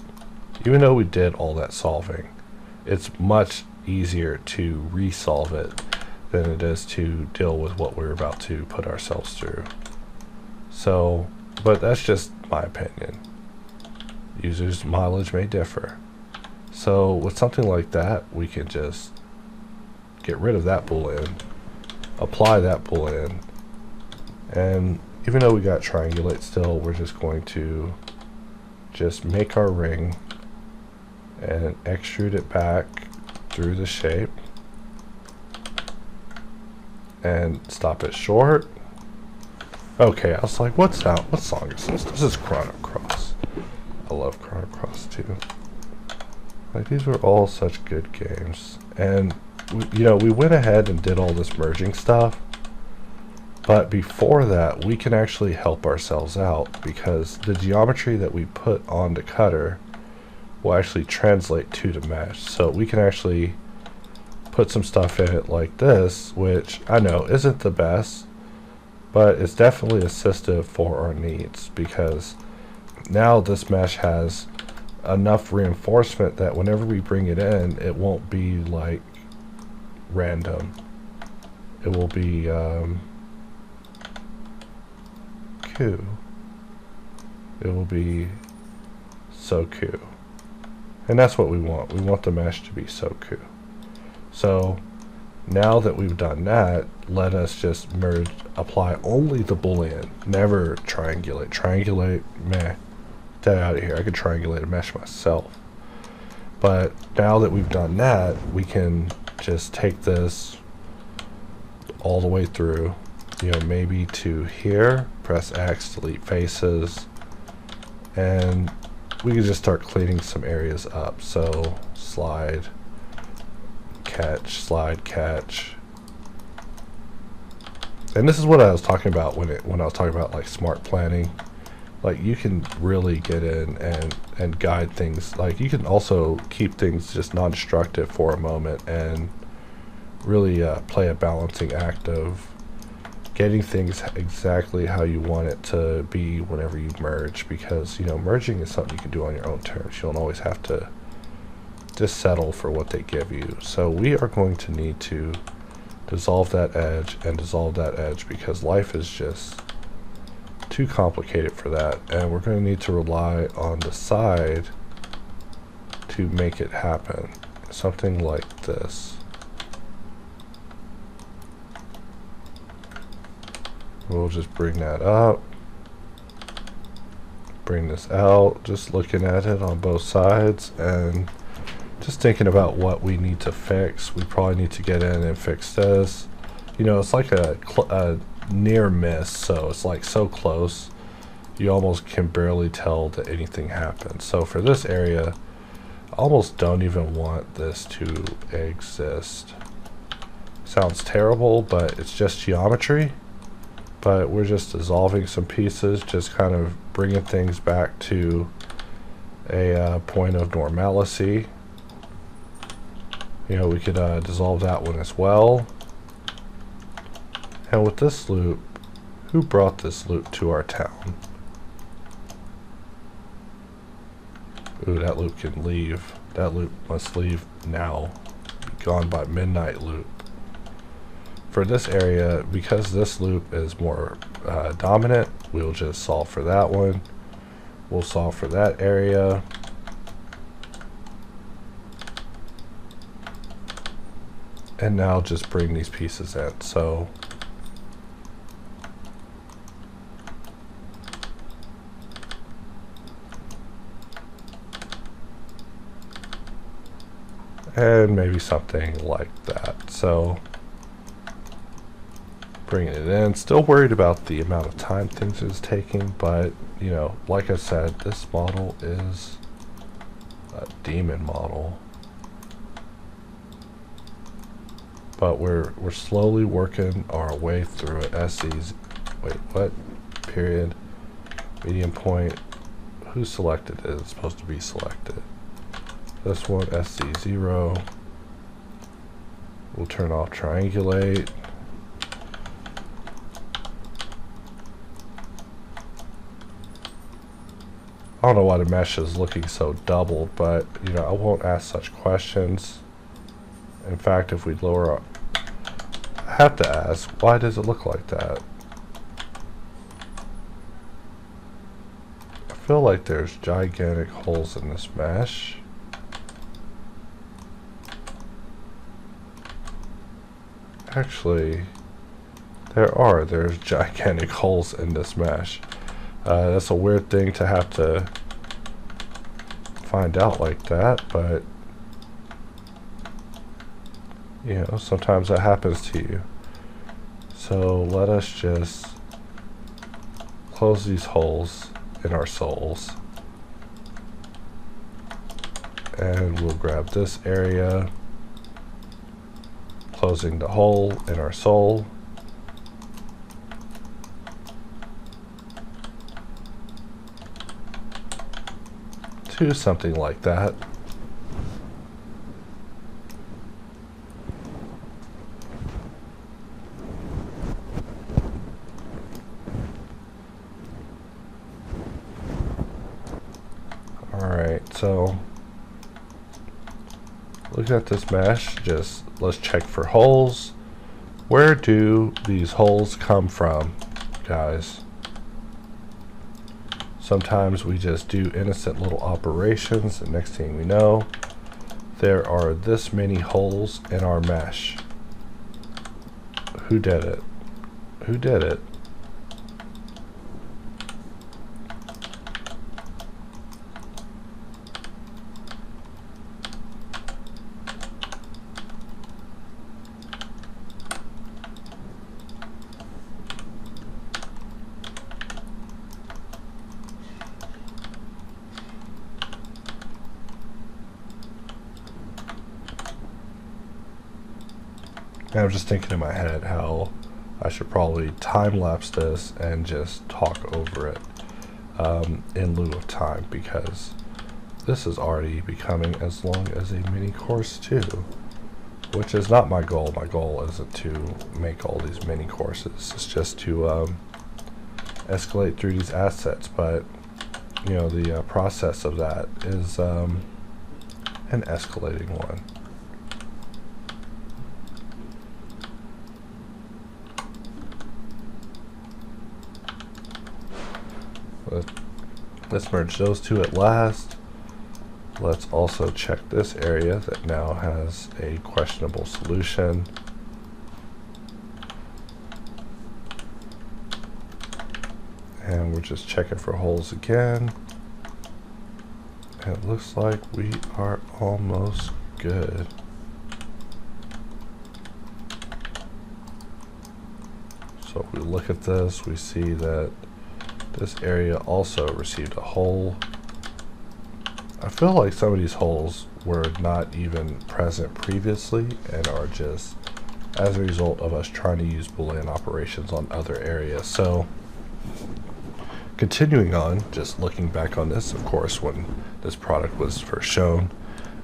Even though we did all that solving, it's much easier to resolve it than it is to deal with what we're about to put ourselves through. So, but that's just my opinion. Users' mileage may differ. So with something like that, we can just get rid of that boolean, apply that boolean, and even though we got triangulate still, we're just going to just make our ring and extrude it back through the shape and stop it short. Okay, I was like, what song is this? This is Chrono Cross. I love Chrono Cross too. Like, these were all such good games. And we went ahead and did all this merging stuff, but before that we can actually help ourselves out because the geometry that we put on the cutter will actually translate to the mesh. So we can actually put some stuff in it like this, which I know isn't the best, but it's definitely assistive for our needs because now this mesh has enough reinforcement that whenever we bring it in, it won't be like random. it will be Q. It will be so Q. And that's what we want. We want the mesh to be so Q. So now that we've done that, let us just merge, apply only the boolean, never triangulate. Triangulate, meh, get out of here. I could triangulate a mesh myself. But now that we've done that, we can just take this all the way through, you know, maybe to here, press X, delete faces, and we can just start cleaning some areas up. So slide, catch. And this is what I was talking about when I was talking about like smart planning. Like you can really get in and guide things. Like you can also keep things just non-destructive for a moment and really play a balancing act of getting things exactly how you want it to be whenever you merge, because you know merging is something you can do on your own terms. You don't always have to just settle for what they give you. So we are going to need to dissolve that edge and dissolve that edge, because life is just too complicated for that, and we're going to need to rely on the side to make it happen. Something like this. We'll just bring that up, bring this out, just looking at it on both sides and just thinking about what we need to fix. We probably need to get in and fix this. You know, it's like a near miss, so it's like so close you almost can barely tell that anything happened. So for this area, I almost don't even want this to exist. Sounds terrible, but it's just geometry. But we're just dissolving some pieces, just kind of bringing things back to a point of normalcy. You know, we could dissolve that one as well. And with this loop, who brought this loop to our town? Ooh, that loop can leave. That loop must leave now. Be gone by midnight loop. For this area, because this loop is more dominant, we'll just solve for that one. We'll solve for that area. And now just bring these pieces in. So and maybe something like that. So bringing it in, still worried about the amount of time things is taking, but you know, like I said, this model is a demon model. But we're slowly working our way through it. SC's, wait, what? Period. Medium point. Who selected it? It's supposed to be selected. This one, SC0. We'll turn off triangulate. I don't know why the mesh is looking so doubled, but you know, I won't ask such questions. In fact, if we lower up, I have to ask, why does it look like that? I feel like there's gigantic holes in this mesh. Actually, there's gigantic holes in this mesh. That's a weird thing to have to find out like that, but you know, sometimes that happens to you. So let us just close these holes in our soles, and we'll grab this area, closing the hole in our sole. To something like that. Alright, so looking at this mesh, just let's check for holes. Where do these holes come from, guys? Sometimes we just do innocent little operations, and next thing we know, there are this many holes in our mesh. Who did it? Who did it? And I'm just thinking in my head how I should probably time-lapse this and just talk over it in lieu of time, because this is already becoming as long as a mini course too, which is not my goal. My goal isn't to make all these mini courses. It's just to escalate through these assets, but you know, the process of that is an escalating one. Let's merge those two at last. Let's also check this area that now has a questionable solution. And we're just checking for holes again. And it looks like we are almost good. So if we look at this, we see that this area also received a hole. I feel like some of these holes were not even present previously and are just as a result of us trying to use boolean operations on other areas. So continuing on, just looking back on this, of course, when this product was first shown,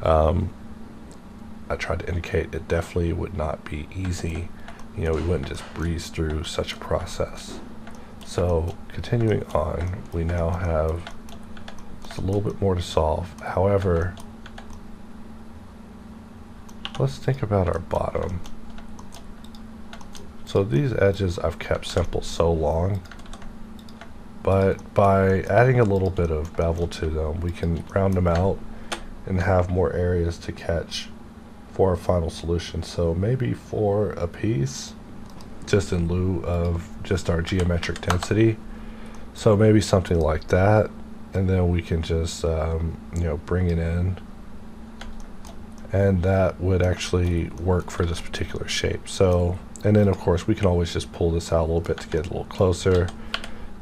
I tried to indicate it definitely would not be easy. You know, we wouldn't just breeze through such a process. So continuing on, we now have just a little bit more to solve. However, let's think about our bottom. So these edges I've kept simple so long, but by adding a little bit of bevel to them, we can round them out and have more areas to catch for our final solution. So maybe 4 a piece, just in lieu of just our geometric density. So maybe something like that, and then we can just you know, bring it in, and that would actually work for this particular shape. So, and then of course we can always just pull this out a little bit to get a little closer,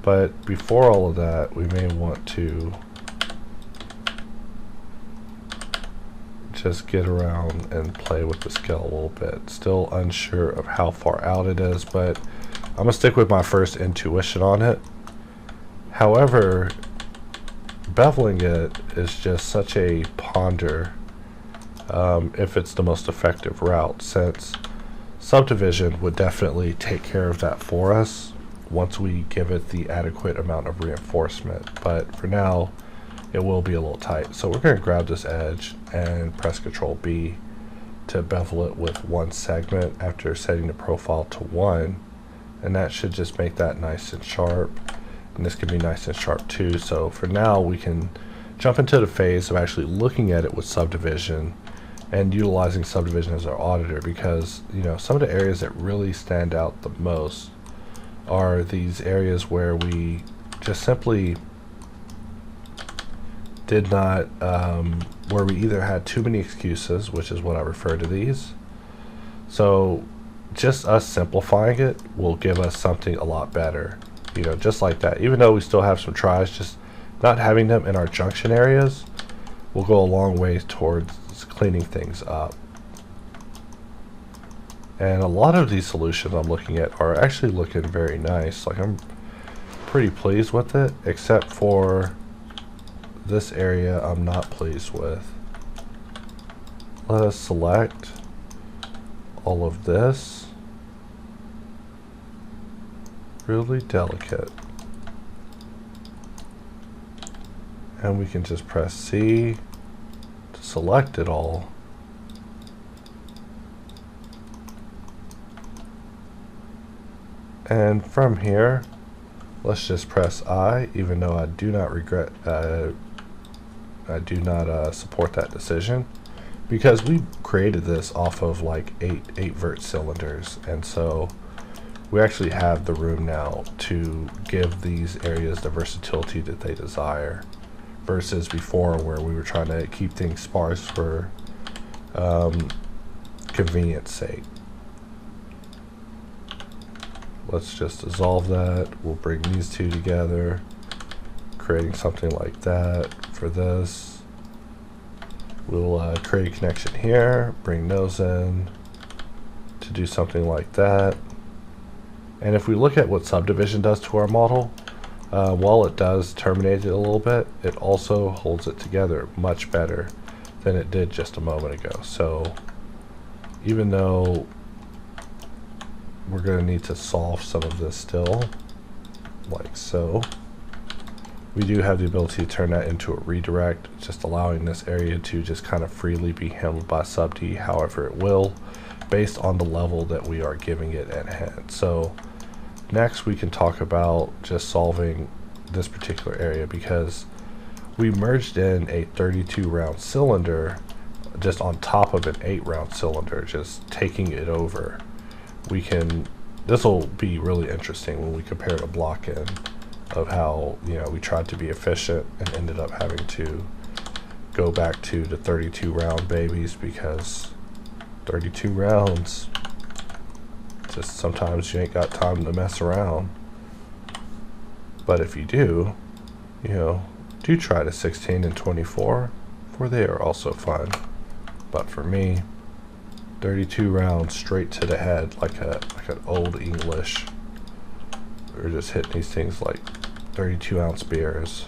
but before all of that, we may want to just get around and play with the scale a little bit. Still unsure of how far out it is, but I'm gonna stick with my first intuition on it. However, beveling it is just such a ponder if it's the most effective route, since Subdivision would definitely take care of that for us once we give it the adequate amount of reinforcement. But for now, it will be a little tight. So we're going to grab this edge and press Ctrl B to bevel it with one segment after setting the profile to 1. And that should just make that nice and sharp. And this can be nice and sharp too. So for now, we can jump into the phase of actually looking at it with Subdivision and utilizing Subdivision as our auditor, because you know, some of the areas that really stand out the most are these areas where we just simply did not, where we either had too many excuses, which is what I refer to these. So just us simplifying it will give us something a lot better, you know, just like that. Even though we still have some tries, just not having them in our junction areas will go a long way towards cleaning things up. And a lot of these solutions I'm looking at are actually looking very nice. Like, I'm pretty pleased with it, except for this area I'm not pleased with. Let us select all of this. Really delicate. And we can just press C to select it all. And from here, let's just press I, even though I do not regret, I do not support that decision, because we created this off of like eight vert cylinders, and so we actually have the room now to give these areas the versatility that they desire, versus before where we were trying to keep things sparse for convenience sake. Let's just dissolve that. We'll bring these two together, creating something like that for this. We'll create a connection here, bring those in to do something like that. And if we look at what subdivision does to our model, while it does terminate it a little bit, it also holds it together much better than it did just a moment ago. So even though we're going to need to solve some of this still, like so, we do have the ability to turn that into a redirect, just allowing this area to just kind of freely be handled by subd however it will, based on the level that we are giving it at hand. So next we can talk about just solving this particular area, because we merged in a 32 round cylinder just on top of an 8 round cylinder, just taking it over. We can, this will be really interesting when we compare to block in of how, you know, we tried to be efficient and ended up having to go back to the 32 round babies, because 32 rounds, just sometimes you ain't got time to mess around. But if you do, you know, do try to 16 and 24, for they are also fun. But for me, 32 rounds straight to the head, like an old English. We're just hitting these things like 32 ounce beers.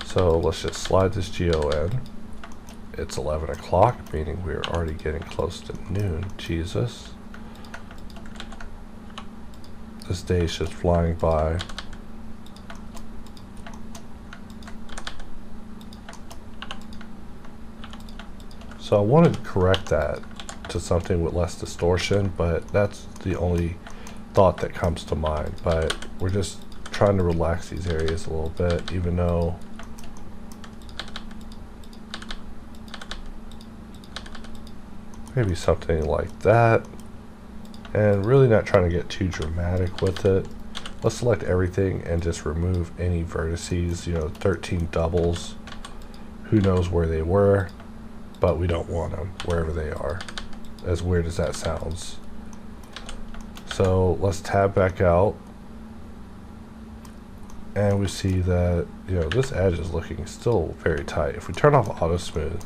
So let's just slide this geo in. It's 11 o'clock, meaning we're already getting close to noon. Jesus. This day is just flying by. So I wanted to correct that to something with less distortion, but that's the only thought that comes to mind. But we're just trying to relax these areas a little bit, even though maybe something like that. And really not trying to get too dramatic with it. Let's select everything and just remove any vertices, you know, 13 doubles. Who knows where they were, but we don't want them wherever they are, as weird as that sounds. So let's tab back out, and we see that, you know, this edge is looking still very tight. If we turn off auto smooth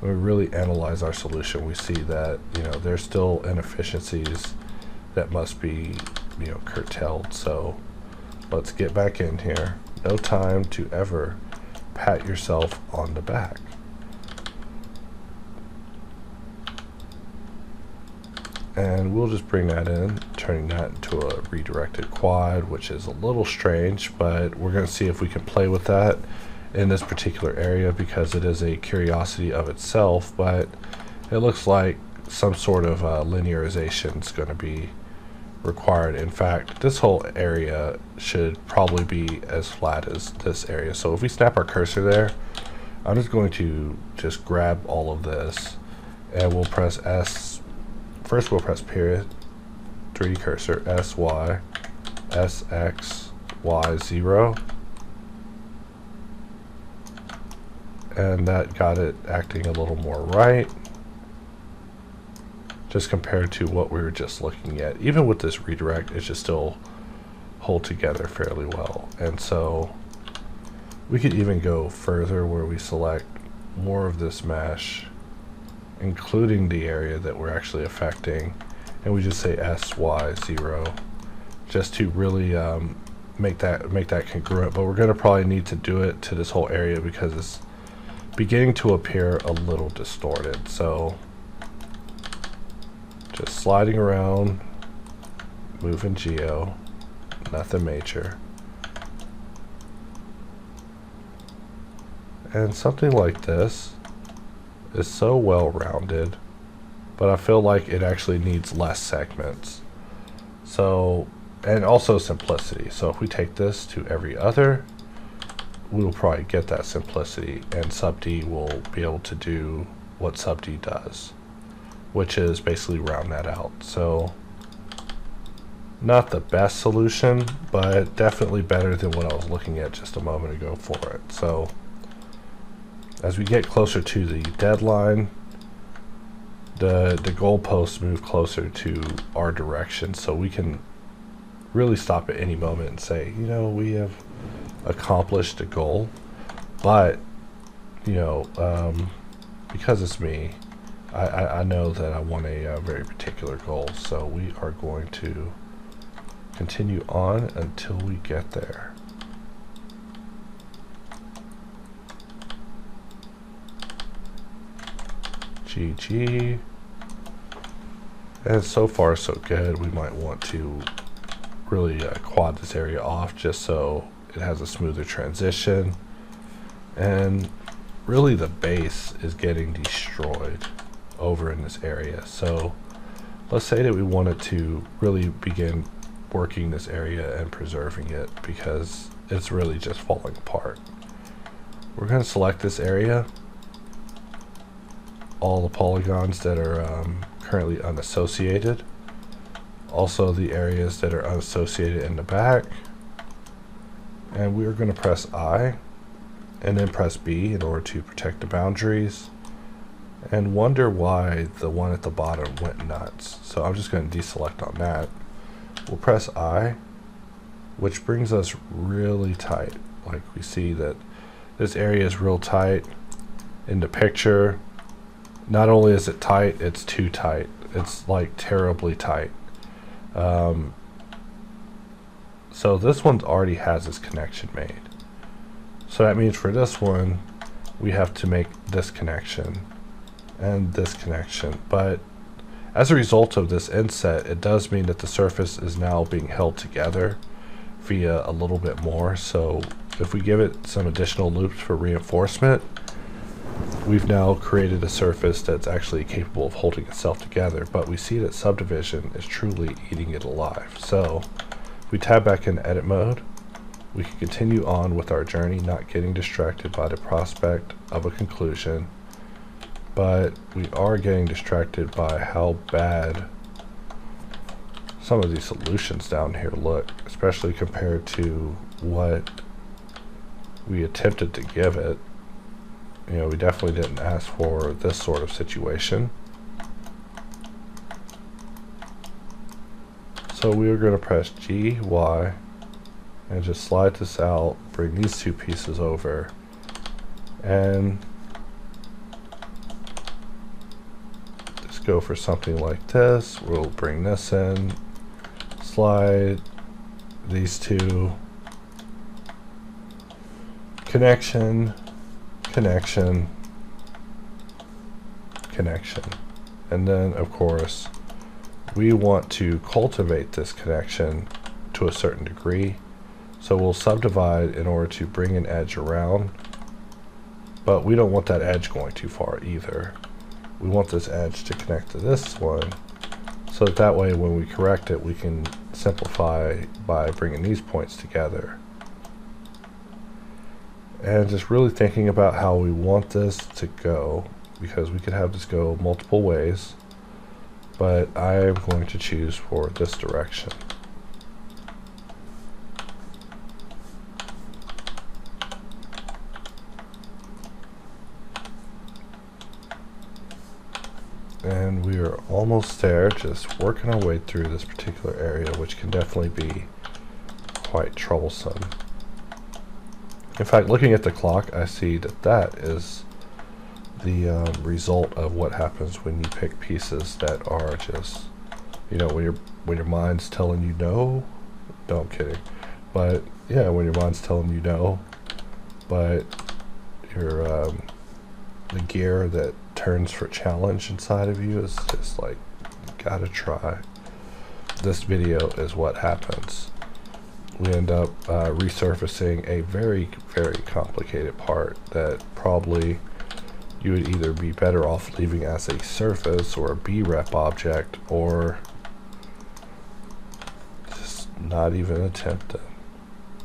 and we really analyze our solution, we see that, you know, there's still inefficiencies that must be, you know, curtailed. So let's get back in here. No time to ever pat yourself on the back. And we'll just bring that in, turning that into a redirected quad, which is a little strange, but we're going to see if we can play with that in this particular area, because it is a curiosity of itself. But it looks like some sort of linearization is going to be required. In fact, this whole area should probably be as flat as this area. So if we snap our cursor there, I'm just going to just grab all of this, and we'll press S. First we'll press period, 3D cursor, S, Y, S, X, Y, 0. And that got it acting a little more right, just compared to what we were just looking at. Even with this redirect, it should still hold together fairly well. And so we could even go further where we select more of this mesh, including the area that we're actually affecting, and we just say S, Y, 0, just to really make that congruent. But we're going to probably need to do it to this whole area because it's beginning to appear a little distorted. So just sliding around, moving geo, nothing major. And something like this is so well rounded but I feel like it actually needs less segments. So, and also simplicity. So if we take this to every other, we will probably get that simplicity, and subd will be able to do what subd does, which is basically round that out. So not the best solution, but definitely better than what I was looking at just a moment ago for it. So as we get closer to the deadline, the goalposts move closer to our direction, so we can really stop at any moment and say, you know, we have accomplished a goal. But you know, because it's me, I know that I want a very particular goal, so we are going to continue on until we get there. GG. And so far so good. We might want to really quad this area off just so it has a smoother transition. And really the base is getting destroyed over in this area. So let's say that we wanted to really begin working this area and preserving it, because it's really just falling apart. We're going to select this area, all the polygons that are currently unassociated, also the areas that are unassociated in the back, and we're going to press I and then press B in order to protect the boundaries, and wonder why the one at the bottom went nuts. So I'm just going to deselect on that. We'll press I, which brings us really tight. Like we see that this area is real tight in the picture. Not only is it tight, it's too tight. It's like terribly tight. So this one already has its connection made. So that means for this one, we have to make this connection and this connection. But as a result of this inset, it does mean that the surface is now being held together via a little bit more. So if we give it some additional loops for reinforcement, we've now created a surface that's actually capable of holding itself together. But we see that Subdivision is truly eating it alive. So if we tab back in edit mode, we can continue on with our journey, not getting distracted by the prospect of a conclusion. But we are getting distracted by how bad some of these solutions down here look, especially compared to what we attempted to give it. You know, we definitely didn't ask for this sort of situation. So we are going to press G, Y, and just slide this out, bring these two pieces over, and just go for something like this. We'll bring this in, slide these two, connection, connection, connection. And then of course we want to cultivate this connection to a certain degree, so we'll subdivide in order to bring an edge around, but we don't want that edge going too far either. We want this edge to connect to this one, so that way when we correct it we can simplify by bringing these points together. And just really thinking about how we want this to go, because we could have this go multiple ways, but I am going to choose for this direction. And we are almost there, just working our way through this particular area, which can definitely be quite troublesome. In fact, looking at the clock, I see that that is the result of what happens when you pick pieces that are just, you know, when your mind's telling you no. No, I'm kidding. But yeah, when your mind's telling you no, but your the gear that turns for challenge inside of you is just like, you gotta try. This video is what happens. We end up resurfacing a very, very complicated part that probably you would either be better off leaving as a surface or a brep object, or just not even attempt it.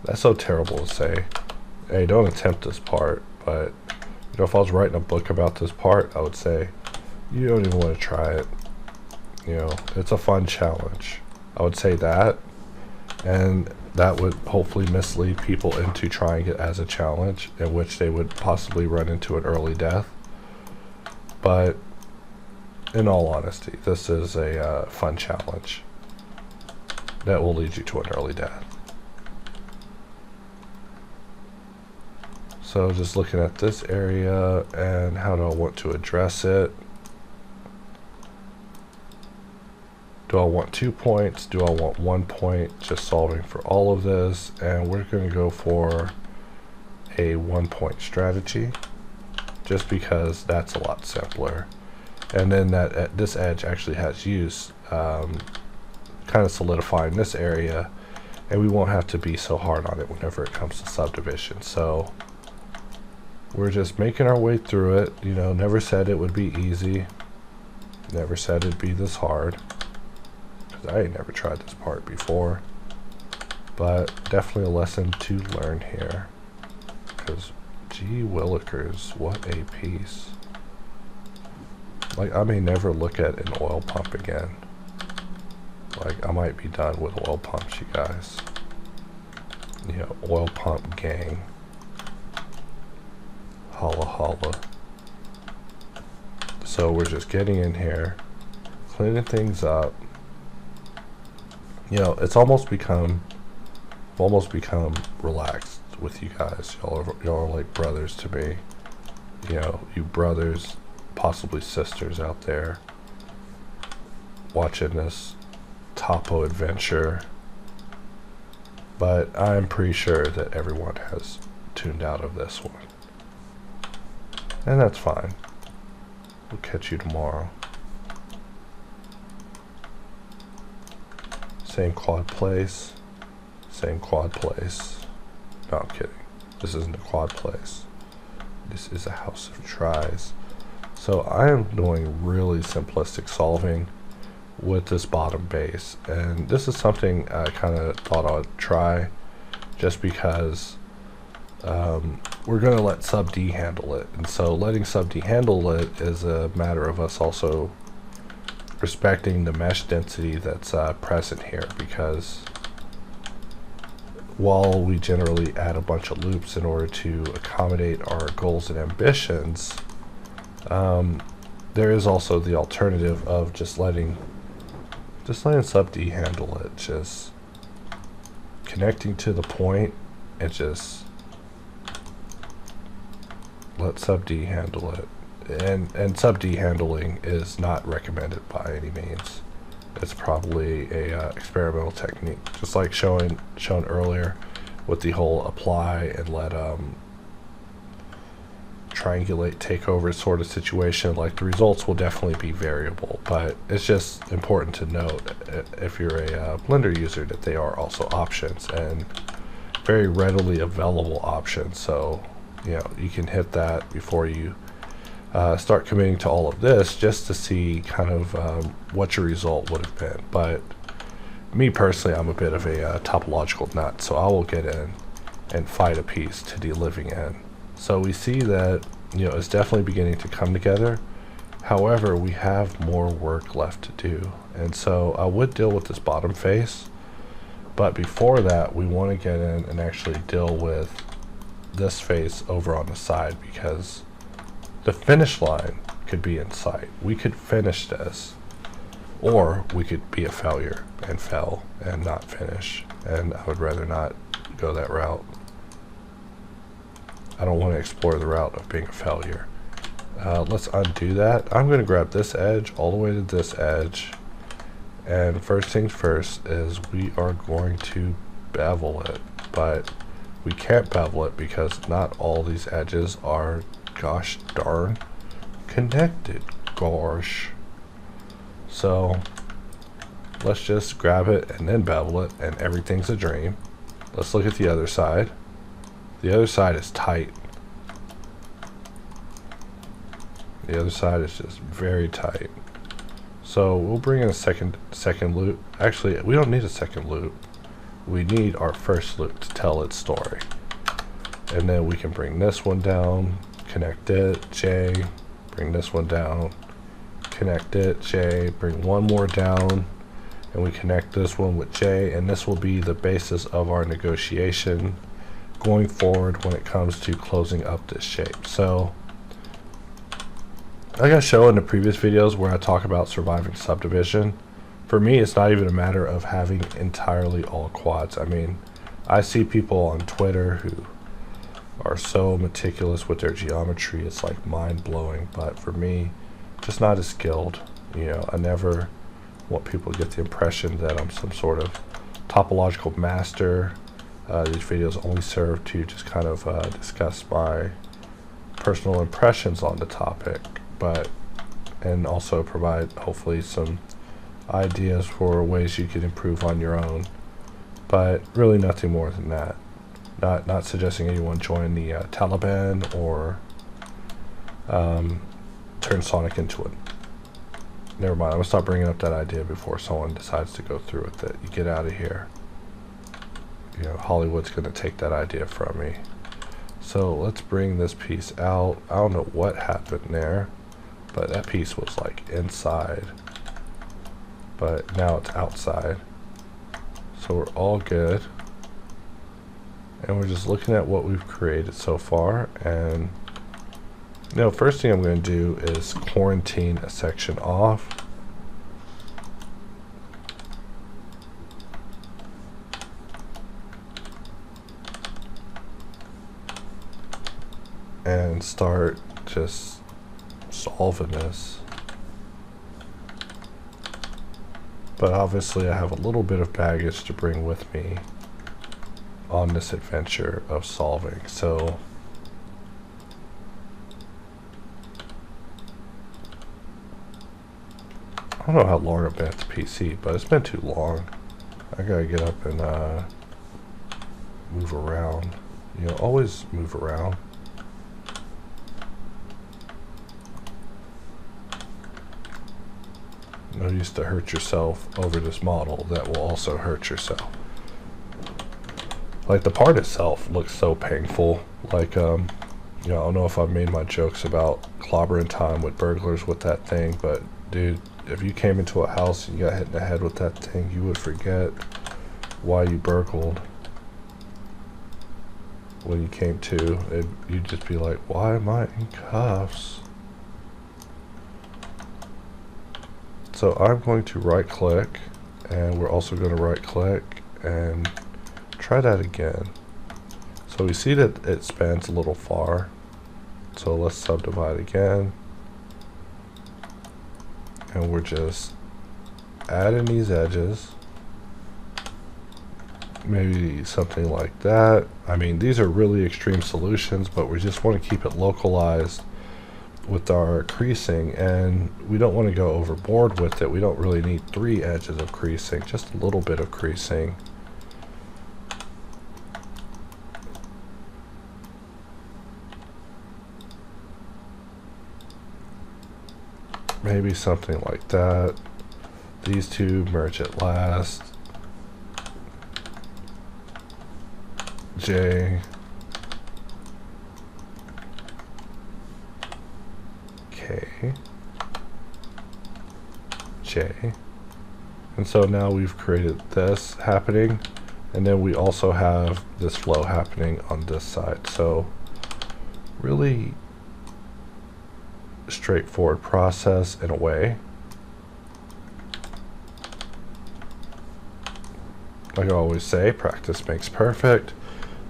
That's so terrible to say. Hey, don't attempt this part, but you know, if I was writing a book about this part, I would say you don't even want to try it. You know, it's a fun challenge. I would say that, and that would hopefully mislead people into trying it as a challenge, in which they would possibly run into an early death. But in all honesty, this is a fun challenge that will lead you to an early death. So just looking at this area and how do I want to address it. Do I want 2 points? Do I want 1 point? Just solving for all of this, and we're going to go for a 1 point strategy, just because that's a lot simpler. And then that this edge actually has use, kind of solidifying this area, and we won't have to be so hard on it whenever it comes to subdivision. So we're just making our way through it. You know, never said it would be easy. Never said it'd be this hard. I ain't never tried this part before, but definitely a lesson to learn here, because gee willikers, what a piece. Like, I may never look at an oil pump again. Like, I might be done with oil pumps, you guys. You know, oil pump gang. Holla holla. So we're just getting in here, cleaning things up. You know, it's almost become relaxed with you guys. Y'all are like brothers to me. You know, you brothers, possibly sisters out there, watching this topo adventure. But I'm pretty sure that everyone has tuned out of this one, and that's fine. We'll catch you tomorrow. Same quad place, same quad place. No, I'm kidding. This isn't a quad place. This is a house of tries. So I am doing really simplistic solving with this bottom base. And this is something I kind of thought I'd try, just because we're going to let sub-D handle it. And so letting sub-D handle it is a matter of us also respecting the mesh density that's present here, because while we generally add a bunch of loops in order to accommodate our goals and ambitions, there is also the alternative of just letting sub-D handle it, just connecting to the point and just let sub-D handle it. And sub-D handling is not recommended by any means. It's probably a experimental technique, just like shown earlier with the whole apply and let triangulate takeover sort of situation. Like, the results will definitely be variable, but it's just important to note, if you're a Blender user, that they are also options, and very readily available options. So you know, you can hit that before you start committing to all of this, just to see kind of what your result would have been. But me personally, I'm a bit of a topological nut, so I will get in and fight a piece to the living end. So we see that, you know, it's definitely beginning to come together. However, we have more work left to do, and so I would deal with this bottom face, but before that we want to get in and actually deal with this face over on the side, because the finish line could be in sight. We could finish this, or we could be a failure and fail and not finish, and I would rather not go that route. I don't want to explore the route of being a failure. Let's undo that. I'm going to grab this edge all the way to this edge, and first things first is we are going to bevel it, but we can't bevel it because not all these edges are gosh darn connected. Gosh. So let's just grab it and then bevel it, and everything's a dream. Let's look at the other side. The other side is tight. The other side is just very tight. So we'll bring in a second loop. Actually, we don't need a second loop. We need our first loop to tell its story. And then we can bring this one down, connect it, J, bring this one down, connect it, J, bring one more down, and we connect this one with J, and this will be the basis of our negotiation going forward when it comes to closing up this shape. So, like I showed in the previous videos where I talk about surviving subdivision, for me it's not even a matter of having entirely all quads. I mean, I see people on Twitter who are so meticulous with their geometry, it's like mind-blowing, but for me, just not as skilled. You know, I never want people to get the impression that I'm some sort of topological master. These videos only serve to just kind of discuss my personal impressions on the topic, and also provide hopefully some ideas for ways you can improve on your own, but really nothing more than that. Not suggesting anyone join the Taliban or turn Sonic into it. Never mind, I'm gonna stop bringing up that idea before someone decides to go through with it. You get out of here. You know, Hollywood's gonna take that idea from me. So let's bring this piece out. I don't know what happened there, but that piece was like inside, but now it's outside. So we're all good. And we're just looking at what we've created so far, and you know, first thing I'm going to do is quarantine a section off. And start just solving this. But obviously I have a little bit of baggage to bring with me on this adventure of solving. So I don't know how long I've been at the PC, but it's been too long. I gotta get up and move around. You know, always move around. No use to hurt yourself over this model that will also hurt yourself. Like, the part itself looks so painful. Like, you know, I don't know if I've made my jokes about clobbering time with burglars with that thing, but dude, if you came into a house and you got hit in the head with that thing, you would forget why you burgled. When you came to, you'd just be like, why am I in cuffs? So I'm going to right click, and we're also going to right click and try that again. So we see that it spans a little far. So let's subdivide again. And we're just adding these edges. Maybe something like that. I mean, these are really extreme solutions, but we just want to keep it localized with our creasing, and we don't want to go overboard with it. We don't really need 3 edges of creasing, just a little bit of creasing. Maybe something like that. These two merge at last. J. K. J. And so now we've created this happening, and then we also have this flow happening on this side. So really straightforward process in a way. Like I always say, practice makes perfect.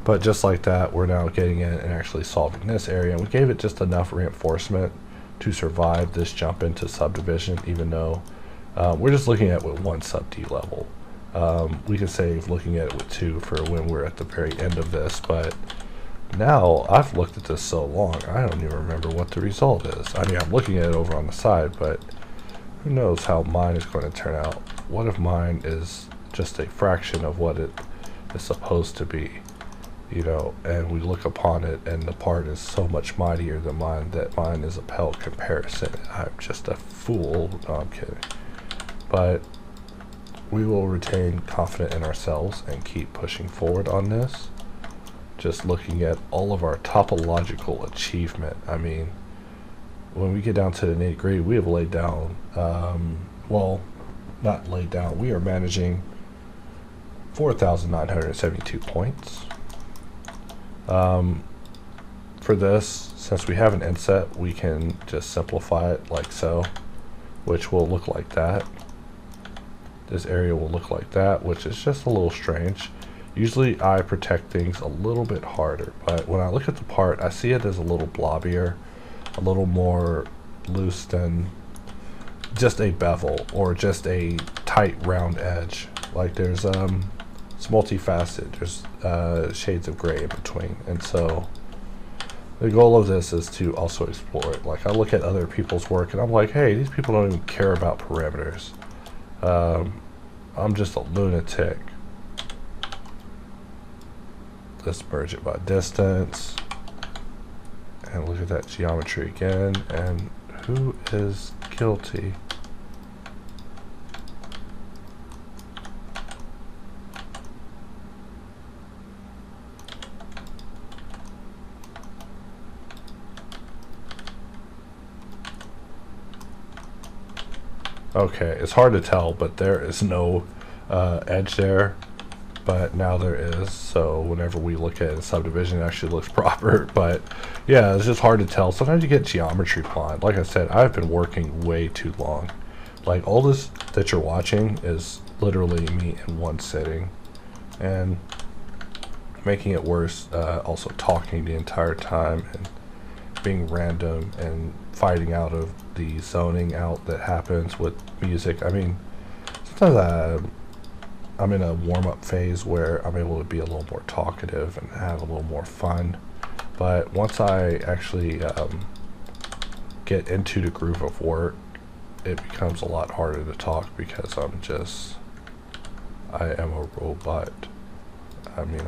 But just like that, we're now getting in and actually solving this area. And we gave it just enough reinforcement to survive this jump into subdivision, even though we're just looking at it with 1 sub D level. We can save looking at it with 2 for when we're at the very end of this, but now I've looked at this so long, I don't even remember what the result is. I mean, I'm looking at it over on the side, but who knows how mine is going to turn out. What if mine is just a fraction of what it is supposed to be? you know, and we look upon it and the part is so much mightier than mine that mine is a pale comparison. I'm just a fool. No, I'm kidding. But we will retain confidence in ourselves and keep pushing forward on this. Just looking at all of our topological achievement. I mean, when we get down to the nitty-gritty, we have laid down, well, not laid down, we are managing 4,972 points. For this, since we have an inset, we can just simplify it like so, which will look like that. This area will look like that, which is just a little strange. Usually I protect things a little bit harder, but when I look at the part, I see it as a little blobbier, a little more loose than just a bevel or just a tight round edge. Like there's it's multifaceted, there's shades of gray in between, and so the goal of this is to also explore it. Like I look at other people's work and I'm like, hey, these people don't even care about parameters. I'm just a lunatic. Let's merge it by distance. And look at that geometry again. And who is guilty? Okay, it's hard to tell, but there is no edge there. But now there is, so whenever we look at a subdivision, it actually looks proper. But yeah, it's just hard to tell. Sometimes you get geometry blind. Like I said, I've been working way too long. Like all this that you're watching is literally me in one sitting, and making it worse, also talking the entire time and being random and fighting out of the zoning out that happens with music. I mean, sometimes I'm in a warm-up phase where I'm able to be a little more talkative and have a little more fun. But once I actually get into the groove of work, it becomes a lot harder to talk because I am a robot. I mean,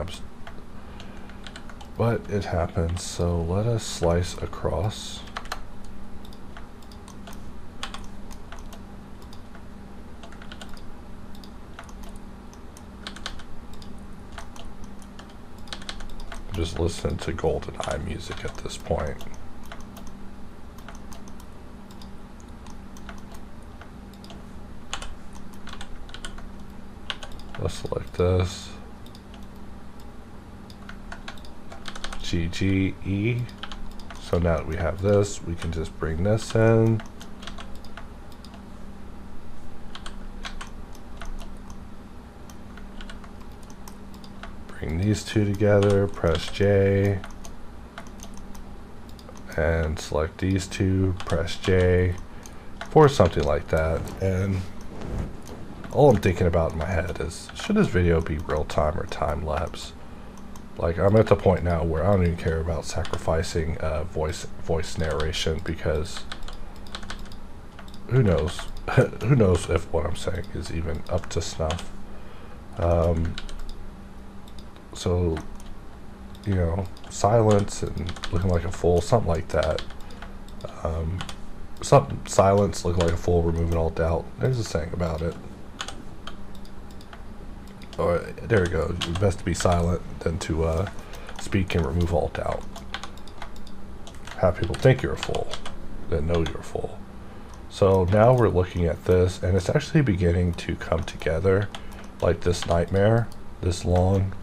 but it happens. So let us slice across. Just listen to GoldenEye music at this point. Let's select this. GGE. So now that we have this, we can just bring this in. Bring these two together, press J, and select these two, press J, for something like that. And all I'm thinking about in my head is, should this video be real time or time lapse? Like, I'm at the point now where I don't even care about sacrificing voice narration, because who knows? Who knows if what I'm saying is even up to snuff. So, you know, silence and looking like a fool, something like that. Silence, looking like a fool, removing all doubt. There's a saying about it. Oh, there we go. It's best to be silent than to speak and remove all doubt. Have people think you're a fool, then know you're a fool. So now we're looking at this, and it's actually beginning to come together. Like this nightmare, this long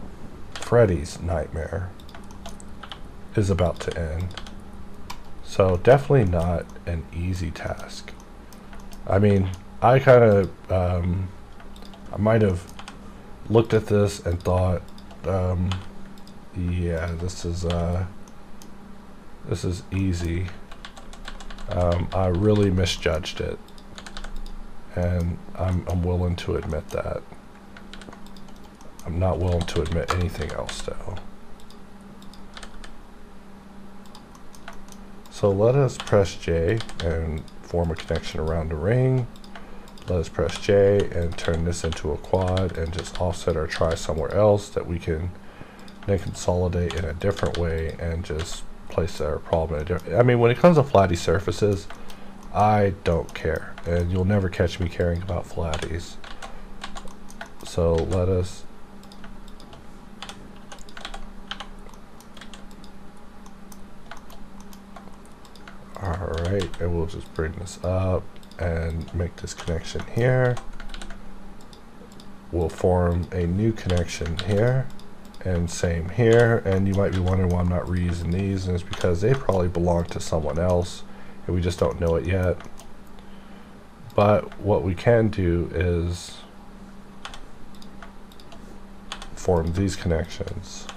Freddy's nightmare is about to end. So definitely not an easy task. I mean, I kind of, I might have looked at this and thought, yeah, this is easy. I really misjudged it, and I'm willing to admit that. I'm not willing to admit anything else, though. So let us press J and form a connection around the ring. Let us press J and turn this into a quad and just offset or try somewhere else that we can then consolidate in a different way and just place our problem in a different. I mean, when it comes to flatty surfaces, I don't care, and you'll never catch me caring about flatties. So let us alright, and we'll just bring this up and make this connection here. We'll form a new connection here, and same here. And you might be wondering why I'm not reusing these, and it's because they probably belong to someone else and we just don't know it yet. But what we can do is form these connections.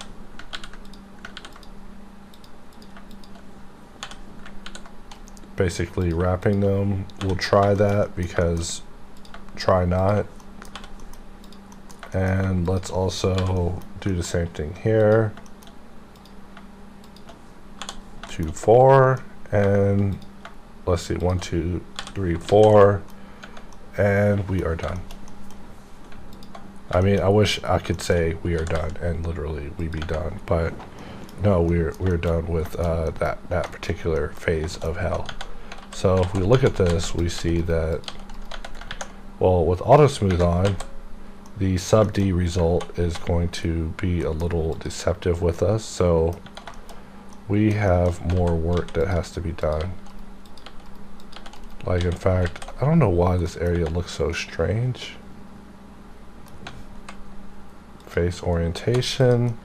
Basically wrapping them. We'll try that because try not. And let's also do the same thing here. 2, 4, and let's see, 1, 2, 3, 4, and we are done. I mean, I wish I could say we are done and literally we be done, but no, we're done with that particular phase of hell. So if we look at this, we see that, well, with auto smooth on, the sub D result is going to be a little deceptive with us, so we have more work that has to be done. Like, in fact, I don't know why this area looks so strange. Face orientation.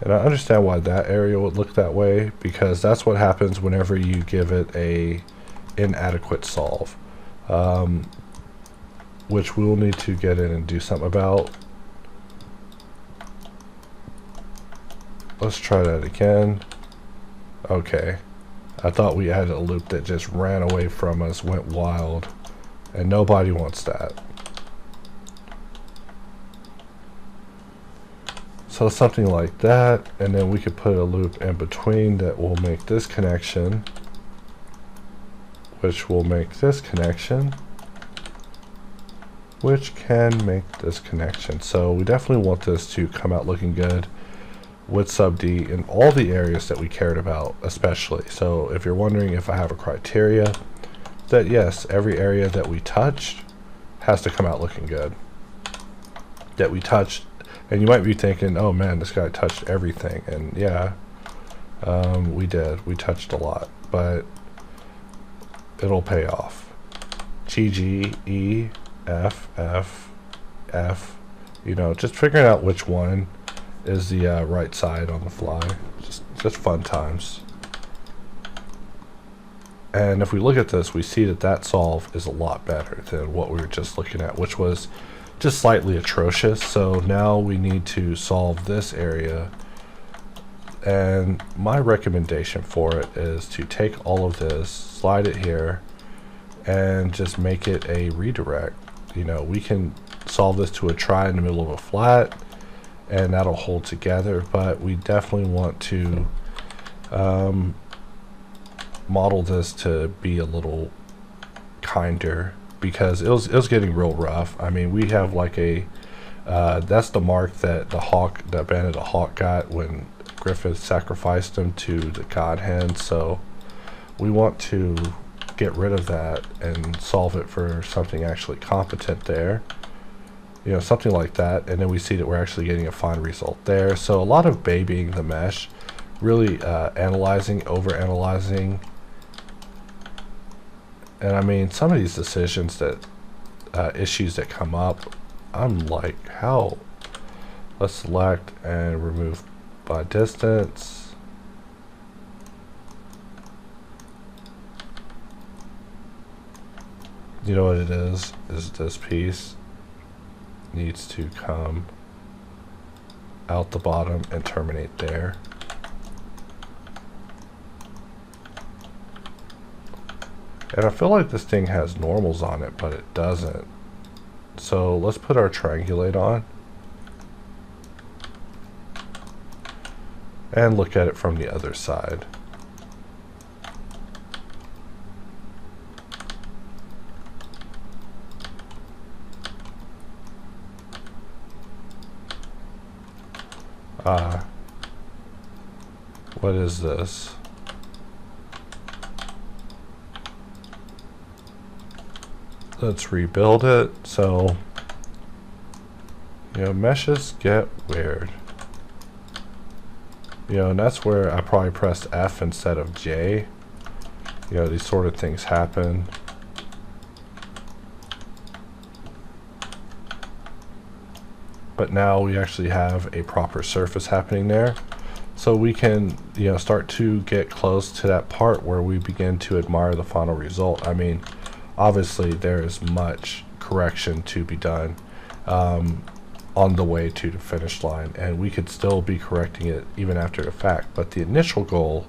And I understand why that area would look that way, because that's what happens whenever you give it a inadequate solve, which we'll need to get in and do something about. Let's try that again. Okay, I thought we had a loop that just ran away from us, went wild, and nobody wants that. So something like that, and then we could put a loop in between that will make this connection, which will make this connection, which can make this connection. So we definitely want this to come out looking good with sub D in all the areas that we cared about, especially. So if you're wondering if I have a criteria, that yes, every area that we touched has to come out looking good. That we touched, and you might be thinking, oh man, this guy touched everything, and yeah, we did. We touched a lot, but it'll pay off. G, G, E, F, F, F, you know, just figuring out which one is the right side on the fly. Just fun times. And if we look at this, we see that that solve is a lot better than what we were just looking at, which was just slightly atrocious. So now we need to solve this area, and my recommendation for it is to take all of this, slide it here, and just make it a redirect. You know, we can solve this to a try in the middle of a flat, and that'll hold together, but we definitely want to model this to be a little kinder, because it was getting real rough. I mean, we have like a that's the mark that the hawk, that bandit the hawk got when Griffith sacrificed him to the god hen. So we want to get rid of that and solve it for something actually competent there, you know, something like that. And then we see that we're actually getting a fine result there. So a lot of babying the mesh, really analyzing, over analyzing. And I mean, some of these decisions that issues that come up, I'm like, how? Let's select and remove by distance. You know what it is this piece needs to come out the bottom and terminate there. And I feel like this thing has normals on it, but it doesn't. So let's put our triangulate on and look at it from the other side. What is this? Let's rebuild it. So, you know, meshes get weird. You know, and that's where I probably pressed F instead of J. You know, these sort of things happen. But now we actually have a proper surface happening there. So we can, you know, start to get close to that part where we begin to admire the final result. I mean, obviously there is much correction to be done on the way to the finish line, and we could still be correcting it even after the fact. But the initial goal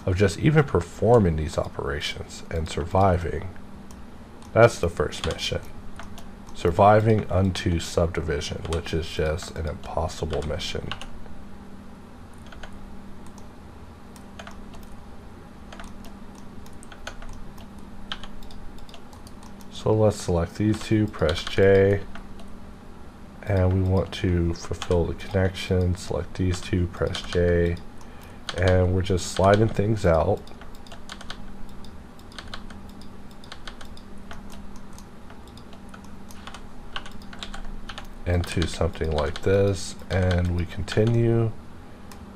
of just even performing these operations and surviving, that's the first mission. Surviving unto subdivision, which is just an impossible mission. So let's select these two, press J, and we want to fulfill the connection. Select these two, press J, and we're just sliding things out. Into something like this, and we continue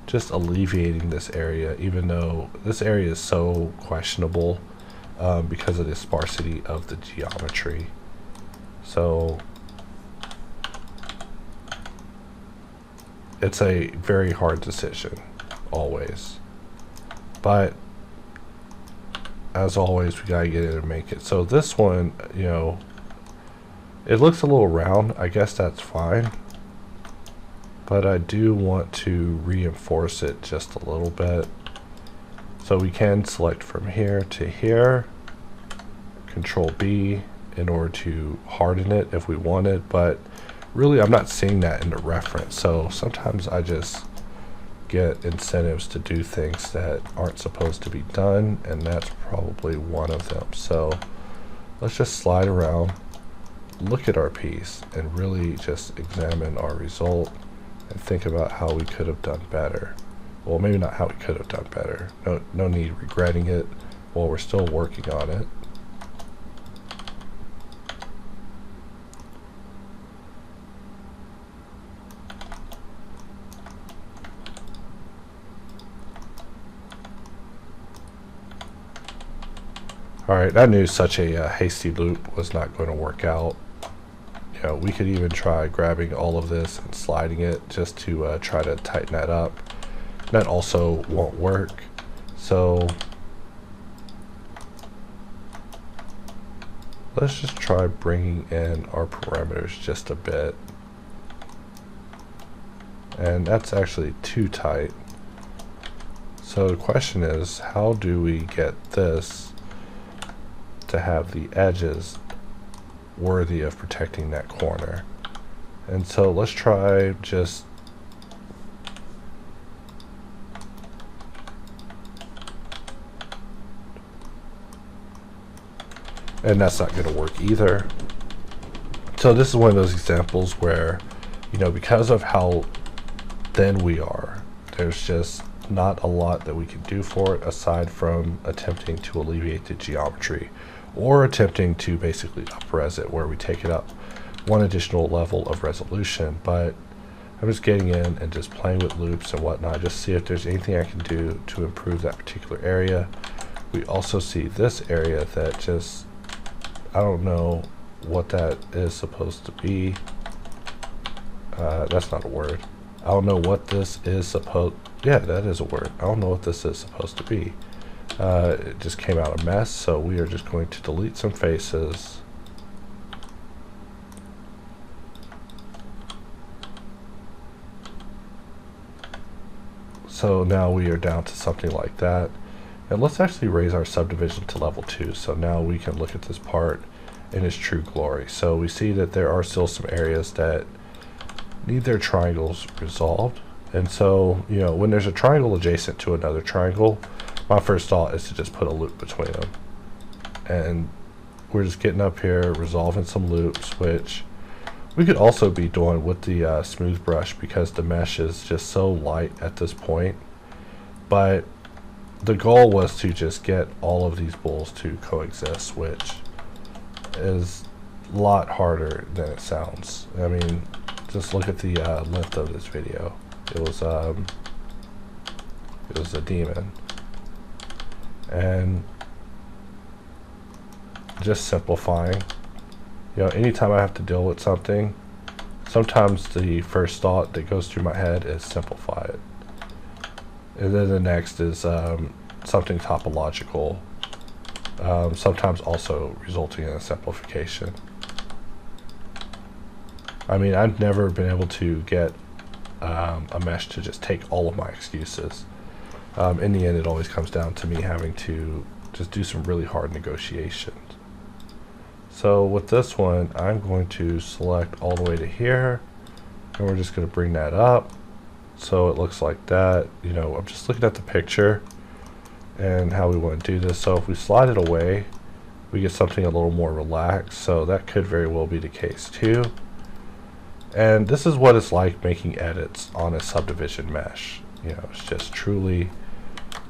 just alleviating this area, even though this area is so questionable because of the sparsity of the geometry. So it's a very hard decision, always. But as always, we gotta get in and make it. So this one, you know, it looks a little round. I guess that's fine. But I do want to reinforce it just a little bit. So we can select from here to here, Control B in order to harden it if we wanted, but really I'm not seeing that in the reference. So sometimes I just get incentives to do things that aren't supposed to be done, and that's probably one of them. So let's just slide around, look at our piece, and really just examine our result and think about how we could have done better. Well, maybe not how we could have done better. No need regretting it while we're still working on it. Alright, I knew such a hasty loop was not going to work out. You know, we could even try grabbing all of this and sliding it just to try to tighten that up. That also won't work. So let's just try bringing in our parameters just a bit. And that's actually too tight. So the question is, how do we get this to have the edges worthy of protecting that corner? And so let's try just and that's not going to work either. So this is one of those examples where, you know, because of how thin we are, there's just not a lot that we can do for it aside from attempting to alleviate the geometry, or attempting to basically up-res it, where we take it up one additional level of resolution. But I'm just getting in and just playing with loops and whatnot, just see if there's anything I can do to improve that particular area. We also see this area that just, I don't know what that is supposed to be. That's not a word. I don't know what this is supposed, yeah, that is a word. I don't know what this is supposed to be. It just came out a mess, so we are just going to delete some faces. So now we are down to something like that. And let's actually raise our subdivision to level 2. So now we can look at this part in its true glory. So we see that there are still some areas that need their triangles resolved. And so, you know, when there's a triangle adjacent to another triangle, my first thought is to just put a loop between them. And we're just getting up here, resolving some loops, which We could also be doing with the smooth brush because the mesh is just so light at this point. But the goal was to just get all of these bools to coexist, which is a lot harder than it sounds. I mean, just look at the length of this video. It was a demon. And just simplifying. You know, anytime I have to deal with something, sometimes the first thought that goes through my head is simplify it. And then the next is something topological, sometimes also resulting in a simplification. I mean, I've never been able to get a mesh to just take all of my excuses. In the end, it always comes down to me having to just do some really hard negotiations. So with this one, I'm going to select all the way to here, and we're just going to bring that up so it looks like that. You know, I'm just looking at the picture and how we want to do this. So if we slide it away, we get something a little more relaxed, so that could very well be the case too. And this is what it's like making edits on a subdivision mesh. You know, it's just truly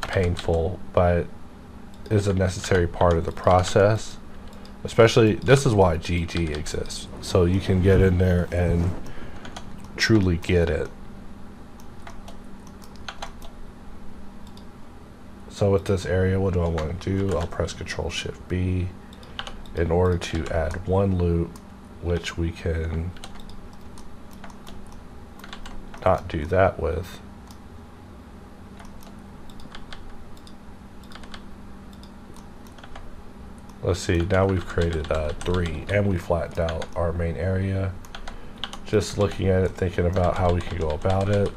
painful, but is a necessary part of the process. Especially, this is why GG exists, so you can get in there and truly get it. So with this area, what do I want to do? I'll press Control-Shift-B in order to add one loop, which we can not do that with. Let's see, now we've created 3 and we flattened out our main area. Just looking at it, thinking about how we can go about it.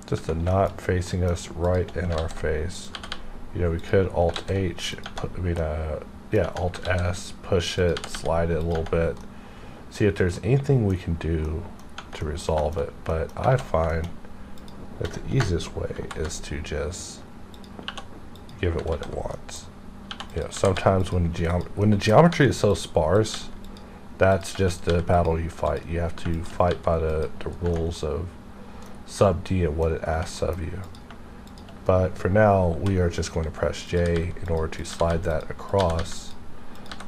Just a knot facing us right in our face. You know, we could Alt-H, Alt-S, push it, slide it a little bit. See if there's anything we can do to resolve it, but I find that the easiest way is to just give it what it wants. You know, sometimes when the geometry is so sparse, that's just the battle you fight. You have to fight by the rules of sub D and what it asks of you. But for now, we are just going to press J in order to slide that across,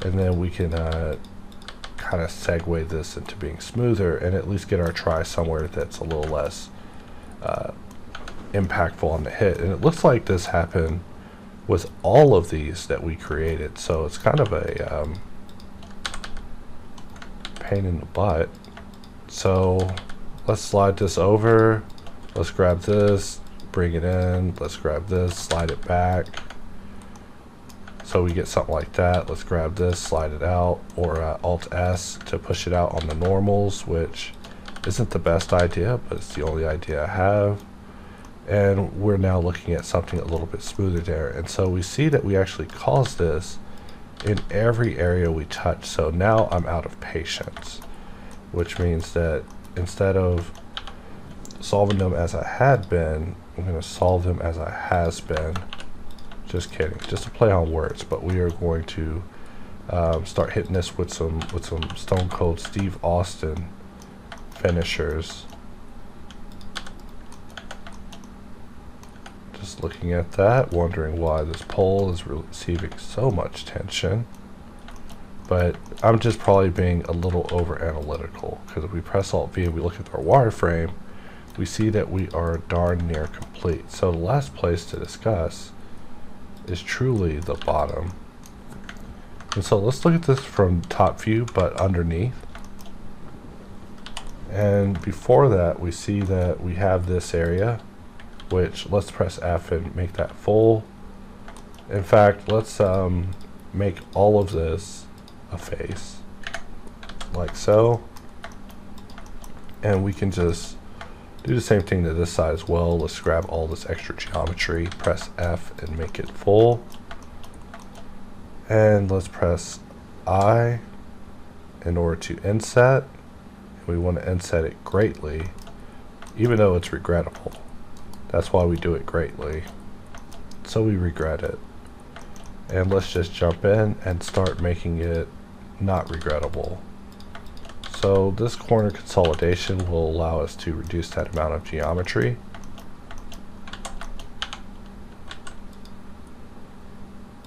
and then we can kind of segue this into being smoother and at least get our try somewhere that's a little less impactful on the hit. And it looks like this happened with all of these that we created, so it's kind of a pain in the butt. So let's slide this over, let's grab this, bring it in, let's grab this, slide it back, so we get something like that. Let's grab this, slide it out, or Alt-S to push it out on the normals, which isn't the best idea, but it's the only idea I have. And we're now looking at something a little bit smoother there. And so we see that we actually caused this in every area we touch. So now I'm out of patience, which means that instead of solving them as I had been, I'm going to solve them as I has been. Just kidding, just a play on words, but we are going to start hitting this with some Stone Cold Steve Austin finishers. Just looking at that, wondering why this pole is receiving so much tension. But I'm just probably being a little over analytical, because if we press Alt-V and we look at our wireframe, we see that we are darn near complete. So the last place to discuss is truly the bottom. And so let's look at this from top view, but underneath. And before that, we see that we have this area, which let's press F and make that full. In fact, let's make all of this a face, like so. And we can just do the same thing to this side as well. Let's grab all this extra geometry, press F and make it full. And let's press I in order to inset. We want to inset it greatly, even though it's regrettable. That's why we do it greatly, so we regret it. and let's just jump in and start making it not regrettable. So this corner consolidation will allow us to reduce that amount of geometry.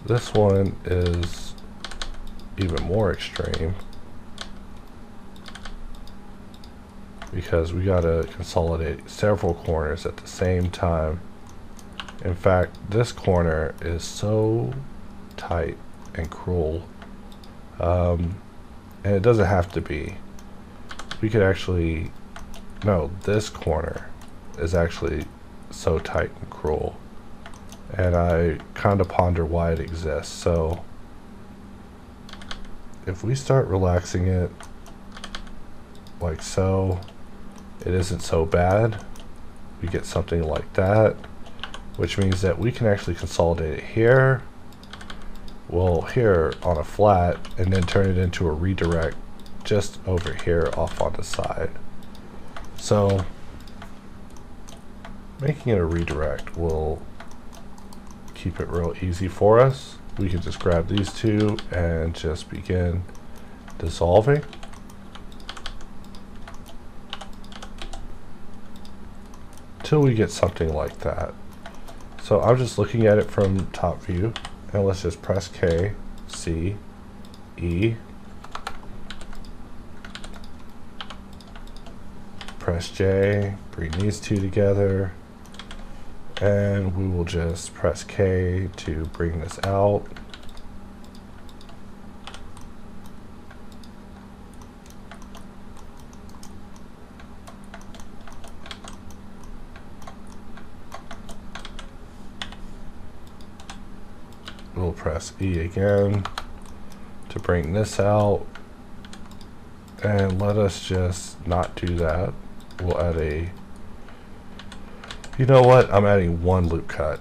This one is even more extreme because we gotta consolidate several corners at the same time. In fact, this corner is so tight and cruel, and it doesn't have to be. We could actually, no, this corner is actually so tight and cruel, and I kind of ponder why it exists. So if we start relaxing it like so, it isn't so bad. We get something like that, which means that we can actually consolidate it here, well, here on a flat, and then turn it into a redirect just over here off on the side. So making it a redirect will keep it real easy for us. We can just grab these two and just begin dissolving. Till we get something like that. So I'm just looking at it from top view, and let's just press K, C, E, press J, bring these two together, and we will just press K to bring this out. We'll press E again to bring this out, and let us just not do that. We'll add a, you know what, I'm adding one loop cut,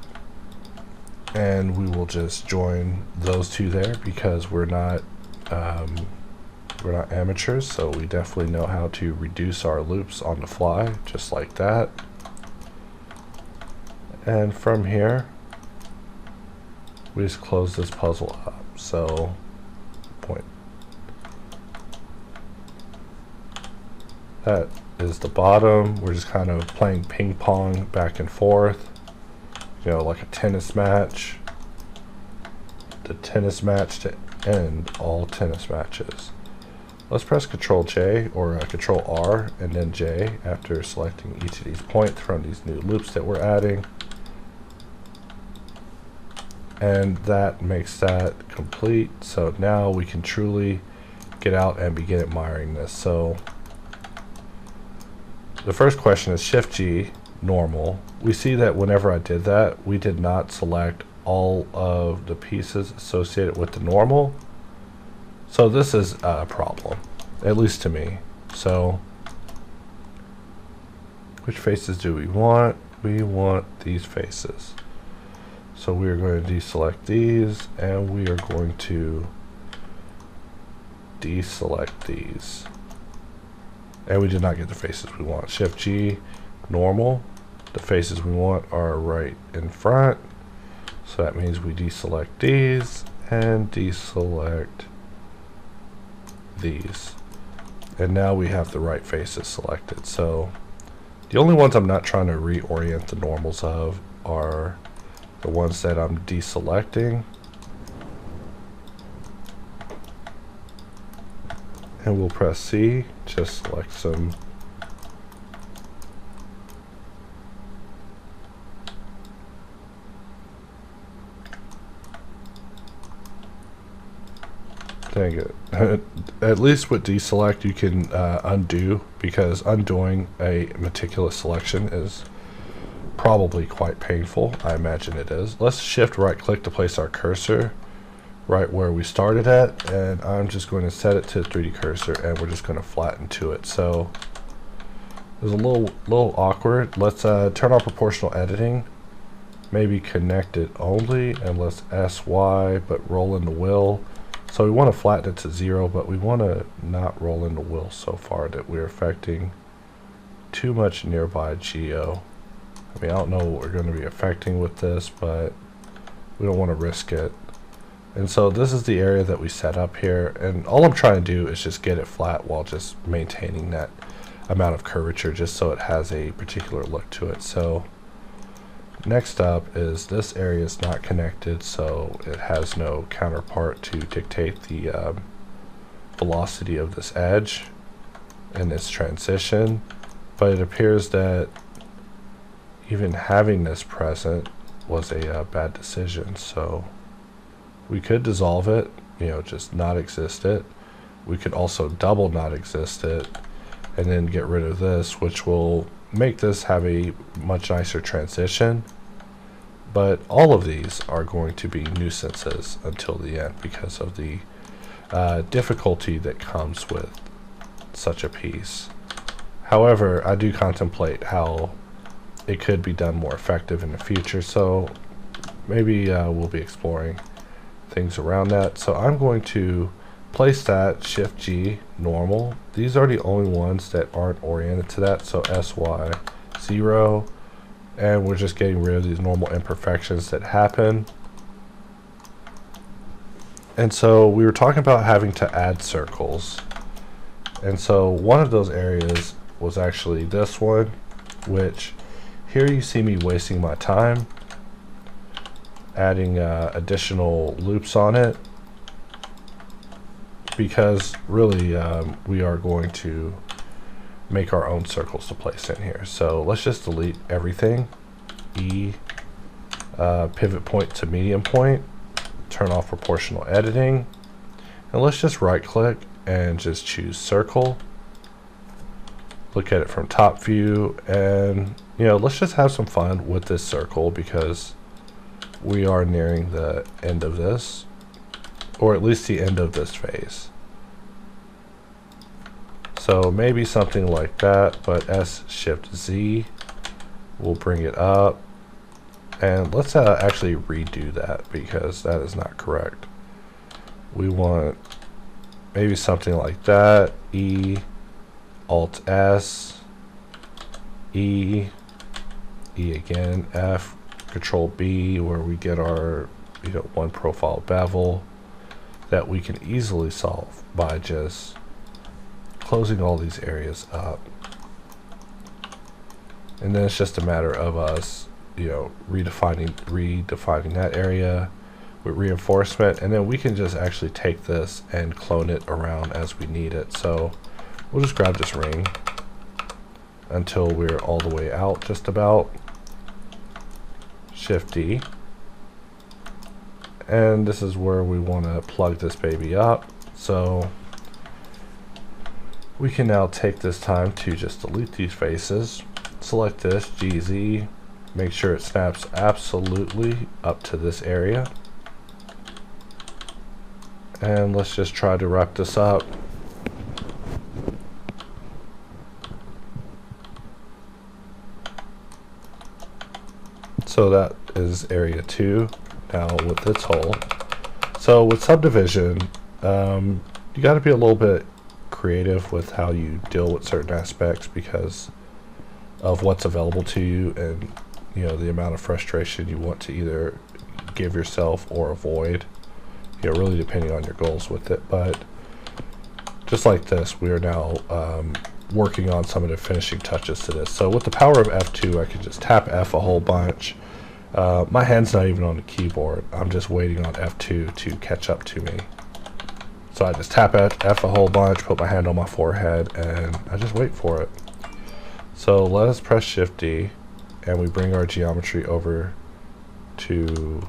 and we will just join those two there because we're not amateurs, so we definitely know how to reduce our loops on the fly, just like that. And from here we just close this puzzle up. So point, that is the bottom. We're just kind of playing ping pong back and forth, you know, like a tennis match. The tennis match to end all tennis matches. Let's press Control J or Control R and then J after selecting each of these points from these new loops that we're adding. And that makes that complete. So now we can truly get out and begin admiring this. So the first question is Shift G, normal. We see that whenever I did that, we did not select all of the pieces associated with the normal. So this is a problem, at least to me. So which faces do we want? We want these faces. So we are going to deselect these, and we are going to deselect these. And we did not get the faces we want. Shift G, normal. The faces we want are right in front. So that means we deselect these and deselect these. And now we have the right faces selected. So the only ones I'm not trying to reorient the normals of are the ones that I'm deselecting. And we'll press C, just select some dang it. At least with deselect you can undo, because undoing a meticulous selection is probably quite painful. I imagine it is. Let's shift right click to place our cursor right where we started at, and I'm just going to set it to 3D cursor, and we're just going to flatten to it. So it was a little awkward. Let's turn on proportional editing, maybe connect it only, and let's SY but roll in the wheel. So we want to flatten it to 0, but we want to not roll in the wheel so far that we're affecting too much nearby geo. I mean, I don't know what we're going to be affecting with this, but we don't want to risk it. And so this is the area that we set up here, and all I'm trying to do is just get it flat while just maintaining that amount of curvature, just so it has a particular look to it. So next up is this area is not connected, so it has no counterpart to dictate the velocity of this edge and its transition. But it appears that even having this present was a bad decision. So we could dissolve it, just not exist it. We could also double not exist it and then get rid of this, which will make this have a much nicer transition. But all of these are going to be nuisances until the end because of the difficulty that comes with such a piece. However, I do contemplate how it could be done more effective in the future, so maybe we'll be exploring things around that. So I'm going to place that Shift G normal. These are the only ones that aren't oriented to that, so SY 0, and we're just getting rid of these normal imperfections that happen. And so we were talking about having to add circles, and so one of those areas was actually this one, which here you see me wasting my time adding additional loops on it, because really we are going to make our own circles to place in here. So let's just delete everything. Pivot point to medium point, turn off proportional editing, and let's just right click and just choose circle. Look at it from top view, and let's just have some fun with this circle because we are nearing the end of this, or at least the end of this phase. So maybe something like that, but S Shift Z will bring it up, and let's actually redo that because that is not correct. We want maybe something like that. E Alt S, E again, F, Control B, where we get our one profile bevel that we can easily solve by just closing all these areas up. And then it's just a matter of us redefining that area with reinforcement, and then we can just actually take this and clone it around as we need it. So we'll just grab this ring until we're all the way out, just about. Shift D, and this is where we want to plug this baby up. So we can now take this time to just delete these faces, select this GZ, make sure it snaps absolutely up to this area, and let's just try to wrap this up. So that is area 2 now with its hole. So with subdivision, you got to be a little bit creative with how you deal with certain aspects because of what's available to you, and the amount of frustration you want to either give yourself or avoid, really depending on your goals with it. But just like this, we are now working on some of the finishing touches to this. So with the power of F2, I can just tap F a whole bunch. My hand's not even on the keyboard. I'm just waiting on F2 to catch up to me. So I just tap F a whole bunch, put my hand on my forehead, and I just wait for it. So let us press Shift D, and we bring our geometry over to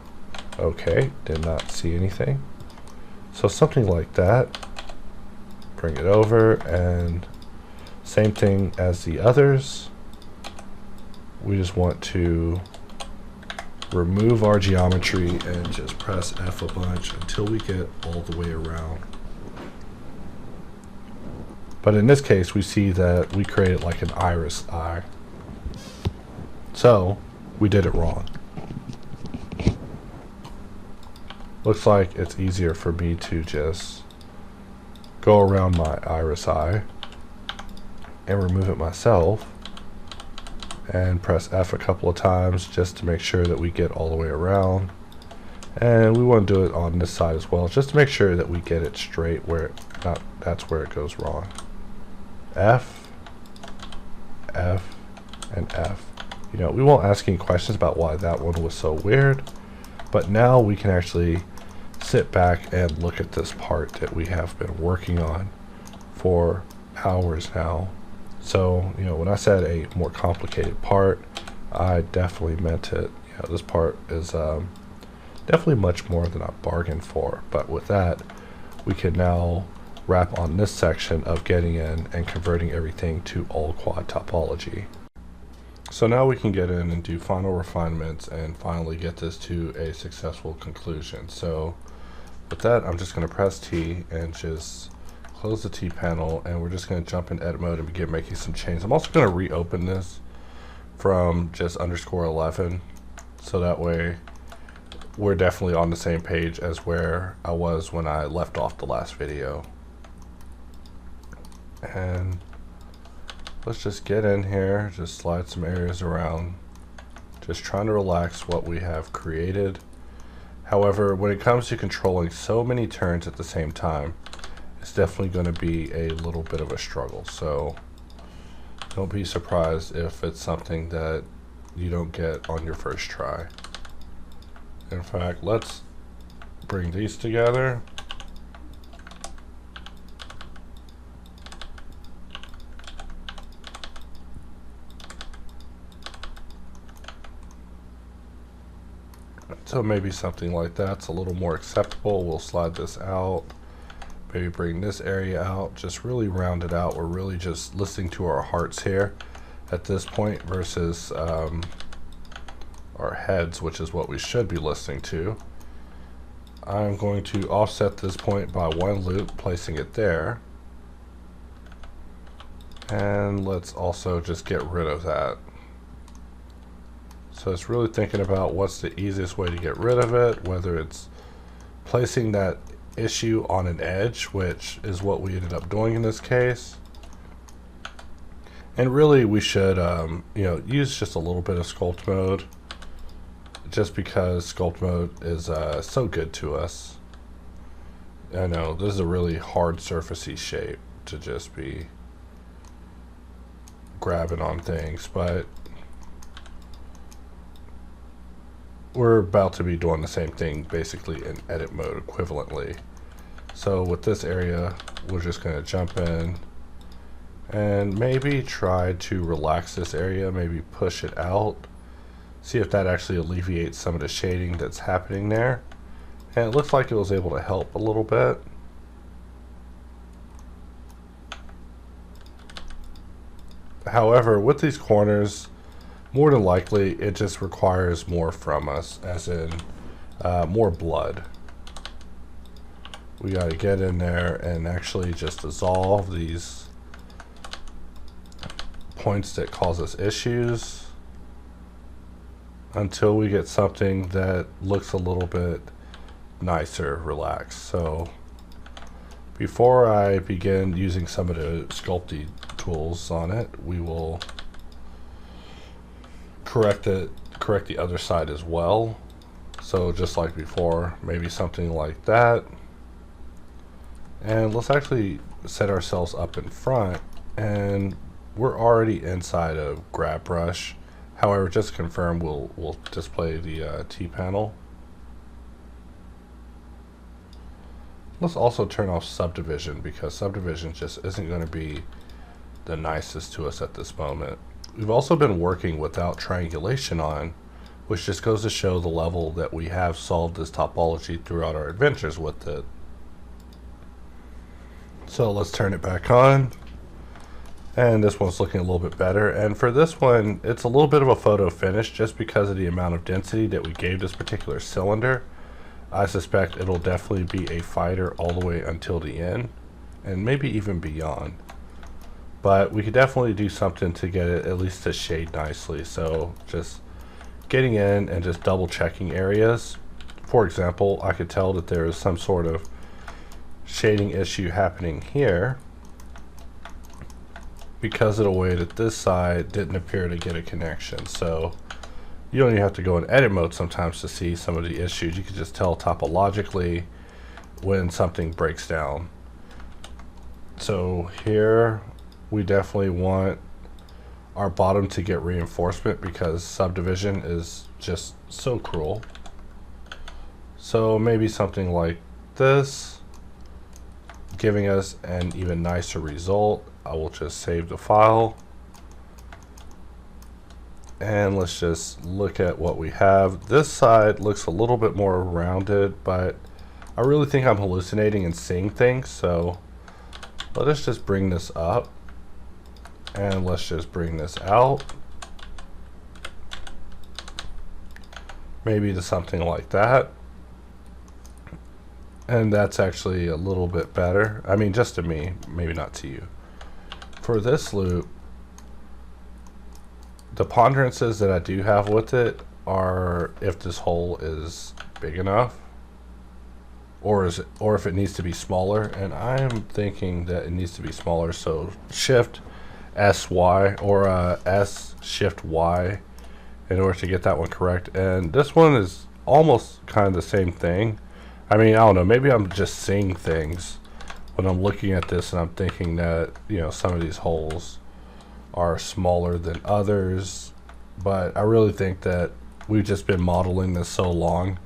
OK. Did not see anything. So something like that. Bring it over, and same thing as the others. We just want to remove our geometry and just press F a bunch until we get all the way around. But in this case, we see that we created like an iris eye. So we did it wrong. Looks like it's easier for me to just go around my iris eye and remove it myself and press F a couple of times just to make sure that we get all the way around. And we want to do it on this side as well, just to make sure that we get it straight where that's where it goes wrong. F, F, and F. You know, we won't ask any questions about why that one was so weird, but now we can actually sit back and look at this part that we have been working on for hours now. So, you know, when I said a more complicated part, I definitely meant it. You know, this part is definitely much more than I bargained for, but with that, we can now wrap on this section of getting in and converting everything to all quad topology. So now we can get in and do final refinements and finally get this to a successful conclusion. So with that, I'm just going to press T and just close the T panel, and we're just going to jump in edit mode and begin making some changes. I'm also going to reopen this from just _11, so that way we're definitely on the same page as where I was when I left off the last video. And let's just get in here, just slide some areas around, just trying to relax what we have created. However, when it comes to controlling so many turns at the same time, it's definitely going to be a little bit of a struggle. So don't be surprised if it's something that you don't get on your first try. In fact, let's bring these together. So maybe something like that's a little more acceptable. We'll slide this out, maybe bring this area out, just really round it out. We're really just listening to our hearts here at this point versus our heads, which is what we should be listening to. I'm going to offset this point by 1 loop, placing it there. And let's also just get rid of that. So it's really thinking about what's the easiest way to get rid of it, whether it's placing that issue on an edge, which is what we ended up doing in this case. And really we should you know, use just a little bit of sculpt mode, just because sculpt mode is so good to us. I know this is a really hard surfacey shape to just be grabbing on things, but we're about to be doing the same thing basically in edit mode equivalently. So with this area, we're just going to jump in and maybe try to relax this area, maybe push it out, see if that actually alleviates some of the shading that's happening there. And it looks like it was able to help a little bit. However, with these corners, more than likely it just requires more from us, as in more blood. We got to get in there and actually just dissolve these points that cause us issues until we get something that looks a little bit nicer, relaxed. So before I begin using some of the sculpting tools on it, we will correct the other side as well. So just like before, maybe something like that. And let's actually set ourselves up in front, and we're already inside of grab brush. However, just to confirm, we'll display the T panel. Let's also turn off subdivision, because subdivision just isn't going to be the nicest to us at this moment. We've also been working without triangulation on, which just goes to show the level that we have solved this topology throughout our adventures with it. So let's turn it back on. And this one's looking a little bit better. And for this one, it's a little bit of a photo finish just because of the amount of density that we gave this particular cylinder. I suspect it'll definitely be a fighter all the way until the end, and maybe even beyond. But we could definitely do something to get it at least to shade nicely. So just getting in and just double checking areas. For example, I could tell that there is some sort of shading issue happening here because of the way that this side didn't appear to get a connection. So You don't even have to go in edit mode sometimes to see some of the issues. You can just tell topologically when something breaks down. So here we definitely want our bottom to get reinforcement because subdivision is just so cruel. So maybe something like this, giving us an even nicer result. I will just save the file. And let's just look at what we have. This side looks a little bit more rounded, but I really think I'm hallucinating and seeing things. So let us just bring this up. And let's just bring this out. Maybe to something like that. And that's actually a little bit better. I mean, just to me, maybe not to you. For this loop, the ponderances that I do have with it are if this hole is big enough, or if it needs to be smaller. And I'm thinking that it needs to be smaller. So Shift SY or S Shift Y in order to get that one correct. And this one is almost kind of the same thing. I mean, I don't know. Maybe I'm just seeing things when I'm looking at this, and I'm thinking that, you know, some of these holes are smaller than others, but I really think that we've just been modeling this so long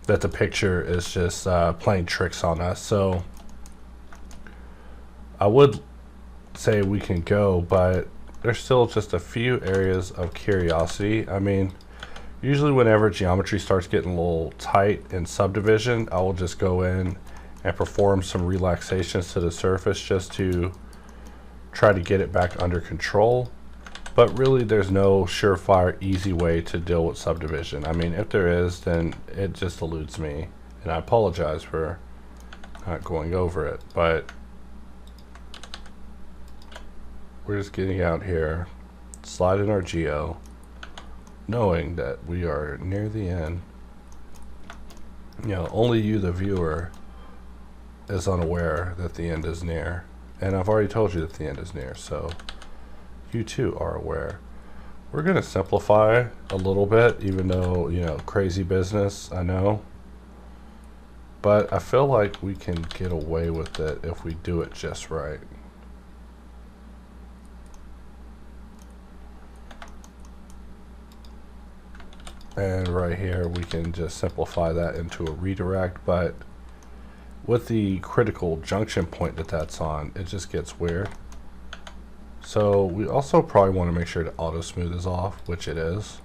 that the picture is just playing tricks on us. So I would say we can go, but there's still just a few areas of curiosity. I mean, usually whenever geometry starts getting a little tight in subdivision, I will just go in and perform some relaxations to the surface just to try to get it back under control. But really there's no surefire easy way to deal with subdivision. I mean, if there is, then it just eludes me, and I apologize for not going over it, but we're just getting out here, slide in our geo, knowing that we are near the end. You know, only you, the viewer, is unaware that the end is near. And I've already told you that the end is near, so you too are aware. We're going to simplify a little bit, even though, you know, crazy business, I know. But I feel like we can get away with it if we do it just right. And right here, we can just simplify that into a redirect, but with the critical junction point that that's on, it just gets weird. So we also probably want to make sure the auto smooth is off, which it is.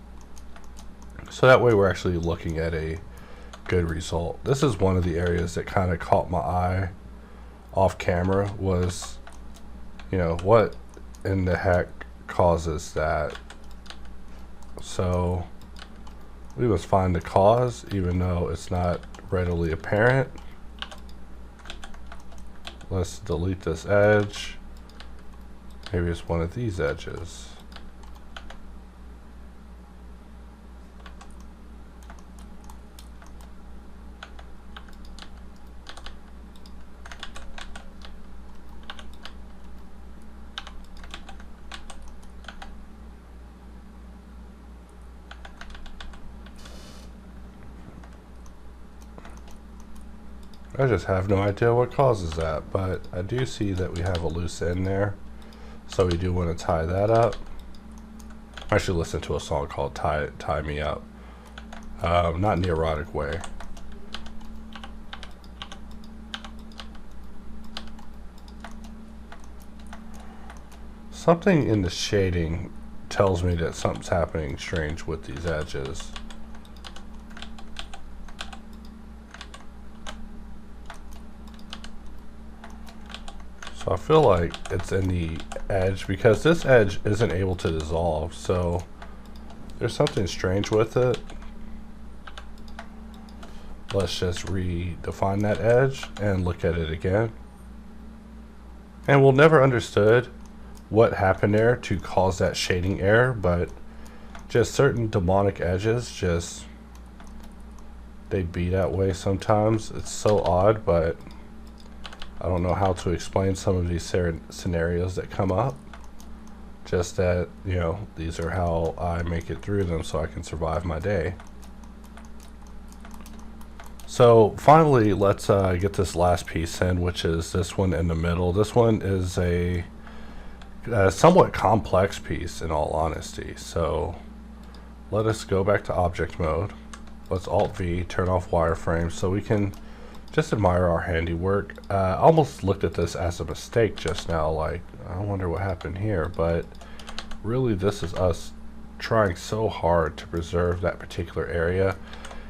So that way we're actually looking at a good result. This is one of the areas that kind of caught my eye off camera was, you know, what in the heck causes that? So we must find the cause, even though it's not readily apparent. Let's delete this edge. Maybe it's one of these edges. I just have no idea what causes that, but I do see that we have a loose end there, so we do want to tie that up. I should listen to a song called Tie Me Up. Not in the erotic way. Something in the shading tells me that something's happening strange with these edges. So I feel like it's in the edge because this edge isn't able to dissolve, so there's something strange with it. Let's just redefine that edge and look at it again. And we'll never understood what happened there to cause that shading error, but just certain demonic edges just, they be that way sometimes. It's so odd, but I don't know how to explain some of these scenarios that come up. Just that, you know, these are how I make it through them so I can survive my day. So finally, let's get this last piece in, which is this one in the middle. This one is a somewhat complex piece in all honesty. So let us go back to object mode. Let's Alt-V, turn off wireframe so we can just admire our handiwork. I almost looked at this as a mistake just now, like, I wonder what happened here, but really this is us trying so hard to preserve that particular area,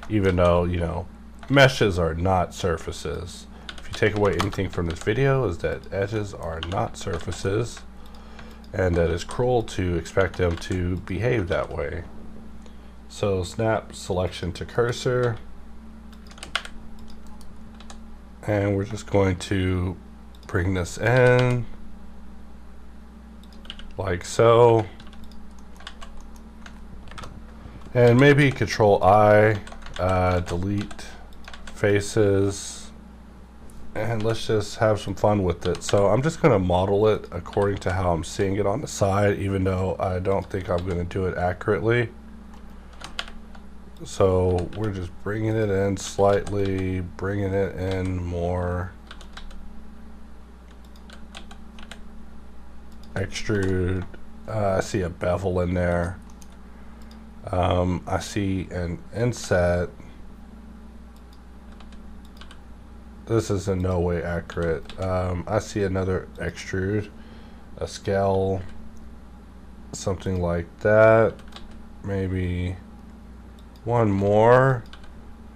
even though, you know, meshes are not surfaces. If you take away anything from this video, is that edges are not surfaces, and that is cruel to expect them to behave that way. So snap selection to cursor, and we're just going to bring this in like so, and maybe Control I, delete faces, and let's just have some fun with it. So I'm just going to model it according to how I'm seeing it on the side, even though I don't think I'm going to do it accurately. So we're just bringing it in slightly, bringing it in more, extrude. I see a bevel in there. I see an inset. This is in no way accurate. I see another extrude, a scale, something like that. Maybe one more,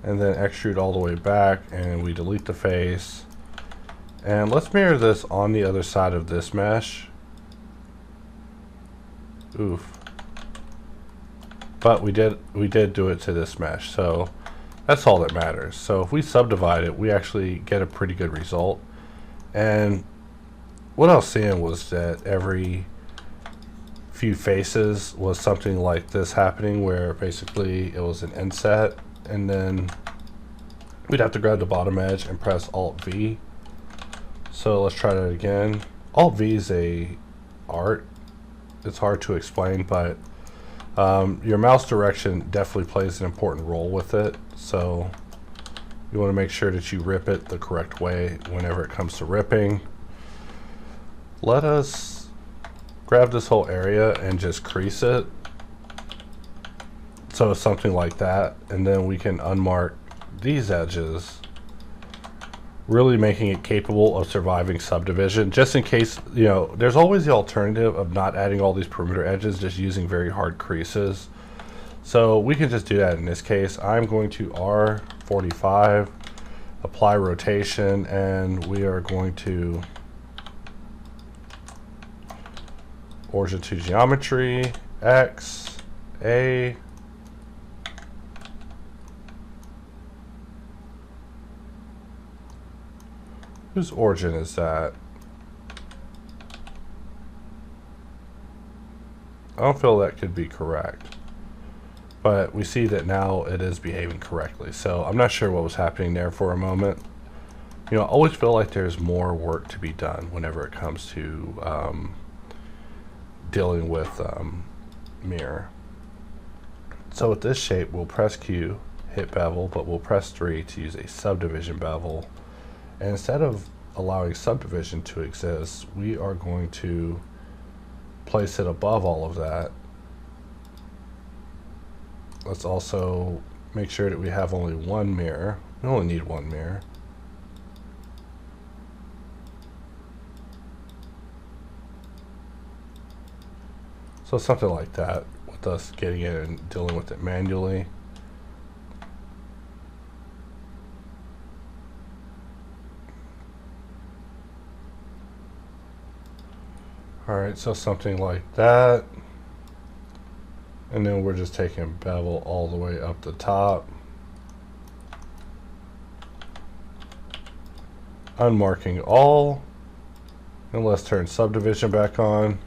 and then extrude all the way back, and we delete the face. And let's mirror this on the other side of this mesh. Oof. But we did do it to this mesh, so that's all that matters. So if we subdivide it, we actually get a pretty good result. And what I was seeing was that every few faces was something like this happening, where basically it was an inset, and then we'd have to grab the bottom edge and press Alt-V. So let's try that again. Alt-V is a art. It's hard to explain, but your mouse direction definitely plays an important role with it. So you want to make sure that you rip it the correct way whenever it comes to ripping. Let us grab this whole area and just crease it. So something like that, and then we can unmark these edges, really making it capable of surviving subdivision, just in case, you know, there's always the alternative of not adding all these perimeter edges, just using very hard creases. So we can just do that in this case. I'm going to R45, apply rotation, and we are going to origin to geometry, X, A, whose origin is that? I don't feel that could be correct, but we see that now it is behaving correctly. So I'm not sure what was happening there for a moment. You know, I always feel like there's more work to be done whenever it comes to dealing with mirror. So with this shape, we'll press Q, hit bevel, but we'll press 3 to use a subdivision bevel. And instead of allowing subdivision to exist, we are going to place it above all of that. Let's also make sure that we have only one mirror. We only need one mirror. So something like that, with us getting it and dealing with it manually. Alright, so something like that. And then we're just taking bevel all the way up the top. Unmarking all. And let's turn subdivision back on.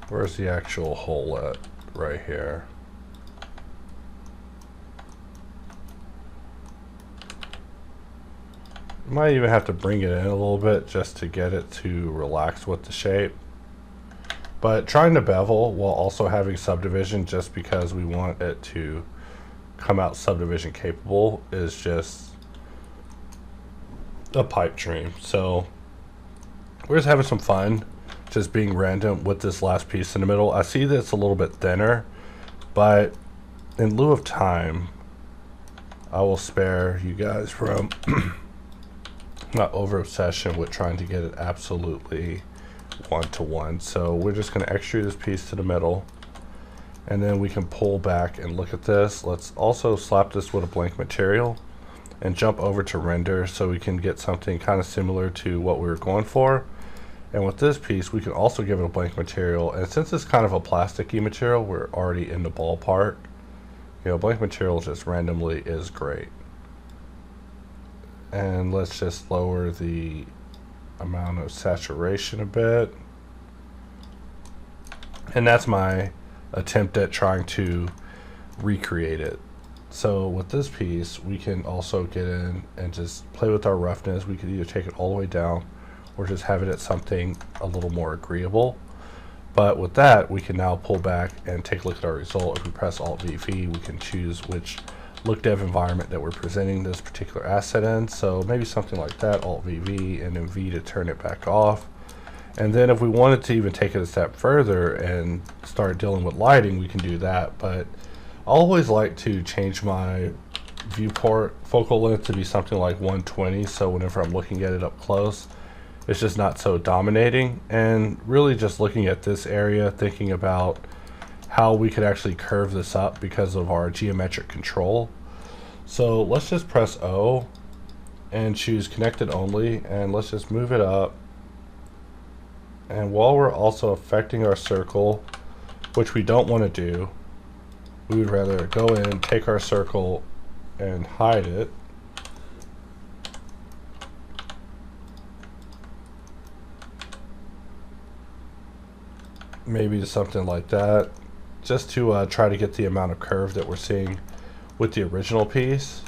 Where's the actual hole at? Right here. Might even have to bring it in a little bit just to get it to relax with the shape. But trying to bevel while also having subdivision just because we want it to come out subdivision capable is just a pipe dream. So we're just having some fun just being random with this last piece in the middle. I see that it's a little bit thinner, but in lieu of time, I will spare you guys from not over obsession with trying to get it absolutely one-to-one. So we're just going to extrude this piece to the middle, and then we can pull back and look at this. Let's also slap this with a blank material and jump over to render so we can get something kind of similar to what we were going for. And with this piece, we can also give it a blank material. And since it's kind of a plasticky material, we're already in the ballpark. You know, blank material just randomly is great. And let's just lower the amount of saturation a bit. And that's my attempt at trying to recreate it. So with this piece, we can also get in and just play with our roughness. We could either take it all the way down or just have it at something a little more agreeable. But with that, we can now pull back and take a look at our result. If we press Alt-VV, we can choose which look dev environment that we're presenting this particular asset in. So maybe something like that, Alt-VV, and then V to turn it back off. And then if we wanted to even take it a step further and start dealing with lighting, we can do that. But I always like to change my viewport focal length to be something like 120, so whenever I'm looking at it up close, it's just not so dominating. And really just looking at this area, thinking about how we could actually curve this up because of our geometric control. So let's just press O and choose connected only, and let's just move it up. And while we're also affecting our circle, which we don't want to do, we would rather go in, take our circle and hide it. Maybe something like that, just to try to get the amount of curve that we're seeing with the original piece.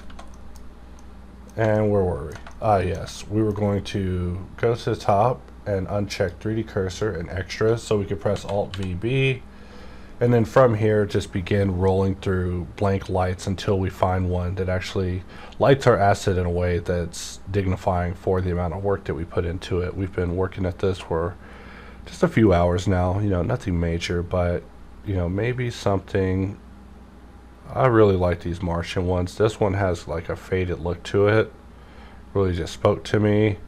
And where were we? Yes, we were going to go to the top and uncheck 3D cursor and extras, so we could press Alt-VB, and then from here just begin rolling through blank lights until we find one that actually lights our asset in a way that's dignifying for the amount of work that we put into it. We've been working at this for just a few hours now, you know, nothing major, but you know, maybe something. I really like these Martian ones. This one has like a faded look to it, really just spoke to me.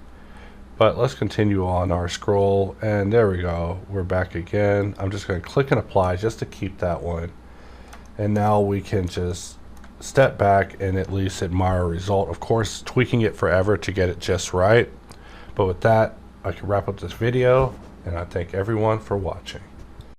But let's continue on our scroll, and there we go, we're back again. I'm just going to click and apply just to keep that one, and now we can just step back and at least admire a result. Of course, tweaking it forever to get it just right. But with that, I can wrap up this video, and I thank everyone for watching.